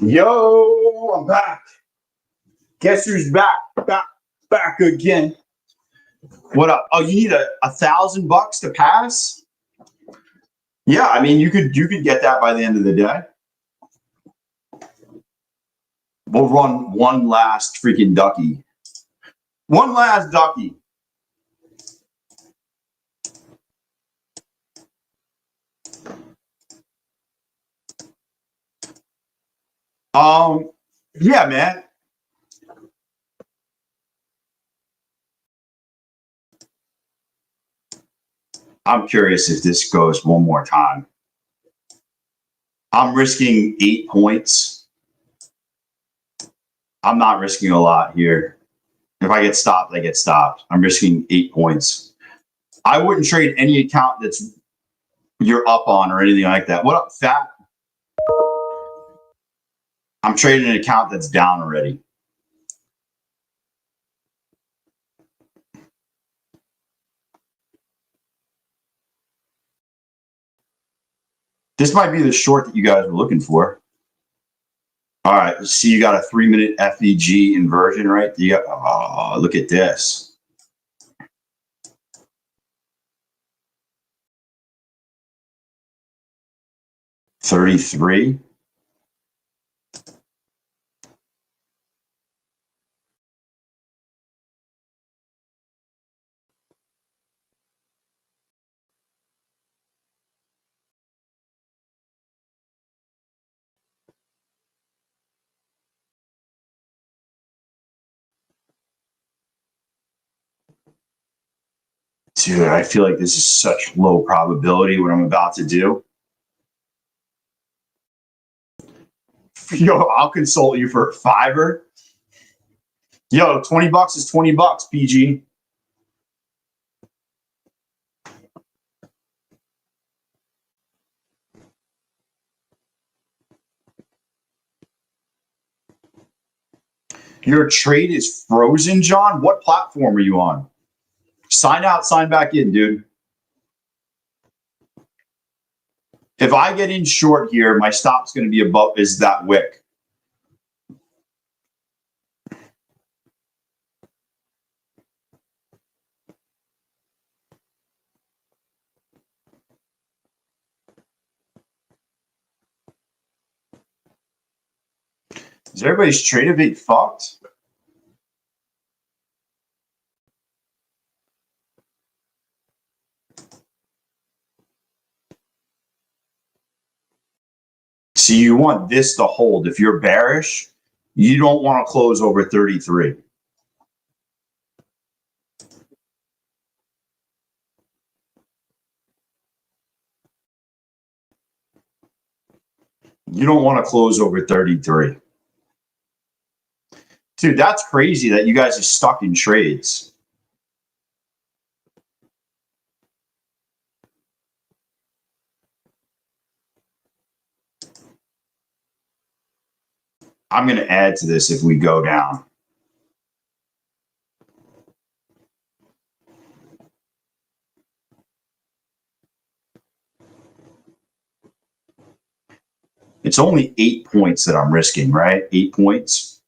Yo, I'm back. Guess who's back? Back again. What up? Oh, you need $1,000 to pass? Yeah, I mean, you could get that by the end of the day. We'll run one last freaking ducky. One last ducky. Yeah, man. I'm curious if this goes one more time. I'm risking 8 points. I'm not risking a lot here. If I get stopped, I get stopped. I'm risking 8 points. I wouldn't trade any account that's you're up on or anything like that. What up, Fat? I'm trading an account that's down already. This might be the short that you guys were looking for. All right, let's see. You got a 3-minute FEG inversion, right? You got, oh, look at this. $33. Dude, I feel like this is such low probability what I'm about to do. Yo, I'll consult you for $5. Yo, $20 is $20, PG. Your trade is frozen, John? What platform are you on? Sign out, sign back in, dude. If I get in short here, my stop's going to be above, is that wick. Is everybody's trade evade fucked? See, you want this to hold. If you're bearish, you don't want to close over 33. You don't want to close over 33. Dude, that's crazy that you guys are stuck in trades. I'm going to add to this if we go down. It's only 8 points that I'm risking, right? 8 points.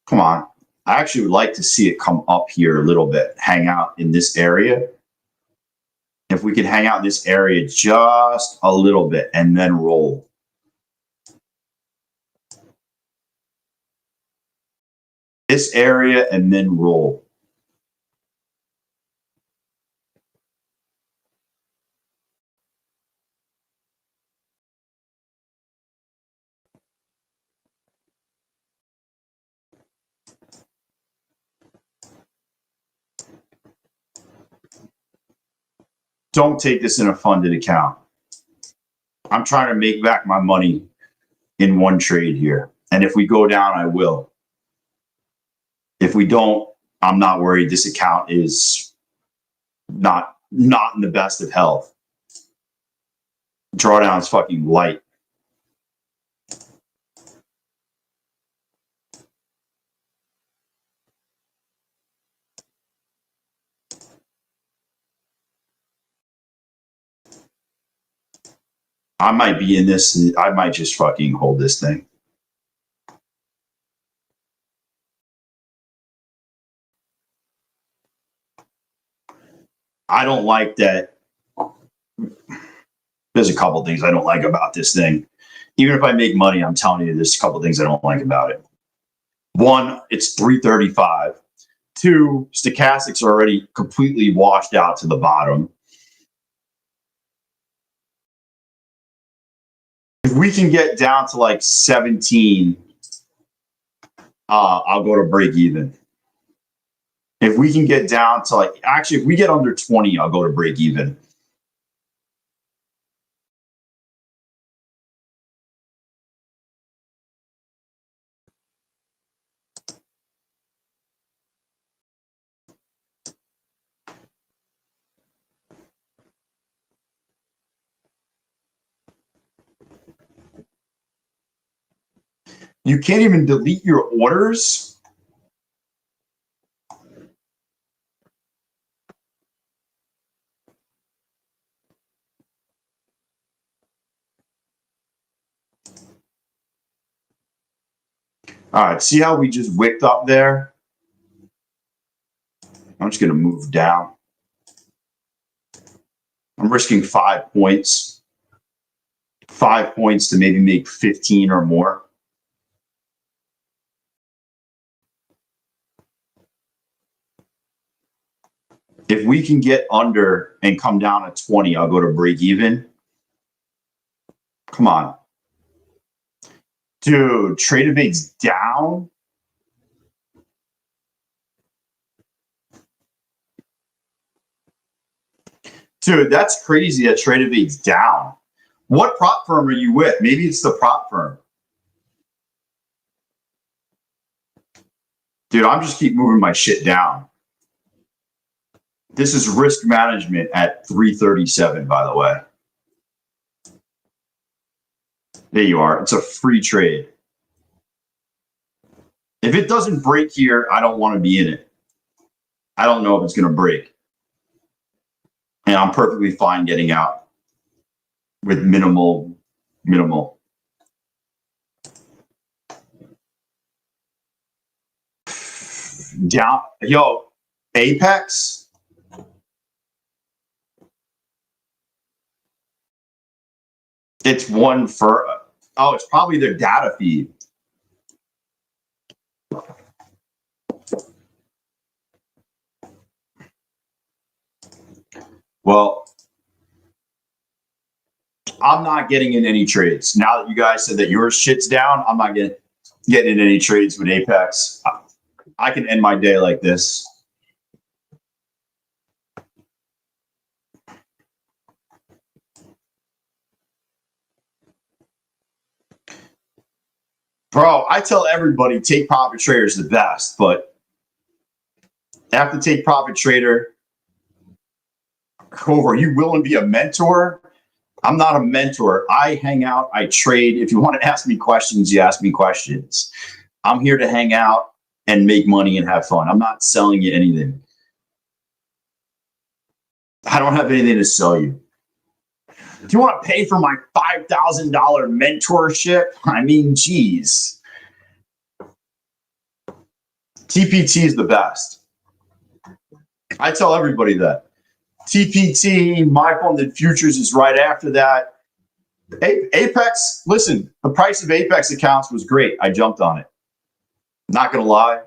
Come on. I actually would like to see it come up here a little bit, hang out in this area. If we could hang out in this area just a little bit and then roll. This area and then roll. Don't take this in a funded account. I'm trying to make back my money in one trade here. And if we go down, I will. If we don't, I'm not worried. This account is not in the best of health. Drawdown's fucking light. I might be in this. I might just fucking hold this thing. I don't like that. There's a couple things I don't like about this thing. Even if I make money, I'm telling you, there's a couple things I don't like about it. One, it's 335. Two, stochastics are already completely washed out to the bottom. If we can get down to like 17, I'll go to break even. If we can get down to like, actually, if we get under 20, I'll go to break even. You can't even delete your orders. All right, see how we just wicked up there? I'm just going to move down. I'm risking 5 points. 5 points to maybe make 15 or more. If we can get under and come down to 20, I'll go to break even. Come on. Dude, trade evade's down. Dude, that's crazy that Tradeify's down. What prop firm are you with? Maybe it's the prop firm. Dude, I'm just keep moving my shit down. This is risk management at 337, by the way. There you are. It's a free trade. If it doesn't break here, I don't want to be in it. I don't know if it's going to break. And I'm perfectly fine getting out with minimal. Down, yo, Apex. It's one for, oh, it's probably their data feed. Well, I'm not getting in any trades. Now that you guys said that your shit's down, I'm not getting in any trades with Apex. I can end my day like this. Bro, I tell everybody Take Profit Trader is the best, but after Take Profit Trader, Cover, are you willing to be a mentor? I'm not a mentor. I hang out, I trade. If you want to ask me questions, you ask me questions. I'm here to hang out and make money and have fun. I'm not selling you anything. I don't have anything to sell you. Do you want to pay for my $5,000 mentorship? I mean, geez. TPT is the best. I tell everybody that. TPT, My Funded Futures is right after that. Apex, listen, the price of Apex accounts was great. I jumped on it. Not going to lie.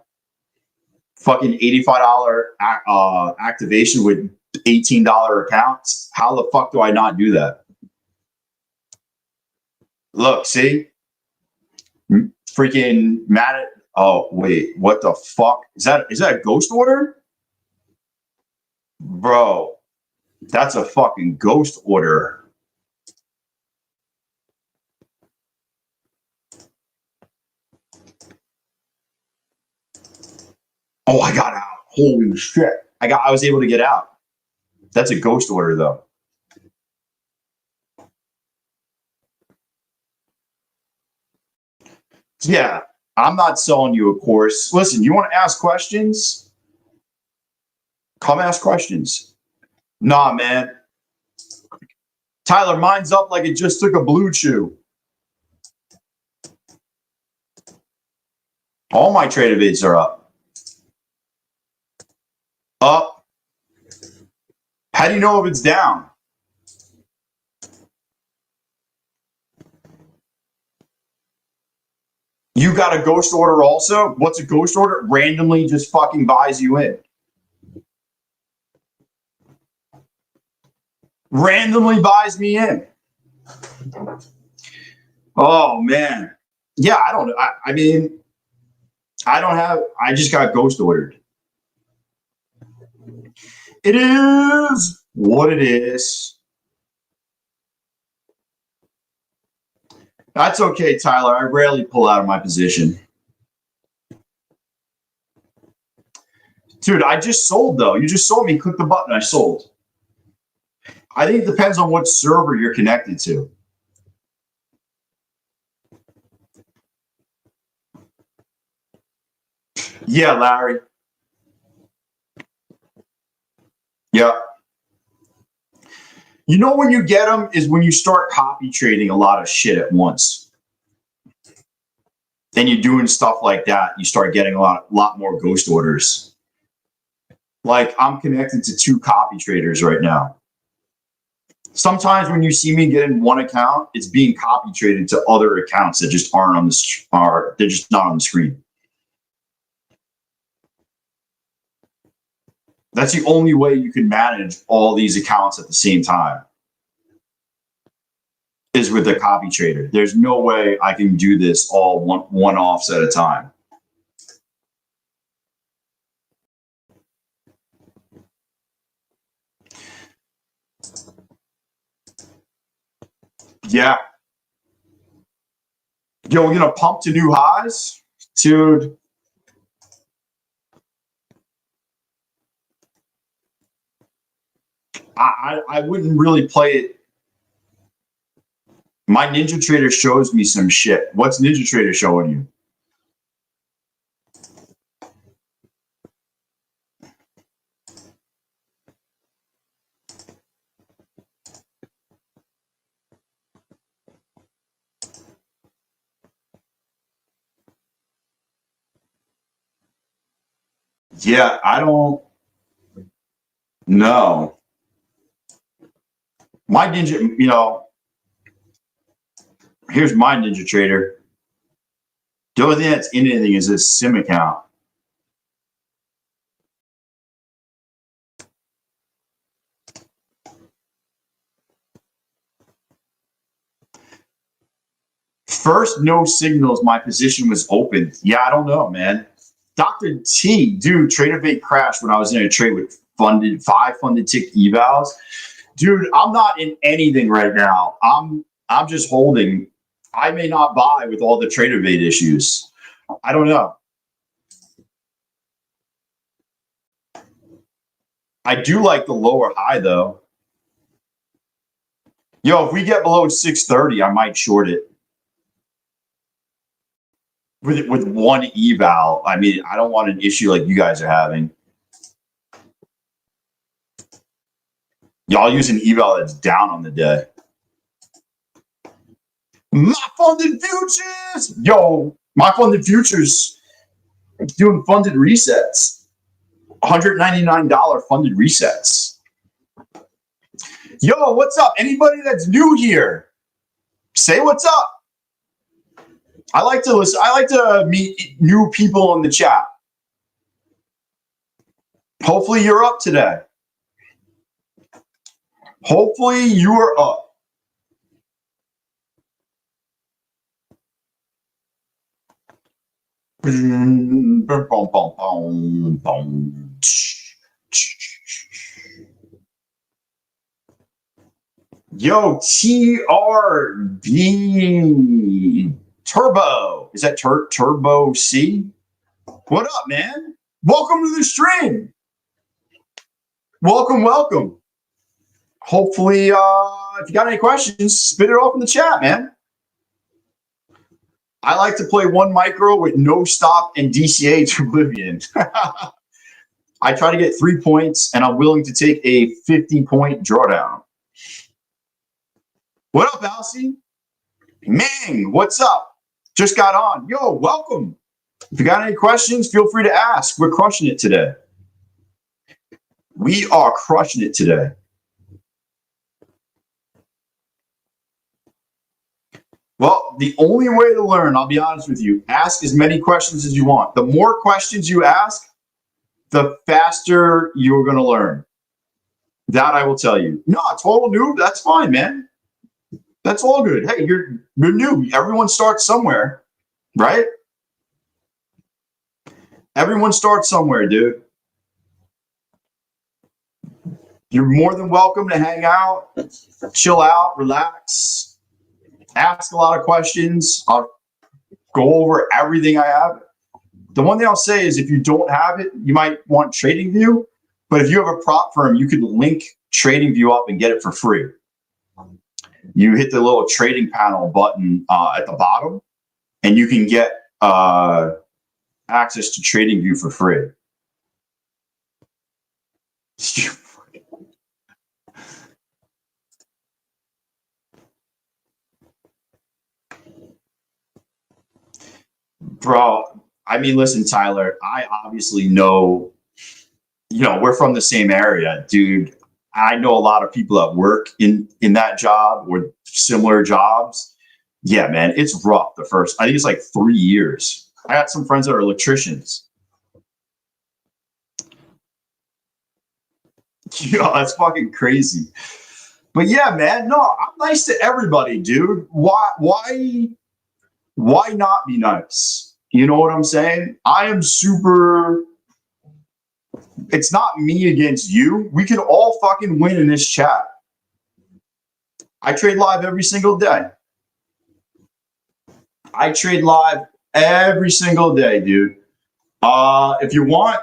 Fucking $85 activation with $18 accounts. How the fuck do I not do that? Look, see? Freaking mad at, oh, wait, what the fuck? Is that a ghost order? Bro, that's a fucking ghost order. Oh, I got out. Holy shit. I was able to get out. That's a ghost order, though. Yeah, I'm not selling you a course. Listen, you want to ask questions? Come ask questions. Nah, man. Tyler, mine's up like it just took a blue chew. All my trade bids are up. Up. How do you know if it's down? You got a ghost order also? What's a ghost order? Randomly just fucking buys you in. Randomly buys me in. Oh, man. Yeah, I don't know. I mean, I just got ghost ordered. It is what it is. That's okay, Tyler. I rarely pull out of my position. Dude, I just sold, though. You just sold me. Click the button. I sold. I think it depends on what server you're connected to. Yeah, Larry. Yeah. You know when you get them is when you start copy trading a lot of shit at once. Then you're doing stuff like that. You start getting a lot more ghost orders. Like I'm connected to 2 copy traders right now. Sometimes when you see me get in one account, it's being copy traded to other accounts that just aren't on the they're just not on the screen. That's the only way you can manage all these accounts at the same time is with a copy trader. There's no way I can do this all one-offs at a time. Yeah. Yo, we're gonna pump to new highs, dude. I wouldn't really play it. My Ninja Trader shows me some shit. What's Ninja Trader showing you? Yeah, I don't know. My Ninja, here's my Ninja Trader. The only thing that's in anything is this SIM account. First, no signals. My position was open. Yeah, I don't know, man. Dr. T, dude, Tradeify crashed when I was in a trade with five funded tick evals. Dude, I'm not in anything right now. I'm just holding. I may not buy with all the Tradeify issues. I don't know. I do like the lower high though. Yo, if we get below 630, I might short it. With one eval, I mean, I don't want an issue like you guys are having. Y'all use an eval that's down on the day. My funded futures, yo, my funded futures doing funded resets. $199 funded resets. Yo, what's up? Anybody that's new here, say what's up. I like to listen. I like to meet new people in the chat. Hopefully you're up today. Hopefully you are up. Yo, TRB Turbo. Is that Turbo C? What up, man? Welcome to the stream. Welcome. Hopefully, if you got any questions, spit it off in the chat, man. I like to play one micro with no stop and DCA to oblivion. I try to get 3 points, and I'm willing to take a 50-point drawdown. What up, Alcy? Mang, what's up? Just got on. Yo, welcome. If you got any questions, feel free to ask. We're crushing it today. We are crushing it today. Well, the only way to learn, I'll be honest with you, ask as many questions as you want. The more questions you ask, the faster you're going to learn. That I will tell you. No, total noob, that's fine, man. That's all good. Hey, you're new. Everyone starts somewhere, right? Everyone starts somewhere, dude. You're more than welcome to hang out, chill out, relax, ask a lot of questions. I'll go over everything I have. The one thing I'll say is if you don't have it, you might want TradingView, but if you have a prop firm, you could link TradingView up and get it for free. You hit the little trading panel button at the bottom, and you can get access to TradingView for free. Bro, I mean, listen, Tyler, I obviously know, we're from the same area, dude. I know a lot of people that work in that job or similar jobs. Yeah, man, it's rough the first, I think it's like 3 years. I got some friends that are electricians. That's fucking crazy. But yeah, man, no, I'm nice to everybody, dude. Why not be nice? You know what I'm saying? I am super. It's not me against you. We can all fucking win in this chat. I trade live every single day. I trade live every single day, dude. If you want,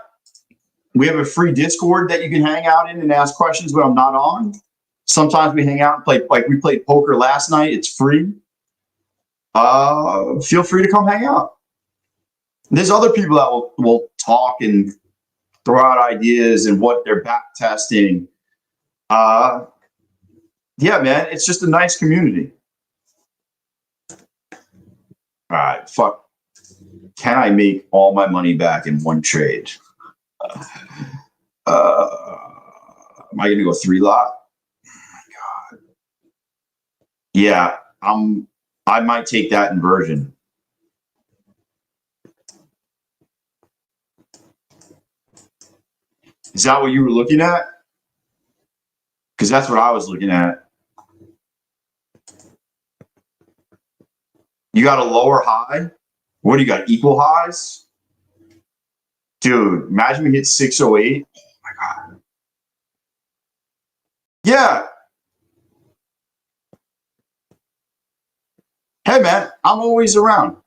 we have a free Discord that you can hang out in and ask questions when I'm not on. Sometimes we hang out and play, like we played poker last night. It's free. Feel free to come hang out. There's other people that will talk and throw out ideas and what they're back testing. Yeah, man, it's just a nice community. All right, fuck. Can I make all my money back in one trade? Am I going to go 3 lot? Oh my God. Yeah, I might take that inversion. Is that what you were looking at? Because that's what I was looking at. You got a lower high? What do you got? Equal highs? Dude, imagine we hit 608. Oh my God. Yeah. Hey, man, I'm always around.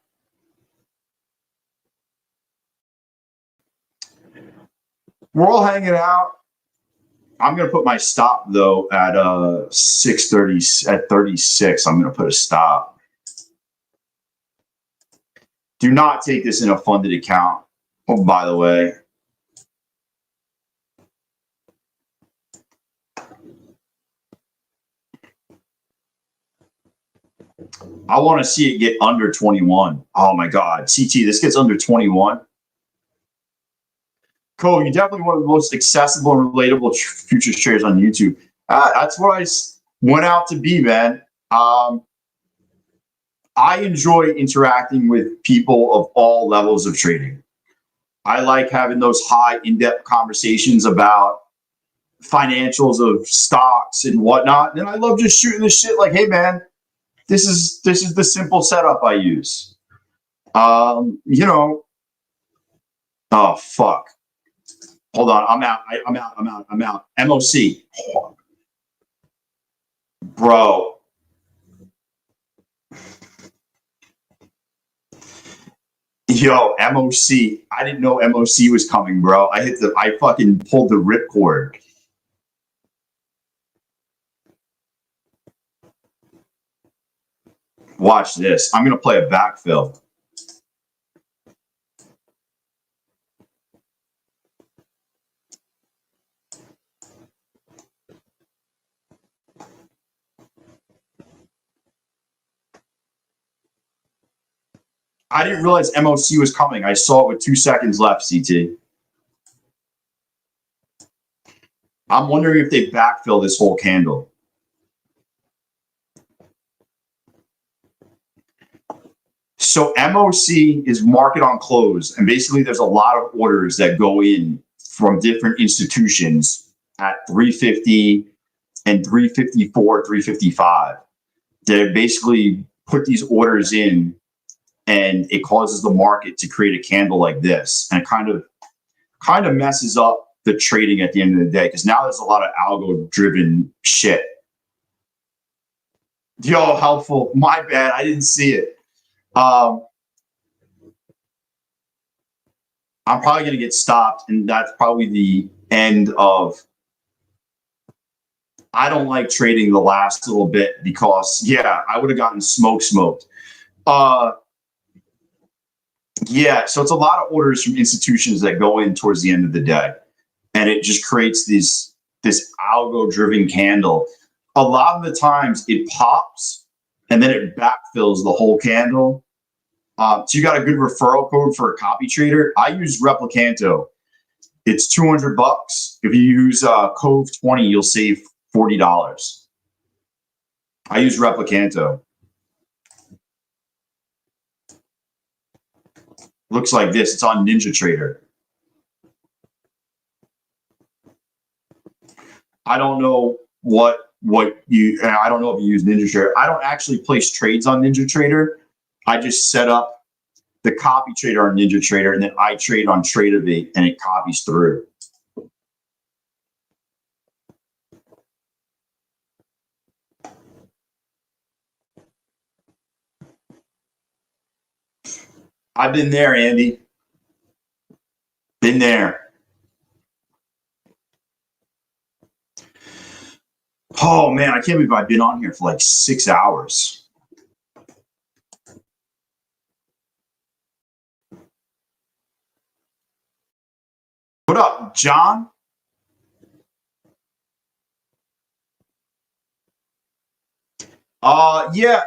We're all hanging out. I'm going to put my stop, though, at 630, at 36. I'm going to put a stop. Do not take this in a funded account. Oh, by the way. I want to see it get under 21. Oh, my God. CT, this gets under 21. Cool. You're definitely one of the most accessible and relatable futures traders on YouTube. That's what I went out to be, man. I enjoy interacting with people of all levels of trading. I like having those high in-depth conversations about financials of stocks and whatnot. And I love just shooting the shit like, hey, man, this is the simple setup I use. You know, oh, fuck. Hold on. I'm out. MOC. Bro. Yo, MOC. I didn't know MOC was coming, bro. I fucking pulled the ripcord. Watch this. I'm going to play a backfill. I didn't realize MOC was coming. I saw it with 2 seconds left, CT. I'm wondering if they backfill this whole candle. So MOC is market on close. And basically there's a lot of orders that go in from different institutions at 350 and 354, 355. They basically put these orders in, and it causes the market to create a candle like this, and it kind of messes up the trading at the end of the day, because now there's a lot of algo driven shit. Yo, helpful. My bad. I didn't see it. I'm probably going to get stopped, and that's probably the end of. I don't like trading the last little bit because, yeah, I would have gotten smoked. Yeah, so it's a lot of orders from institutions that go in towards the end of the day, and it just creates this algo-driven candle. A lot of the times it pops, and then it backfills the whole candle. So you got a good referral code for a copy trader. I use Replicanto. It's $200. If you use code 20, you'll save $40. I use Replicanto. Looks like this. It's on NinjaTrader. I don't know I don't know if you use NinjaTrader. I don't actually place trades on NinjaTrader. I just set up the copy trader on NinjaTrader, and then I trade on Tradeivate, and it copies through. I've been there, Andy. Been there. Oh man, I can't believe I've been on here for like 6 hours. What up, John? Yeah,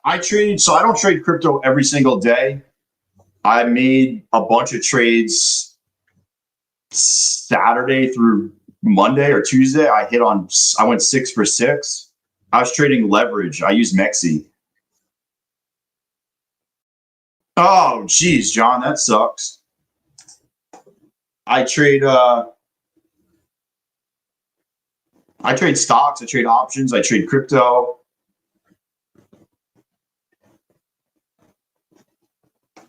I traded. So I don't trade crypto every single day. I made a bunch of trades Saturday through Monday or Tuesday. I went 6 for 6. I was trading leverage. I used Mexi. Oh, geez, John, that sucks. I trade stocks, I trade options, I trade crypto.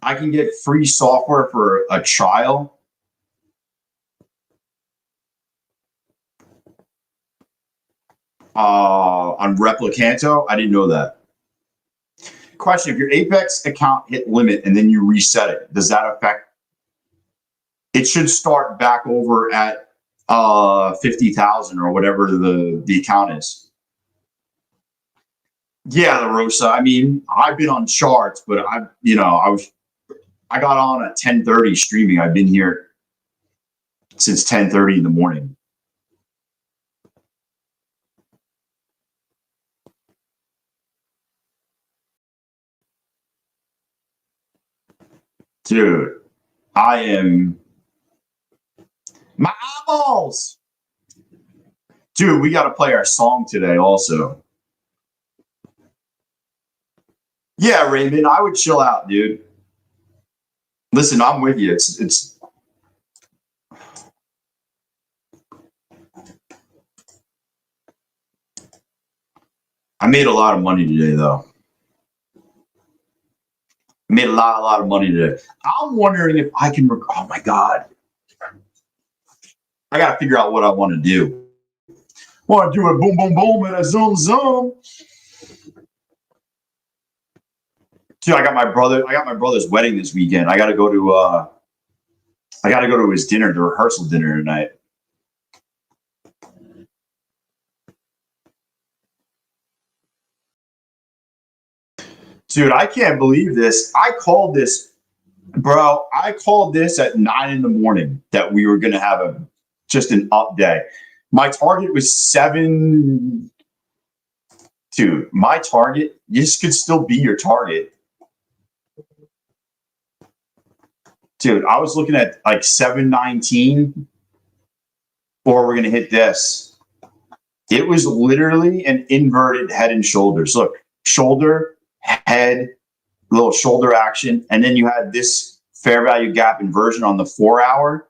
I can get free software for a trial. On Replicanto. I didn't know that. Question: if your Apex account hit limit and then you reset it, does that affect? It should start back over at 50,000 or whatever the account is. Yeah, the Rosa. I mean, I've been on charts, but I got on at 10:30 streaming. I've been here since 10:30 in the morning. Dude, I am my eyeballs. Dude, we got to play our song today also. Yeah, Raymond, I would chill out, dude. Listen, I'm with you. It's I made a lot of money today though. Made a lot of money today. I'm wondering if I can oh my god. I got to figure out what I want to do. Want to do a boom boom boom and a zoom zoom. Dude, I got my brother's wedding this weekend. I got to go to his dinner, the rehearsal dinner tonight. Dude, I can't believe this. I called this at 9 in the morning that we were going to have just an up day. My target was 7. Dude, my target, this could still be your target. Dude, I was looking at like 719, or we're going to hit this. It was literally an inverted head and shoulders. Look, shoulder, head, little shoulder action, and then you had this fair value gap inversion on the 4 hour.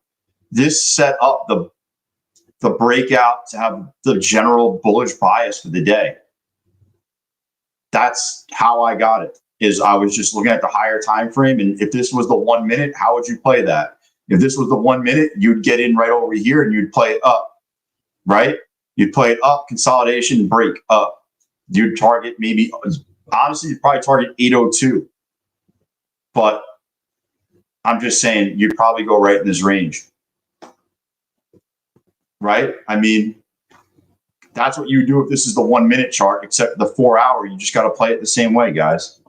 This set up the breakout to have the general bullish bias for the day. That's how I got it. Is I was just looking at the higher time frame, and if this was the 1 minute, how would you play that? If this was the 1 minute, you'd get in right over here and you'd play it up, right? You'd play it up, consolidation, break up. You'd target maybe, honestly, you'd probably target 802. But I'm just saying, you'd probably go right in this range, right? I mean, that's what you do if this is the 1 minute chart, except the 4 hour, you just got to play it the same way, guys.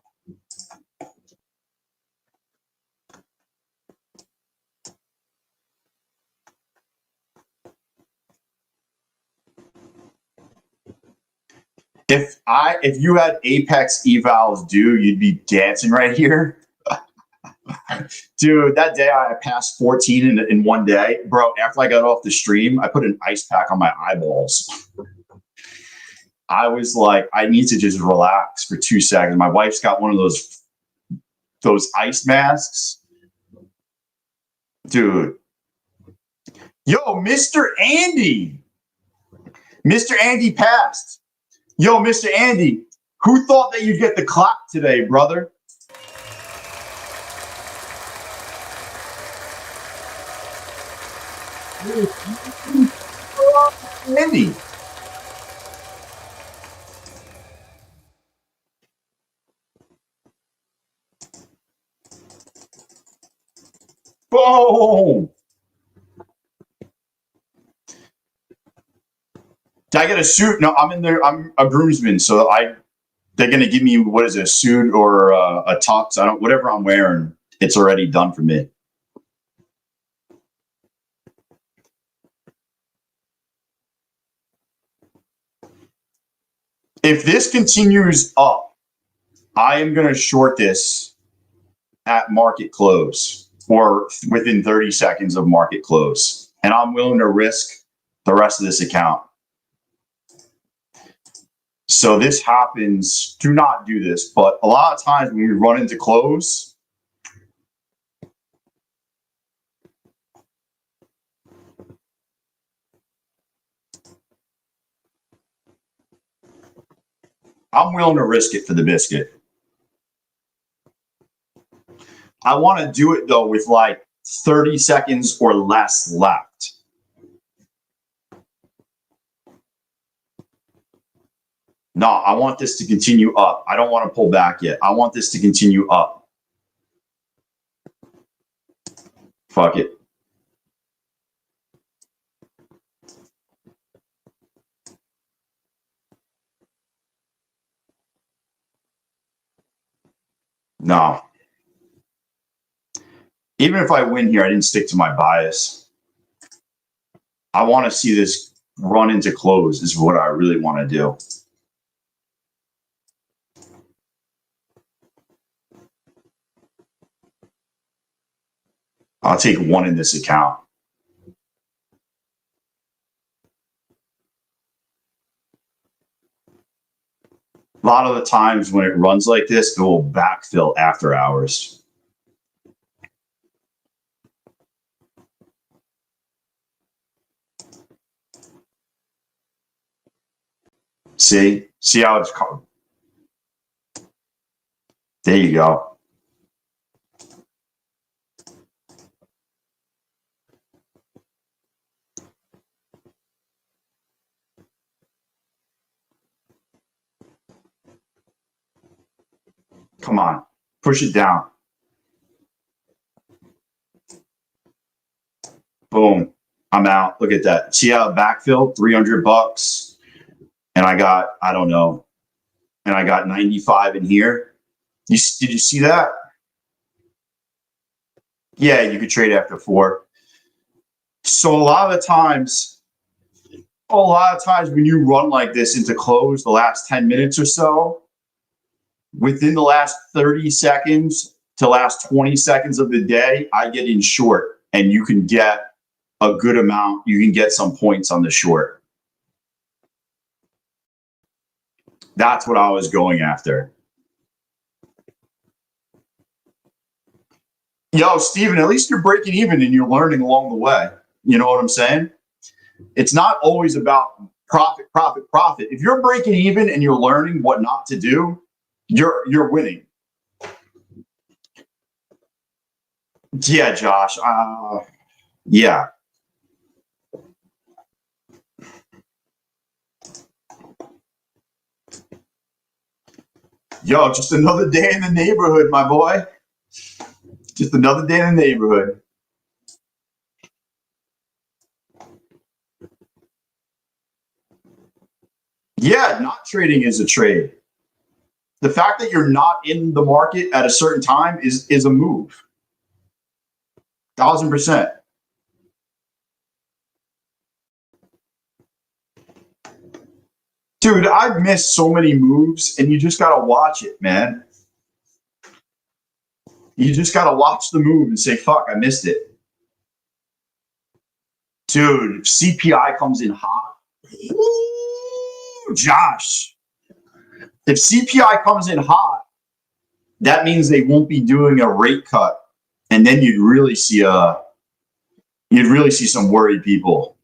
If you had Apex evals due, you'd be dancing right here. Dude, that day I passed 14 in 1 day. Bro, after I got off the stream, I put an ice pack on my eyeballs. I was like, I need to just relax for 2 seconds. My wife's got one of those ice masks. Dude. Yo, Mr. Andy. Mr. Andy passed. Yo, Mr. Andy, who thought that you'd get the clap today, brother? Andy. Boom. Did I get a suit? No, I'm in there. I'm a groomsman, so they're gonna give me what is it, a suit or a tux? I don't, whatever I'm wearing, it's already done for me. If this continues up, I am gonna short this at market close or within 30 seconds of market close, and I'm willing to risk the rest of this account. So this happens, do not do this, but a lot of times when we run into close, I'm willing to risk it for the biscuit. I want to do it though with like 30 seconds or less left. No, I want this to continue up. I don't want to pull back yet. I want this to continue up. Fuck it. No. Even if I win here, I didn't stick to my bias. I want to see this run into close is what I really want to do. I'll take one in this account. A lot of the times when it runs like this, it will backfill after hours. See how it's called. There you go. Come on, push it down. Boom, I'm out. Look at that. See how it backfilled? $300. And I got, I don't know, and I got 95 in here. Did you see that? Yeah, you could trade after 4. So a lot of times when you run like this into close the last 10 minutes or so, within the last 30 seconds to last 20 seconds of the day, I get in short and you can get a good amount. You can get some points on the short. That's what I was going after. Yo, Steven, at least you're breaking even and you're learning along the way. You know what I'm saying? It's not always about profit. If you're breaking even and you're learning what not to do, you're winning. Yeah, Josh. Yeah. Yo, just another day in the neighborhood, my boy. Just another day in the neighborhood. Yeah, not trading is a trade. The fact that you're not in the market at a certain time is a move. 1000%. Dude, I've missed so many moves, and you just gotta watch it, man. You just gotta watch the move and say, "Fuck, I missed it." Dude, if CPI comes in hot. Ooh, Josh. If CPI comes in hot, that means they won't be doing a rate cut, and then you'd really see some worried people.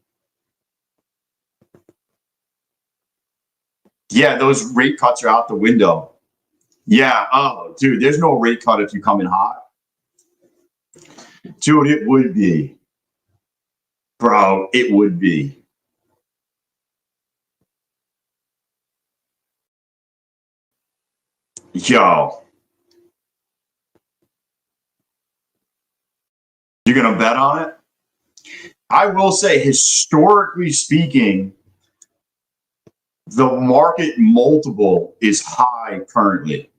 Yeah, those rate cuts are out the window. Yeah, oh, dude, there's no rate cut if you come in hot. Dude, it would be. Bro, it would be. Yo. You're going to bet on it? I will say, historically speaking, the market multiple is high currently.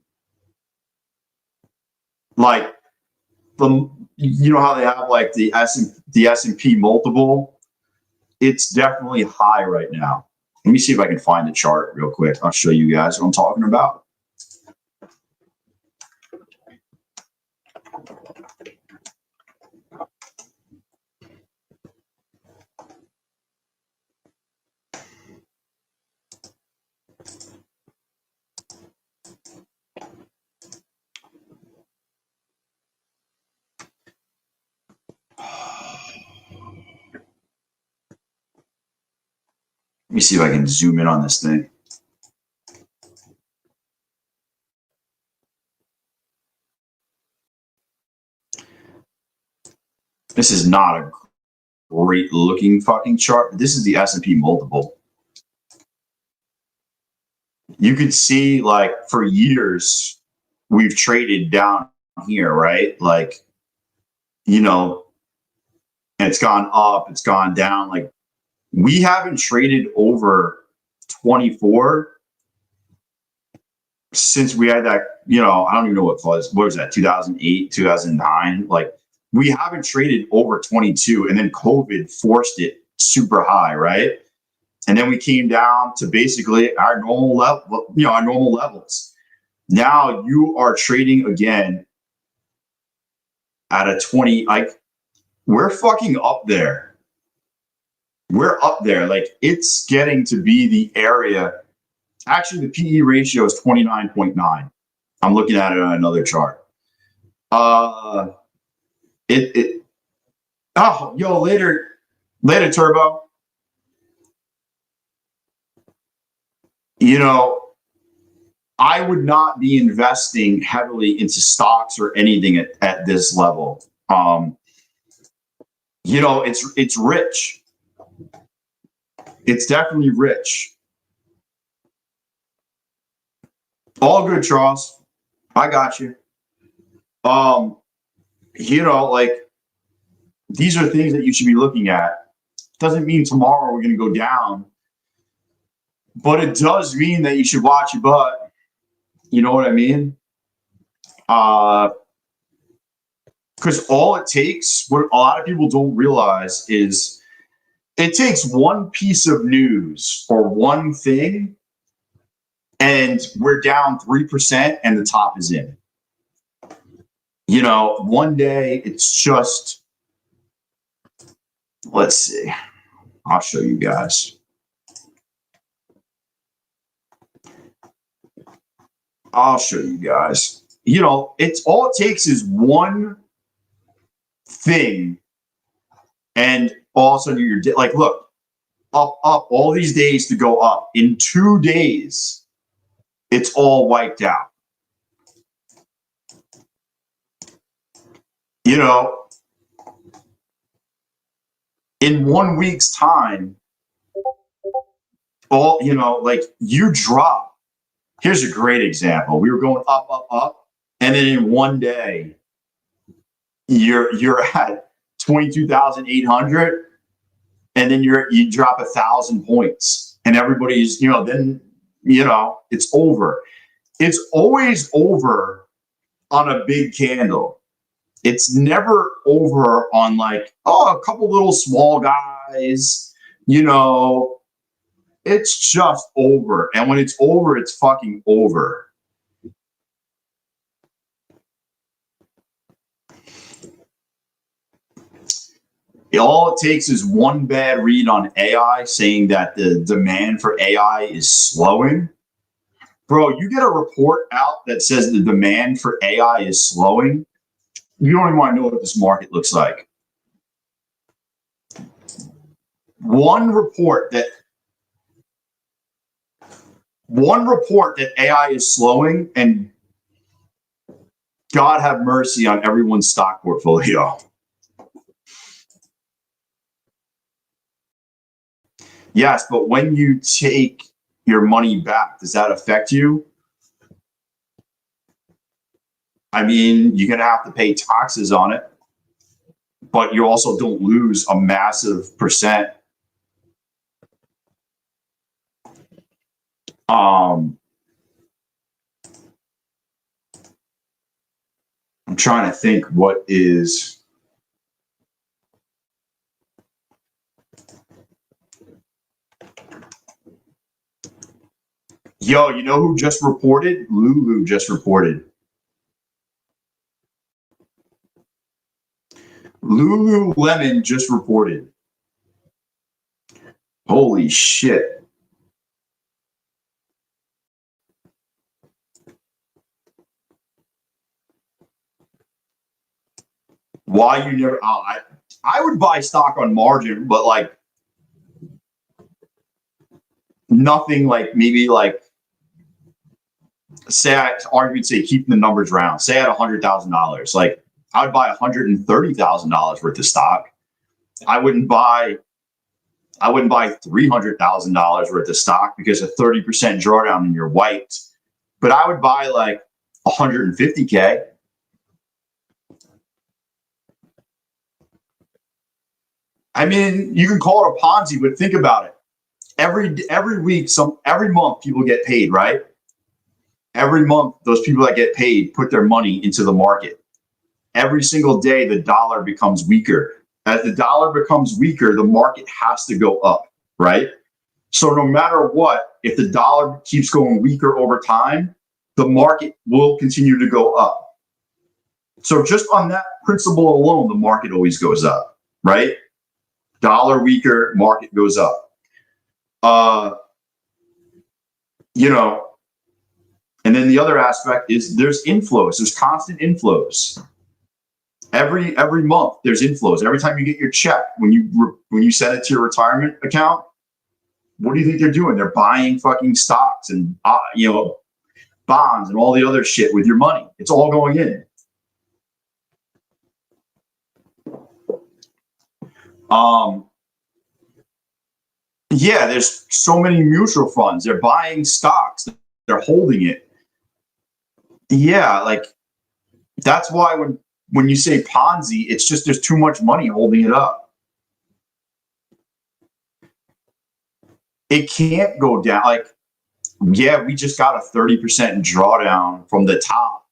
Like, you know how they have like the S&P multiple? It's definitely high right now. Let me see if I can find the chart real quick. I'll show you guys what I'm talking about. Let me see if I can zoom in on this thing. This is not a great looking fucking chart, but this is the S&P multiple. You could see, like, for years, we've traded down here, right? Like, you know, and it's gone up, it's gone down. Like, we haven't traded over 24 since we had that, you know, I don't even know what was that, 2008, 2009? Like, we haven't traded over 22, and then COVID forced it super high, right? And then we came down to basically our normal level, you know, our normal levels. Now you are trading again at a 20, like, we're fucking up there. We're up there. Like, it's getting to be the area. Actually, the PE ratio is 29.9. I'm looking at it on another chart. Oh, yo, later, Turbo. You know, I would not be investing heavily into stocks or anything at this level. You know, it's rich. It's definitely rich. All good, Charles. I got you. You know, like, these are things that you should be looking at. Doesn't mean tomorrow we're going to go down, but it does mean that you should watch your butt. You know what I mean? Because all it takes, what a lot of people don't realize is, it takes one piece of news or one thing, and we're down 3% and the top is in. You know, one day it's just, let's see. I'll show you guys. You know, it's all it takes is one thing, and all of a sudden you're like, look, up, all these days to go up. In 2 days, it's all wiped out. You know, in 1 week's time, all, you know, like, you drop. Here's a great example. We were going up, and then in 1 day, you're at 22,800, and then you drop 1,000 points, and everybody's, you know, then, you know, it's over. It's always over on a big candle. It's never over on, like, oh, a couple little small guys, you know. It's just over. And when it's over, it's fucking over. All it takes is one bad read on AI saying that the demand for AI is slowing. Bro, you get a report out that says the demand for AI is slowing, you don't even want to know what this market looks like. One report that AI is slowing, and God have mercy on everyone's stock portfolio. Yes, but when you take your money back, does that affect you? I mean, you're going to have to pay taxes on it, but you also don't lose a massive percent. I'm trying to think what is. Yo, you know who just reported? Lulu just reported. Lululemon just reported. Holy shit. Why you never? I would buy stock on margin, but like nothing like maybe like say I argument say keeping the numbers round. Say I had $100,000, like I would buy $130,000 worth of stock. I wouldn't buy $300,000 worth of stock because a 30% drawdown and you're wiped. But I would buy like 150K. I mean, you can call it a Ponzi, but think about it. Every week, every month, people get paid, right? Every month, those people that get paid put their money into the market. Every single day, the dollar becomes weaker. As the dollar becomes weaker, the market has to go up, right? So no matter what, if the dollar keeps going weaker over time, the market will continue to go up. So just on that principle alone, the market always goes up, right? Dollar weaker, market goes up. And then the other aspect is there's inflows. There's constant inflows. Every month there's inflows. Every time you get your check, when you send it to your retirement account, what do you think they're doing? They're buying fucking stocks and bonds and all the other shit with your money. It's all going in. Yeah, there's so many mutual funds. They're buying stocks. They're holding it. Yeah, like that's why when you say Ponzi, it's just there's too much money holding it up. It can't go down. Like, yeah, we just got a 30% drawdown from the top.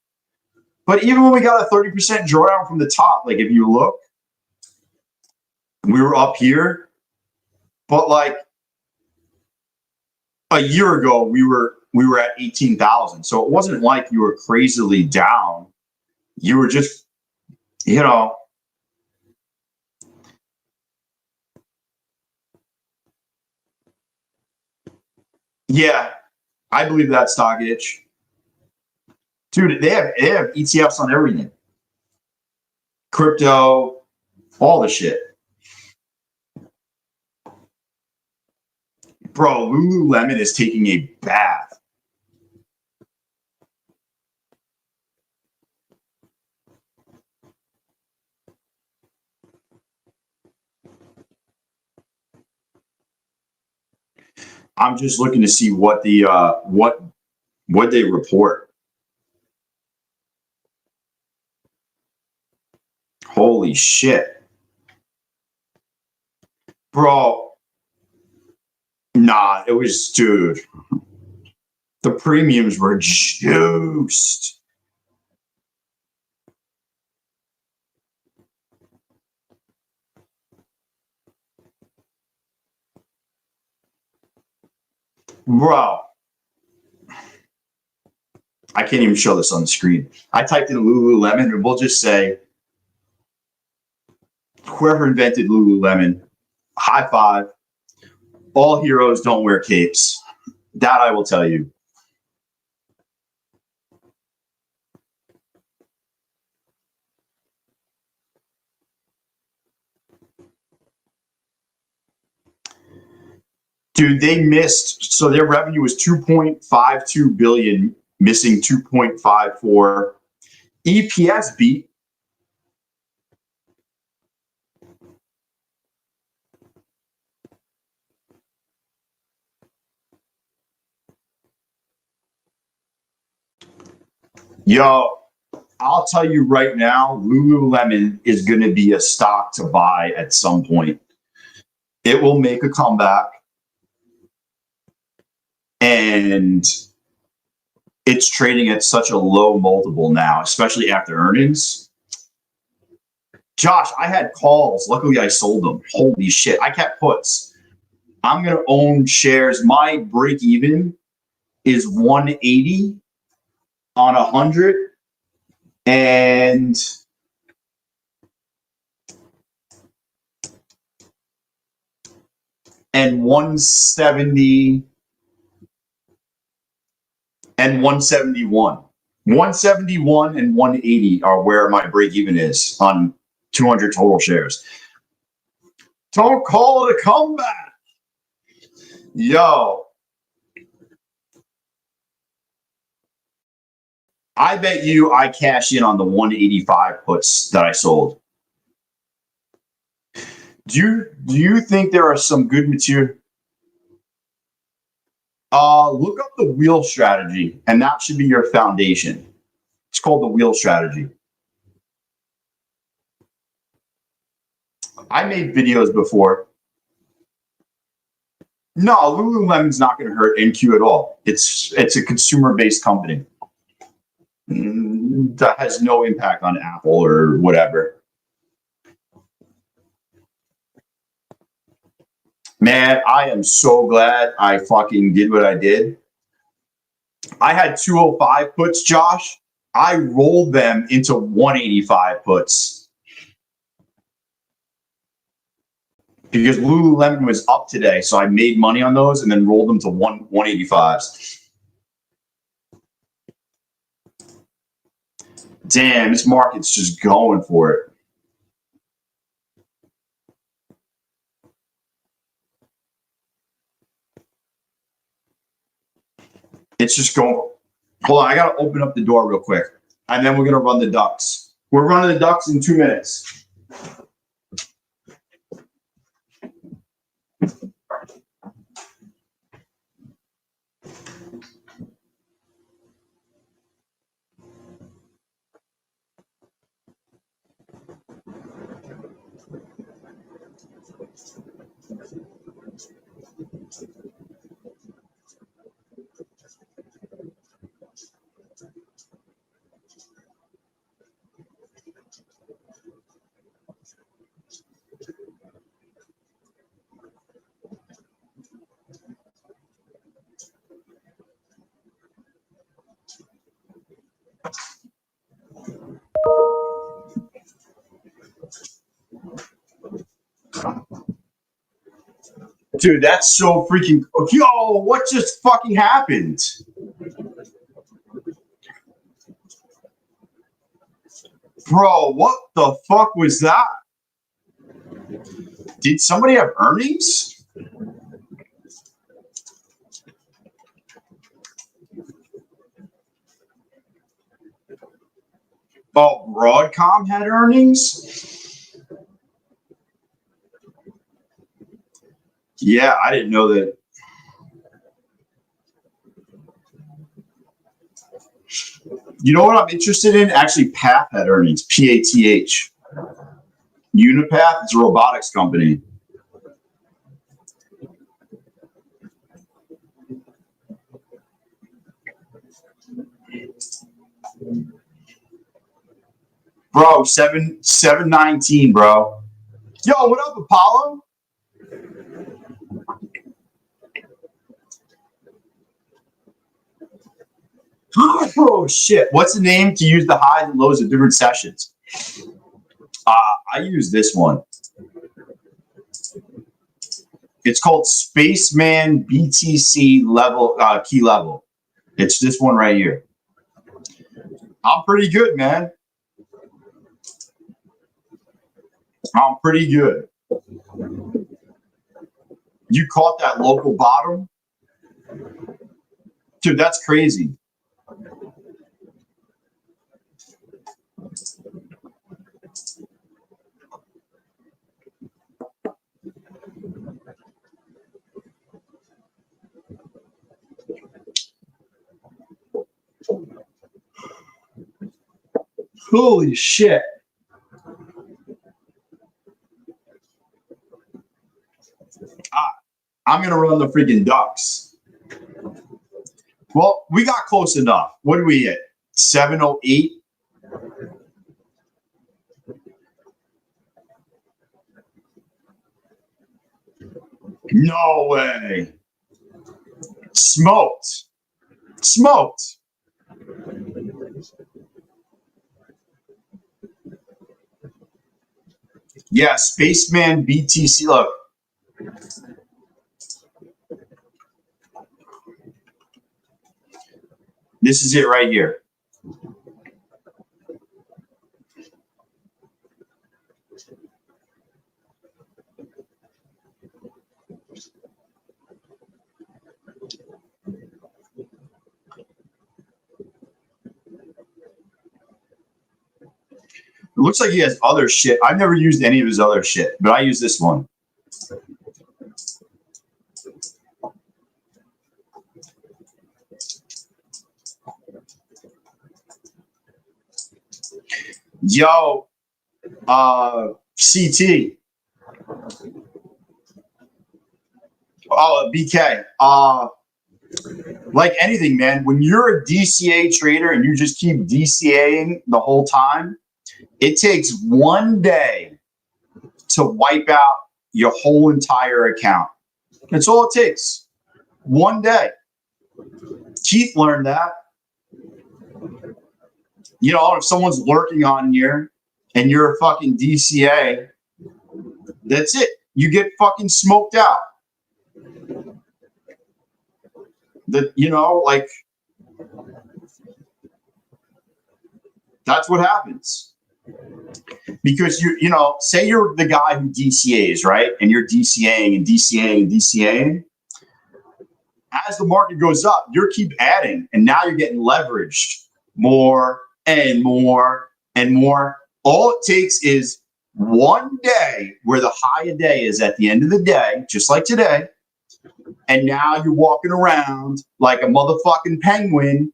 But even when we got a 30% drawdown from the top, like if you look, we were up here, but like a year ago we were at 18,000. So it wasn't like you were crazily down. You were just, yeah, I believe that stock itch. Dude, they have ETFs on everything. Crypto, all the shit. Bro, Lululemon is taking a bath. I'm just looking to see what the what they report. Holy shit. Bro. Nah, it was, dude. The premiums were juiced. Bro. I can't even show this on the screen. I typed in Lululemon, and we'll just say, whoever invented Lululemon, high five. All heroes don't wear capes. That I will tell you. Dude, they missed. So their revenue was 2.52 billion, missing 2.54. EPS beat. Yo, I'll tell you right now, Lululemon is going to be a stock to buy at some point. It will make a comeback, and it's trading at such a low multiple now, especially after earnings. Josh, I had calls. Luckily, I sold them. Holy shit. I kept puts. I'm going to own shares. My break even is 180 on 100. And and 170 and 171. 171 and 180 are where my break even is on 200 total shares. Don't call it a comeback. Yo. I bet you I cash in on the 185 puts that I sold. Do you think there are some good material? Look up the wheel strategy, and that should be your foundation. It's called the wheel strategy. I made videos before. No, Lululemon's not going to hurt NQ at all. It's a consumer-based company. That has no impact on Apple or whatever. Man, I am so glad I fucking did what I did. I had 205 puts, Josh. I rolled them into 185 puts. Because Lululemon was up today, so I made money on those and then rolled them to 185s. Damn, this market's just going for it. It's just going. Hold on, I got to open up the door real quick. And then we're going to run the ducks. We're running the ducks in 2 minutes. Dude, that's so freaking. Yo, what just fucking happened? Bro, what the fuck was that? Did somebody have earnings? Oh, Broadcom had earnings? Yeah, I didn't know that. You know what I'm interested in? Actually, PATH had earnings. PATH. Unipath, it's a robotics company. Bro, 719, bro. Yo, what up, Apollo? Oh shit! What's the name to use the highs and lows of different sessions? I use this one. It's called Spaceman BTC level key level. It's this one right here. I'm pretty good, man. I'm pretty good. You caught that local bottom? Dude, that's crazy. Holy shit. I'm going to run the freaking ducks. Well, we got close enough. What did we hit? 708? No way. Smoked. Smoked. Yeah, Spaceman BTC. Look. This is it right here. It looks like he has other shit. I've never used any of his other shit, but I use this one. Yo, CT. Oh, BK. Like anything, man, when you're a DCA trader and you just keep DCAing the whole time, it takes one day to wipe out your whole entire account. That's all it takes. One day. Keith learned that. You know, if someone's lurking on here and you're a fucking DCA, that's it. You get fucking smoked out. That, you know, like, that's what happens. Because you know, say you're the guy who DCAs, right? And you're DCAing and DCAing and DCAing. As the market goes up, you keep adding, and now you're getting leveraged more and more and more. All it takes is one day where the high a day is at the end of the day, just like today. And now you're walking around like a motherfucking penguin.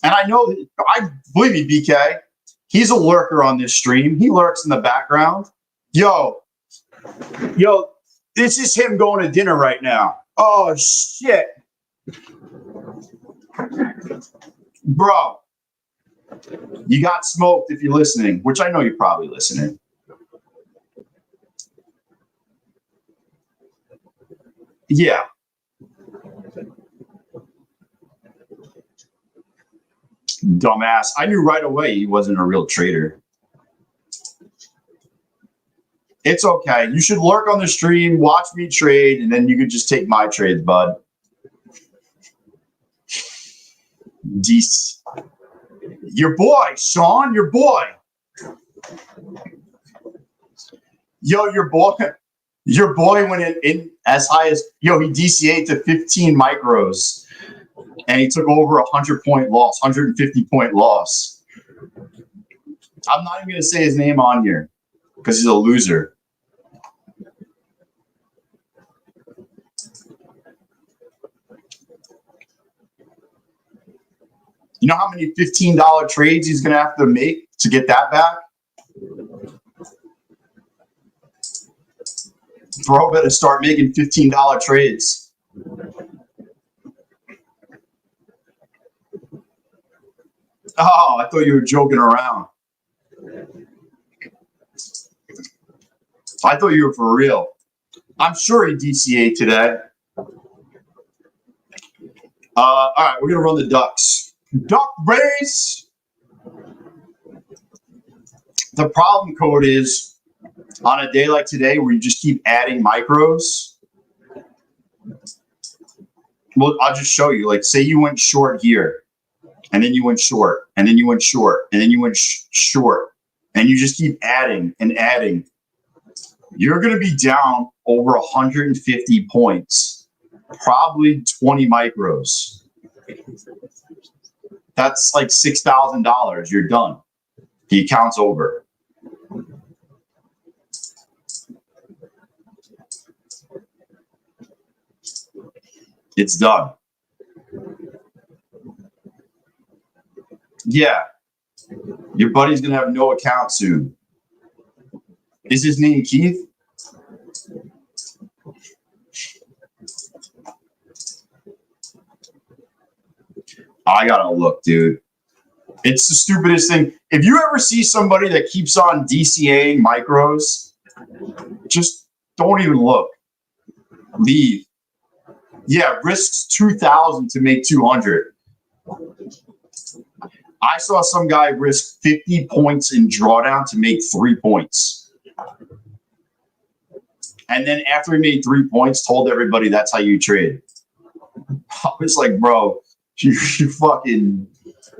And I know, I believe me, BK, he's a lurker on this stream. He lurks in the background. Yo, this is him going to dinner right now. Oh, shit. Bro, you got smoked if you're listening, which I know you're probably listening. Yeah. Dumbass. I knew right away he wasn't a real trader. It's okay. You should lurk on the stream, watch me trade, and then you could just take my trades, bud. Your boy, Sean, your boy. Yo, your boy went in as high as, he DCA'd to 15 micros. And he took over 100-point loss, 150-point loss. I'm not even going to say his name on here because he's a loser. You know how many $15 trades he's going to have to make to get that back? Bro, better start making $15 trades. Oh, I thought you were joking around. I thought you were for real. I'm sure he DCA'd today. All right, we're going to run the ducks. Duck race. The problem code is on a day like today where you just keep adding micros. Well, I'll just show you. Like, say you went short here. And then you went short, and then you went short, and then you went short, and you just keep adding and adding. You're going to be down over 150 points, probably 20 micros. That's like $6,000. You're done. The account's over. It's done. Yeah. Your buddy's going to have no account soon. Is his name Keith? I got to look, dude. It's the stupidest thing. If you ever see somebody that keeps on DCAing micros, just don't even look. Leave. Yeah, risks 2,000 to make 200. I saw some guy risk 50 points in drawdown to make 3 points. And then after he made 3 points, told everybody that's how you trade. I was like, bro, you fucking...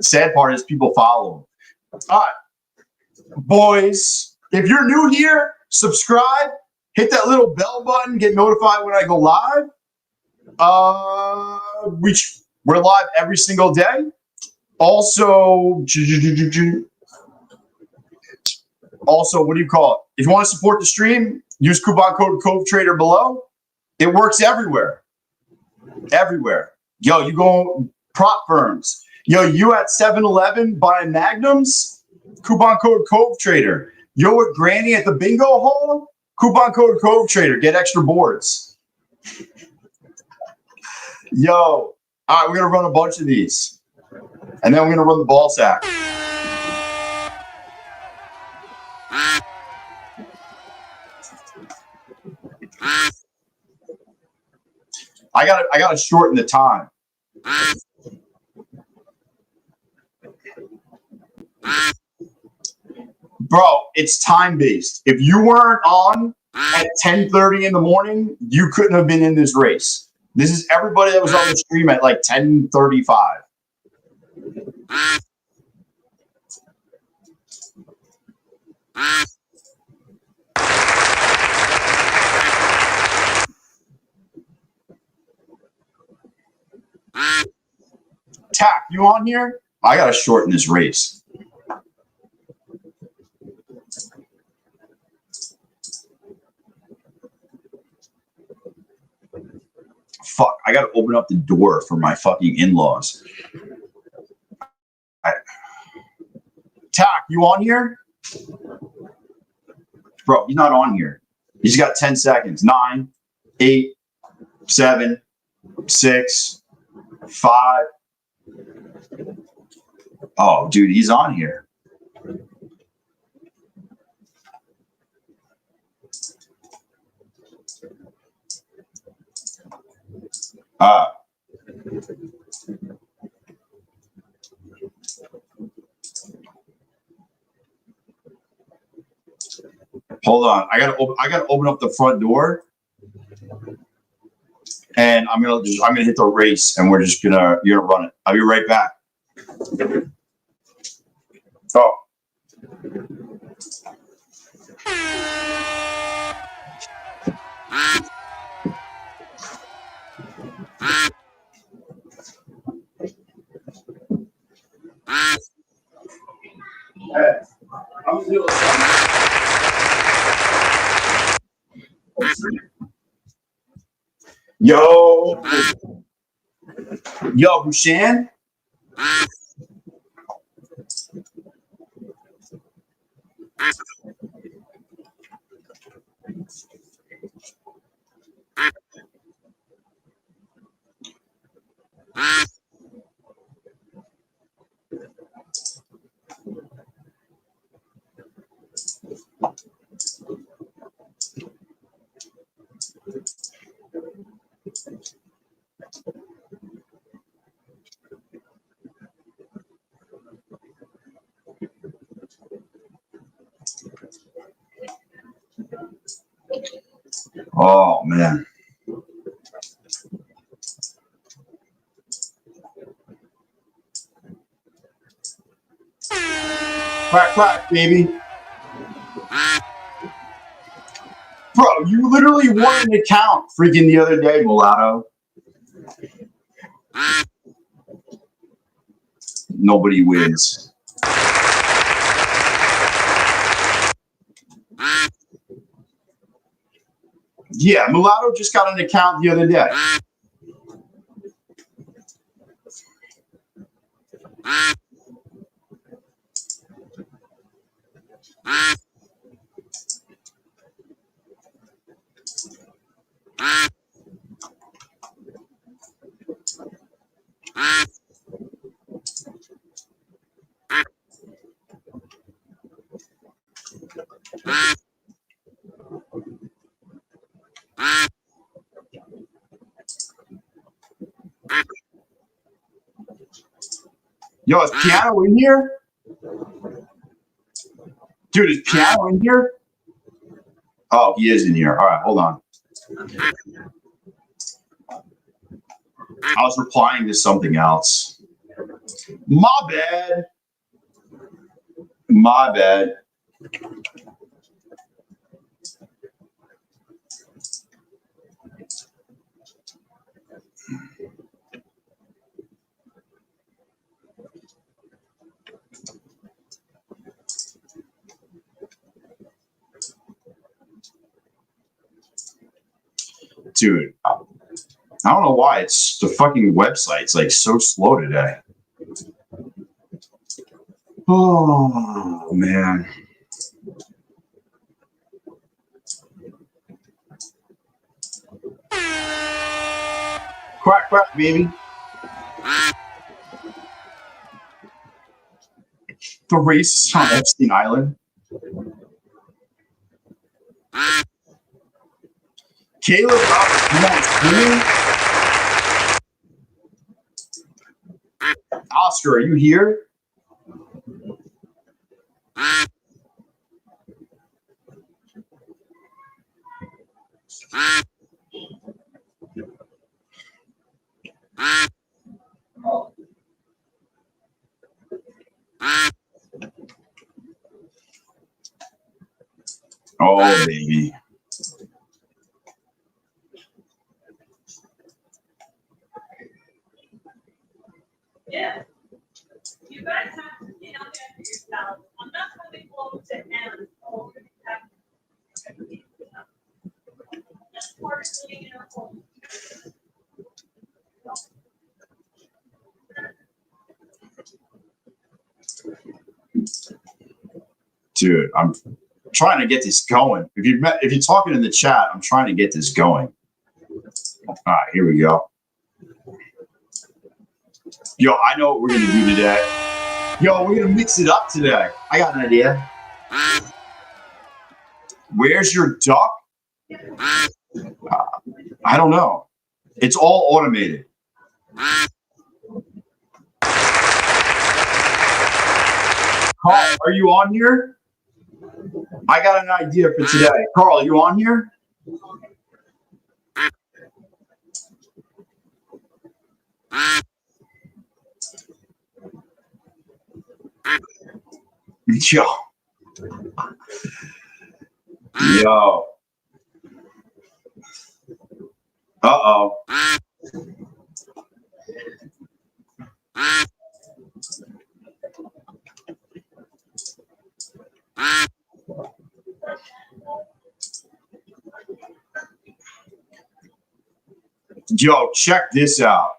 Sad part is people follow him. All right, boys, if you're new here, subscribe, hit that little bell button, get notified when I go live. We're live every single day. Also, what do you call it? If you want to support the stream, use coupon code COVETRADER below. It works everywhere. Everywhere. Yo, you go prop firms. Yo, you at 7-Eleven buying Magnums? Coupon code COVETRADER. Yo, at Granny at the bingo hall? Coupon code COVETRADER. Get extra boards. Yo, all right, we're going to run a bunch of these. And then we're going to run the ball sack. I gotta shorten the time. Bro, it's time-based. If you weren't on at 10:30 in the morning, you couldn't have been in this race. This is everybody that was on the stream at like 10:35. Tack, you on here? I gotta shorten this race. Fuck, I gotta open up the door for my fucking in-laws. Tack, you on here? Bro, he's not on here. He's got 10 seconds. 9, 8, 7, 6, 5. Oh, dude, he's on here. Hold on. I gotta open up the front door, and I'm gonna hit the race, and you're gonna run it. I'll be right back. Oh. Hey, I'm gonna do Yo, Bushan. Oh man. Crack, crack, baby. Bro, you literally won an account freaking the other day, Mulatto. Nobody wins. Yeah, Mulatto just got an account the other day. Yo, is Piano in here? Dude, is Piano in here? Oh, he is in here. All right, hold on. I was replying to something else. My bad. My bad. Dude, I don't know why it's the fucking website's like so slow today. Oh man. Quack quack, baby. The race is on Epstein Island. Caleb, come on, swimming. Oscar, are you here? Oh, baby. Yeah. You guys have to get out there for yourself. I'm not coming home to end all the just part sitting in her home. Dude, I'm trying to get this going. If you're talking in the chat, I'm trying to get this going. All right, here we go. Yo, I know what we're gonna do today. Yo, we're gonna mix it up today. I got an idea. Where's your duck? I don't know. It's all automated. Carl, are you on here? I got an idea for today. Carl, are you on here? Yo. Yo. Uh-oh. Yo, check this out.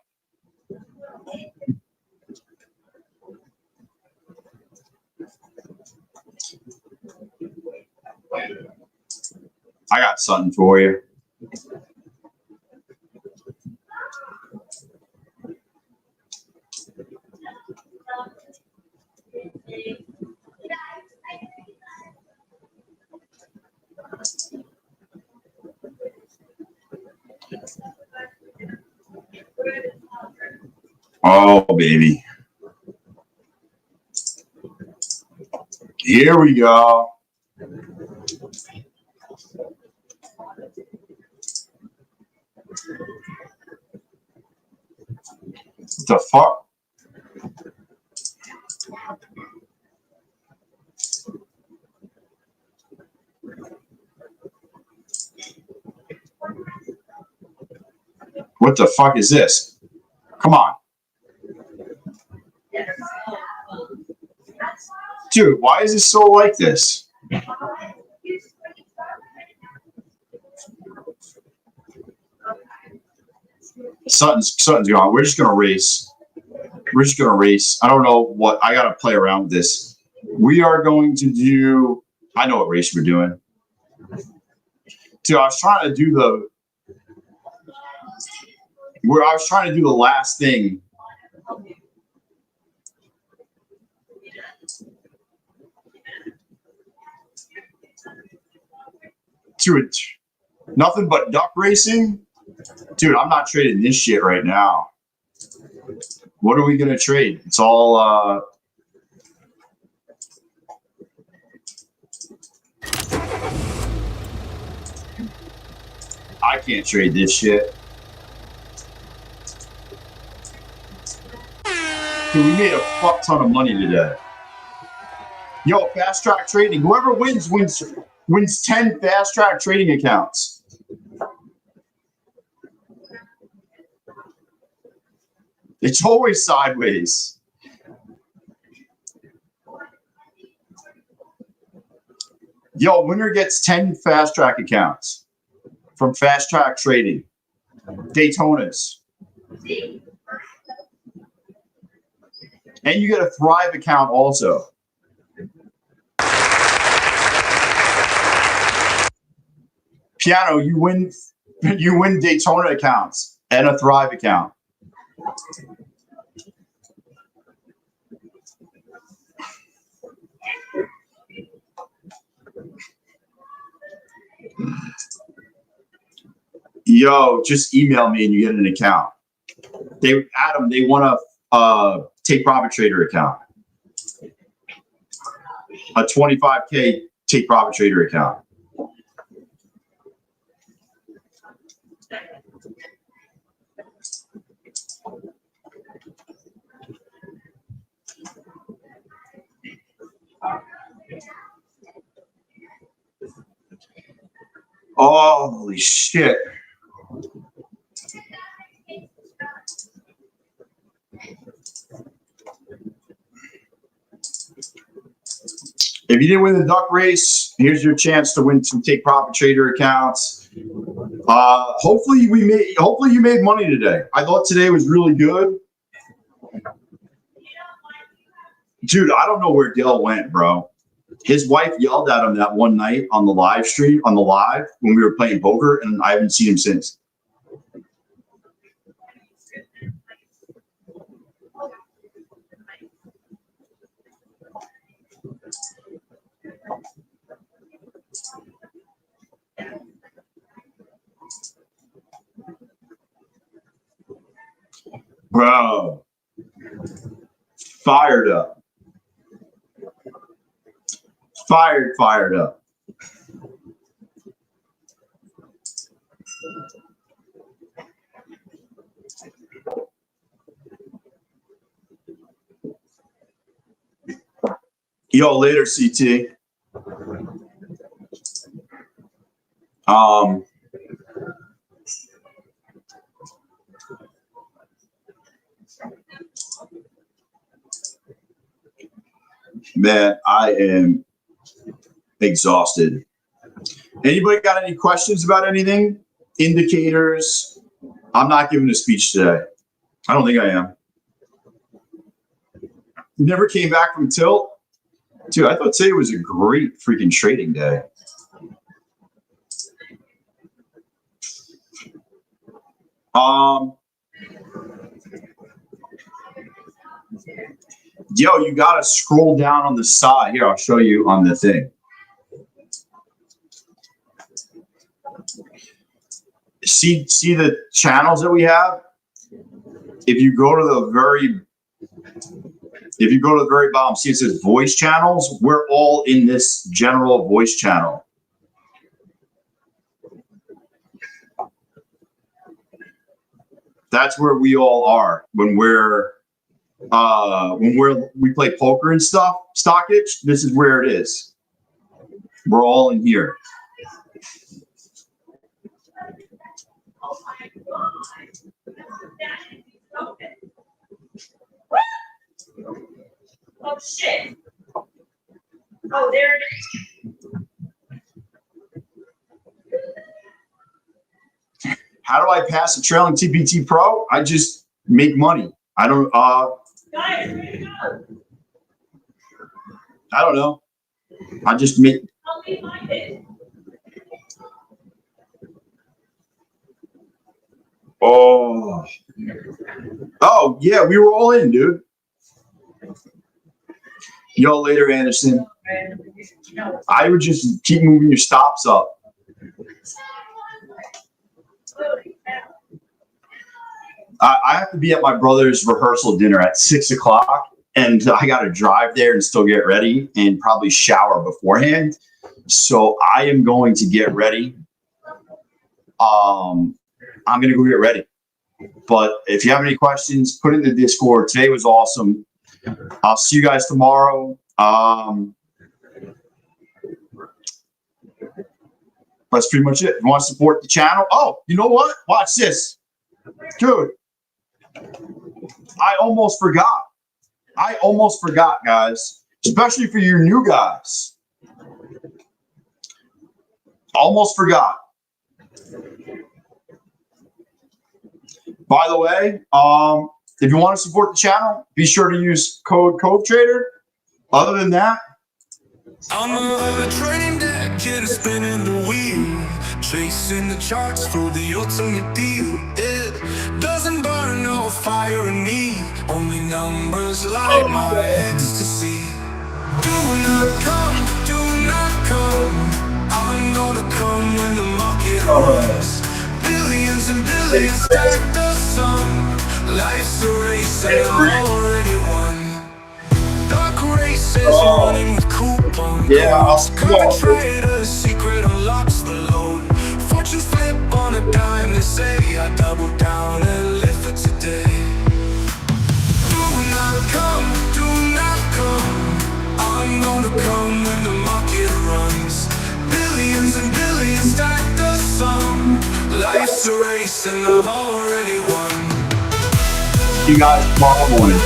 I got something for you. Oh, baby. Here we go. The fuck? What the fuck is this? Come on. Dude, why is it so like this? Something's going on. We're just going to race. We're just going to race. I don't know what. I got to play around with this. We are going to do I know what race we're doing. Dude, I was trying to do the last thing. Dude, nothing but duck racing? Dude, I'm not trading this shit right now. What are we gonna trade? It's all I can't trade this shit. Dude, we made a fuck ton of money today. Yo, fast track trading. Whoever wins 10 fast track trading accounts. It's always sideways. Yo, winner gets 10 fast track accounts from fast track trading. Daytonas. And you get a Thrive account also. Piano, you win Daytona accounts and a Thrive account. Yo, just email me and you get an account. Adam, they want a take profit trader account. A 25K take profit trader account. Oh, holy shit. If you didn't win the duck race, here's your chance to win some take profit trader accounts. Hopefully you made money today. I thought today was really good. Dude, I don't know where Dale went, bro. His wife yelled at him that one night on the live stream, when we were playing poker, and I haven't seen him since. Bro, fired up. Fired up. Yo, later, CT. Man, I am exhausted. Anybody got any questions about anything? Indicators? I'm not giving a speech today. I don't think I am. You never came back from Tilt? Dude, I thought today was a great freaking trading day. Yo, you gotta scroll down on the side. Here, I'll show you on the thing. See the channels that we have? If you go to the very bottom, see it says voice channels. We're all in this general voice channel. That's where we all are when we play poker and stuff. Stockage, this is where it is. We're all in here. Oh my God. Oh shit. Oh, there it is. How do I pass a trailing TPT Pro? I just make money. I don't Guys, where to go? I don't know. I just make Oh, we find it. Oh yeah, we were all in, dude. Y'all later, Anderson. I would just keep moving your stops up. I have to be at my brother's rehearsal dinner at 6 o'clock, and I got to drive there and still get ready and probably shower beforehand. So I am going to get ready. I'm going to go get ready. But if you have any questions, put it in the Discord. Today was awesome. I'll see you guys tomorrow. That's pretty much it. If you want to support the channel, oh, you know what? Watch this. Dude, I almost forgot. Guys. Especially for you new guys. Almost forgot. By the way, if you want to support the channel, be sure to use code CoveTrader. Other than that, I'm a trading deck, kid, spinning the wheel, chasing the charts for the ultimate deal. It doesn't burn no fire in me, only numbers like my ecstasy. Do not come, I'm gonna come when the market runs. Billions and billions stack the sum. Life's a race and I've already won. Dark races running with coupon codes. Current trader's secret unlocks the load. Fortunes flip on a dime, they say I double down and live for today. Do not come, I'm gonna come when the market runs. Billions and billions stack the sum. Life's a race and I've already won. you guys tomorrow morning.